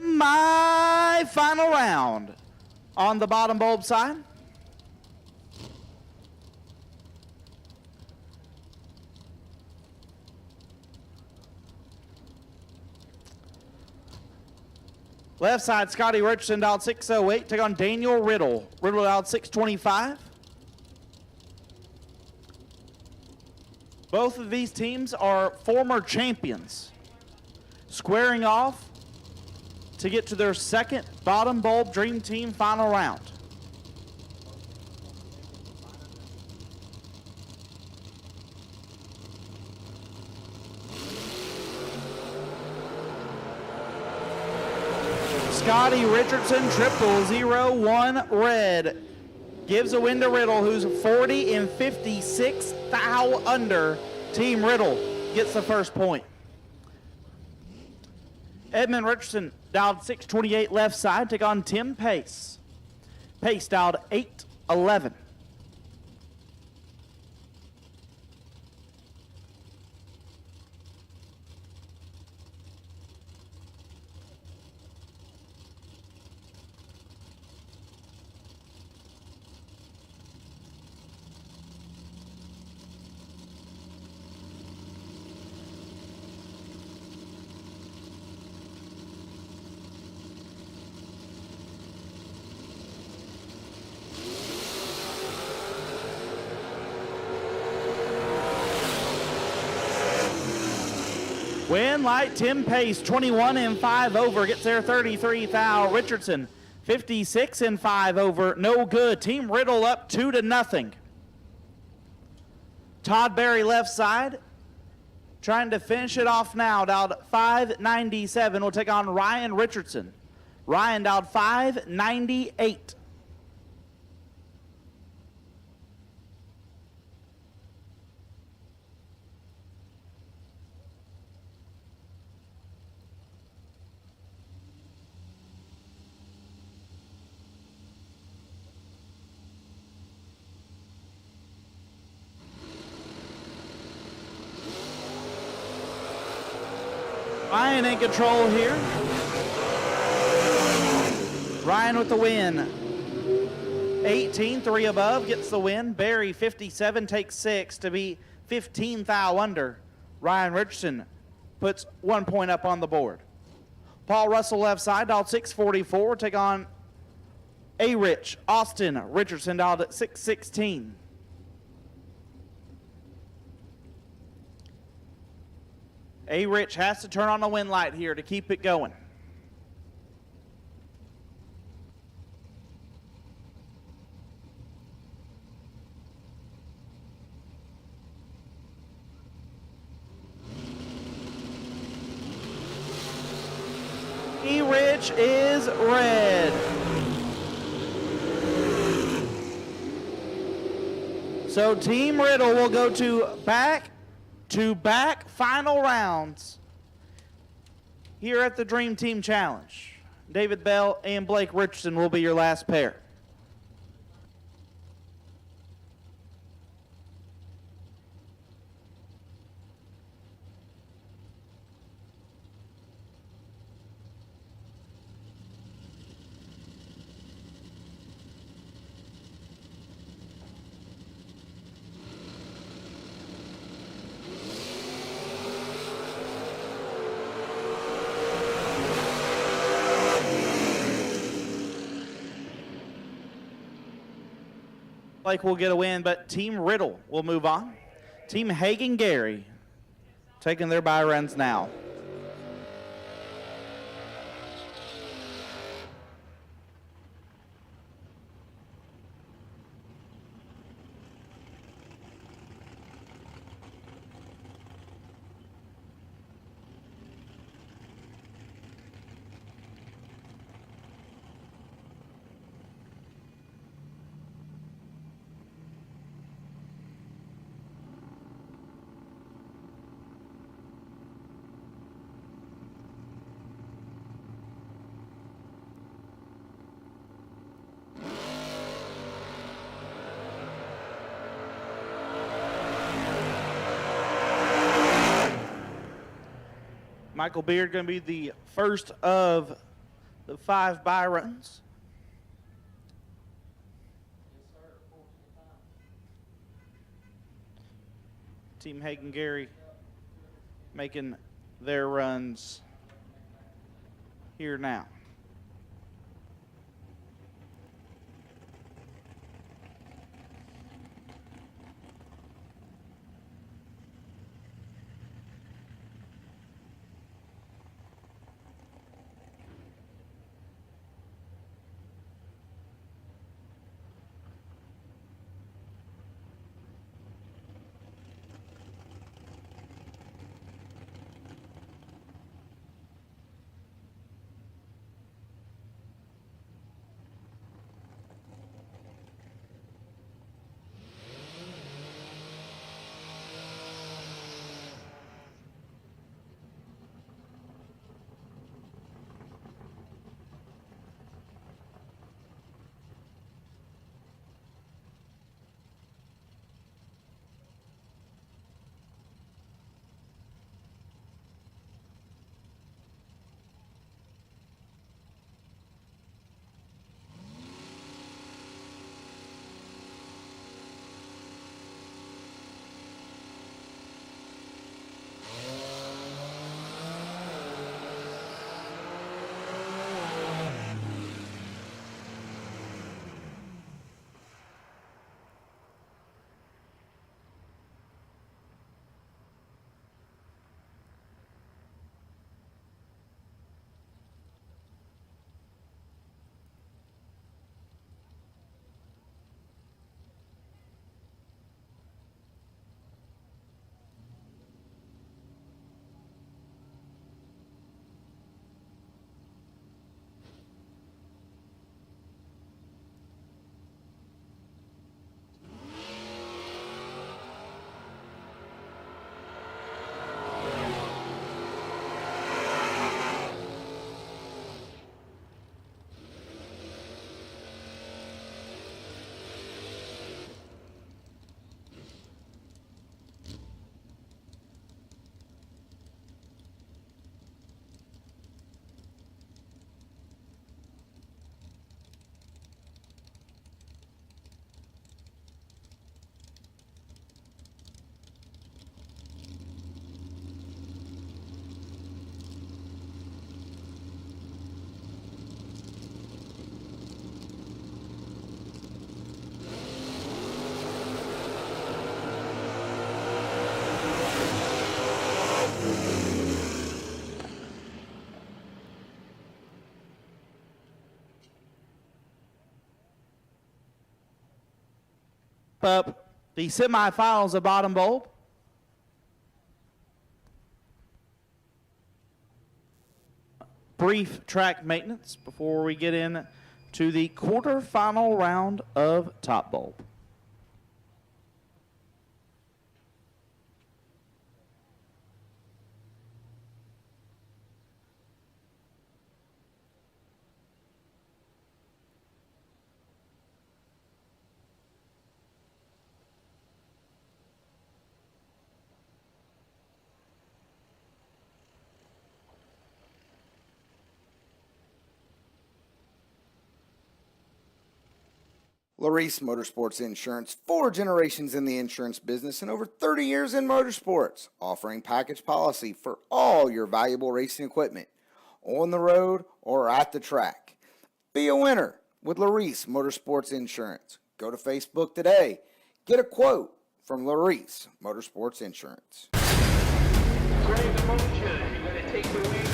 A: My final round on the bottom bulb side. Left side, Scotty Richardson dialed 608. Take on Daniel Riddle. Riddle dialed 625. Both of these teams are former champions, squaring off to get to their second bottom bulb Dream Team final round. Scotty Richardson, 0001 red, gives a win to Riddle, who's 40 and 56 thou under. Team Riddle gets the first point. Edmund Richardson dialed 628 left side, take on Tim Pace. Pace dialed 811. Win light, Tim Pace, 21 and 5 over, gets there 33 thou. Richardson, 56 and 5 over, no good. Team Riddle up 2-0. Todd Berry left side, trying to finish it off now, dialed 597. We'll take on Ryan Richardson. Ryan dialed 598. Ryan in control here. Ryan with the win. 18, 3 above, gets the win. Barry, 57, takes 6 to be 15 thou under. Ryan Richardson puts 1 point up on the board. Paul Russell left side, dialed 644, take on A-Rich. Austin Richardson dialed at 616. A-Rich has to turn on the win light here to keep it going. which is red. So Team Riddle will go to back-to-back final rounds here at the Dream Team Challenge. David Bell and Blake Richardson will be your last pair. Blake will get a win, but Team Riddle will move on. Team Hagen-Gary taking their bye runs now. Michael Beard going to be the first of the 5 bye runs. Team Hagen-Gary making their runs here now. Up the semifinals of Bottom Bowl. brief track maintenance before we get in to the quarterfinal round of Top Bulb.
J: Larice Motorsports Insurance, 4 generations in the insurance business and over 30 years in motorsports, offering package policy for all your valuable racing equipment, on the road or at the track. Be a winner with Larice Motorsports Insurance. Go to Facebook today. Get a quote from Larice Motorsports Insurance.
N: Grave emotion. You're going to take the lead.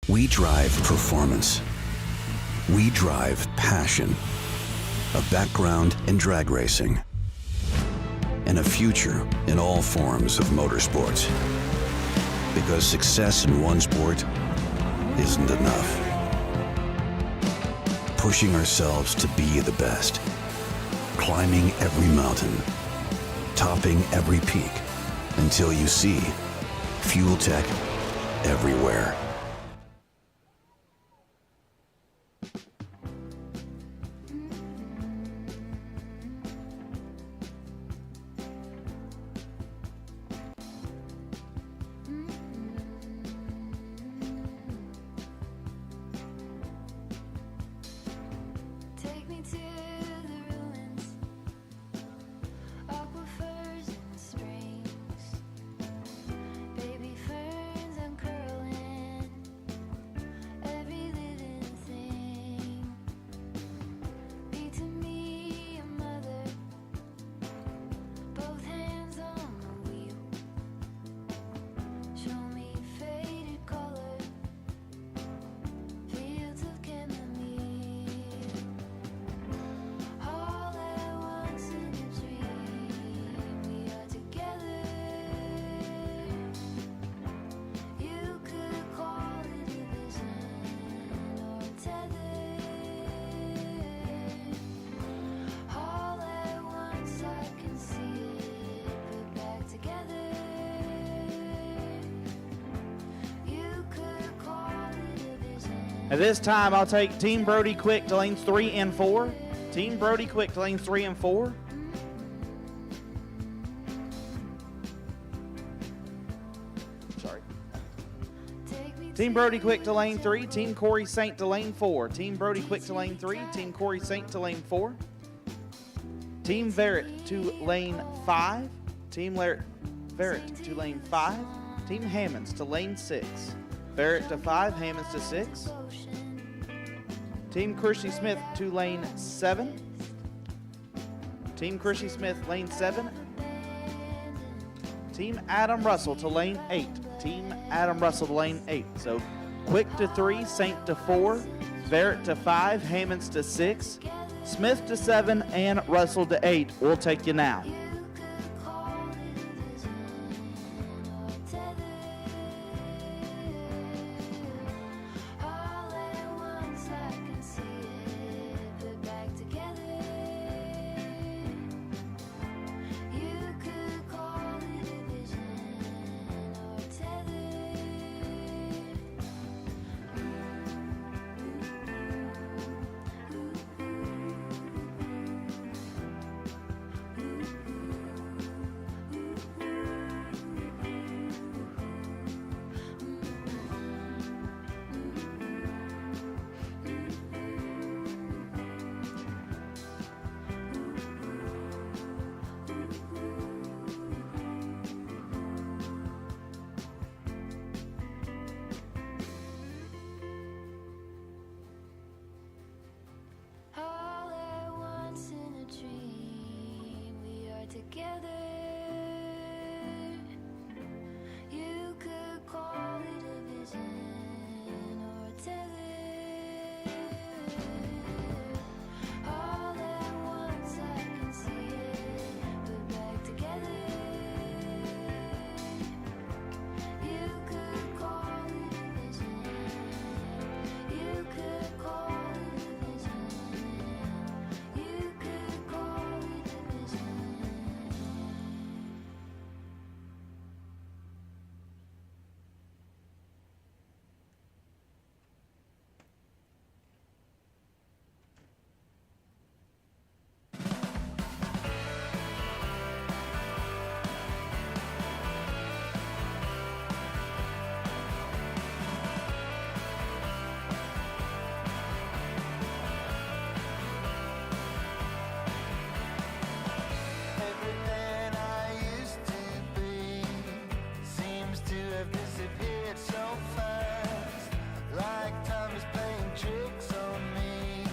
K: We drive performance. We drive passion. A background in drag racing. And a future in all forms of motorsports. Because success in one sport isn't enough. Pushing ourselves to be the best. Climbing every mountain. Topping every peak. Until you see Fuel Tech everywhere.
H: Take me to the ruins, aquifers and springs, baby ferns uncurling, every living thing. Be to me a mother, both hands on the wheel. Show me faded color, fields of chamomile. All at once in a dream, we are together. You could call it a vision or a tether. All at once I can see it put back together. You could call it a vision.
A: At this time, I'll take Team Brody Quick to lanes 3 and 4. Team Brody Quick to lanes 3 and 4. Sorry. Team Brody Quick to lane 3. Team Corey Saint to lane 4. Team Brody Quick to lane 3. Team Corey Saint to lane 4. Team Barrett to lane 5. Team Barrett to lane 5. Team Hammonds to lane 6. Barrett to 5. Hammonds to 6. Team Chrissy Smith to lane 7. Team Chrissy Smith, lane 7. Team Adam Russell to lane 8. Team Adam Russell to lane 8. So Quick to 3, Saint to 4, Barrett to 5, Hammonds to 6, Smith to 7, and Russell to 8. We'll take you now.
H: together. You could call it a vision or a tether. All at once I can see it, put back together. You could call it a vision. You could call it a vision. You could call it a vision.
O: Everything I used to be seems to have disappeared so fast. Like time is playing tricks on me.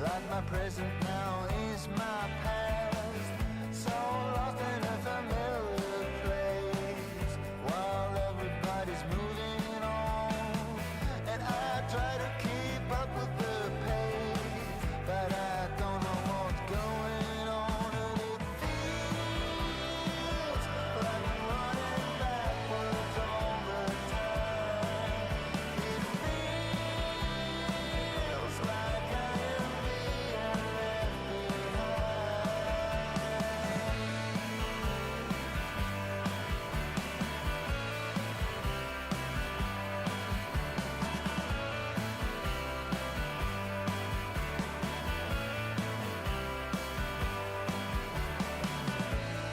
O: Like my present now is my past. So lost in a familiar place while everybody's moving on. And I try to keep up with the pace, but I don't know what's going on. And it feels like I'm running backwards all the time. It feels like I am being left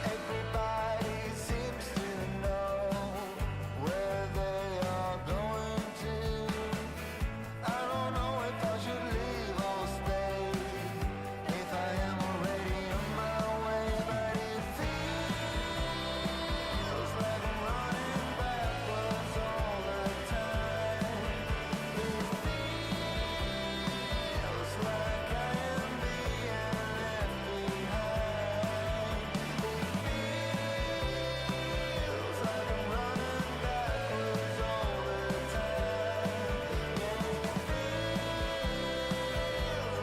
O: Everybody seems to know where they are going to. I don't know if I should leave or stay. If I am already on my way, but it feels like I'm running backwards all the time. It feels like I am being left behind. Feels like I'm running backwards all the time. Yeah, it feels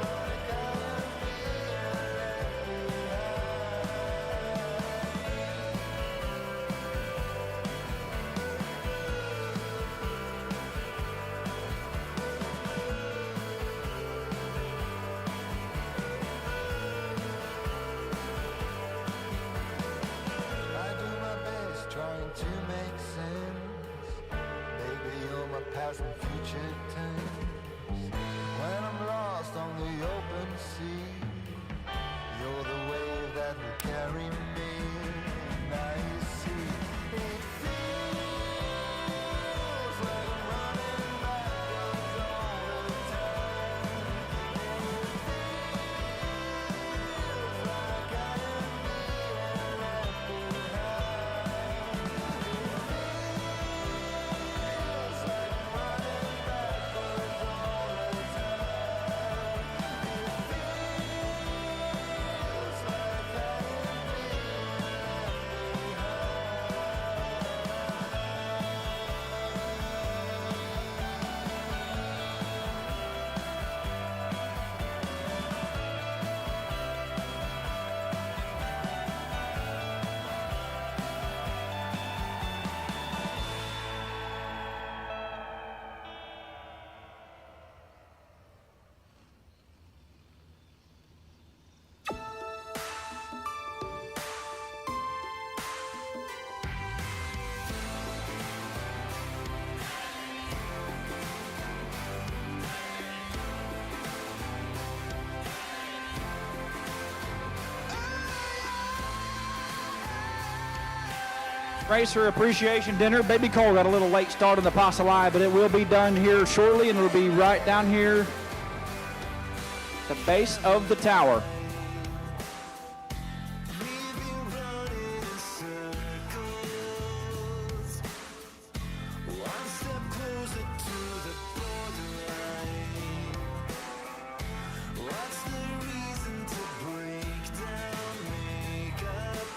O: like I am being left I do my best trying to make sense. Baby, you're my past and future tense. When I'm lost on the open sea, you're the wave that will carry me. Now you see, it feels like I'm running backwards all the time. It feels like I am being left behind. Feels like I'm running backwards all the time. Feels like I am being
B: Racer Appreciation Dinner. Baby Cole got a little late start on the Pasalai, but it will be done here shortly, and it'll be right down here, the base of the tower.
O: What's the reason to break down, make up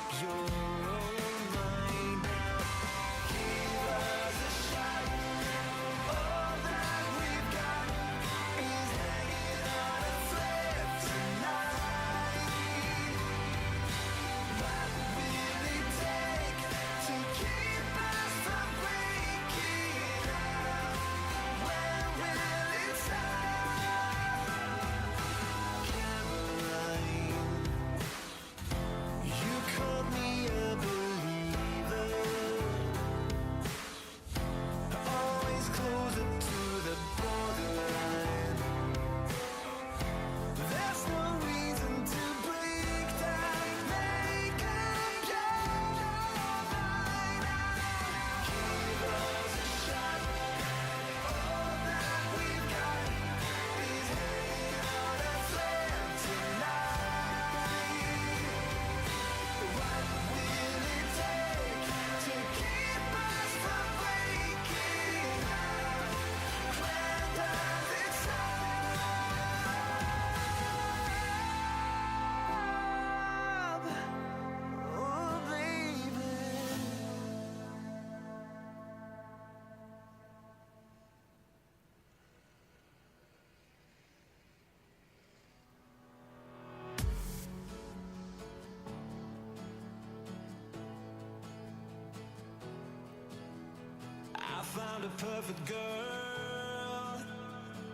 O: a perfect girl.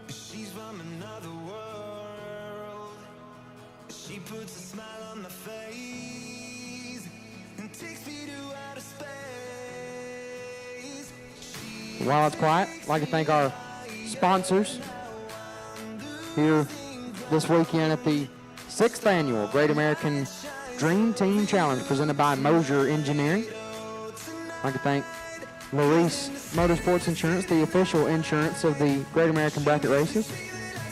O: She's from another world. She puts a smile on my face and takes me to outer space.
D: While it's quiet, I'd like to thank our sponsors here this weekend at the 6th Annual Great American Dream Team Challenge presented by Mosier Engineering. I'd like to thank Larice Motorsports Insurance, the official insurance of the Great American Bracket Races,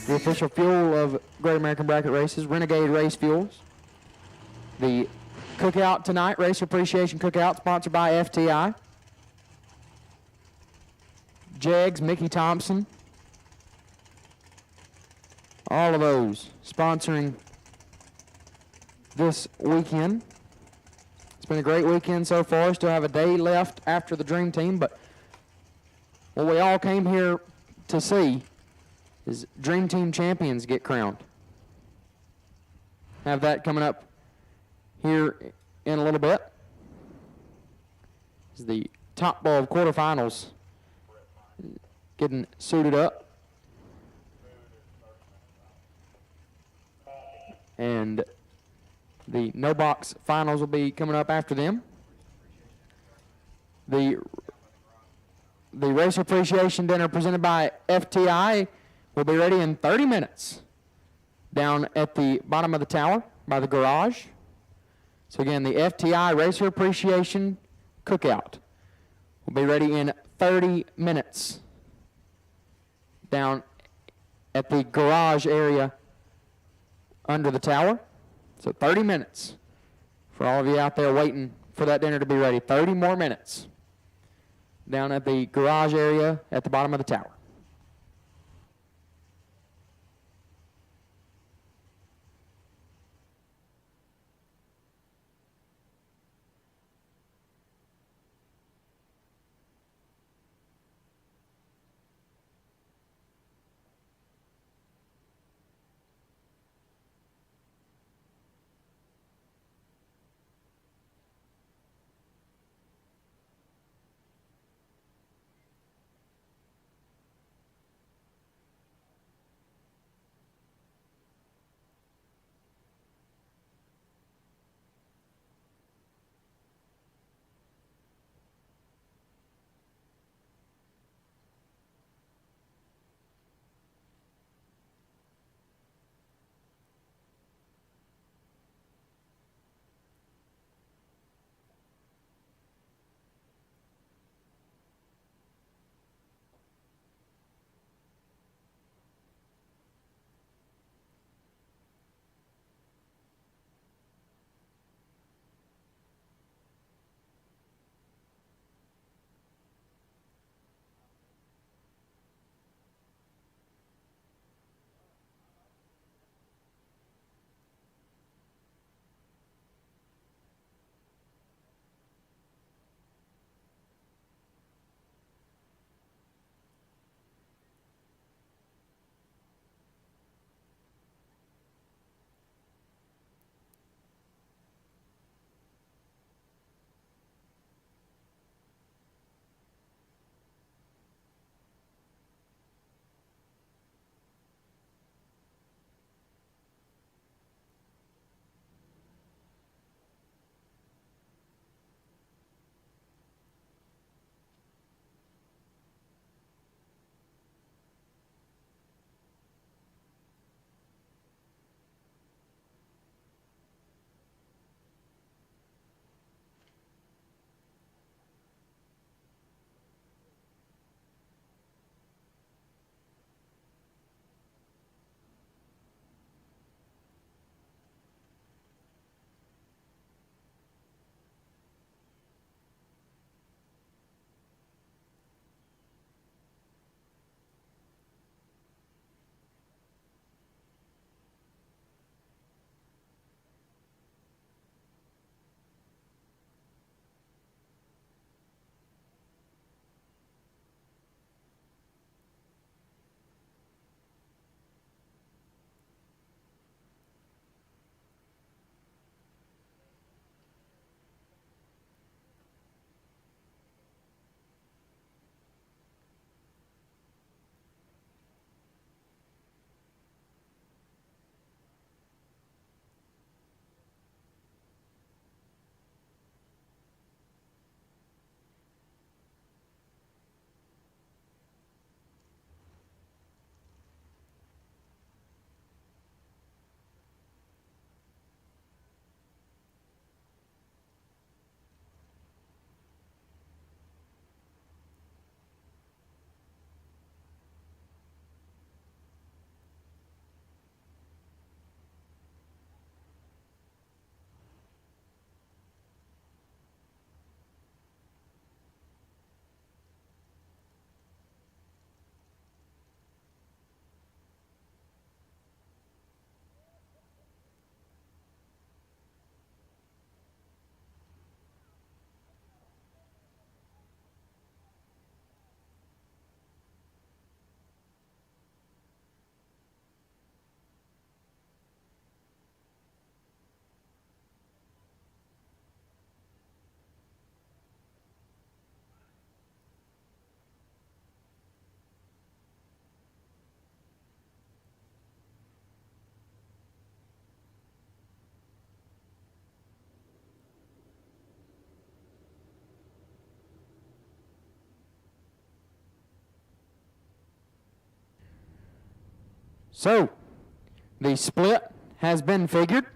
D: the official fuel of Great American Bracket Races, Renegade Race Fuels. The cookout tonight, Race Appreciation Cookout, sponsored by FTI. Jegs, Mickey Thompson. All of those sponsoring this weekend. It's been a great weekend so far. Still have a day left after the Dream Team, but what we all came here to see is Dream Team champions get crowned. Have that coming up here in a little bit. This is the top ball of quarterfinals getting suited up. And the no box finals will be coming up after them. The race appreciation dinner presented by FTI will be ready in 30 minutes down at the bottom of the tower by the garage. So again, the FTI Racer Appreciation Cookout will be ready in 30 minutes down at the garage area under the tower. So 30 minutes for all of you out there waiting for that dinner to be ready. 30 more minutes down at the garage area at the bottom of the tower. So, the split has been figured.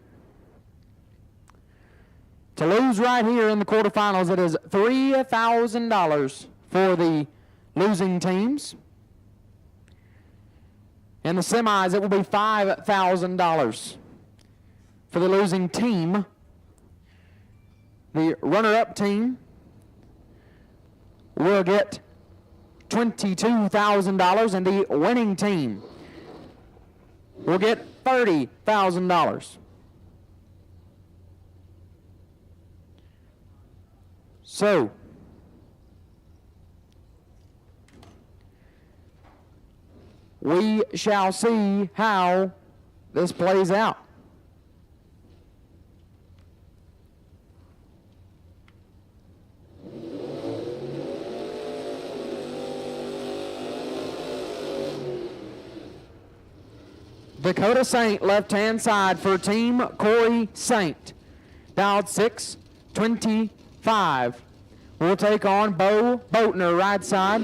D: To lose right here in the quarterfinals, it is $3,000 for the losing teams. In the semis, it will be $5,000 for the losing team. The runner-up team will get $22,000, and the winning team will get $30,000. So, we shall see how this plays out. Dakota Saint, left-hand side for Team Corey Saint. Dialed 625. We'll take on Bo Boatner, right side.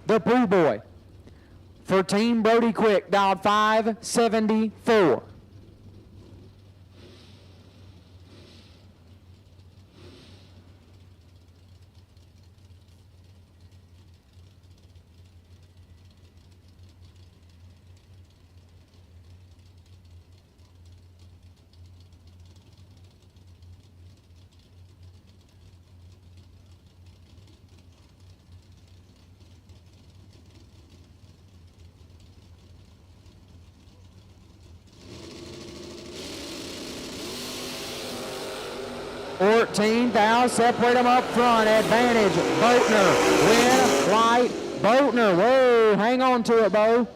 D: The Pooh Boy. For Team Brody Quick, dialed 574. Separate them up front. Advantage. Boatner. Win. Light. Boatner. Whoa. Hang on to it, Bo.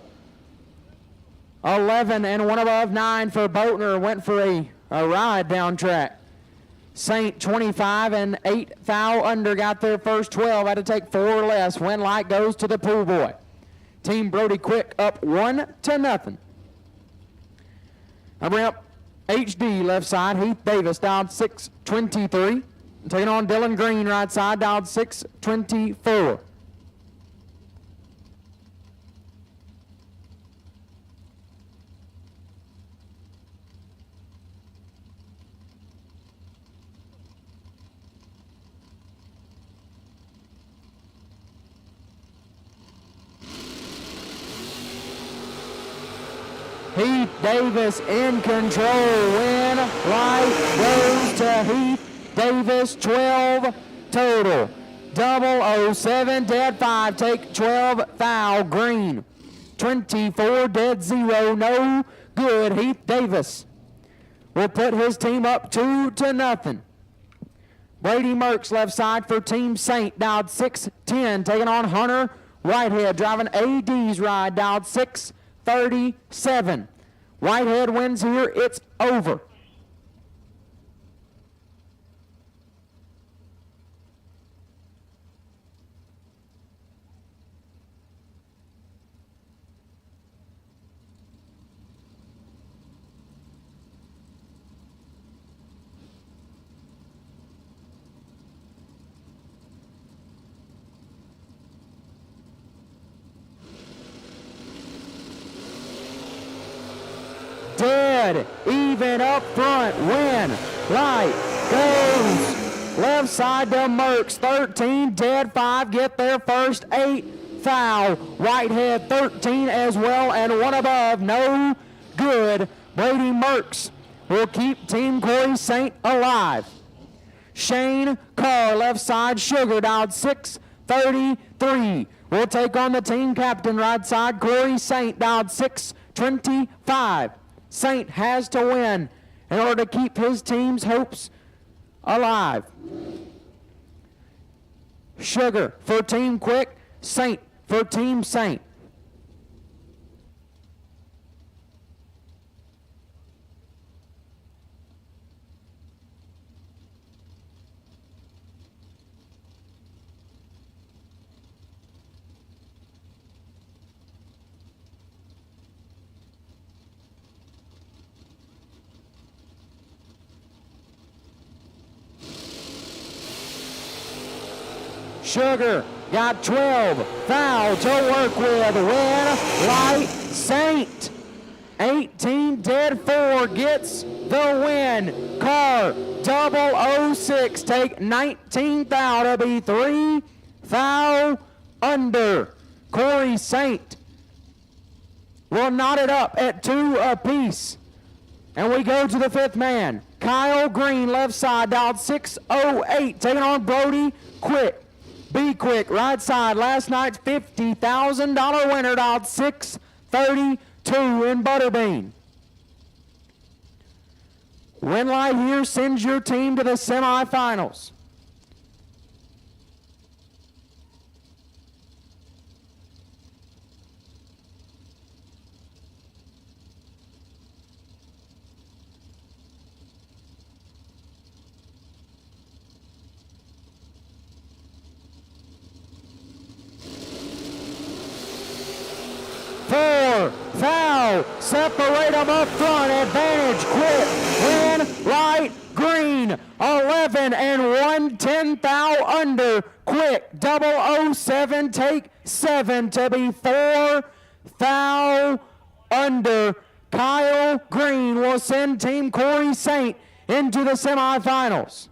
D: 11 and one above 9 for Boatner. Went for a ride down track. Saint 25 and 8 foul under. Got their first 12. Had to take 4 or less. Win Light goes to the Pool Boy. Team Brody Quick up 1-0. I bring up HD left side. Heath Davis dialed 623. Taking on Dylan Green right side, dialed 624. Heath Davis in control. Win. Light goes to Heath Davis. 12 total. 007 dead 5. Take 12 foul. Green. 24 dead 0. No good. Heath Davis will put his team up 2-0. Brady Merckx left side for Team Saint. Dialed 610. Taking on Hunter Whitehead. Driving AD's ride. Dialed 637. Whitehead wins here. It's over. Dead, even up front, win, light, goes, left side to Merckx, 13, dead 5, get their first 8, foul, Whitehead 13 as well, and one above, no good, Brady Merckx will keep Team Corey Saint alive. Shane Carr, left side, Sugar, dialed 633, will take on the team captain, right side, Corey Saint, dialed 625. Saint has to win in order to keep his team's hopes alive. Sugar for Team Quick, Saint for Team Saint. Sugar got 12, foul to work with, win, light, Saint 18 dead 4 gets the win. Car 006 take 19th out to be 3 thou under. Corey Saint will knot it up at 2 apiece. And we go to the 5th man. Kyle Green, left side, dialed 608, taking on Brody Quick. Be Quick, right side, last night's $50,000 winner, dialed 632 in Butterbean. Win light here sends your team to the semifinals. Four, foul, separate them up front, advantage, Quick, win, light, green, 11 and 1/10 thou under, Quick, 007, take 7 to be 4 thou under. Kyle Green will send Team Corey Saint into the semifinals.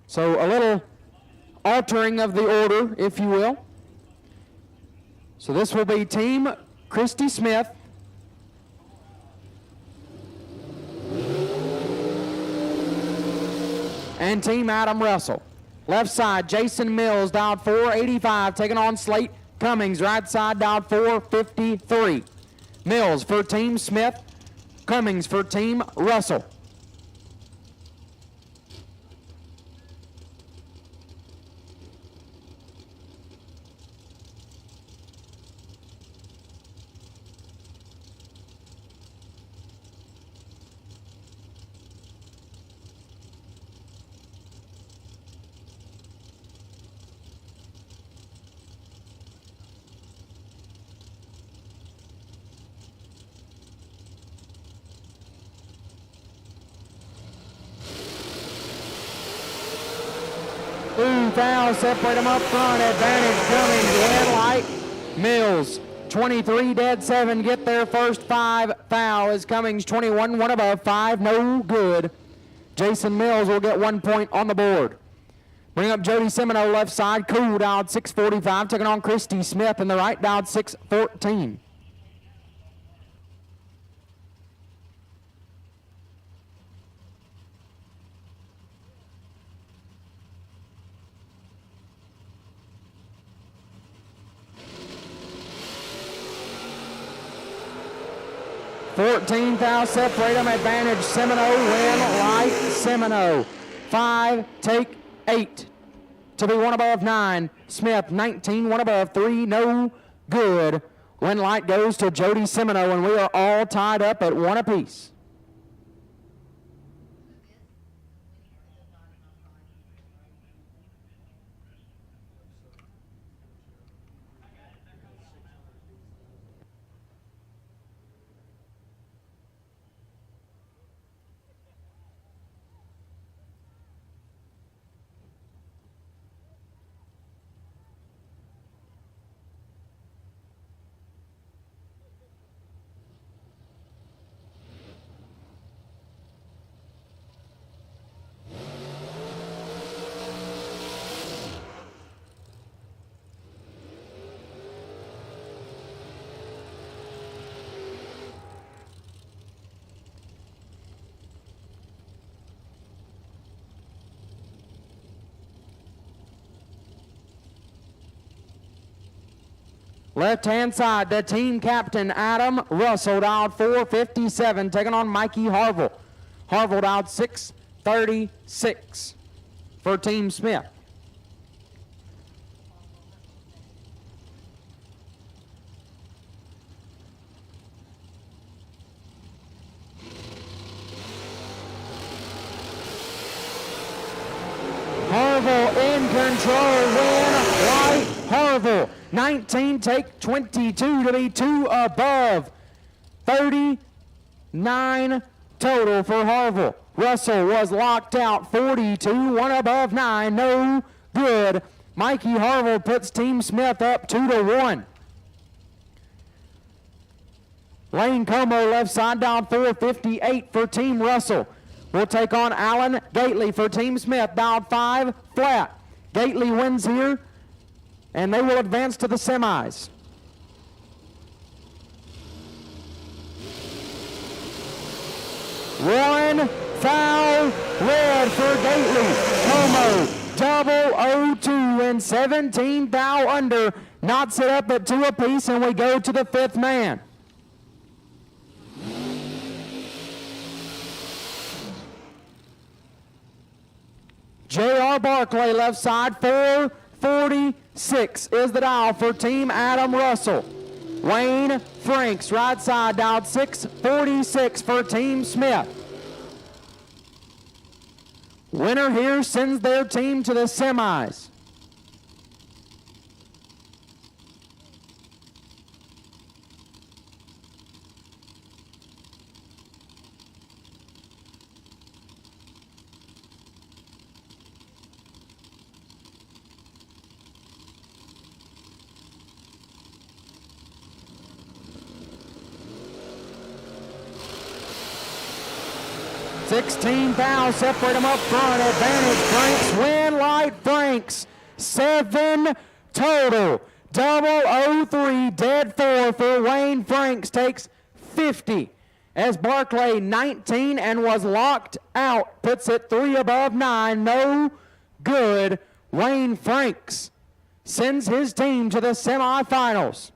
D: So a little altering of the order, if you will. So this will be Team Christy Smith. And Team Adam Russell. Left side, Jason Mills, dialed 485, taking on Slate Cummings. Right side, dialed 453. Mills for Team Smith, Cummings for Team Russell. Foul, separate them up front, advantage Cummings, win light, Mills, 23 dead 7, get their first 5 foul as Cummings 21, 1 above, 5, no good. Jason Mills will get 1 point on the board. Bring up Jody Semino left side, cool, dialed 645, taking on Christy Smith in the right, dialed 614. Foul, separate them, advantage Semino, win light Semino. 5, take 8 to be 1 above 9. Smith 19, 1 above 3, no good. Win light goes to Jody Semino, and we are all tied up at 1 apiece. Left-hand side, the team captain, Adam Russell, dialed 457, taking on Mikey Harville. Harville dialed 636 for Team Smith. Harville in control, win White Harville. 19 take 22 to be 2 above. 39 total for Harville. Russell was locked out, 42, 1 above 9, no good. Mikey Harville puts Team Smith up 2-1. Lane Como left side down 458 for Team Russell. We'll take on Alan Gately for Team Smith, down 5 flat. Gately wins here, and they will advance to the semis. One foul red for Gately. Como double 0-2 and 17 thou under. Knots it up at 2 apiece, and we go to the 5th man. J.R. Barclay left side, 446 is the dial for Team Adam Russell. Wayne Franks right side dialed 646 for Team Smith. Winner here sends their team to the semis. $16 fouls separate them up front. Advantage Franks, win light Franks. 7 total. Double 03, dead 4 for Wayne Franks, takes 50. As Barclay 19 and was locked out, puts it 3 above 9, no good. Wayne Franks sends his team to the semifinals.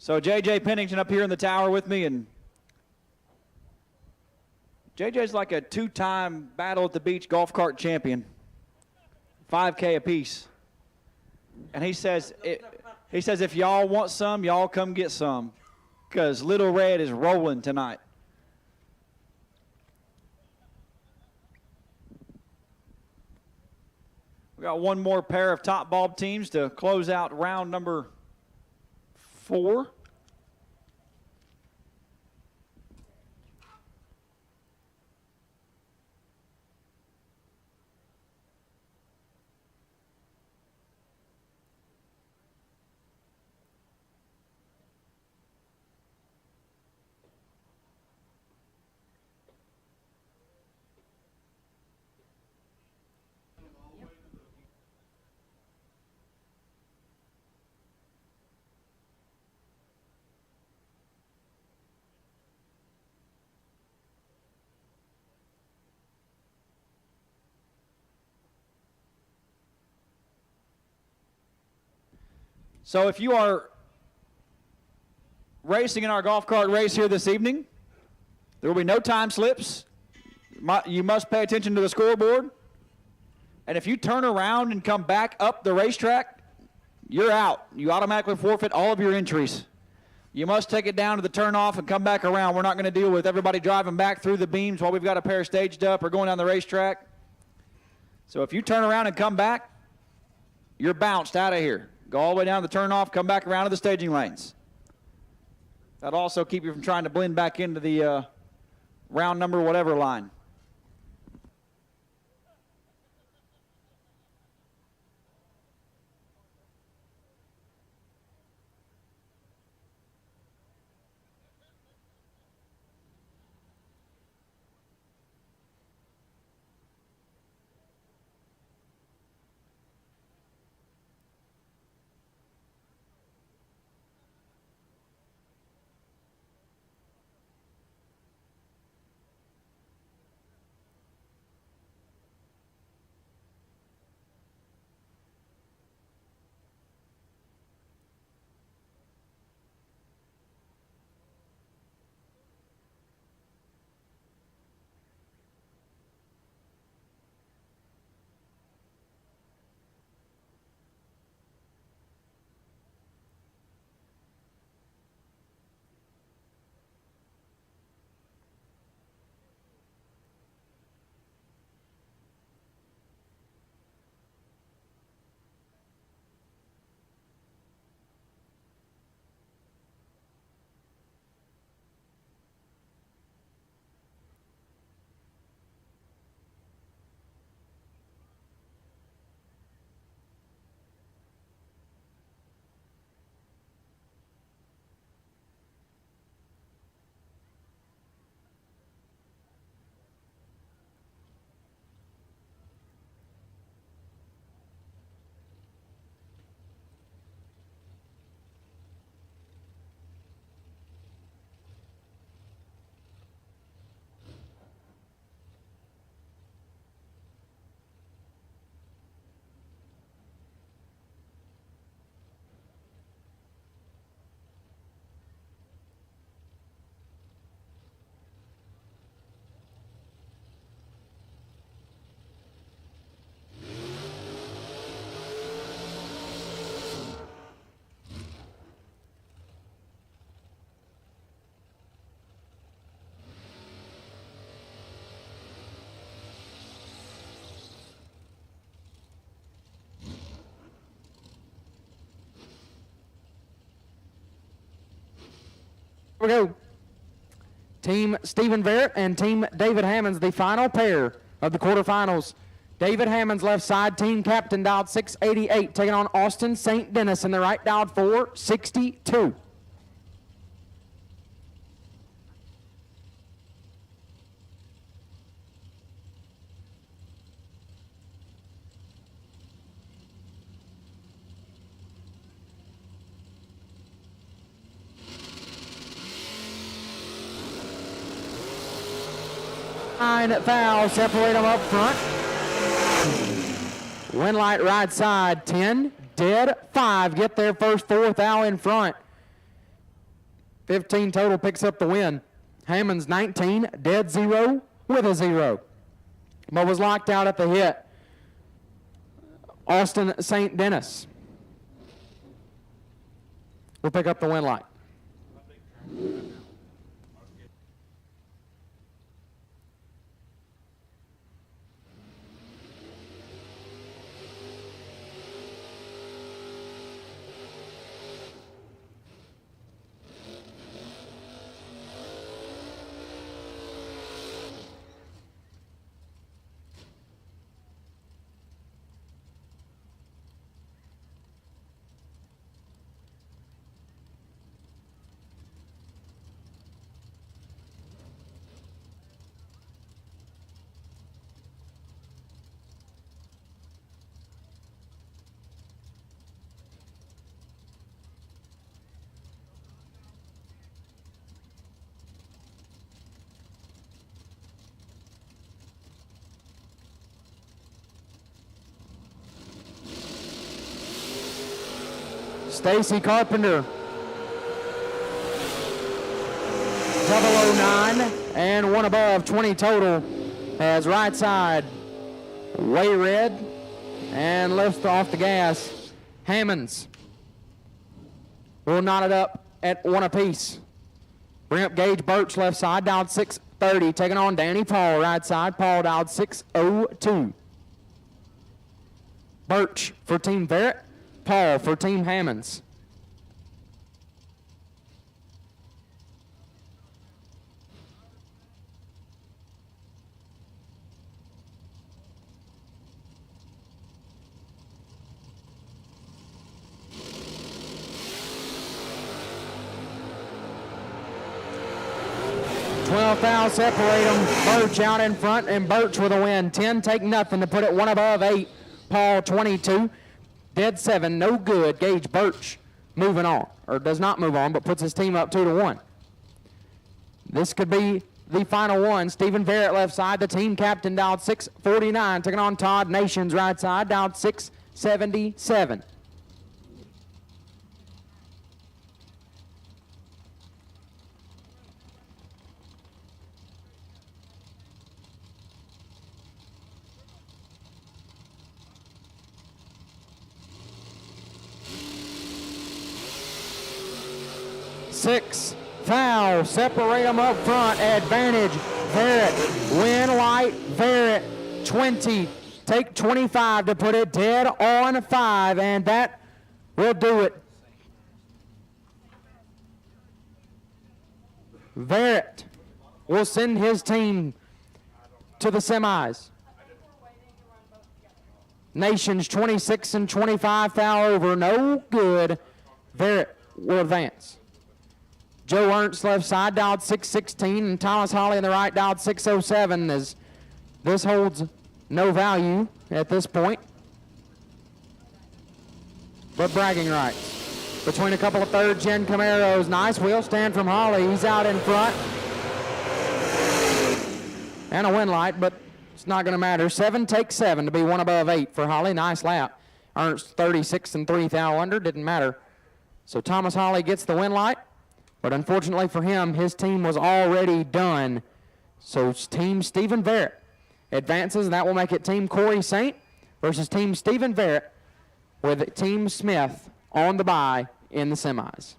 B: So J.J. Pennington up here in the tower with me, and J.J.'s like a 2-time Battle at the Beach golf cart champion, 5K apiece. And he says, if y'all want some, y'all come get some, because Little Red is rolling tonight. We got one more pair of top bulb teams to close out round number 4. So if you are racing in our golf cart race here this evening, there will be no time slips. You must pay attention to the scoreboard. And if you turn around and come back up the racetrack, you're out. You automatically forfeit all of your entries. You must take it down to the turnoff and come back around. We're not going to deal with everybody driving back through the beams while we've got a pair staged up or going down the racetrack. So if you turn around and come back, you're bounced out of here. Go all the way down to the turnoff, come back around to the staging lanes. That'll also keep you from trying to blend back into the round number whatever line.
D: Here we go. Team Stephen Barrett and Team David Hammonds, the final pair of the quarterfinals. David Hammonds left side, team captain, dialed 688, taking on Austin St. Dennis in the right, dialed 462. Foul, separate them up front. Wind light right side, 10, dead, 5. Get their first 4th out in front. 15 total picks up the win. Hammonds 19, dead 0 with a 0. But was locked out at the hit. Austin St. Denis will pick up the win light. Stacy Carpenter, 009 and one above, 20 total, has right side way red and lifts off the gas. Hammonds will knot it up at 1 apiece. Bring up Gage Birch left side, dialed 630, taking on Danny Paul right side. Paul dialed 602. Birch for Team Barrett. Paul for Team Hammonds. Foul separate them. Birch out in front, and Birch with a win. 10 take nothing to put it 1 above 8. Paul 22. Dead 7, no good. Gage Birch moving on, or does not move on, but puts his team up 2-1. This could be the final one. Stephen Barrett left side, the team captain, dialed 649, taking on Todd Nations right side, dialed 677. Six foul, separate them up front, advantage, Barrett, win light, Barrett, 20, take 25 to put it dead on 5, and that will do it. Barrett will send his team to the semis. Nations 26 and 25 foul over, no good. Barrett will advance. Joe Ernst left side, dialed 616, and Thomas Holly in the right, dialed 607, as this holds no value at this point, but bragging rights. Between a couple of third-gen Camaros, nice wheel stand from Holly, he's out in front. And a win light, but it's not going to matter. 7 take 7 to be 1 above 8 for Holly, nice lap. Ernst 36 and 3 thou under, didn't matter. So Thomas Holly gets the win light. But unfortunately for him, his team was already done. So Team Stephen Barrett advances, and that will make it Team Corey Saint versus Team Stephen Barrett, with Team Smith on the bye in the semis.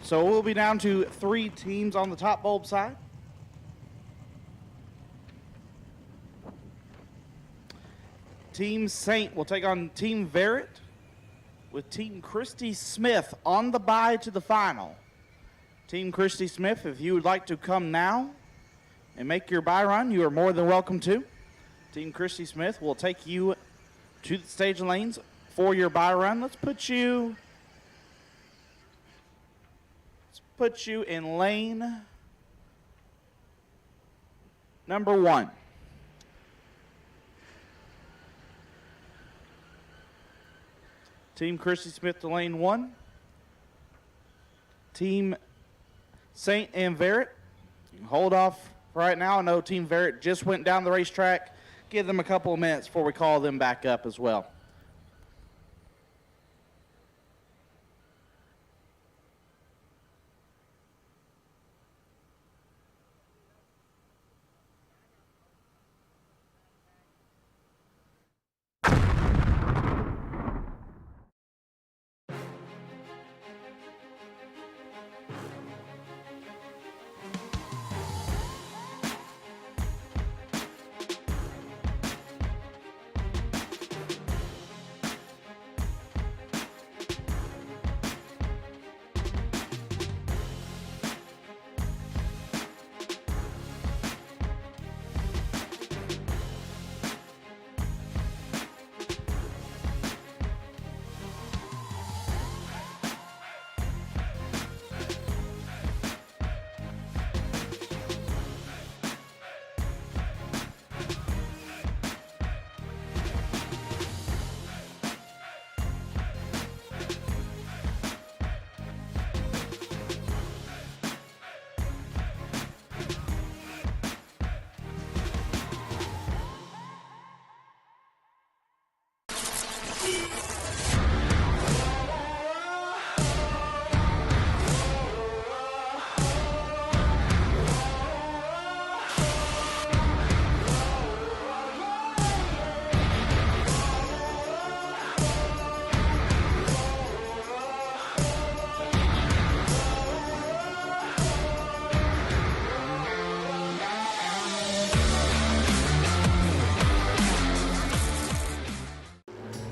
A: So we'll be down to 3 teams on the top bulb side. Team Saint will take on Team Barrett with Team Christy Smith on the bye to the final. Team Christy Smith, if you would like to come now and make your bye run, you are more than welcome to. Team Christy Smith will take you to the stage lanes for your bye run. Let's put you in lane number 1. Team Christy Smith to lane 1. Team Saint and Barrett, you can hold off right now. I know Team Barrett just went down the racetrack. Give them a couple of minutes before we call them back up as well.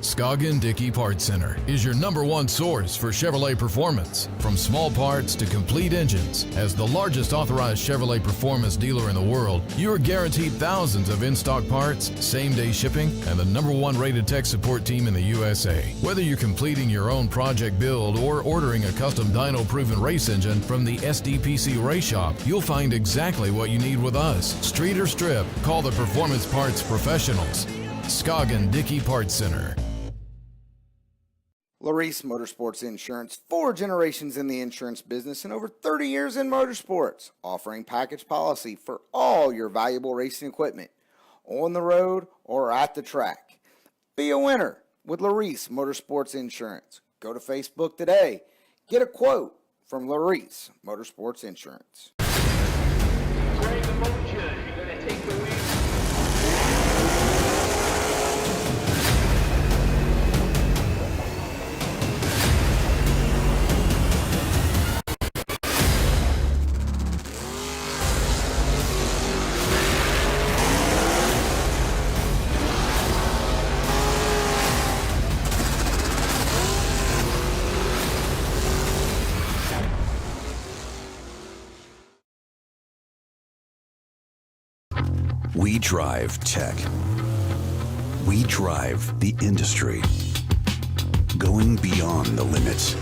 I: Scoggin-Dickey Parts Center is your #1 source for Chevrolet performance. From small parts to complete engines, as the largest authorized Chevrolet performance dealer in the world, you are guaranteed thousands of in-stock parts, same-day shipping, and the #1 rated tech support team in the USA. Whether you're completing your own project build or ordering a custom dyno-proven race engine from the SDPC Race Shop, you'll find exactly what you need with us. Street or strip, call the Performance Parts Professionals. Scoggin-Dickey Parts Center.
J: Larice Motorsports Insurance, 4 generations in the insurance business and over 30 years in motorsports, offering package policy for all your valuable racing equipment, on the road or at the track. Be a winner with Larice Motorsports Insurance. Go to Facebook today. Get a quote from Larice Motorsports Insurance.
N: Greg the Motion, you're going to take the lead.
K: We drive tech. We drive the industry. Going beyond the limits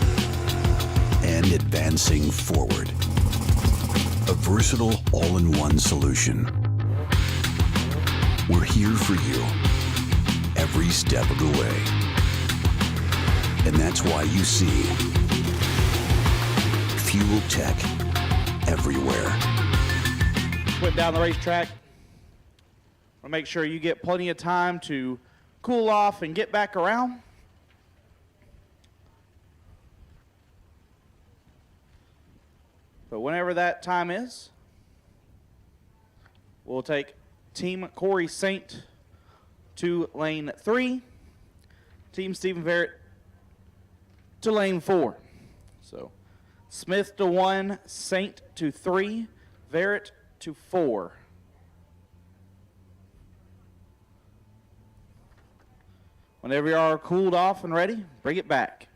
K: and advancing forward. A versatile all-in-one solution. We're here for you every step of the way. And that's why you see Fuel Tech everywhere.
A: Went down the racetrack. I'll make sure you get plenty of time to cool off and get back around. But whenever that time is, we'll take Team Corey Saint to lane 3, Team Stephen Barrett to lane 4. So Smith to 1, Saint to 3, Barrett to 4. Whenever you are cooled off and ready, bring it back.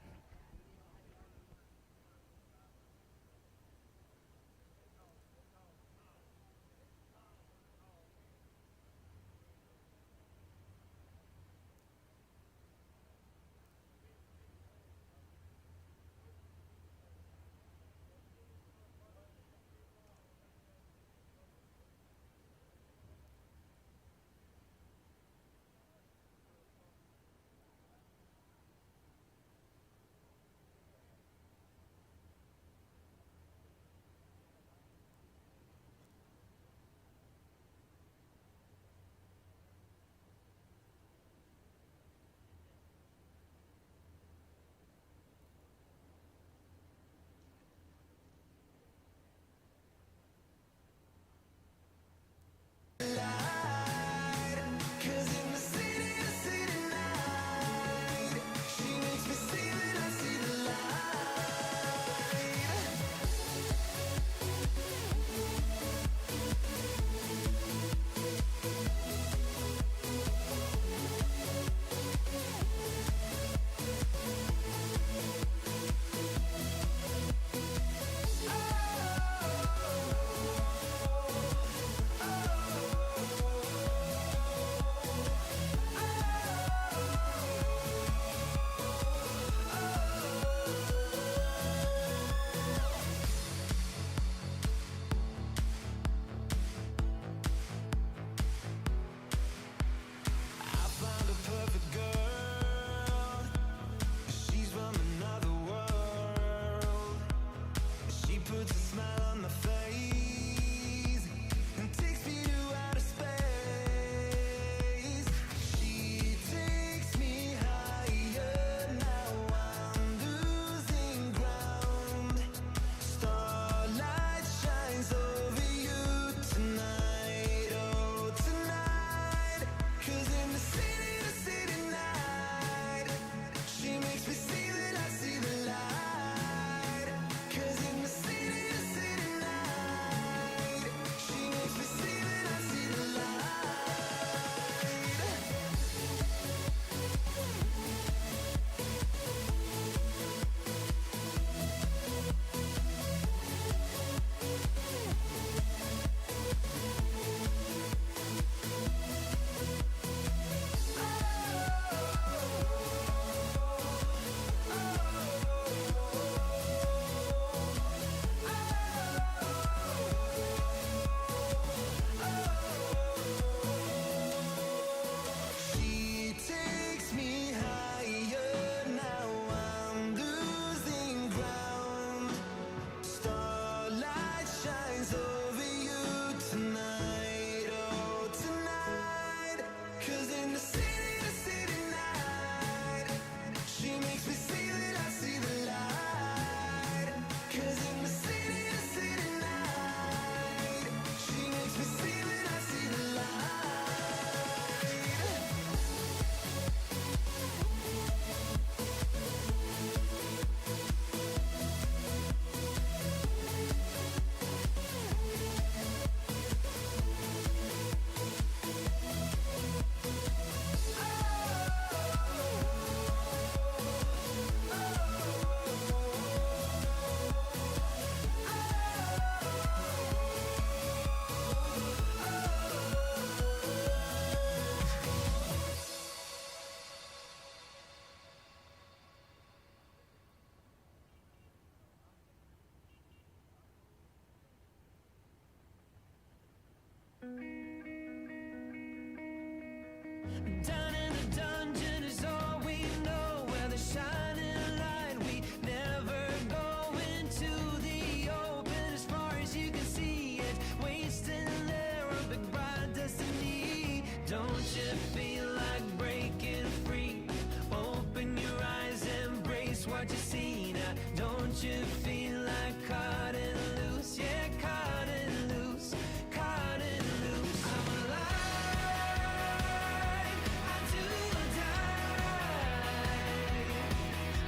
O: Down in the dungeon is all we know, where the shining light, we never go into the open. As far as you can see it, wasting there, a big bright destiny. Don't you feel like breaking free? Open your eyes, embrace what you see now. Don't you feel like cutting loose? Yeah, cutting loose, cutting loose. I'm alive.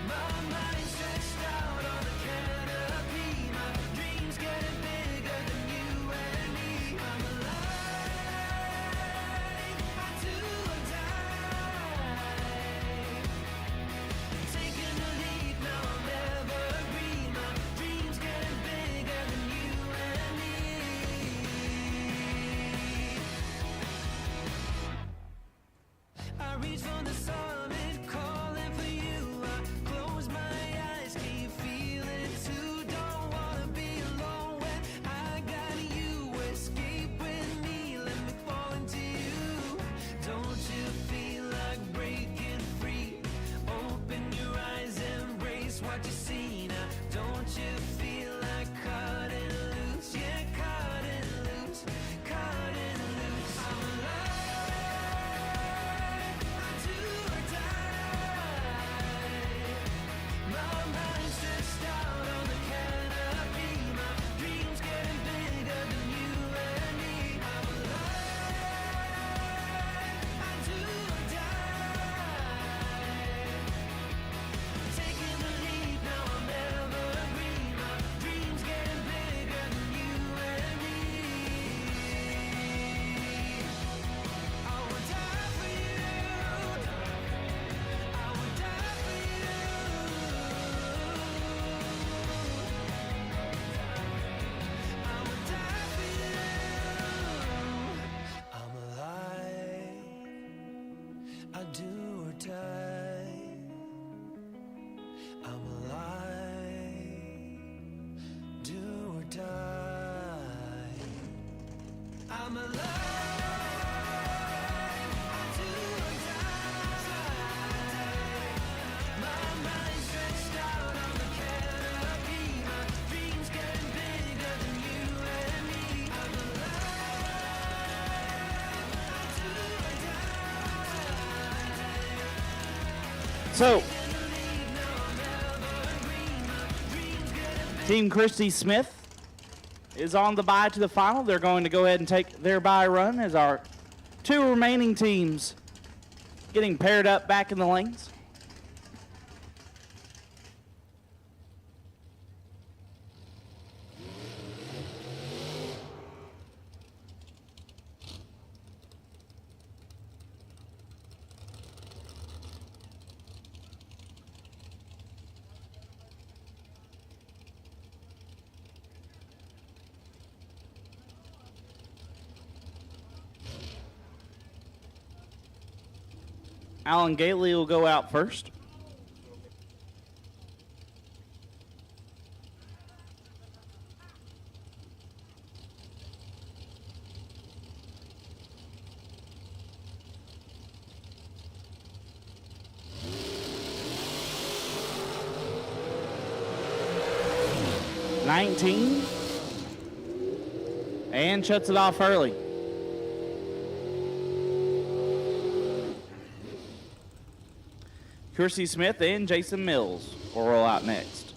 O: My mind stretched out on the canopy.
A: So, Team Christy Smith is on the bye to the final. They're going to go ahead and take their bye run as our two remaining teams getting paired up back in the lanes. Alan Gately will go out first. (19) and shuts it off early. Kirsty Smith and Jason Mills will roll out next.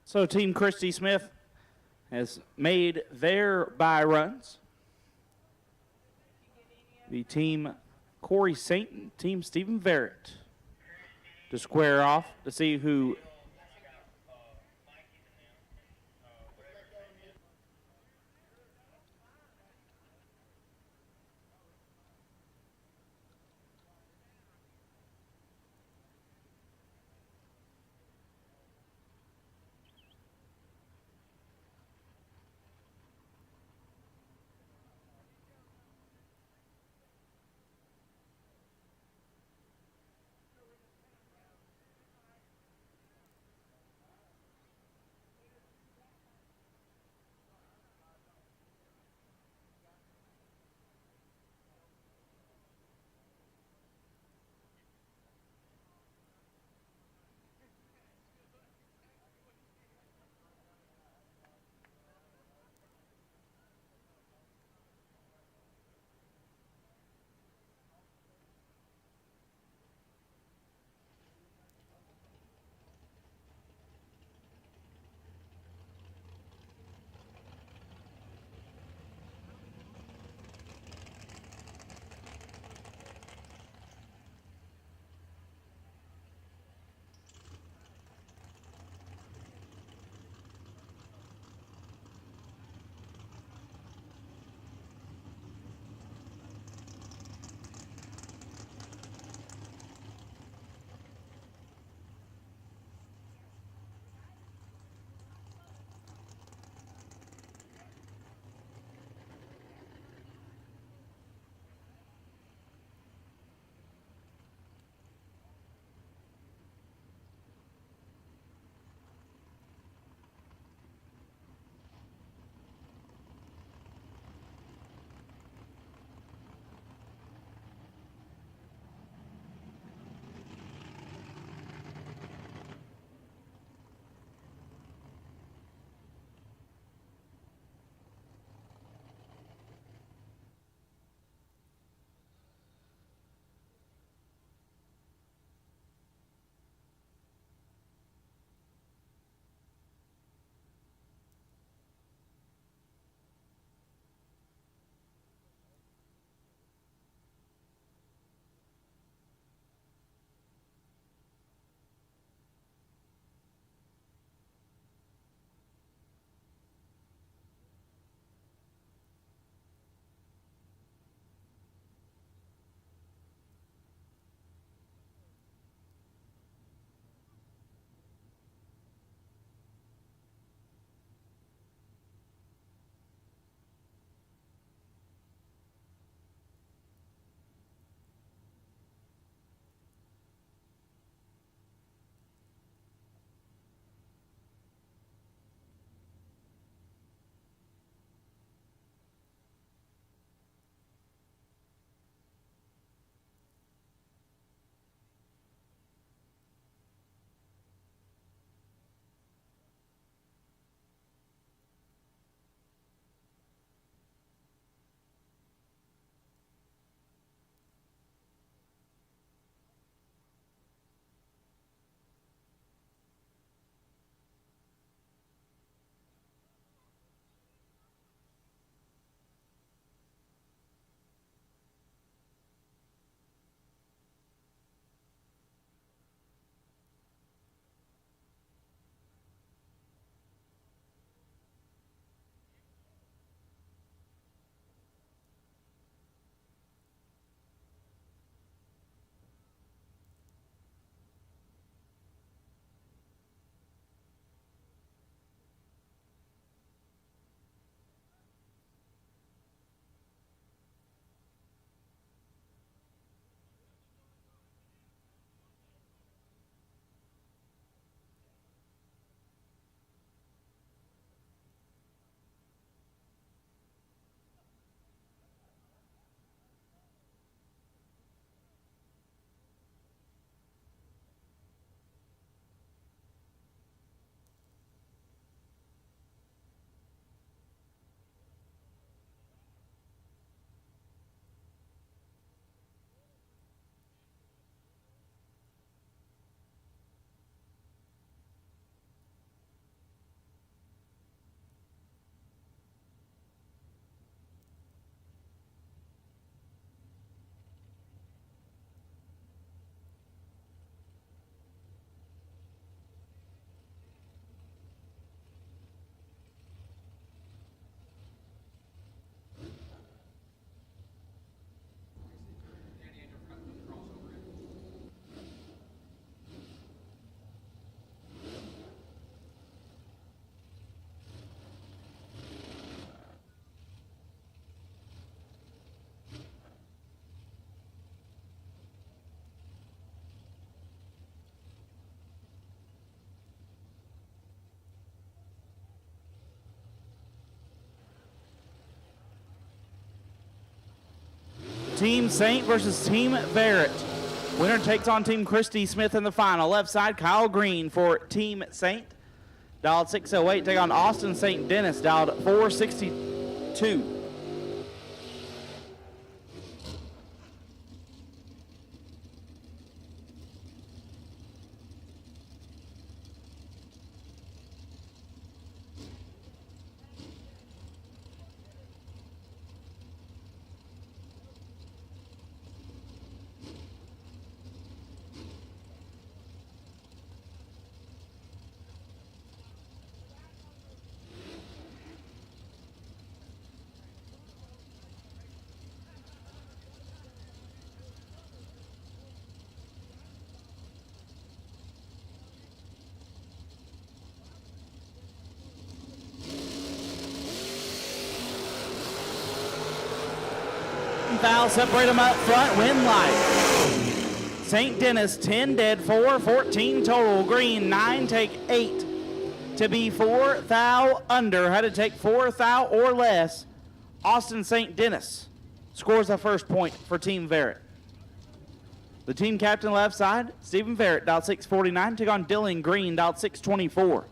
A: So Team Christy Smith has made their bye runs. The Team Corey Saint and Team Stephen Barrett to square off to see who Team Saint versus Team Barrett. Winner takes on Team Christy Smith in the final. Left side, Kyle Green for Team Saint. Dialed 608. Take on Austin St. Dennis. Dialed 462. Foul, separate them up front, win light. St. Dennis, 10 dead, 4, 14 total. Green, 9, take 8 to be 4 thou under. Had to take 4 thou or less. Austin St. Dennis scores the first point for Team Barrett. The team captain left side, Stephen Barrett, dialed 649. Take on Dylan Green, dialed 624.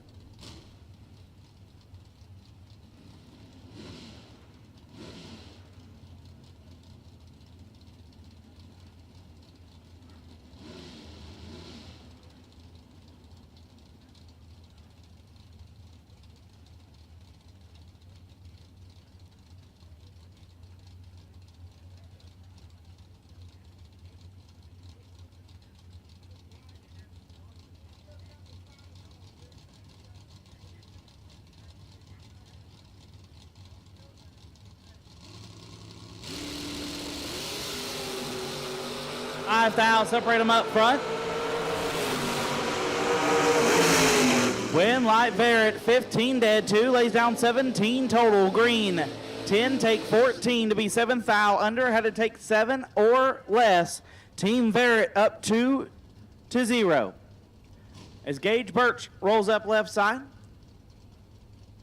A: Thou, separate them up front. Win light Barrett, 15 dead, 2, lays down 17 total. Green, 10, take 14 to be 7 thou under. Had to take 7 or less. Team Barrett up 2-0. As Gage Birch rolls up left side,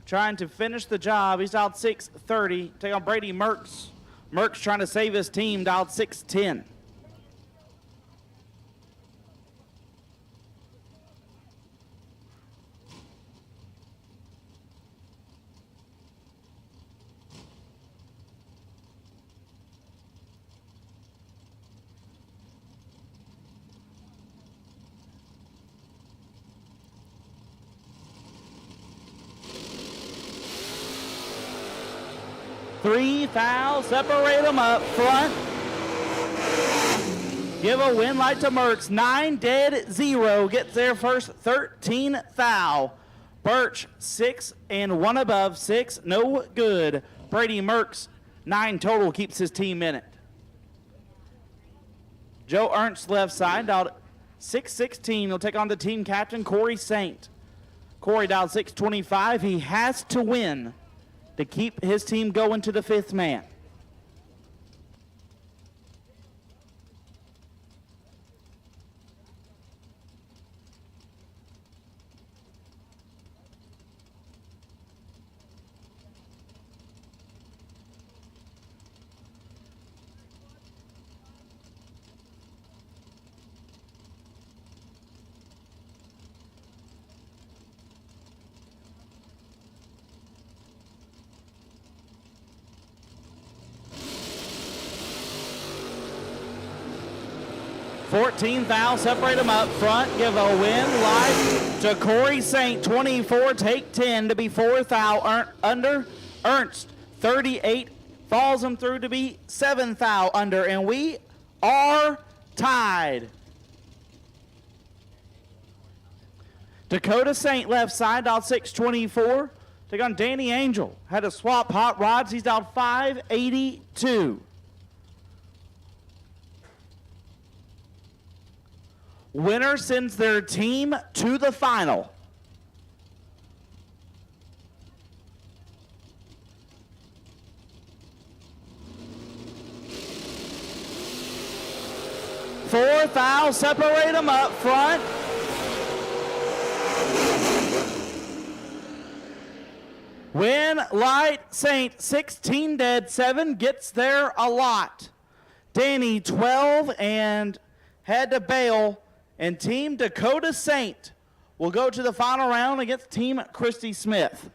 A: trying to finish the job. He's dialed 630. Take on Brady Merckx. Merckx trying to save his team, dialed 610. Three foul, separate them up front. Give a win light to Merckx. 9 dead, 0. Gets their first 13 thou. Birch, 6 and 1 above. 6, no good. Brady Merckx, 9 total, keeps his team in it. Joe Ernst left side, dialed 616. He'll take on the team captain, Corey Saint. Corey dialed 625. He has to win to keep his team going to the 5th man. Thou, separate them up front. Give a win light to Corey Saint, 24, take 10 to be 4 thou under. Ernst, 38, falls him through to be 7 thou under, and we are tied. Dakota Saint left side, dialed 624. Take on Danny Angel. Had to swap hot rods. He's dialed 582. Winner sends their team to the final. Four thou, separate them up front. Win light Saint, 16 dead, 7, gets there a lot. Danny 12 and had to bail. And Team Dakota Saint will go to the final round against Team Christy Smith.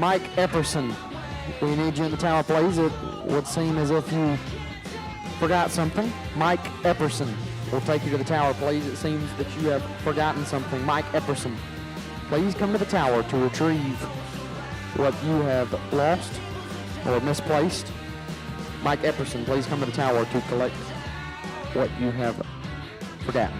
D: Mike Epperson, we need you in the tower, please. It would seem as if you forgot something. Mike Epperson, we'll take you to the tower, please. It seems that you have forgotten something. Mike Epperson, please come to the tower to retrieve what you have lost or misplaced. Mike Epperson, please come to the tower to collect what you have forgotten.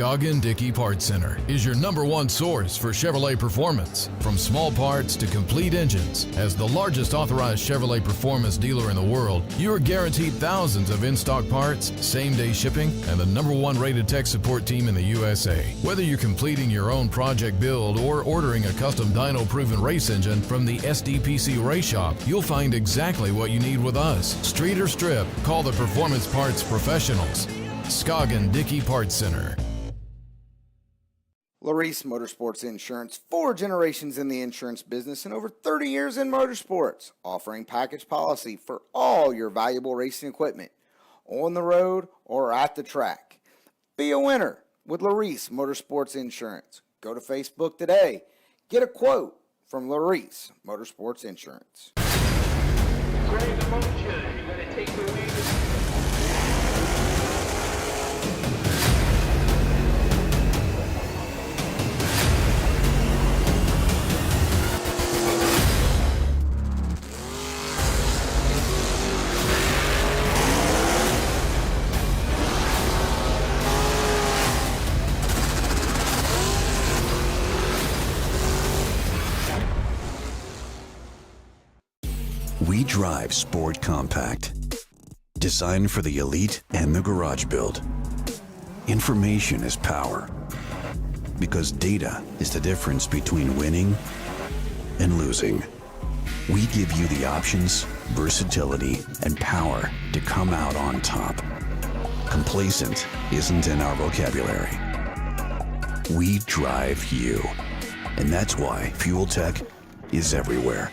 I: Scoggin-Dickey Parts Center is your #1 source for Chevrolet performance. From small parts to complete engines, as the largest authorized Chevrolet performance dealer in the world, you are guaranteed thousands of in-stock parts, same-day shipping, and the #1 rated tech support team in the USA. Whether you're completing your own project build or ordering a custom dyno-proven race engine from the SDPC Race Shop, you'll find exactly what you need with us. Street or strip, call the Performance Parts Professionals. Scoggin-Dickey Parts Center.
J: Larice Motorsports Insurance, 4 generations in the insurance business and over 30 years in motorsports, offering package policy for all your valuable racing equipment, on the road or at the track. Be a winner with Larice Motorsports Insurance. Go to Facebook today. Get a quote from Larice Motorsports Insurance.
N: Greg Demotion, you're going to take the lead.
K: We drive Sport Compact, designed for the elite and the garage build. Information is power, because data is the difference between winning and losing. We give you the options, versatility, and power to come out on top. Complacent isn't in our vocabulary. We drive you, and that's why Fuel Tech is everywhere.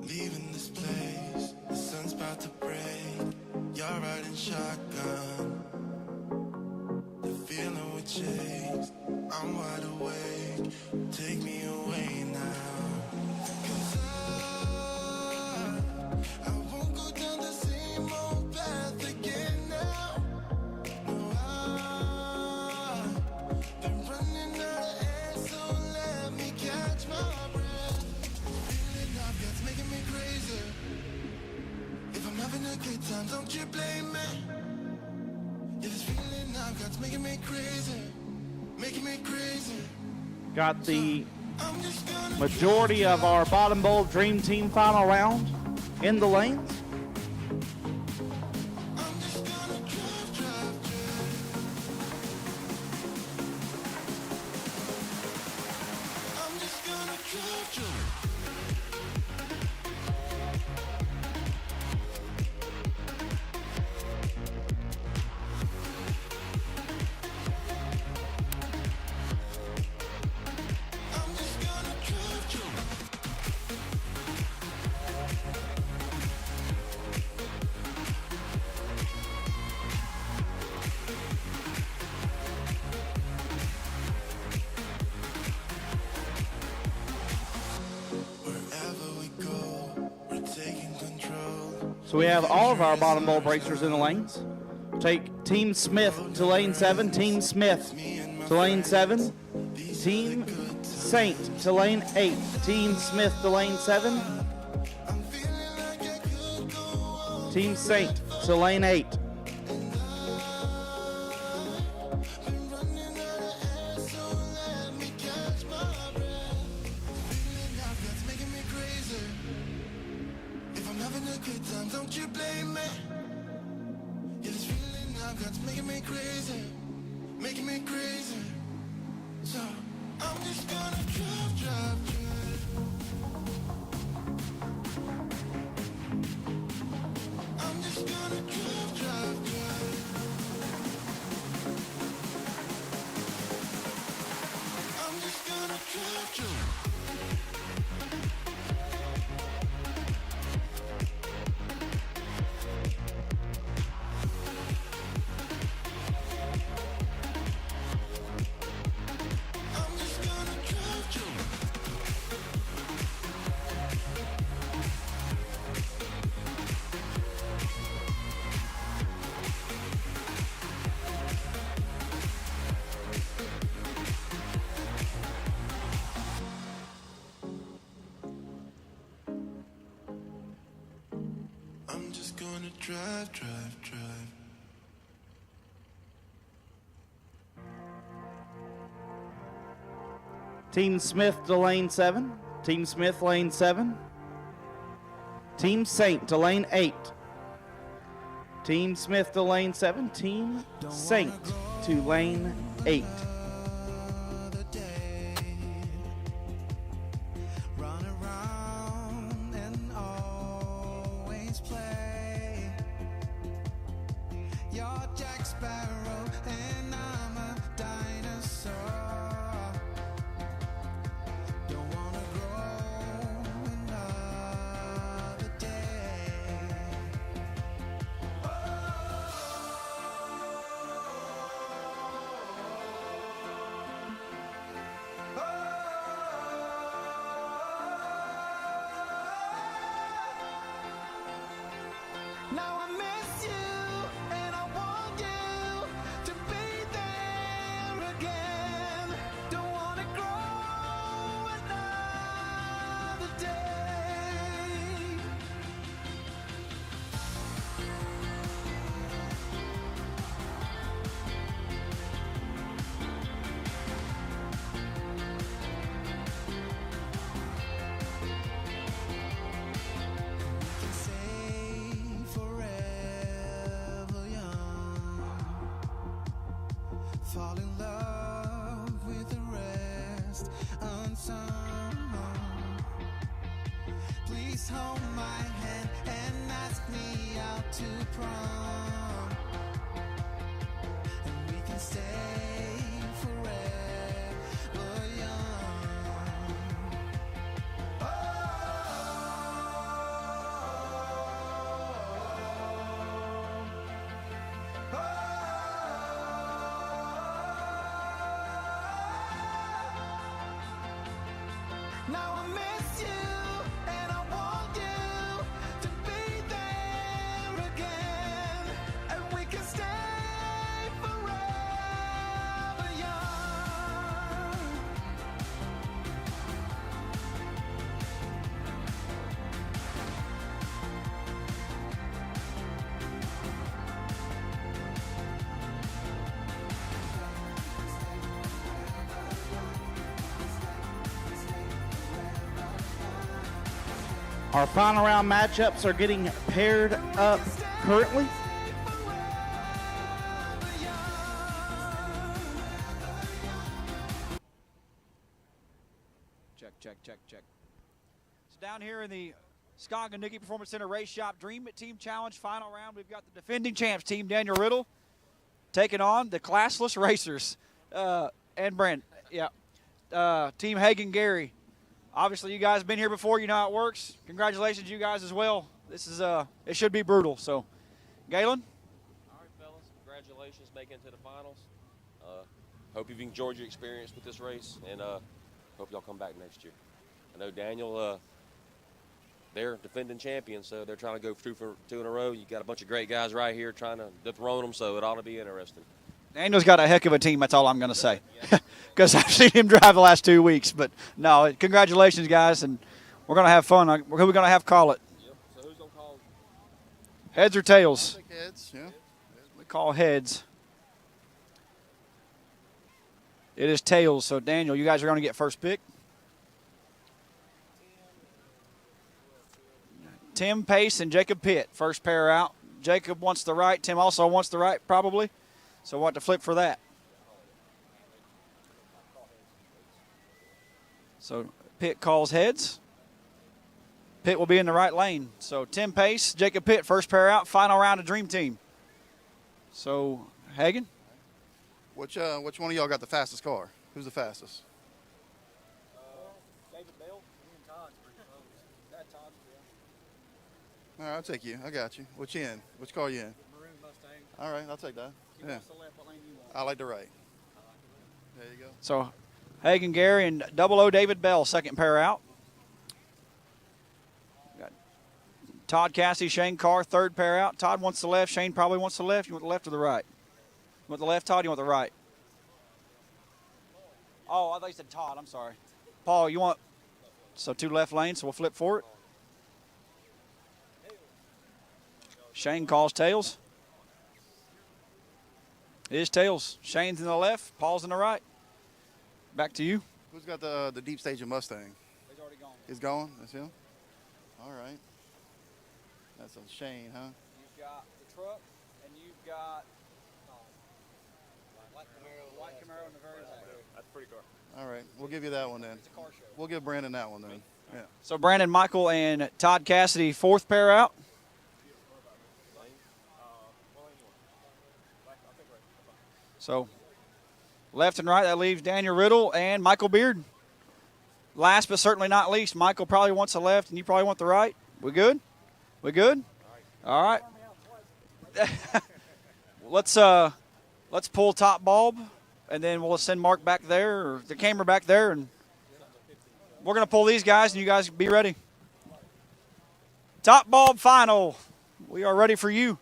O: Leaving this place, the sun's about to break. You're riding shotgun. The feeling we chased, I'm wide awake. Take me away now. 'Cause I won't go down the same old path again now. No, I've been running out of air, so let me catch my breath. Feeling up, that's making me crazy. If I'm having a good good time, don't you blame me. If this feeling I've got's making me crazy, making me crazy.
A: Got the majority of our bottom bowl Dream Team final round in the lanes. So we have all of our bottom bowl racers in the lanes. Take Team Smith to lane 7, Team Smith to lane 7, Team Saint to lane 8, Team Smith to lane 7, Team Saint to lane 8.
O: I'm just gonna drive, drive, drive.
A: Team Smith to lane 7, Team Smith lane 7, Team Saint to lane 8, Team Smith to lane 7, Team Saint to lane 8.
O: Run around and always play. You're Jack Sparrow and I'm a dinosaur. Don't wanna grow another day. Now I miss you and I want you to be there again. Don't wanna grow another day. We can say forever young. Fall in love with the rest unsung. Please hold my hand and ask me out to prom. And we can stay forever young. Now I miss you and I want you to be there again. And we can stay forever young.
A: Our final round matchups are getting paired up currently.
B: Check. So down here in the Skogga Performance Center Race Shop Dream Team Challenge final round, we've got the defending champs, Team Daniel Riddle, taking on the classless racers, and Brent. Team Hagen Gary. Obviously, you guys have been here before. You know how it works. Congratulations, you guys as well. This is it should be brutal. So, Galen.
P: All right, fellas. Congratulations, making it to the finals. Hope you've enjoyed your experience with this race, and hope y'all come back next year. I know Daniel. They're defending champions, so they're trying to go through for 2 in a row. You got a bunch of great guys right here trying to dethrone them, so it ought to be interesting.
B: Daniel's got a heck of a team. That's all I'm going to say, because I've seen him drive the last 2 weeks. But no, congratulations, guys, and we're going to have fun. Who are we going to have call it?
P: Yep. So who's going to call?
B: Heads or tails?
L: I think heads, yeah.
B: We call heads. It is tails. So Daniel, you guys are going to get first pick. Tim Pace and Jacob Pitt, first pair out. Jacob wants the right. Tim also wants the right, probably. So we'll have to flip for that. So Pitt calls heads. Pitt will be in the right lane. So Tim Pace, Jacob Pitt, first pair out. Final round of Dream Team. So Hagen?
L: Which one of y'all got the fastest car? Who's the fastest?
F: David Bell. Me and Todd's pretty close. That Todd's
L: All right, I'll take you. I got you. Which end? Which car you in?
F: Maroon Mustang.
L: All right, I'll take that.
F: You
L: Yeah.
F: want the left, what lane you want?
L: I like the right. There you go.
B: So Hagen Gary and 00 David Bell, second pair out. Got Todd Cassidy, Shane Carr, third pair out. Todd wants the left. Shane probably wants the left. You want the left or the right? You want the left, Todd? You want the right? Oh, I thought you said Todd. I'm sorry. Paul, you want... So 2 left lanes, so we'll flip for it. Shane calls tails. It is tails. Shane's in the left. Paul's in the right. Back to you.
L: Who's got the deep stage of Mustang?
B: He's already gone.
L: He's gone? That's him? All right. That's a Shane, huh?
B: You've got the truck, and you've got white Camaro in the very back.
P: That's a pretty car.
L: All right. We'll give you that one then.
B: It's a car show.
L: We'll give Brandon that one then. Yeah.
B: So Brandon Michael and Todd Cassidy, fourth pair out. So left and right, that leaves Daniel Riddle and Michael Beard. Last but certainly not least, Michael probably wants the left and you probably want the right. We good? We good? All right. Let's pull top bulb, and then we'll send Mark back there, or the camera back there, and we're going to pull these guys, and you guys be ready. Top bulb final. We are ready for you.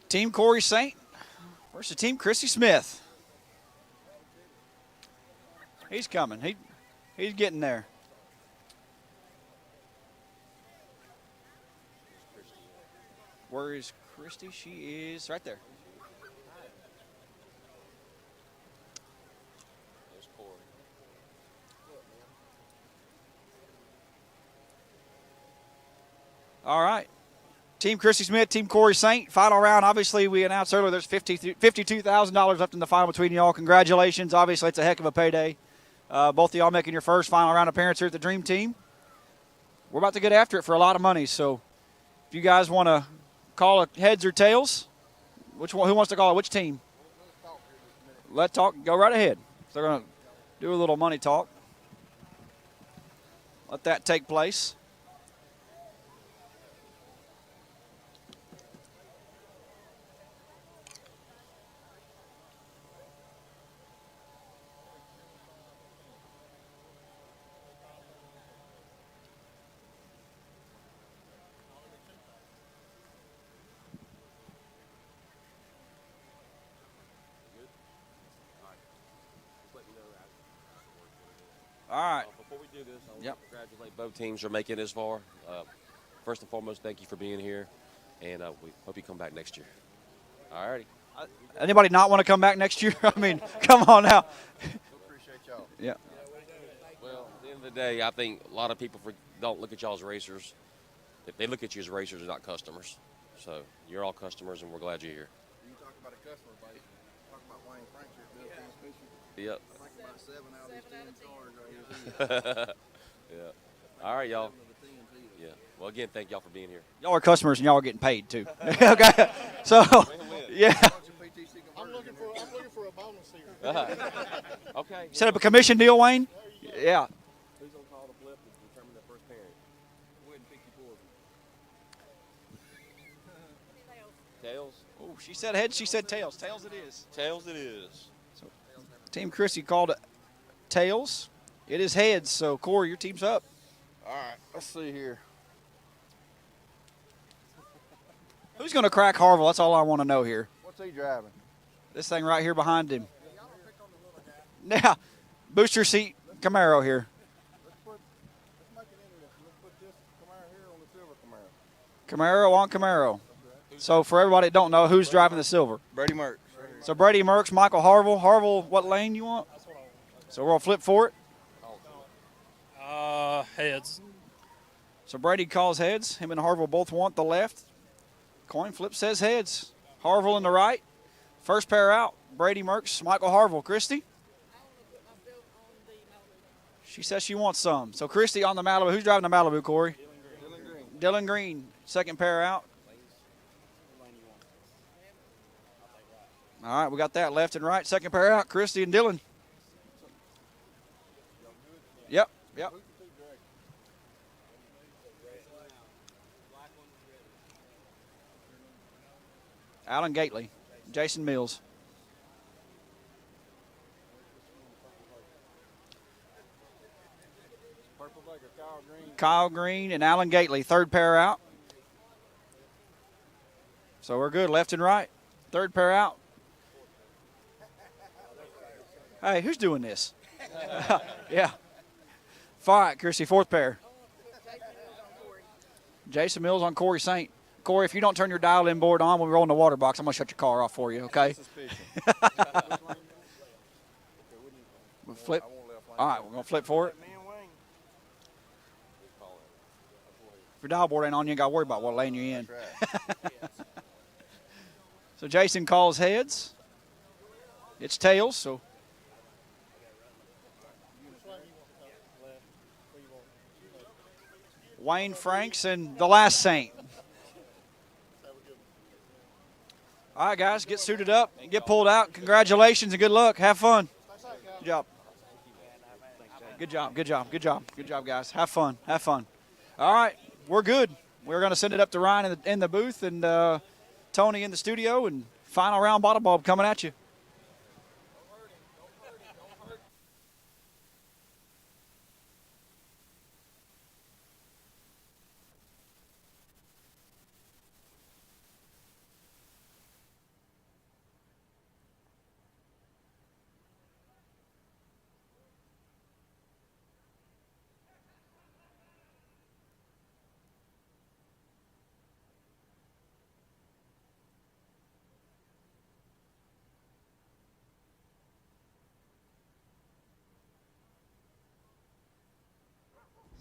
B: Team Corey Saint versus Team Chrissy Smith. He's coming. He's getting there. Where is Christy? She is right there.
P: There's Corey.
B: All right. Team Chrissy Smith, Team Corey Saint. Final round. Obviously, we announced earlier there's $52,000 left in the final between y'all. Congratulations. Obviously, it's a heck of a payday. Both of y'all making your first final round appearance here at the Dream Team. We're about to get after it for a lot of money. So if you guys want to call it heads or tails, which one? Who wants to call it? Which team? Let's talk. Go right ahead. So they're going to do a little money talk. Let that take place. All right.
P: Before we do this, I want to congratulate both teams for making it this far. First and foremost, thank you for being here. and we hope you come back next year. All righty.
B: Anybody not want to come back next year? I mean, come on now.
M: Appreciate y'all.
B: Yeah.
P: Well, at the end of the day, I think a lot of people don't look at y'all as racers. If they look at you as racers, they're not customers. So you're all customers, and we're glad you're here.
M: You talk about a customer, buddy. Talk about Wayne Frank here,
P: Yep.
M: Think about 7 out of these 10 cars right here.
P: Yeah. All right, y'all. Yeah. Well, again, thank y'all for being here.
B: Y'all are customers, and y'all are getting paid, too. Okay? So, yeah.
M: I'm looking for a bonus here.
P: Okay.
B: Set up a commission deal, Wayne? Yeah.
P: Who's going to call the flip to determine the first pairing? Go ahead and pick your poison. Tails?
B: Oh, she said heads, she said tails. Tails it is.
P: Tails it is.
B: So, Team Christie called it tails. It is heads, so Corey, your team's up.
M: All right, let's see here.
B: Who's going to crack Harville? That's all I want to know here.
M: What's he driving?
B: This thing right here behind him. Now, booster seat Camaro here.
M: Let's make it interesting. Let's put this Camaro here on the silver Camaro.
B: Camaro on Camaro. So for everybody that don't know, who's driving the silver?
M: Brady Merckx.
B: So Brady Merckx, Michael Harville. Harville, what lane you want? So we're going to flip for it.
F: Heads.
B: So Brady calls heads. Him and Harville both want the left. Coin flip says heads. Harville in the right. First pair out. Brady Merckx, Michael Harville. Christy? She says she wants some. So Christy on the Malibu. Who's driving the Malibu, Corey? Dylan Green. Second pair out. All right, we got that left and right. Second pair out. Christy and Dylan. Yep. Alan Gately, Jason Mills. Kyle Green and Alan Gately, third pair out. So we're good, left and right. Third pair out. Hey, who's doing this? Yeah. All right, Chrissy, fourth pair. Jason Mills on Corey Saint. Corey, if you don't turn your dial-in board on when we roll in the water box, I'm going to shut your car off for you, okay? We'll flip. All right, we're going to flip for it. If your dial board ain't on, you ain't got to worry about what lane you're in. So Jason calls heads. It's tails, so. Wayne Franks and the last Saint. All right, guys, get suited up and get pulled out. Congratulations and good luck. Have fun. Good job. Good job, good job, good job. Good job, guys. Have fun, have fun. All right, we're good. We're going to send it up to Ryan in the booth and Tony in the studio, and final round bottle bulb coming at you.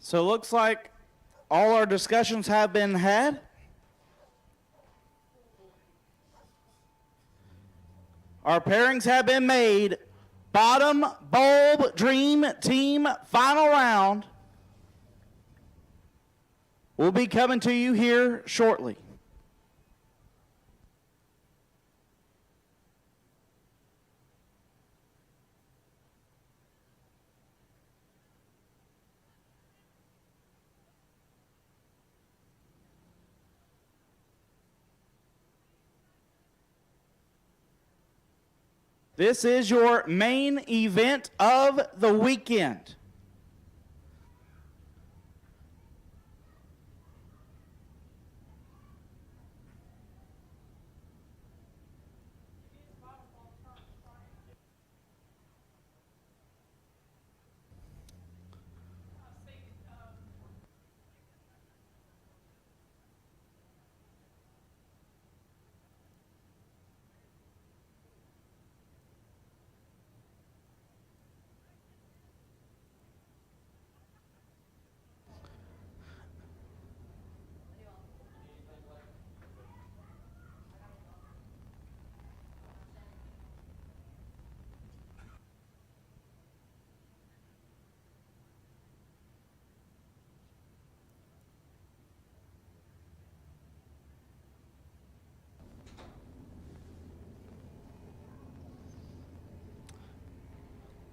A: So it looks like all our discussions have been had. Our pairings have been made. Bottom bulb dream team final round will be coming to you here shortly. This is your main event of the weekend.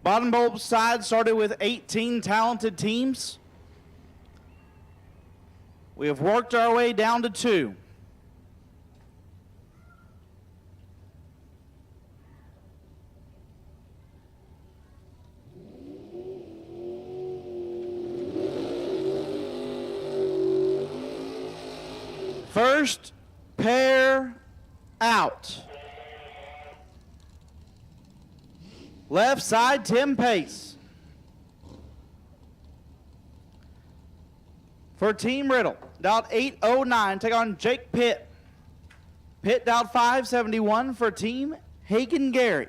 A: Bottom bulb side started with 18 talented teams. We have worked our way down to 2. First pair out. Left side, Tim Pace. For Team Riddle, dialed 809, take on Jake Pitt. Pitt dialed 571 for Team Hagen Gary.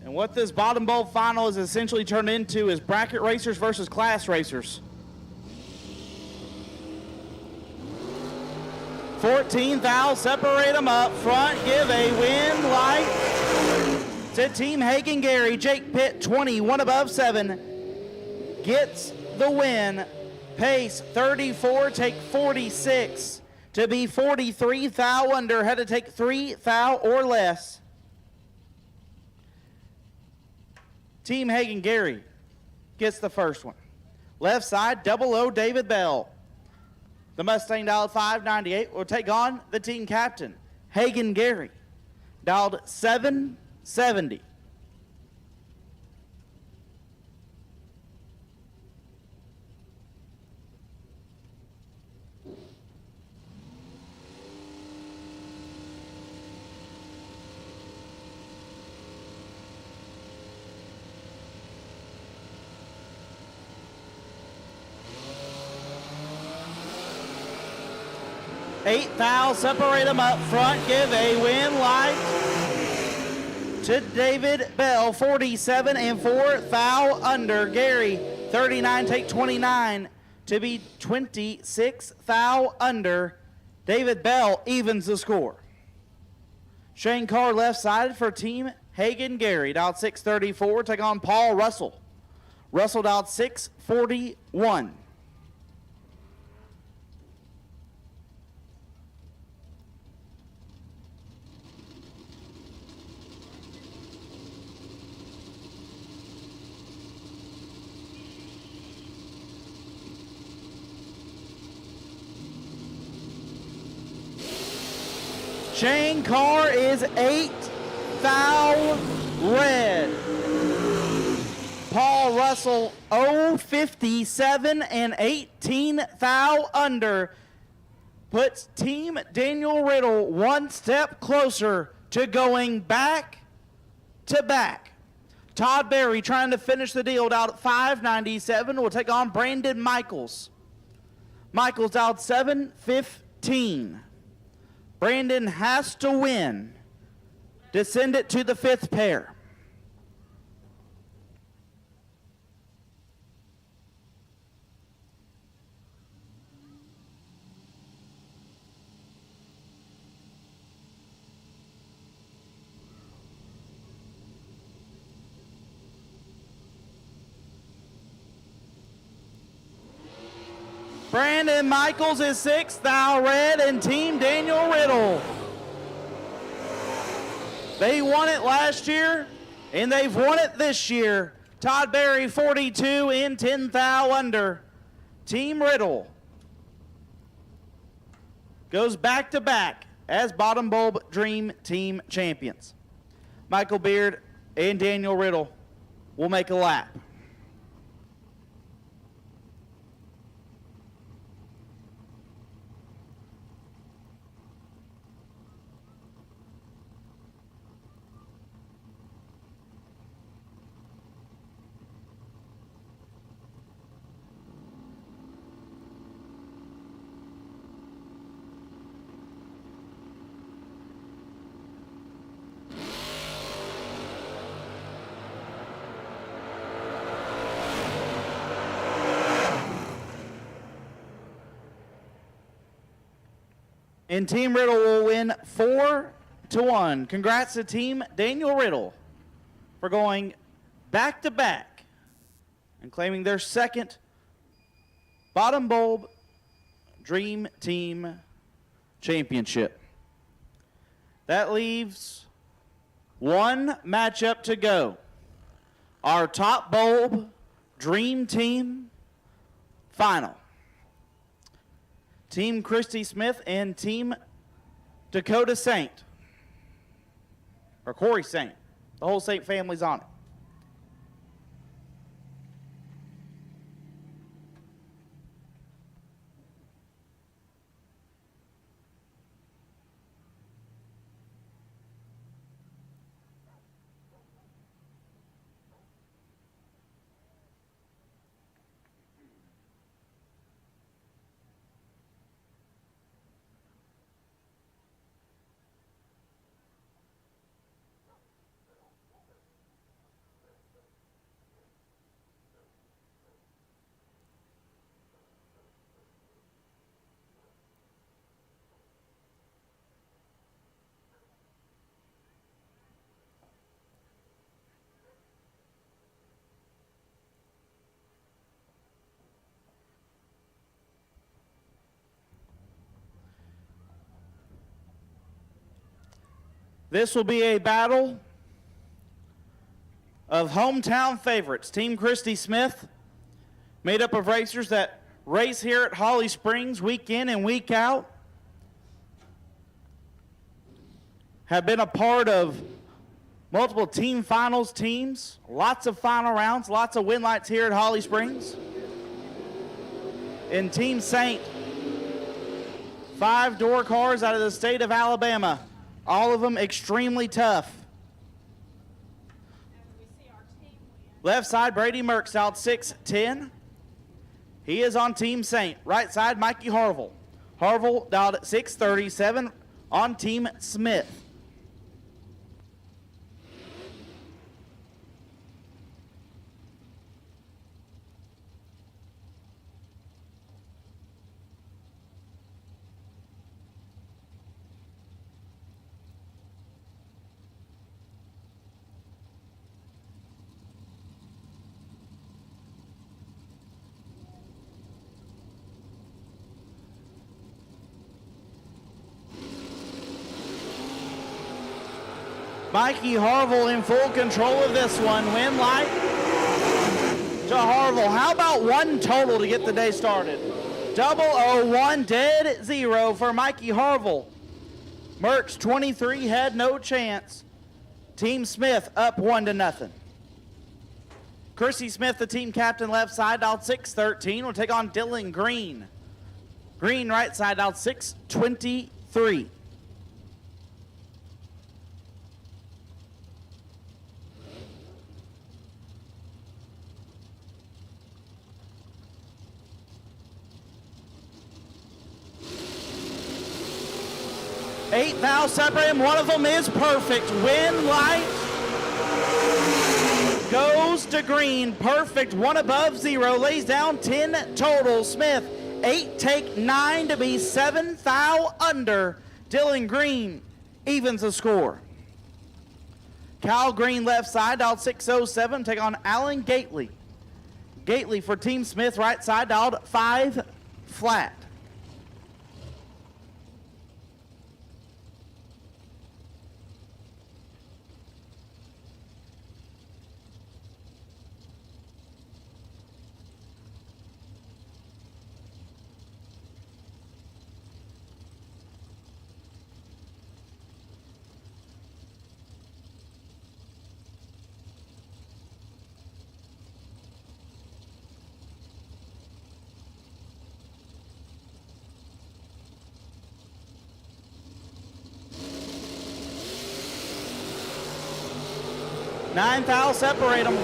A: And what this bottom bowl final is essentially turned into is bracket racers versus class racers. 14 thou, separate them up front, give a win light to Team Hagen Gary. Jake Pitt, 21 above 7, gets the win. Pace, 34, take 46 to be 43 thou under, had to take 3 thou or less. Team Hagen Gary gets the first one. Left side, 00 David Bell. The Mustang dialed 598 will take on the team captain, Hagen Gary, dialed 770. Eight thou, separate them up front, give a win light to David Bell, 47 and 4 thou under. Gary, 39, take 29 to be 26 thou under. David Bell evens the score. Shane Carr left side for Team Hagen Gary, dialed 634, take on Paul Russell. Russell dialed 641. Shane Carr is 8 thou red. Paul Russell 057 and 18 thou under. Puts Team Daniel Riddle one step closer to going back to back. Todd Berry trying to finish the deal out at 597 will take on Brandon Michaels. Michaels out 715. Brandon has to win to send it to the 5th pair. Brandon Michaels is 6 thou red, and Team Daniel Riddle. They won it last year, and they've won it this year. Todd Berry 42 and 10 thou under. Team Riddle goes back to back as Bottom Bulb Dream Team champions. Michael Beard and Daniel Riddle will make a lap. And Team Riddle will win 4-1. Congrats to Team Daniel Riddle for going back to back and claiming their second Bottom Bulb Dream Team championship. That leaves one matchup to go. Our top bulb Dream Team final. Team Christy Smith and Team Dakota Saint. Or Corey Saint. The whole Saint family's on it. This will be a battle of hometown favorites. Team Christy Smith, made up of racers that race here at Holly Springs week in and week out, have been a part of multiple team finals teams, lots of final rounds, lots of win lights here at Holly Springs. And Team Saint, 5 door cars out of the state of Alabama. All of them extremely tough. Left side, Brady Merckx out 6'10". He is on Team Saint. Right side, Mikey Harville. Harville dialed at 6'37" on Team Smith. Mikey Harville in full control of this one. Win light to Harville. How about one total to get the day started? 001 dead 0 for Mikey Harville. Merckx 23 had no chance. Team Smith up 1-0. Chrissy Smith, the team captain, left side, dialed 6'13", will take on Dylan Green. Green right side, dialed 6'23". Eight thou separate him. One of them is perfect. Win light goes to Green. Perfect. 1 above 0. Lays down 10 total. Smith 8 take 9 to be 7 thou under. Dylan Green evens the score. Cal Green left side, dialed 607. Take on Alan Gately. Gately for Team Smith, right side, dialed 5 flat. Nine thou separate them.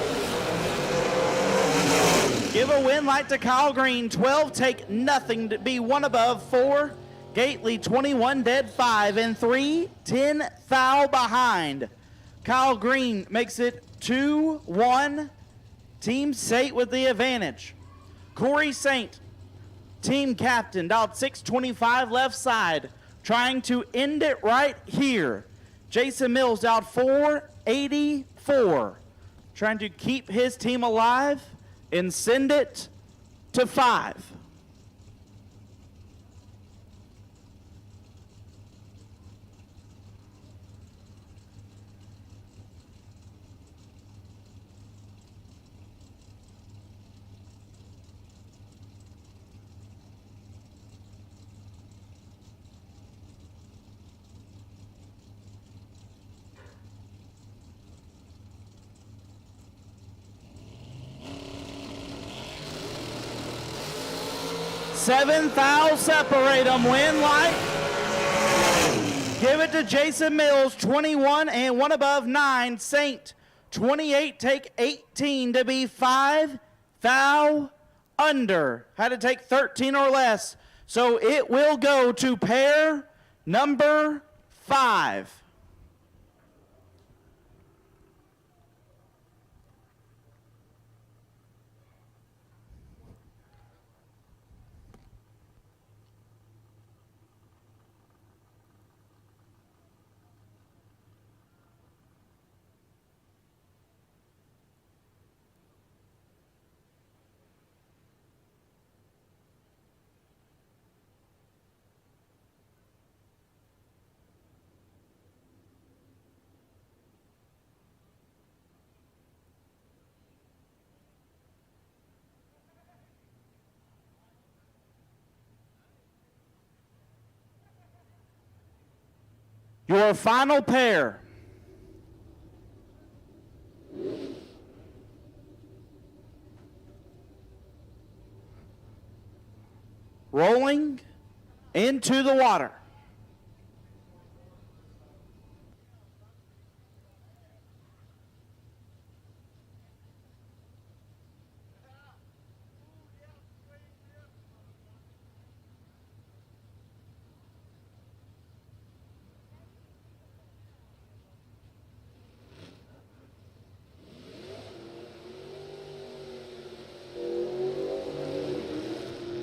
A: Give a win light to Kyle Green. 12 take nothing to be 1 above 4. Gately 21 dead 5 and 3. 10 thou behind. Kyle Green makes it 2-1. Team Saint with the advantage. Corey Saint, team captain, dialed 625 left side, trying to end it right here. Jason Mills dialed 484, trying to keep his team alive and send it to 5. 7 thou separate them. Win light. Give it to Jason Mills, 21 and one above 9. Saint, 28, take 18 to be 5 thou under. Had to take 13 or less. So it will go to pair number 5. Your final pair. Rolling into the water.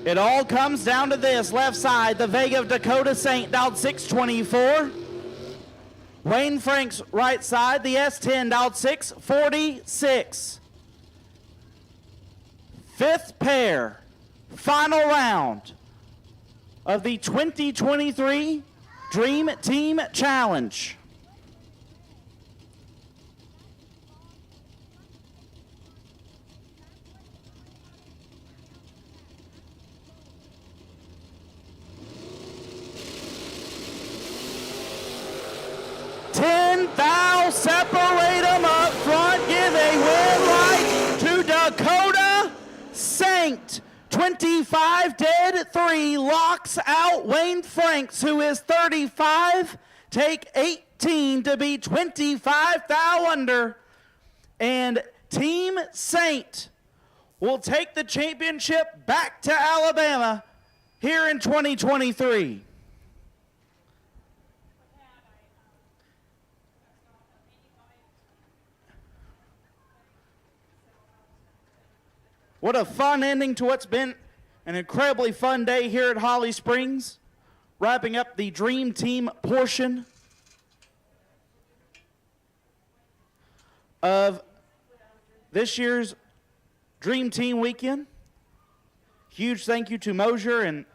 A: It all comes down to this. Left side, the Vega of Dakota Saint dialed 624. Wayne Frank's right side, the S10 dialed 646. Fifth pair, final round of the 2023 Dream Team Challenge. Thou separate them up front, give a win light to Dakota Saint. 25 dead, 3 locks out Wayne Franks, who is 35. Take 18 to be 25 thou under. And Team Saint will take the championship back to Alabama here in 2023. What a fun ending to what's been an incredibly fun day here at Holly Springs, wrapping up the Dream Team portion of this year's Dream Team weekend. Huge thank you to Mosier and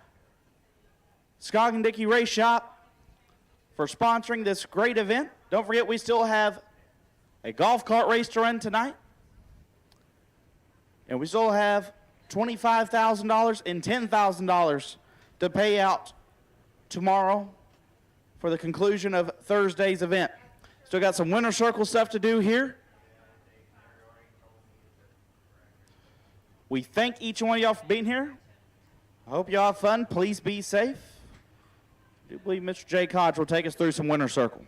A: Scoggin Dickey Race Shop for sponsoring this great event. Don't forget, we still have a golf cart race to run tonight. And we still have $25,000 and $10,000 to pay out tomorrow for the conclusion of Thursday's event. Still got some winter circle stuff to do here. We thank each one of y'all for being here. I hope y'all have fun. Please be safe. I do believe Mr. Jay Koch will take us through some winter circle.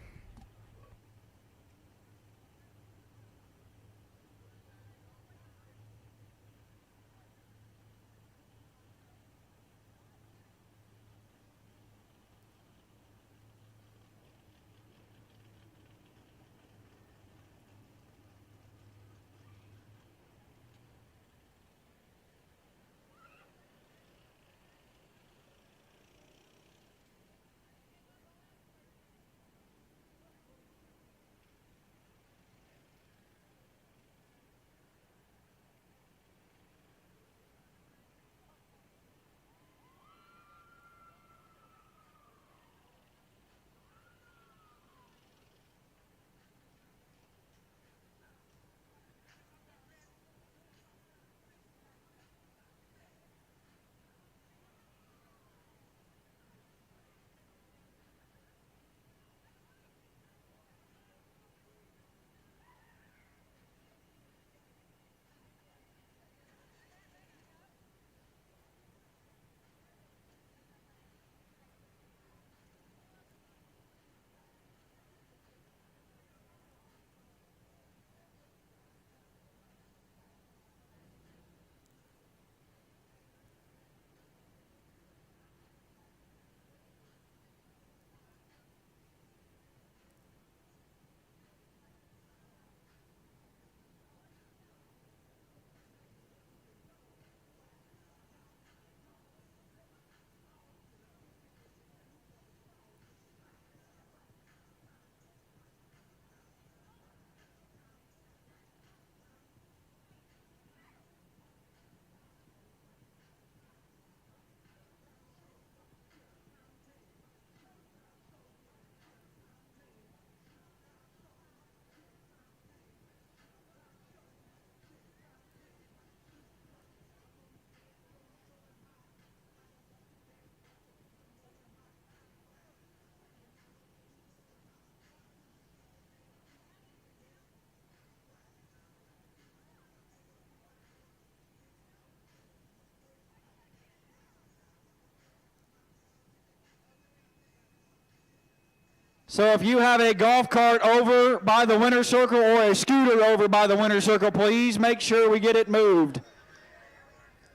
B: So if you have a golf cart over by the winner's circle or a scooter over by the winner's circle, please make sure we get it moved.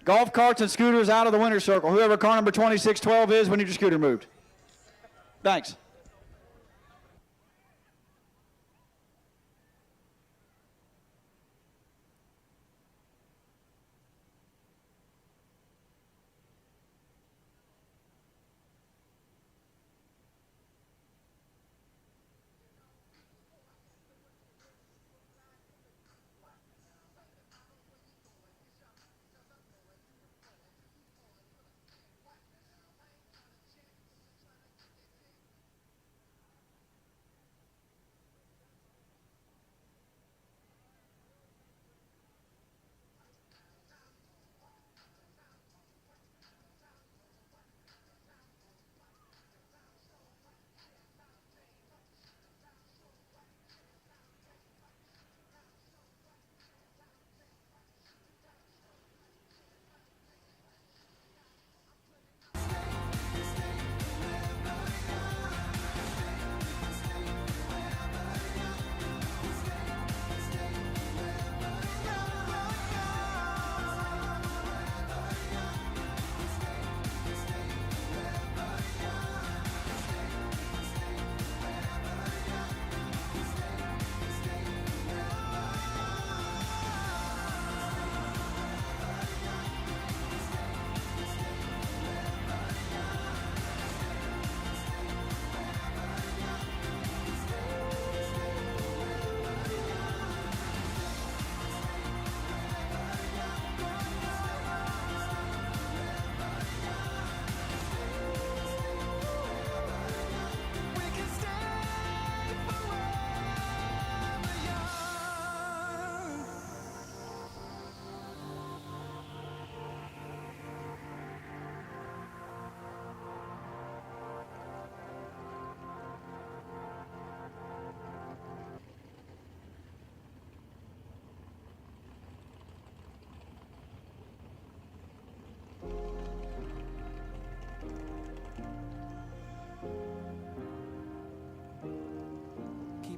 B: Golf carts and scooters out of the winner's circle. Whoever car number 2612 is, we need your scooter moved. Thanks.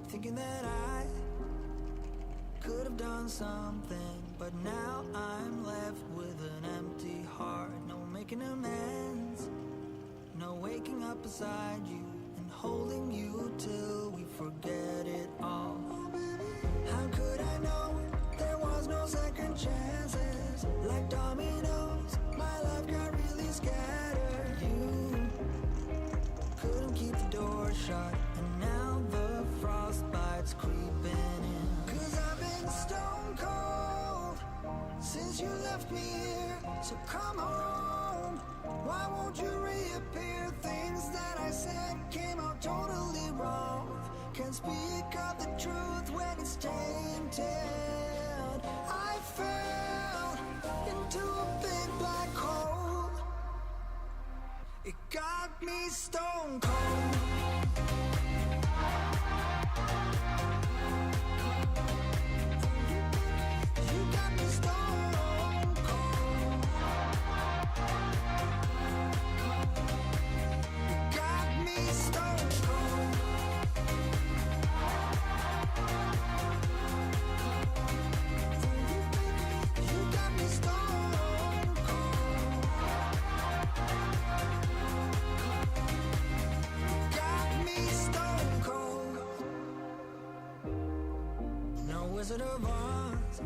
O: Thinking that I could have done something, but now I'm left with an empty heart. No making amends, no waking up beside you and holding you till we forget it all. How could I know there was no second chances? Like dominoes, my life got really scattered. You couldn't keep the door shut, and now the frostbite's creeping in. 'Cause I've been stone cold since you left me here. So come home, why won't you reappear? Things that I said came out totally wrong. Can't speak of the truth when it's tainted. I fell into a big black hole. It got me stone cold. You got me stone cold. You got me stone cold. You got me stone cold. Got me stone cold. No Wizard of Oz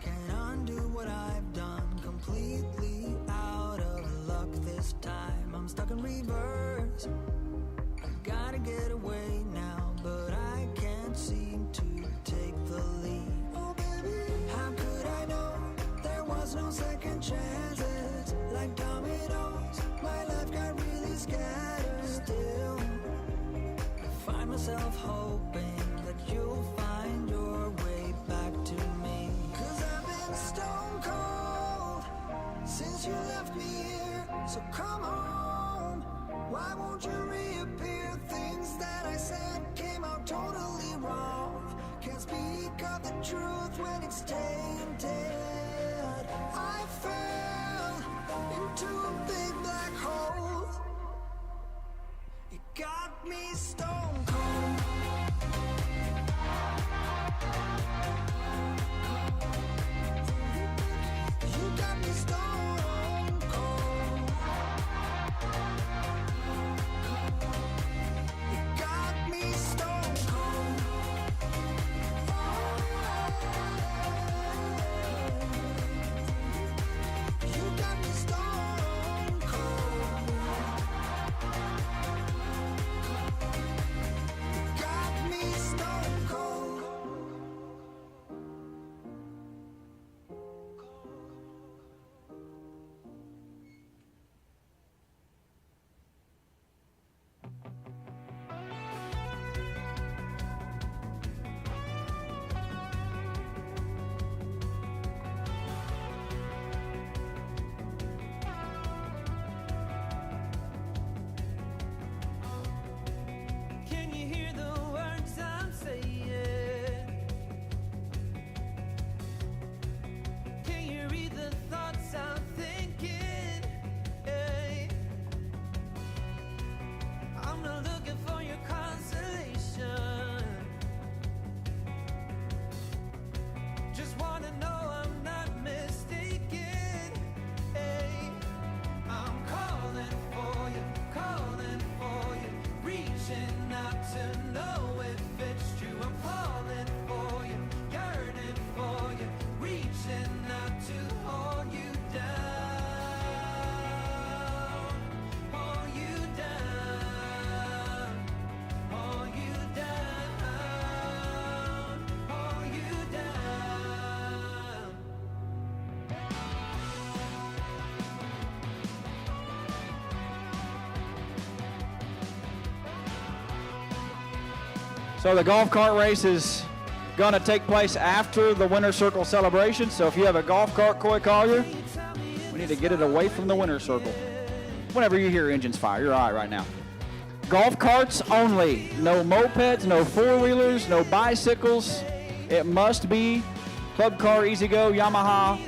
O: can undo what I've done. Completely out of luck this time. I'm stuck in reverse. I gotta get away now, but I can't seem to take the lead. Oh baby, how could I know there was no second chances? Like dominoes, my life got really scattered. Still, I find myself hoping that you'll find your way back to me. 'Cause I've been stone cold since you left me here. So come home, why won't you reappear? Things that I said came out totally wrong. Can't speak of the truth when it's tainted. I fell into a big black hole. It got me stone
B: So the golf cart race is going to take place after the winner's circle celebration. So if you have a golf cart, Coy Collier, we need to get it away from the winner's circle. Whenever you hear engines fire, you're all right now. Golf carts only. No mopeds, no four-wheelers, no bicycles. It must be Club Car, Easy Go, Yamaha,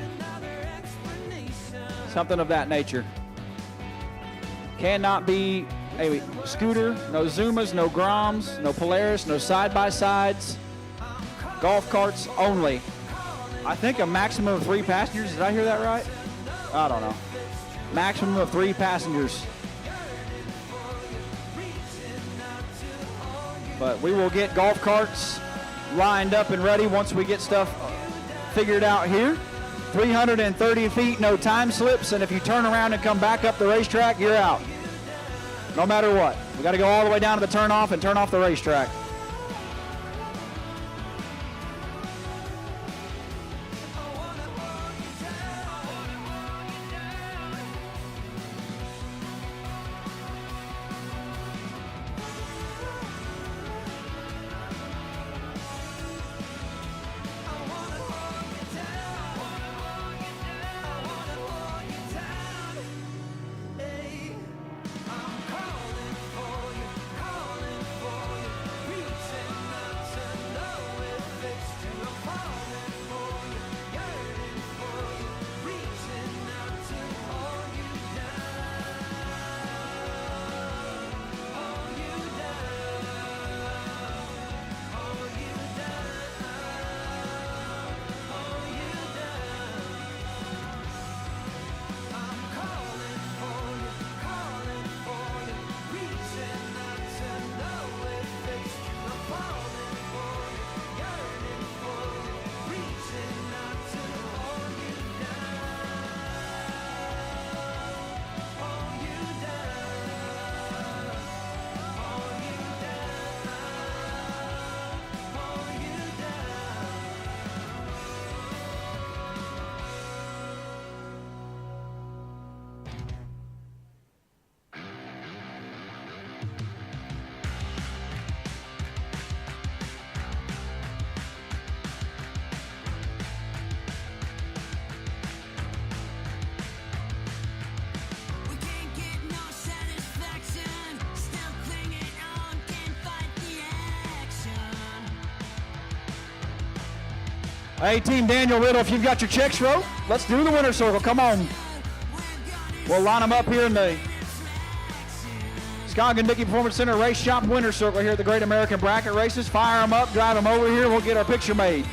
B: something of that nature. Cannot be a scooter, no Zumas, no Groms, no Polaris, no side-by-sides. Golf carts only. I think a maximum of 3 passengers. Did I hear that right? I don't know. Maximum of 3 passengers. But we will get golf carts lined up and ready once we get stuff figured out here. 330 feet, no time slips, and if you turn around and come back up the racetrack, you're out. No matter what. We got to go all the way down to the turnoff and turn off the racetrack. Hey, Team Daniel Riddle, if you've got your checks wrote, let's do the winner's circle. Come on. We'll line them up here in the Scoggin-Dickey Performance Center Race Shop winner's circle here at the Great American Bracket Races. Fire them up, drive them over here, we'll get our picture made.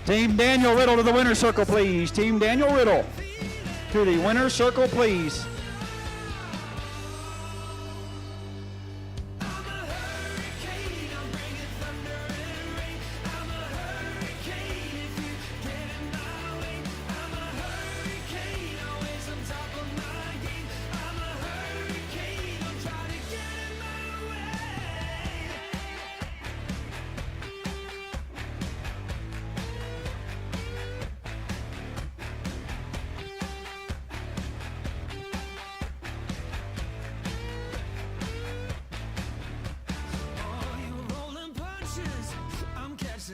B: Team Daniel Riddle to the winner's circle, please. Team Daniel Riddle to the winner's circle, please.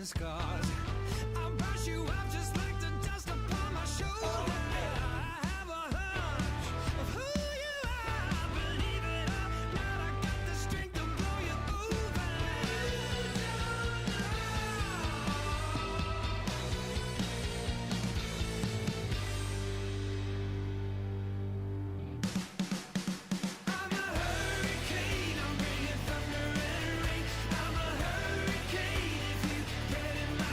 O: Scars. I'll brush you up just like the dust upon my shoulder. I have a hunch of who you are. Believe it or not, I got the strength to blow you over. I'm a hurricane, I'm bringing thunder and rain. I'm a hurricane if you get in my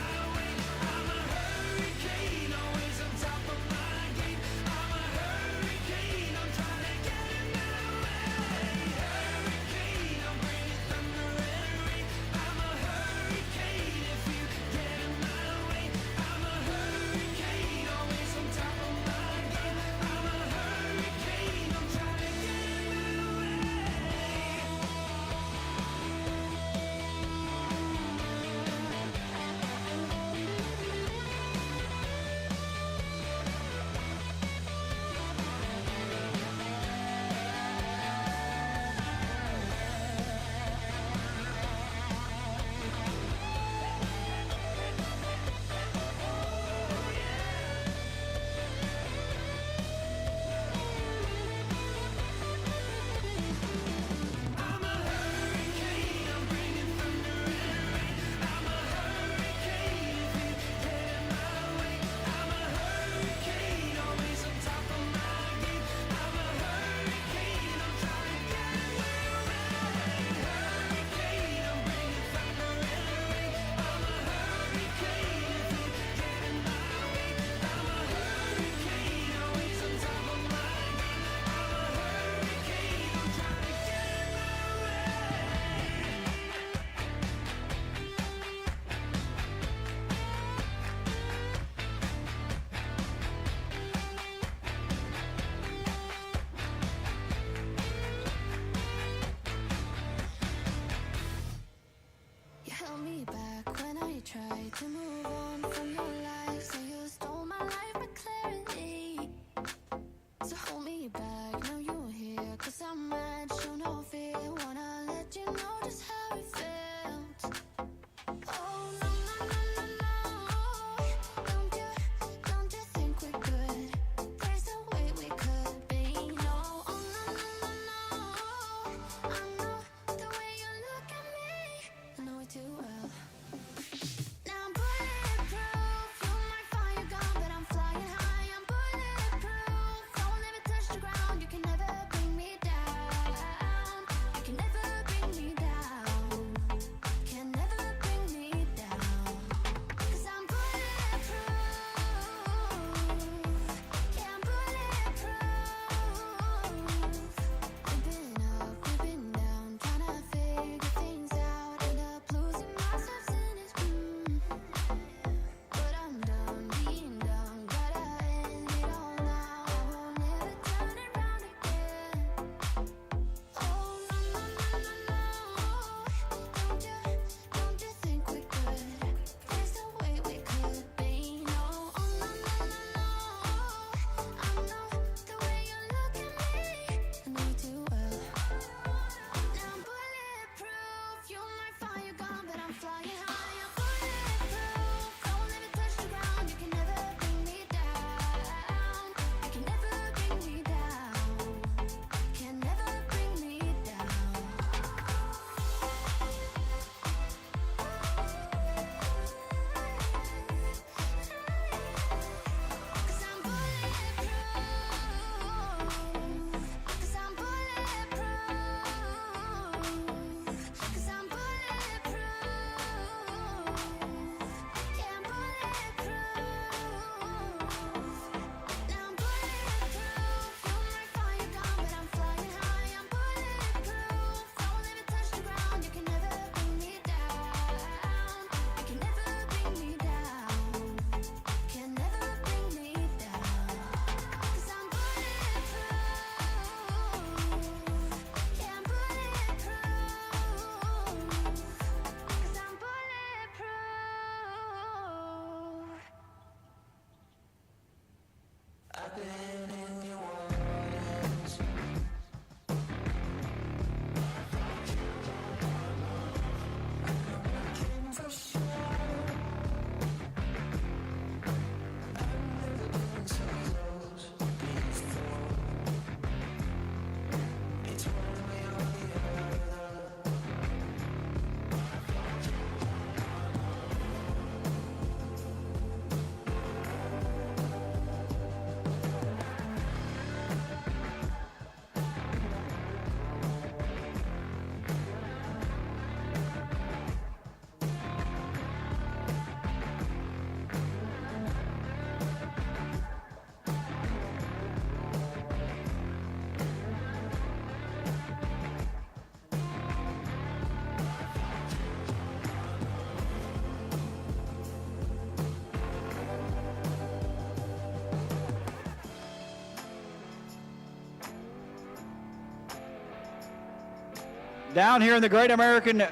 B: Down here in the Great American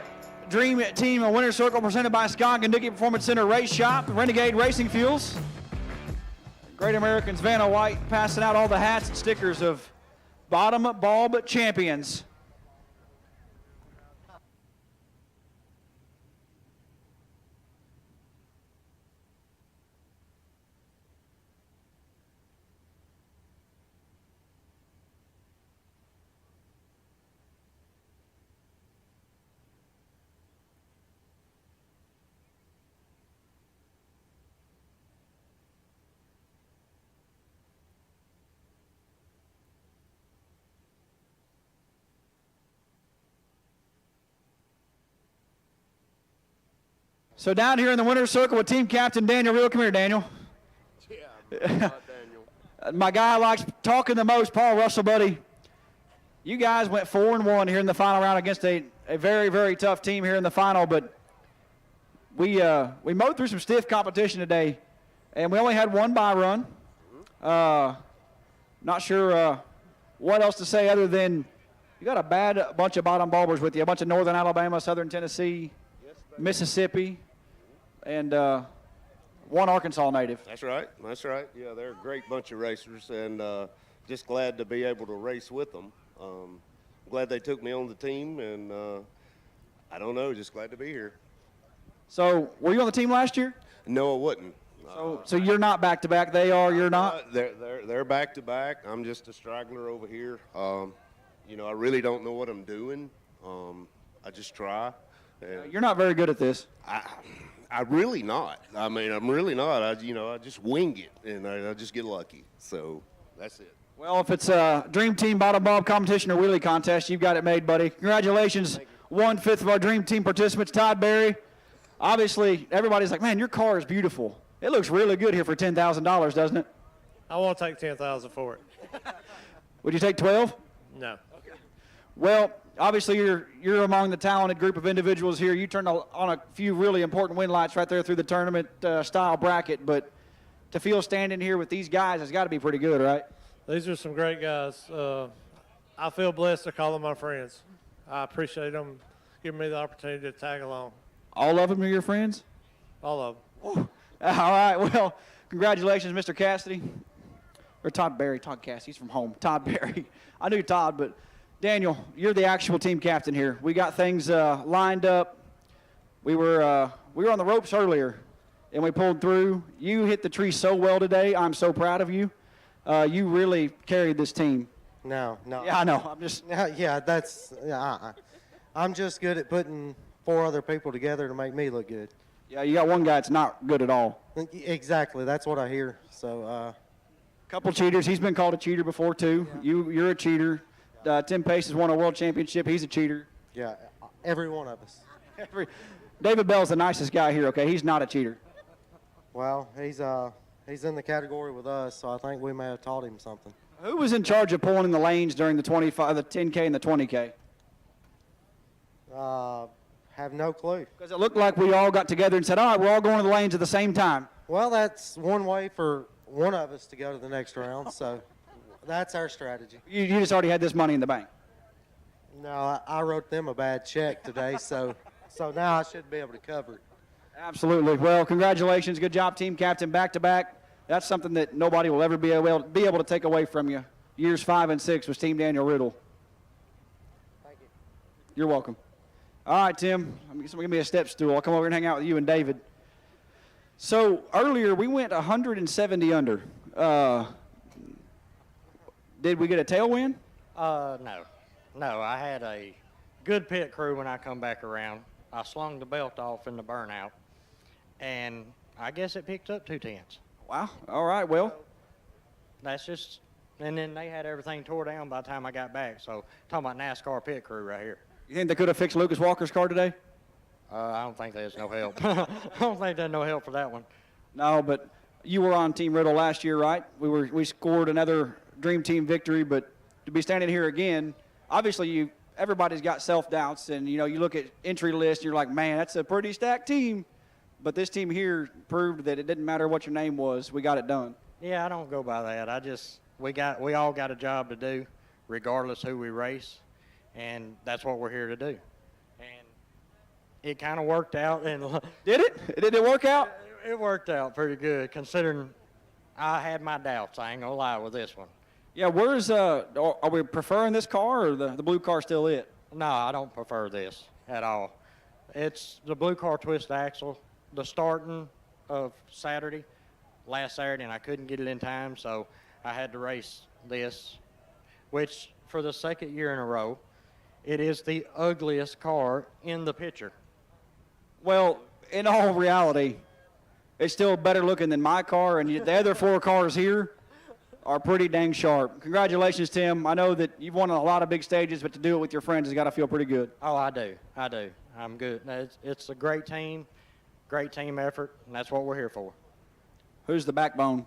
B: Dream Team Winner's Circle presented by Skog and Dickey Performance Center Race Shop, Renegade Racing Fuels. Great Americans Vanna White passing out all the hats and stickers of bottom bulb champions. So down here in the winner's circle with team captain Daniel Reel. Come here, Daniel.
Q: Yeah,
B: My guy likes talking the most, Paul Russell, buddy. You guys went 4-1 here in the final round against a very, very tough team here in the final, but we mowed through some stiff competition today, and we only had one bye run. Not sure what else to say other than you got a bad bunch of bottom bulbers with you, a bunch of Northern Alabama, Southern Tennessee, Mississippi, and one Arkansas native.
Q: That's right. That's right. Yeah, they're a great bunch of racers, and just glad to be able to race with them. Glad they took me on the team, and I don't know, just glad to be here.
B: So, were you on the team last year?
Q: No, I wasn't.
B: So you're not back to back. They are. You're not.
Q: They're back to back. I'm just a straggler over here. You know, I really don't know what I'm doing. I just try. And
B: You're not very good at this.
Q: I really not. I mean, I'm really not. I just wing it, and I just get lucky. So that's it.
B: Well, if it's a Dream Team bottom bulb competition or wheelie contest, you've got it made, buddy. Congratulations, 1/5 of our Dream Team participants. Todd Berry. Obviously, everybody's like, man, your car is beautiful. It looks really good here for $10,000, doesn't it?
E: I won't take 10,000 for it.
B: Would you take 12?
E: No.
B: Well, obviously you're among the talented group of individuals here. You turned on a few really important win lights right there through the tournament style bracket, but to feel standing here with these guys has got to be pretty good, right?
E: These are some great guys. I feel blessed to call them my friends. I appreciate them giving me the opportunity to tag along.
B: All of them are your friends?
E: All of them.
B: All right, well, congratulations, Mr. Cassidy. Or Todd Berry, Todd Cassidy, he's from home. Todd Berry. I knew Todd, but Daniel, you're the actual team captain here. We got things lined up. We were on the ropes earlier, and we pulled through. You hit the tree so well today. I'm so proud of you. You really carried this team.
E: No.
B: Yeah, I know. I'm just.
E: I'm just good at putting 4 other people together to make me look good.
B: Yeah, you got one guy that's not good at all.
E: Exactly. That's what I hear. So.
B: Couple cheaters. He's been called a cheater before too. Yeah. You're a cheater. Tim Pace has won a world championship. He's a cheater.
E: Yeah, every one of us.
B: David Bell's the nicest guy here. Okay, he's not a cheater.
E: Well, he's in the category with us, so I think we may have taught him something.
B: Who was in charge of pulling in the lanes during the 10K and the 20K?
E: Have no clue.
B: Because it looked like we all got together and said, all right, we're all going to the lanes at the same time.
E: Well, that's one way for one of us to go to the next round, so that's our strategy.
B: You just already had this money in the bank.
E: No, I wrote them a bad check today, so now I should be able to cover it.
B: Absolutely. Well, congratulations. Good job, team captain. Back-to-back That's something that nobody will ever be able to take away from you. Years 5 and 6 was Team Daniel Riddle.
D: Thank you.
B: You're welcome. All right, Tim, give me a step stool. I'll come over and hang out with you and David. So earlier we went 170 under. Did we get a tailwind?
R: No. No, I had a good pit crew when I come back around. I slung the belt off in the burnout, and I guess it picked up 2/10.
B: Wow. All right, well.
R: That's just, and then they had everything tore down by the time I got back. So, talking about NASCAR pit crew right here.
B: You think they could have fixed Lucas Walker's car today?
R: I don't think there's no help. I don't think there's no help for that one.
B: No, but you were on Team Riddle last year, right? We scored another Dream Team victory, but to be standing here again, obviously everybody's got self-doubts, and you look at entry list, and you're like, man, that's a pretty stacked team. But this team here proved that it didn't matter what your name was, we got it done.
R: Yeah, I don't go by that. We all got a job to do, regardless who we race, and that's what we're here to do. And it kind of worked out. And
B: did it? Did it work out?
R: It worked out pretty good, considering I had my doubts. I ain't gonna lie with this one.
B: Yeah, are we preferring this car, or the blue car still it?
R: No, I don't prefer this at all. It's the blue car twist axle. The starting of last Saturday, and I couldn't get it in time, so I had to race this, which for the second year in a row, it is the ugliest car in the picture.
B: Well, in all reality, it's still better looking than my car, and the other 4 cars here are pretty dang sharp. Congratulations, Tim. I know that you've won a lot of big stages, but to do it with your friends has got to feel pretty good.
R: Oh, I do. I'm good. It's a great team effort, and that's what we're here for.
B: Who's the backbone?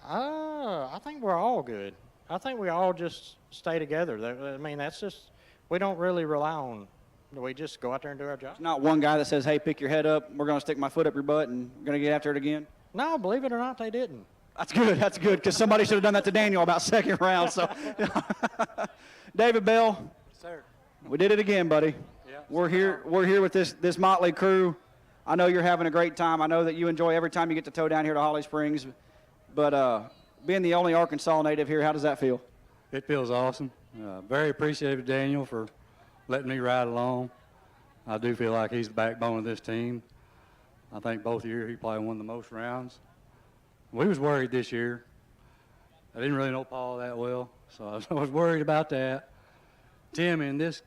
R: I think we're all good. I think we all just stay together. I mean, that's just, we don't really rely on, we just go out there and do our job.
B: There's not one guy that says, hey, pick your head up, we're going to stick my foot up your butt, and we're going to get after it again?
R: No, believe it or not, they didn't.
B: That's good, because somebody should have done that to Daniel about second round. So, David Bell,
F: sir,
B: we did it again, buddy.
F: Yeah,
B: we're here with this motley crew. I know you're having a great time. I know that you enjoy every time you get to tow down here to Holly Springs. But being the only Arkansas native here, how does that feel?
F: It feels awesome. Very appreciative, Daniel, for letting me ride along. I do feel like he's the backbone of this team. I think both years he probably won the most rounds. We was worried this year. I didn't really know Paul that well, so I was worried about that. Tim in this,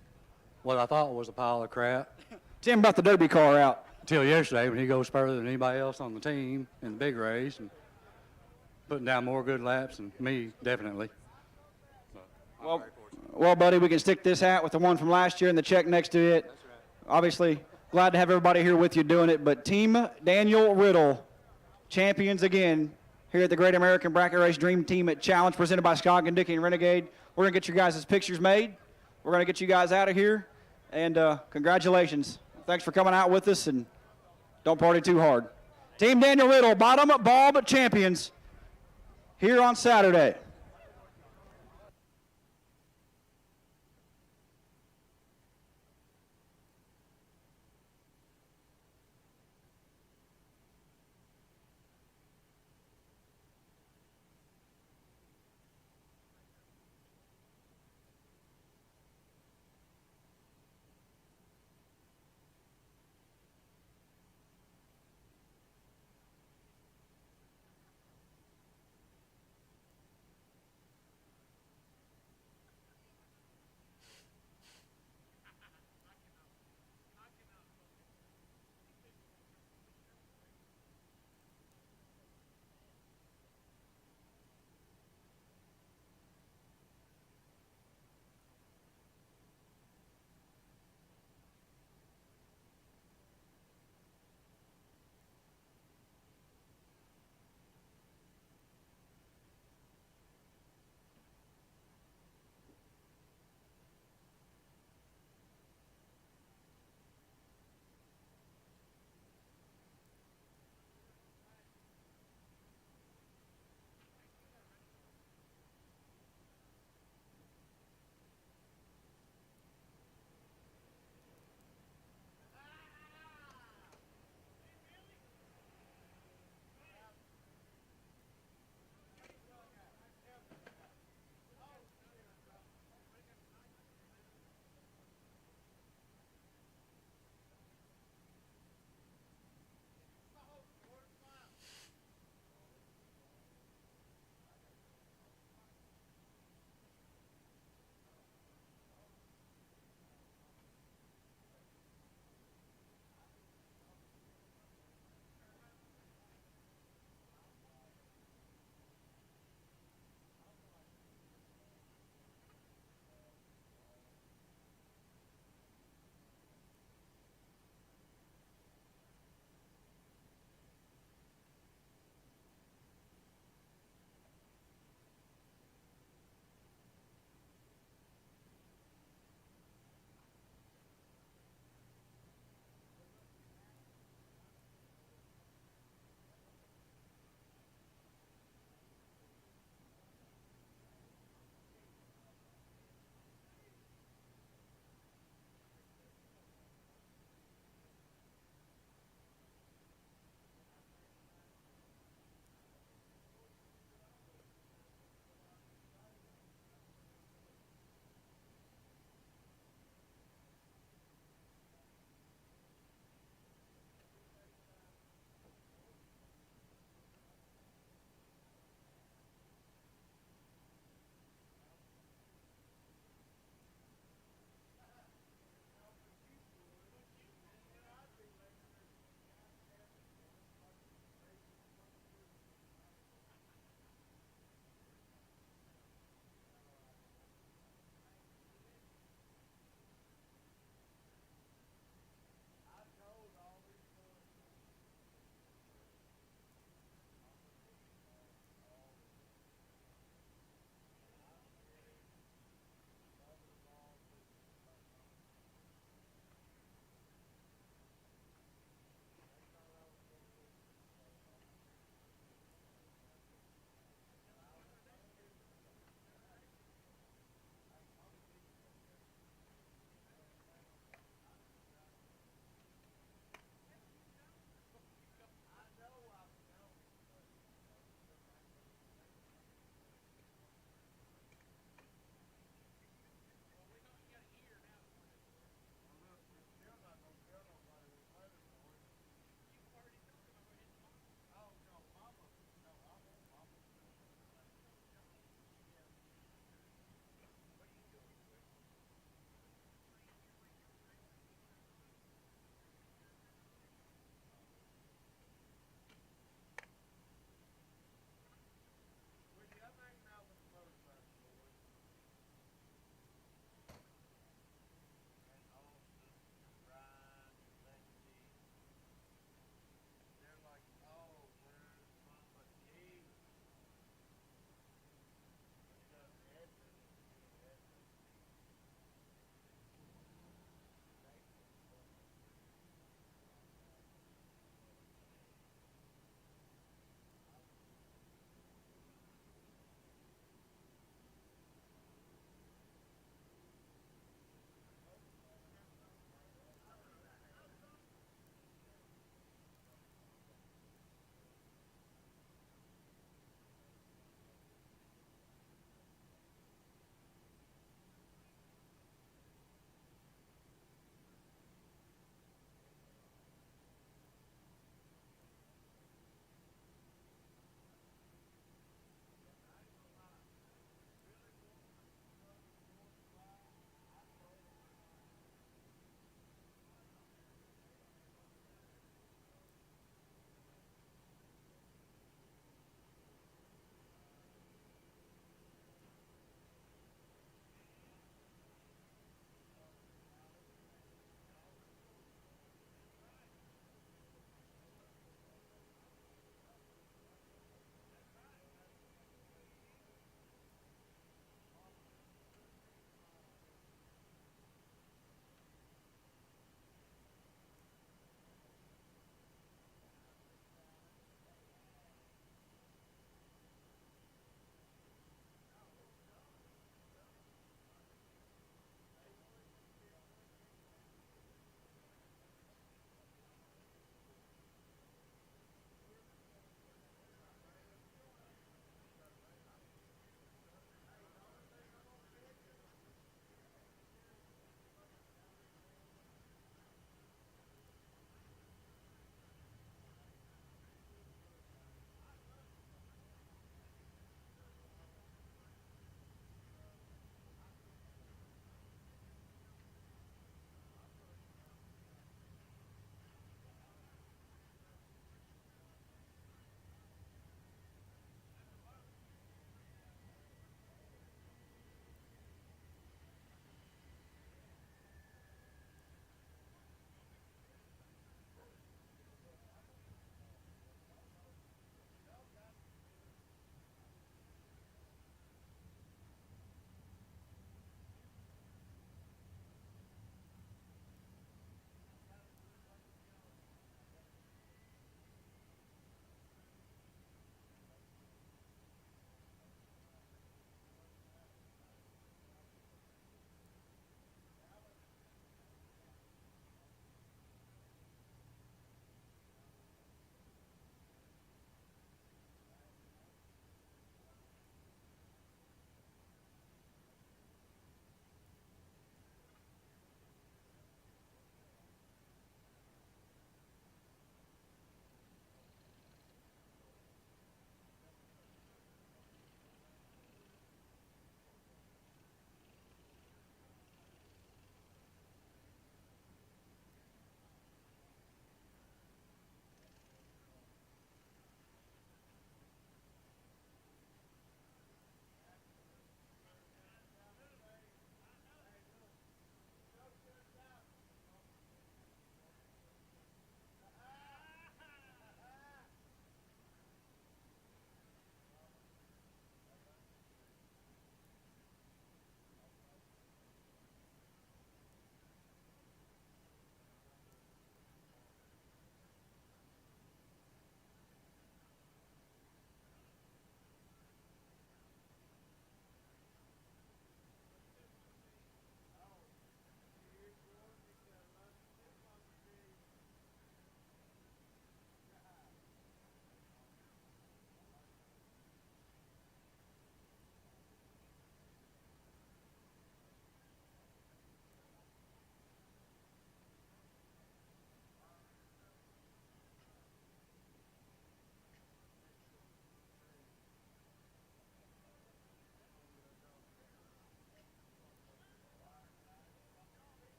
F: what I thought was a pile of crap.
B: Tim brought the Derby car out.
F: Until yesterday when he goes further than anybody else on the team in the big race and putting down more good laps than me, definitely.
B: Well, buddy, we can stick this hat with the one from last year and the check next to it. That's right. Obviously, glad to have everybody here with you doing it. But Team Daniel Riddle, champions again here at the Great American Bracket Race Dream Team Challenge presented by Scoggin, Dickey, and Renegade. We're going to get your guys' pictures made. We're going to get you guys out of here. And congratulations. Thanks for coming out with us, and don't party too hard. Team Daniel Riddle, bottom bulb champions here on Saturday.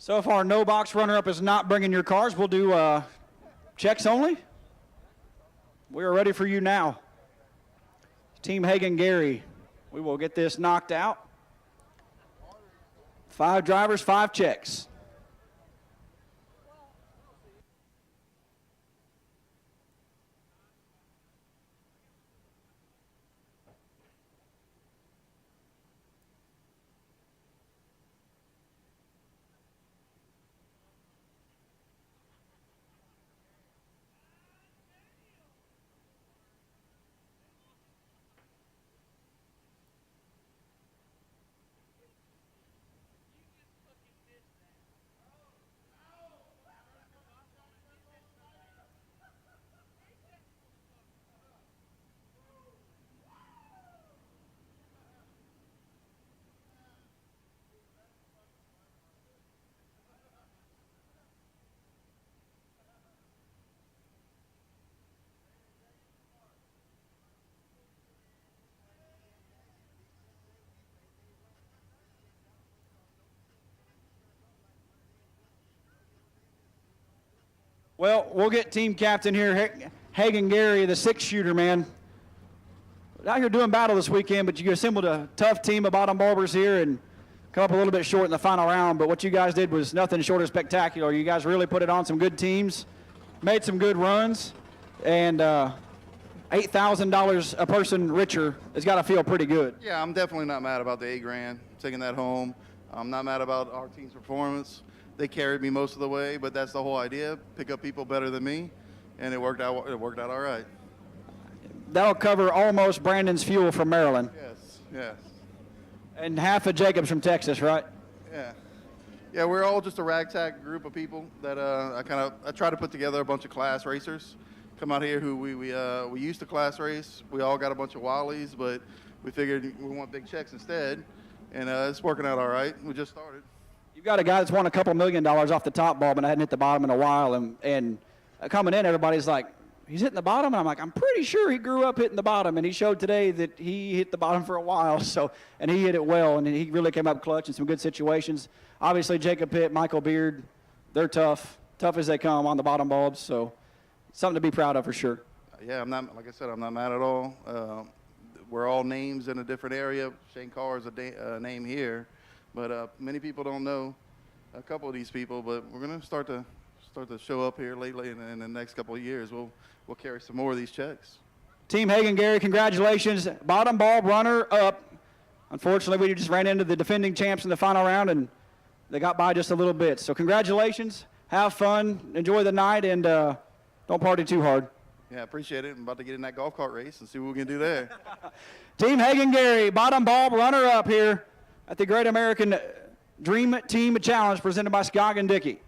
B: So far, no box runner-up is not bringing your cars. We'll do checks only. We are ready for you now. Team Hagen-Gary, we will get this knocked out. 5 drivers, 5 checks. Well, we'll get team captain here, Hagen-Gary, the 6-shooter, man. Out here doing battle this weekend, but you assembled a tough team of bottom barbers here and come up a little bit short in the final round. But what you guys did was nothing short of spectacular. You guys really put it on some good teams, made some good runs, and $8,000 a person richer has got to feel pretty good.
L: Yeah, I'm definitely not mad about the $8,000, taking that home. I'm not mad about our team's performance. They carried me most of the way, but that's the whole idea: pick up people better than me, and it worked out. It worked out all right.
B: That'll cover almost Brandon's fuel from Maryland.
L: Yes, yes.
B: And half of Jacob's from Texas, right?
L: Yeah. Yeah, we're all just a ragtag group of people that I try to put together a bunch of class racers. Come out here who we used to class race. We all got a bunch of Wallies, but we figured we want big checks instead, and it's working out all right. We just started.
B: You've got a guy that's won a couple $1 million off the top ball, but I hadn't hit the bottom in a while. And coming in, everybody's like, he's hitting the bottom? And I'm like, I'm pretty sure he grew up hitting the bottom. And he showed today that he hit the bottom for a while. And he hit it well, and he really came up clutch in some good situations. Obviously, Jacob Pitt, Michael Beard, they're tough as they come on the bottom bulbs. So something to be proud of for sure.
L: Yeah, I'm not, like I said, I'm not mad at all. We're all names in a different area. Shane Carr is a name here. But many people don't know a couple of these people, but we're going to start to show up here lately, and in the next couple of years, we'll carry some more of these checks.
B: Team Hagen-Gary, congratulations. Bottom bulb runner up. Unfortunately, we just ran into the defending champs in the final round, and they got by just a little bit. So congratulations. Have fun. Enjoy the night, and don't party too hard.
L: Yeah, appreciate it. I'm about to get in that golf cart race and see what we can do there.
B: Team Hagen-Gary, bottom bulb runner up here at the Great American Dream Team Challenge presented by Skog & Dickey.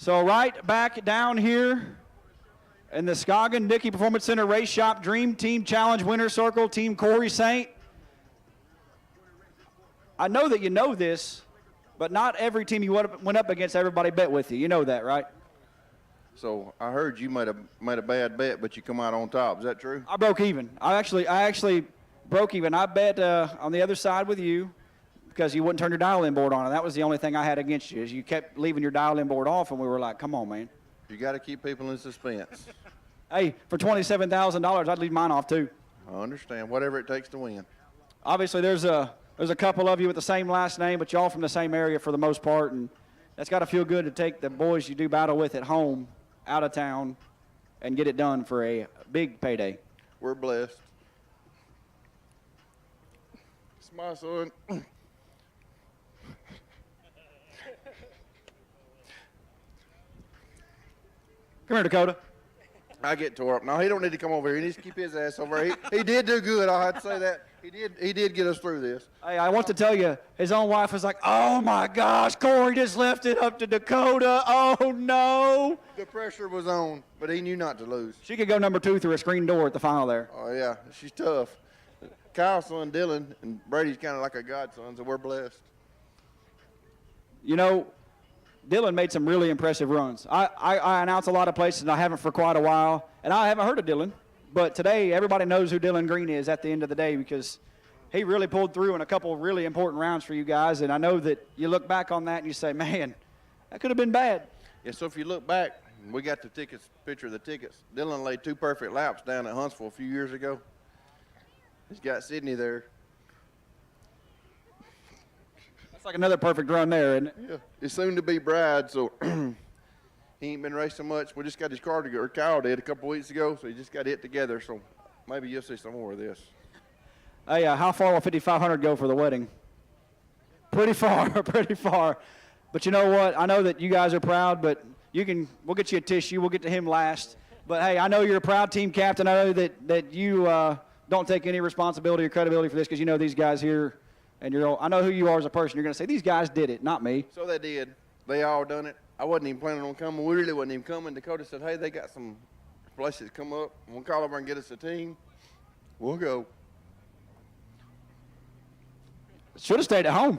B: So right back down here in the Scoggin Dickey Performance Center Race Shop Dream Team Challenge Winner Circle, Team Corey Saint. I know that you know this, but not every team you went up against, everybody bet with you. You know that, right?
S: So I heard you made a bad bet, but you come out on top. Is that true?
B: I broke even. I actually broke even. I bet on the other side with you because you wouldn't turn your dial-in board on, and that was the only thing I had against you is you kept leaving your dial-in board off, and we were like, come on, man.
S: You got to keep people in suspense.
B: Hey, for $27,000, I'd leave mine off too.
S: I understand. Whatever it takes to win.
B: Obviously, there's a couple of you with the same last name, but y'all from the same area for the most part, and that's got to feel good to take the boys you do battle with at home out of town and get it done for a big payday.
S: We're blessed. It's my son.
B: Come here, Dakota.
S: I get tore up. No, he don't need to come over here. He needs to keep his ass over here. He did do good. I have to say that. He did get us through this.
B: Hey, I want to tell you, his own wife was like, oh, my gosh, Corey just left it up to Dakota. Oh, no.
S: The pressure was on, but he knew not to lose.
B: She could go number 2 through a screen door at the final there.
S: Oh, yeah. She's tough. Kyle's son, Dylan, and Brady's kind of like a godson, so we're blessed.
B: You know, Dylan made some really impressive runs. I announce a lot of places, and I haven't for quite a while, and I haven't heard of Dylan. But today, everybody knows who Dylan Green is at the end of the day because he really pulled through in a couple of really important rounds for you guys. And I know that you look back on that and you say, man, that could have been bad.
S: Yeah, so if you look back, we got the tickets, picture of the tickets. Dylan laid 2 perfect laps down at Huntsville a few years ago. He's got Sydney there.
B: That's like another perfect run there, isn't it?
S: Yeah. It's soon to be Brad, so he ain't been racing much. We just got his car together, or Kyle did a couple weeks ago, so he just got it together. So maybe you'll see some more of this.
B: Hey, how far will 5,500 go for the wedding? Pretty far, pretty far. But you know what? I know that you guys are proud, but we'll get you a tissue. We'll get to him last. But, hey, I know you're a proud team captain. I know that you don't take any responsibility or credibility for this because you know these guys here, and I know who you are as a person. You're going to say, these guys did it, not me.
S: So they did. They all done it. I wasn't even planning on coming. We really wasn't even coming. Dakota said, hey, they got some places come up. We'll call over and get us a team. We'll go.
B: Should have stayed at home.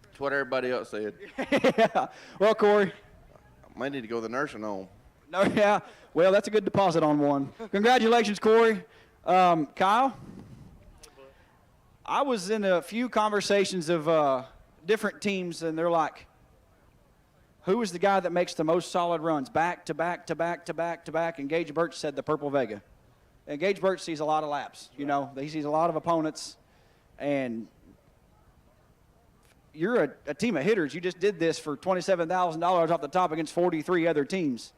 S: That's what everybody else said.
B: Yeah. Well, Corey.
S: I might need to go to the nursing home.
B: No, yeah. Well, that's a good deposit on one. Congratulations, Corey. Kyle? I was in a few conversations of different teams, and they're like, who is the guy that makes the most solid runs? Back to back to back to back to back. And Gage Birch said the Purple Vega. And Gage Birch sees a lot of laps. You know, he sees a lot of opponents. And you're a team of hitters. You just did this for $27,000 off the top against 43 other teams.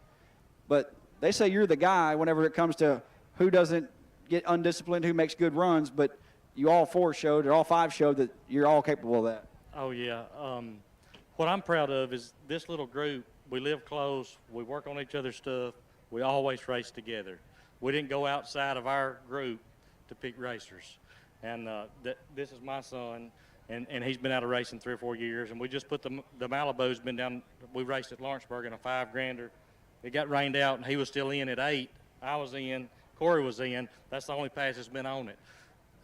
B: But they say you're the guy whenever it comes to who doesn't get undisciplined, who makes good runs. But you all 5 showed that you're all capable of that.
T: Oh, yeah. What I'm proud of is this little group. We live close. We work on each other's stuff. We always race together. We didn't go outside of our group to pick racers. And this is my son, and he's been out of racing 3 or 4 years. And we just put the Malibu's been down. We raced at Lawrenceburg in a 5-grander. It got rained out, and he was still in at 8. I was in. Corey was in. That's the only pass that's been on it.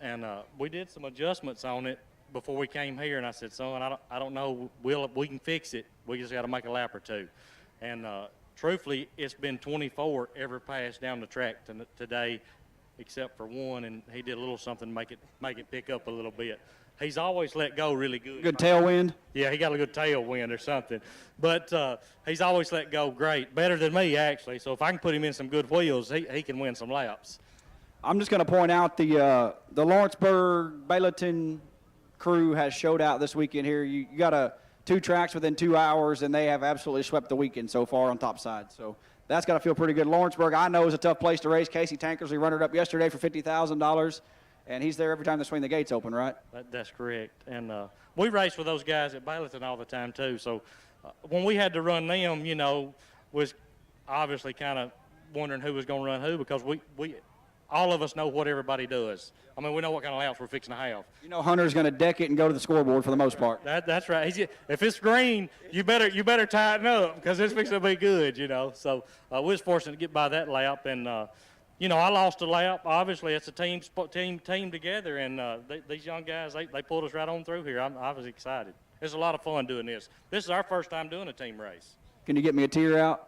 T: And we did some adjustments on it before we came here. And I said, son, I don't know. We can fix it. We just got to make a lap or 2. And truthfully, it's been 24 every pass down the track today, except for one, and he did a little something to make it pick up a little bit. He's always let go really good.
B: Good tailwind?
T: Yeah, he got a good tailwind or something. But he's always let go great, better than me, actually. So if I can put him in some good wheels, he can win some laps.
B: I'm just going to point out the Lawrenceburg, Burleson crew has showed out this weekend here. You got 2 tracks within 2 hours, and they have absolutely swept the weekend so far on top side. So that's got to feel pretty good. Lawrenceburg, I know, is a tough place to race. Casey Tankersley runner-up yesterday for $50,000, and he's there every time they swing the gates open, right?
T: That's correct. And we race with those guys at Burleson all the time, too. So when we had to run them, you know, was obviously kind of wondering who was going to run who because all of us know what everybody does. I mean, we know what kind of laps we're fixing to have.
B: You know Hunter's going to deck it and go to the scoreboard for the most part.
T: That's right. If it's green, you better tighten up because it's fixing to be good, you know. So we was fortunate to get by that lap, and you know, I lost a lap. Obviously, it's a team together, and these young guys they pulled us right on through here. I was excited. It's a lot of fun doing this. This is our first time doing a team race.
B: Can you get me a tear out?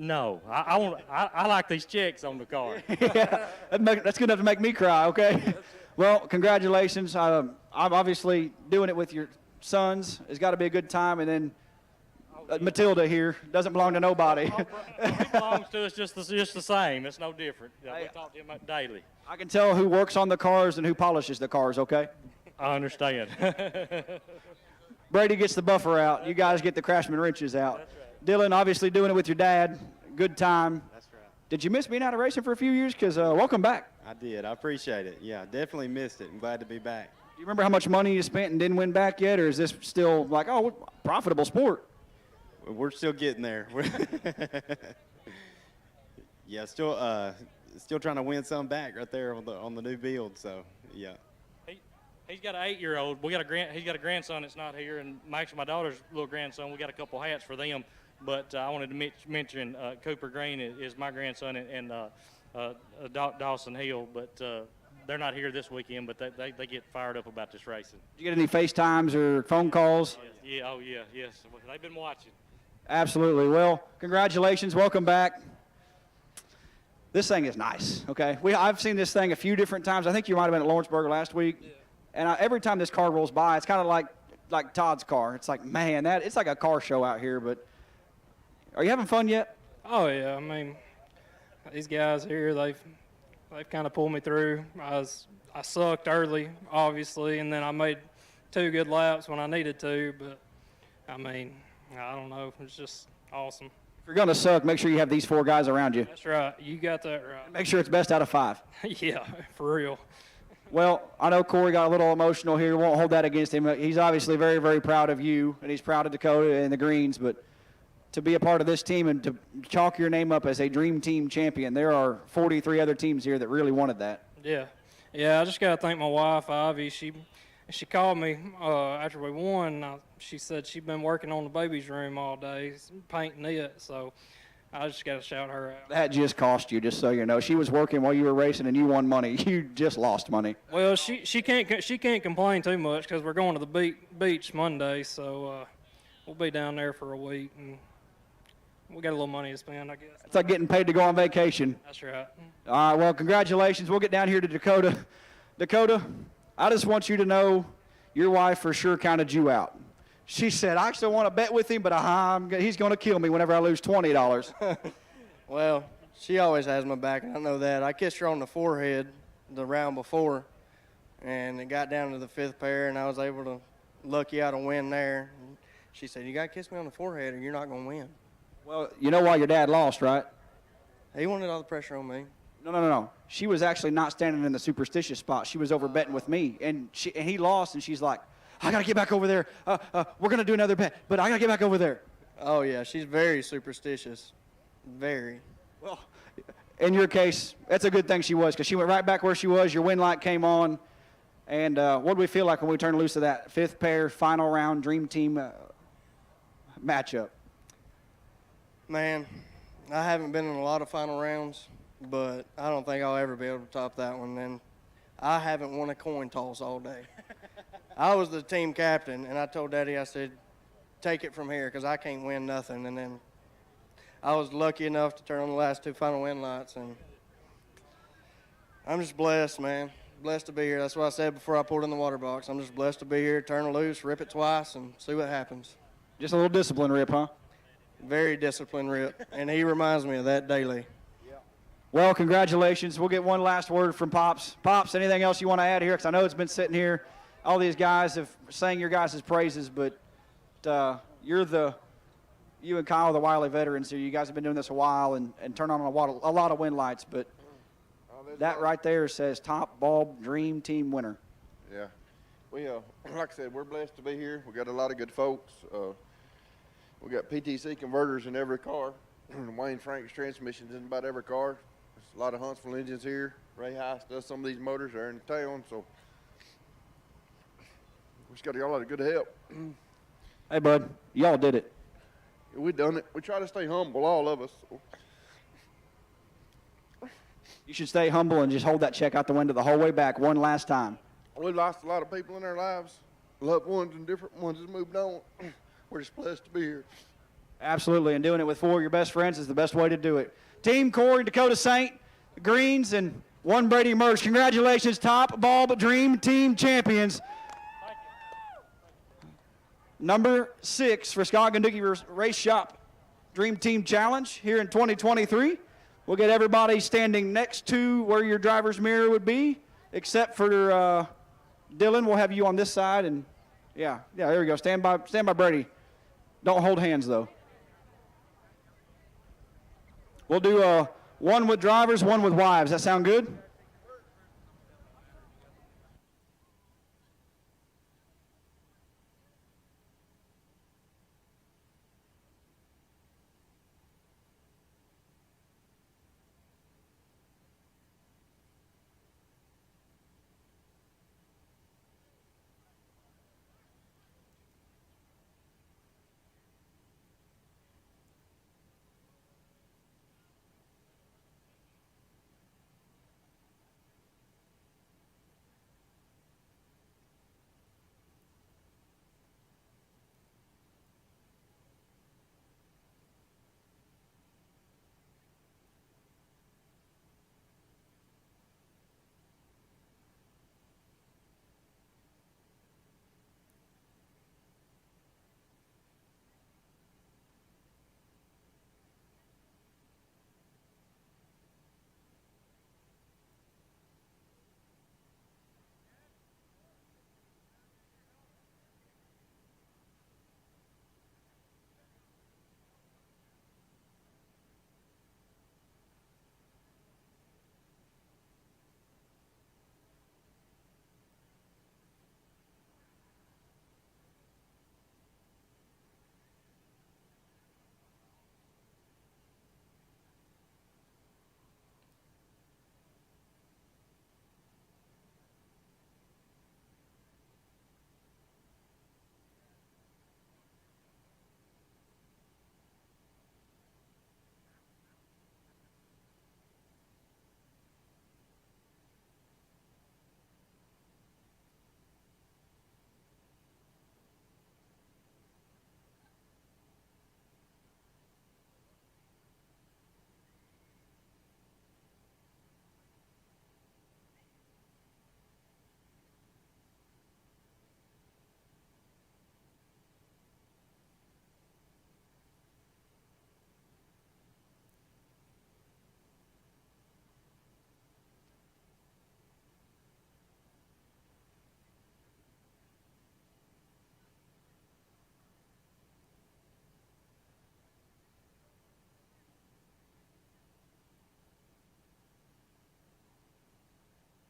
T: No, I like these checks on the car.
B: Yeah, that's good enough to make me cry, okay? Well, congratulations. I'm obviously doing it with your sons. It's got to be a good time. And then Matilda here doesn't belong to nobody.
T: He belongs to us just the same. It's no different. We talk to him daily.
B: I can tell who works on the cars and who polishes the cars, okay?
T: I understand.
B: Brady gets the buffer out. You guys get the Craftsman wrenches out.
T: That's right.
B: Dylan, obviously doing it with your dad. Good time.
U: That's right.
B: Did you miss being out of racing for a few years? Because welcome back.
U: I did. I appreciate it. Yeah, definitely missed it. I'm glad to be back.
B: Do you remember how much money you spent and didn't win back yet? Or is this still like, oh, profitable sport?
U: We're still getting there. Yeah, still trying to win some back right there on the new build. So, yeah.
T: He's got an 8-year-old. He's got a grandson that's not here, and Max, my daughter's little grandson. We got a couple hats for them. But I wanted to mention Cooper Green is my grandson, and Dawson Hill. But they're not here this weekend, but they get fired up about this racing.
B: Did you get any FaceTimes or phone calls?
T: Yes. Yeah. Oh yeah. Yes. They've been watching.
B: Absolutely. Well, congratulations. Welcome back. This thing is nice. Okay. I've seen this thing a few different times. I think you might have been at Lawrenceburg last week. Yeah. And every time this car rolls by, it's kind of like Todd's car. It's like, man, it's like a car show out here. But are you having fun yet?
V: Oh yeah. I mean, these guys here, they've kind of pulled me through. I sucked early, obviously, and then I made 2 good laps when I needed to. But I mean, I don't know. It's just awesome.
B: If you're gonna suck, make sure you have these 4 guys around you.
V: That's right. You got that right.
B: Make sure it's best out of 5.
V: Yeah, for real.
B: Well, I know Corey got a little emotional here. Won't hold that against him. He's obviously very, very proud of you, and he's proud of Dakota and the Greens. But to be a part of this team and to chalk your name up as a Dream Team champion, there are 43 other teams here that really wanted that.
V: Yeah. I just got to thank my wife, Ivy. She called me after we won. She said she'd been working on the baby's room all day, painting it. So I just got to shout her out.
B: That just cost you, just so you know. She was working while you were racing, and you won money. You just lost money.
V: Well, she can't complain too much because we're going to the beach Monday, so we'll be down there for a week, and we got a little money to spend, I guess.
B: It's like getting paid to go on vacation.
V: That's right.
B: All right, well, congratulations. We'll get down here to Dakota. Dakota, I just want you to know your wife for sure counted you out. She said, I still want to bet with him, but he's going to kill me whenever I lose $20.
W: Well, she always has my back, and I know that. I kissed her on the forehead the round before, and it got down to the 5th pair, and I was able to lucky out a win there. And she said, you got to kiss me on the forehead or you're not going to win.
B: Well, you know why your dad lost, right?
W: He wanted all the pressure on me.
B: No. She was actually not standing in the superstitious spot. She was over betting with me, and he lost, and she's like, I got to get back over there. We're going to do another bet, but I got to get back over there.
W: Oh, yeah, she's very superstitious. Very.
B: Well, in your case, that's a good thing she was, because she went right back where she was. Your win light came on. And what did we feel like when we turned loose of that 5th pair, final round, Dream Team matchup?
W: Man, I haven't been in a lot of final rounds, but I don't think I'll ever be able to top that one. And I haven't won a coin toss all day. I was the team captain, and I told Daddy, I said, take it from here because I can't win nothing. And then I was lucky enough to turn on the last 2 final win lights, and I'm just blessed, man. Blessed to be here. That's what I said before I pulled in the water box. I'm just blessed to be here, turn it loose, rip it twice, and see what happens.
B: Just a little discipline rip, huh?
W: Very disciplined rip, and he reminds me of that daily.
B: Well, congratulations. We'll get one last word from Pops. Pops, anything else you want to add here? Because I know it's been sitting here. All these guys have sang your guys' praises, but you and Kyle are the wily veterans here. You guys have been doing this a while and turn on a lot of win lights, but that right there says top bulb Dream Team winner.
S: Yeah. We, like I said, we're blessed to be here. We got a lot of good folks. We got PTC converters in every car. Wayne Frank's transmissions in about every car. There's a lot of Huntsville engines here. Ray Heiss does some of these motors. They're in town, so we just got to get a lot of good help.
B: Hey, bud, y'all did it.
S: We done it. We try to stay humble, all of us. So.
B: You should stay humble and just hold that check out the window the whole way back one last time.
S: We lost a lot of people in our lives, loved ones and different ones has moved on. We're just blessed to be here.
B: Absolutely, and doing it with 4 of your best friends is the best way to do it. Team Corey, Dakota Saint, Greens, and one Brady Merge. Congratulations, top Bulb Dream Team champions. Number 6 for Scott-Gunducky Race Shop Dream Team Challenge here in 2023. We'll get everybody standing next to where your driver's mirror would be, except for Dylan. We'll have you on this side, and yeah, there we go. Stand by Brady. Don't hold hands though. We'll do one with drivers, one with wives. That sound good?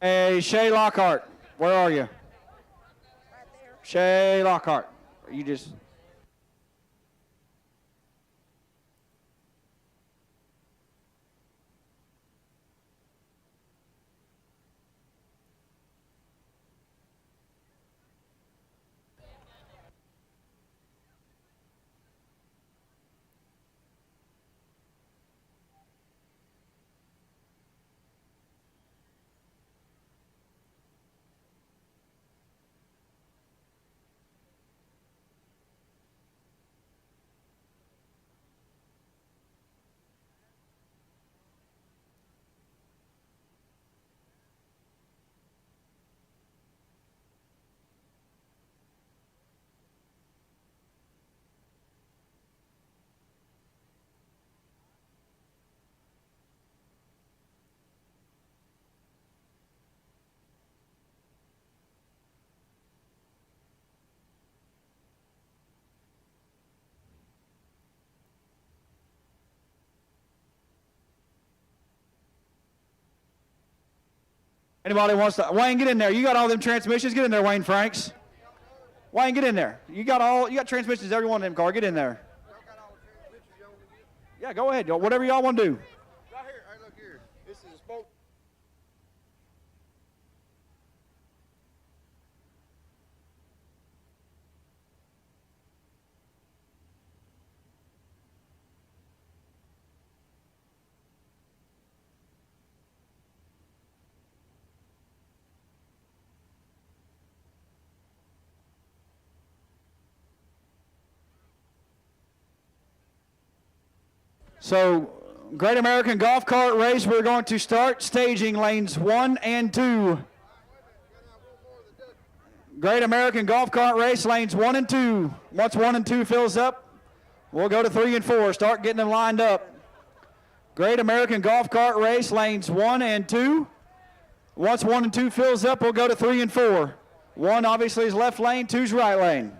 B: Hey, Shay Lockhart, where are you? Right there. Shay Lockhart, you just... Anybody wants to? Wayne, get in there. You got all them transmissions. Get in there, Wayne Franks. Wayne, get in there. You got transmissions, every one of them car. Get in there. Yeah, go ahead. Whatever y'all want to do.
S: Right here. Hey, look here. This is
B: So, Great American Golf Cart Race, we're going to start staging lanes 1 and 2. Great American Golf Cart Race, lanes 1 and 2. Once 1 and 2 fills up, we'll go to 3 and 4. Start getting them lined up. Great American Golf Cart Race, lanes 1 and 2. Once 1 and 2 fills up, we'll go to 3 and 4. 1 obviously is left lane, 2's right lane.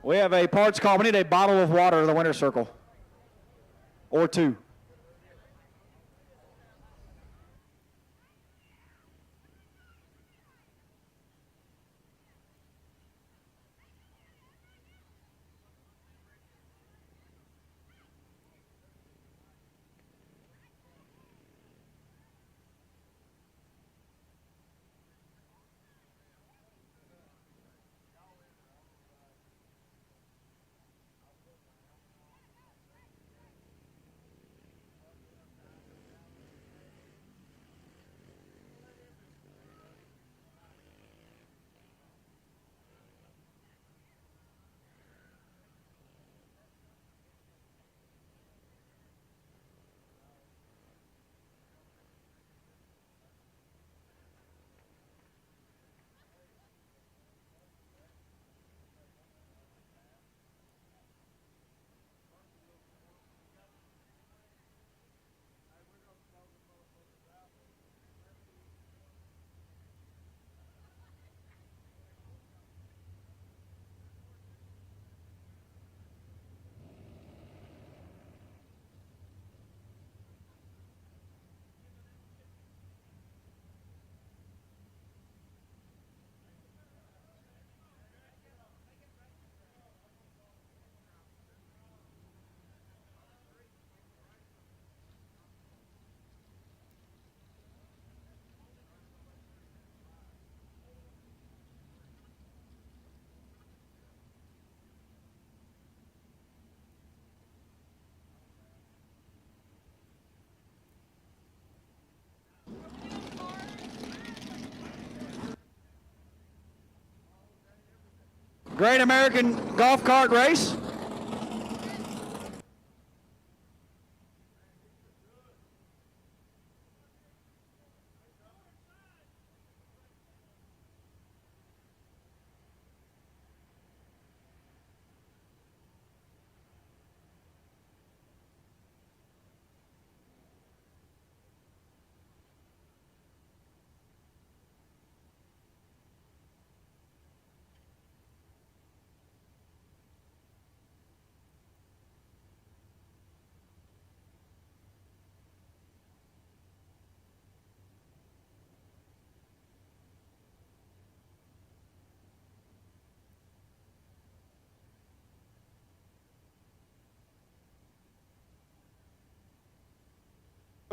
B: We have a parts call. We need a bottle of water in the winner's circle. Or 2. Great American Golf Cart Race.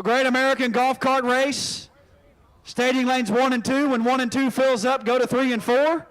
B: A Great American Golf Cart Race. Staging lanes 1 and 2. When 1 and 2 fills up, go to 3 and 4.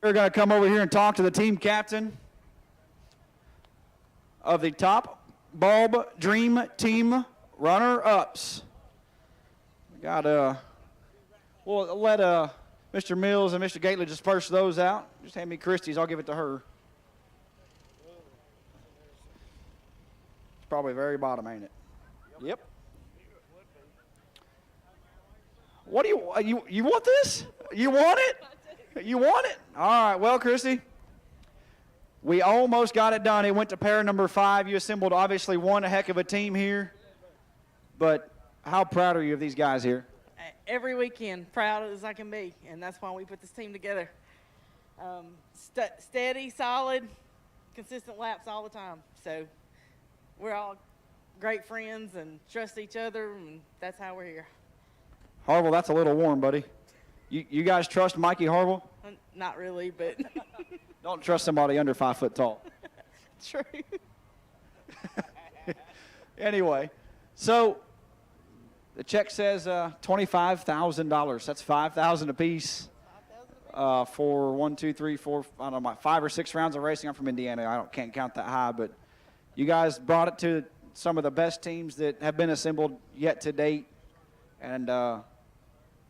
B: We're going to come over here and talk to the team captain of the Top Bulb Dream Team runner-ups. We'll let Mr. Mills and Mr. Gately disperse those out. Just hand me Christie's. I'll give it to her. It's probably very bottom, ain't it? Yep. What do you want this? You want it? You want it? All right. Well, Christy, we almost got it done. It went to pair number 5. You assembled obviously one heck of a team here, but how proud are you of these guys here?
C: Every weekend, proud as I can be, and that's why we put this team together. Steady, solid, consistent laps all the time. So we're all great friends and trust each other, and that's how we're here.
B: Harville, that's a little warm, buddy. You guys trust Mikey Harville?
C: Not really, but.
B: Don't trust somebody under 5 foot tall.
C: True.
B: Anyway, so the check says $25,000. That's $5,000 apiece for 1, 2, 3, 4, I don't know, 5 or 6 rounds of racing. I'm from Indiana. Can't count that high, but you guys brought it to some of the best teams that have been assembled yet to date, and a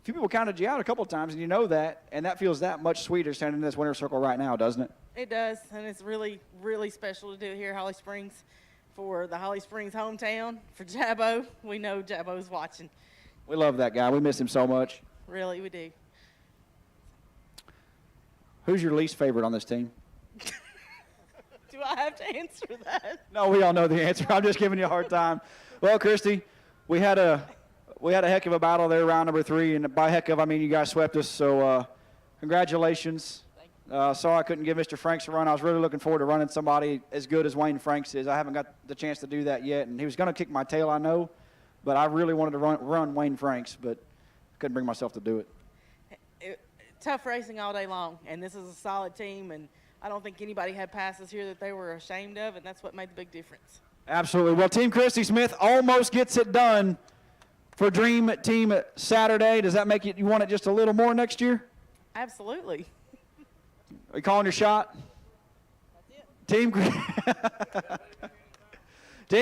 B: few people counted you out a couple of times, and you know that, and that feels that much sweeter standing in this winner's circle right now, doesn't it?
C: It does, and it's really, really special to do it here at Holly Springs for the Holly Springs hometown. For Jabbo, we know Jabbo's watching.
B: We love that guy. We miss him so much.
C: Really, we do.
B: Who's your least favorite on this team?
C: Do I have to answer that?
B: No, we all know the answer. I'm just giving you a hard time. Well, Christy, we had a heck of a battle there, round number 3, and by heck of, I mean you guys swept us, so congratulations. Sorry I couldn't give Mr. Franks a run. I was really looking forward to running somebody as good as Wayne Franks is. I haven't got the chance to do that yet, and he was going to kick my tail, I know, but I really wanted to run Wayne Franks, but couldn't bring myself to do it.
C: Tough racing all day long, and this is a solid team, and I don't think anybody had passes here that they were ashamed of, and that's what made the big difference.
B: Absolutely. Well, Team Christy Smith almost gets it done for Dream Team Saturday. Does that make you want it just a little more next year?
C: Absolutely.
B: Are you calling your shot? Team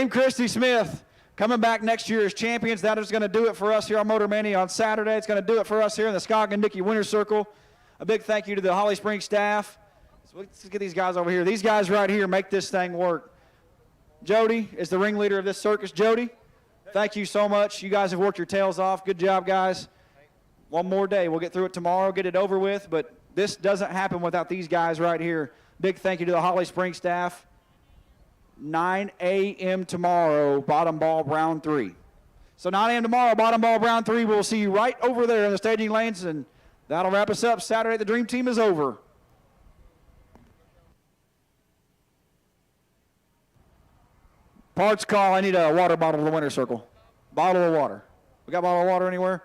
B: Christy Smith coming back next year as champions. That is going to do it for us here on Motor Mania on Saturday. It's going to do it for us here in the Scott and Dickey Winner's Circle. A big thank you to the Holly Springs staff. So let's get these guys over here. These guys right here make this thing work. Jody is the ringleader of this circus. Jody, thank you so much. You guys have worked your tails off. Good job, guys. One more day. We'll get through it tomorrow, get it over with, but this doesn't happen without these guys right here. Big thank you to the Holly Springs staff. 9 a.m. tomorrow, bottom ball, round 3. So 9 a.m. tomorrow, bottom ball, round 3. We'll see you right over there in the staging lanes, and that'll wrap us up. Saturday, the Dream Team is over. Parts call, I need a water bottle to the winner's circle. Bottle of water. We got a bottle of water anywhere?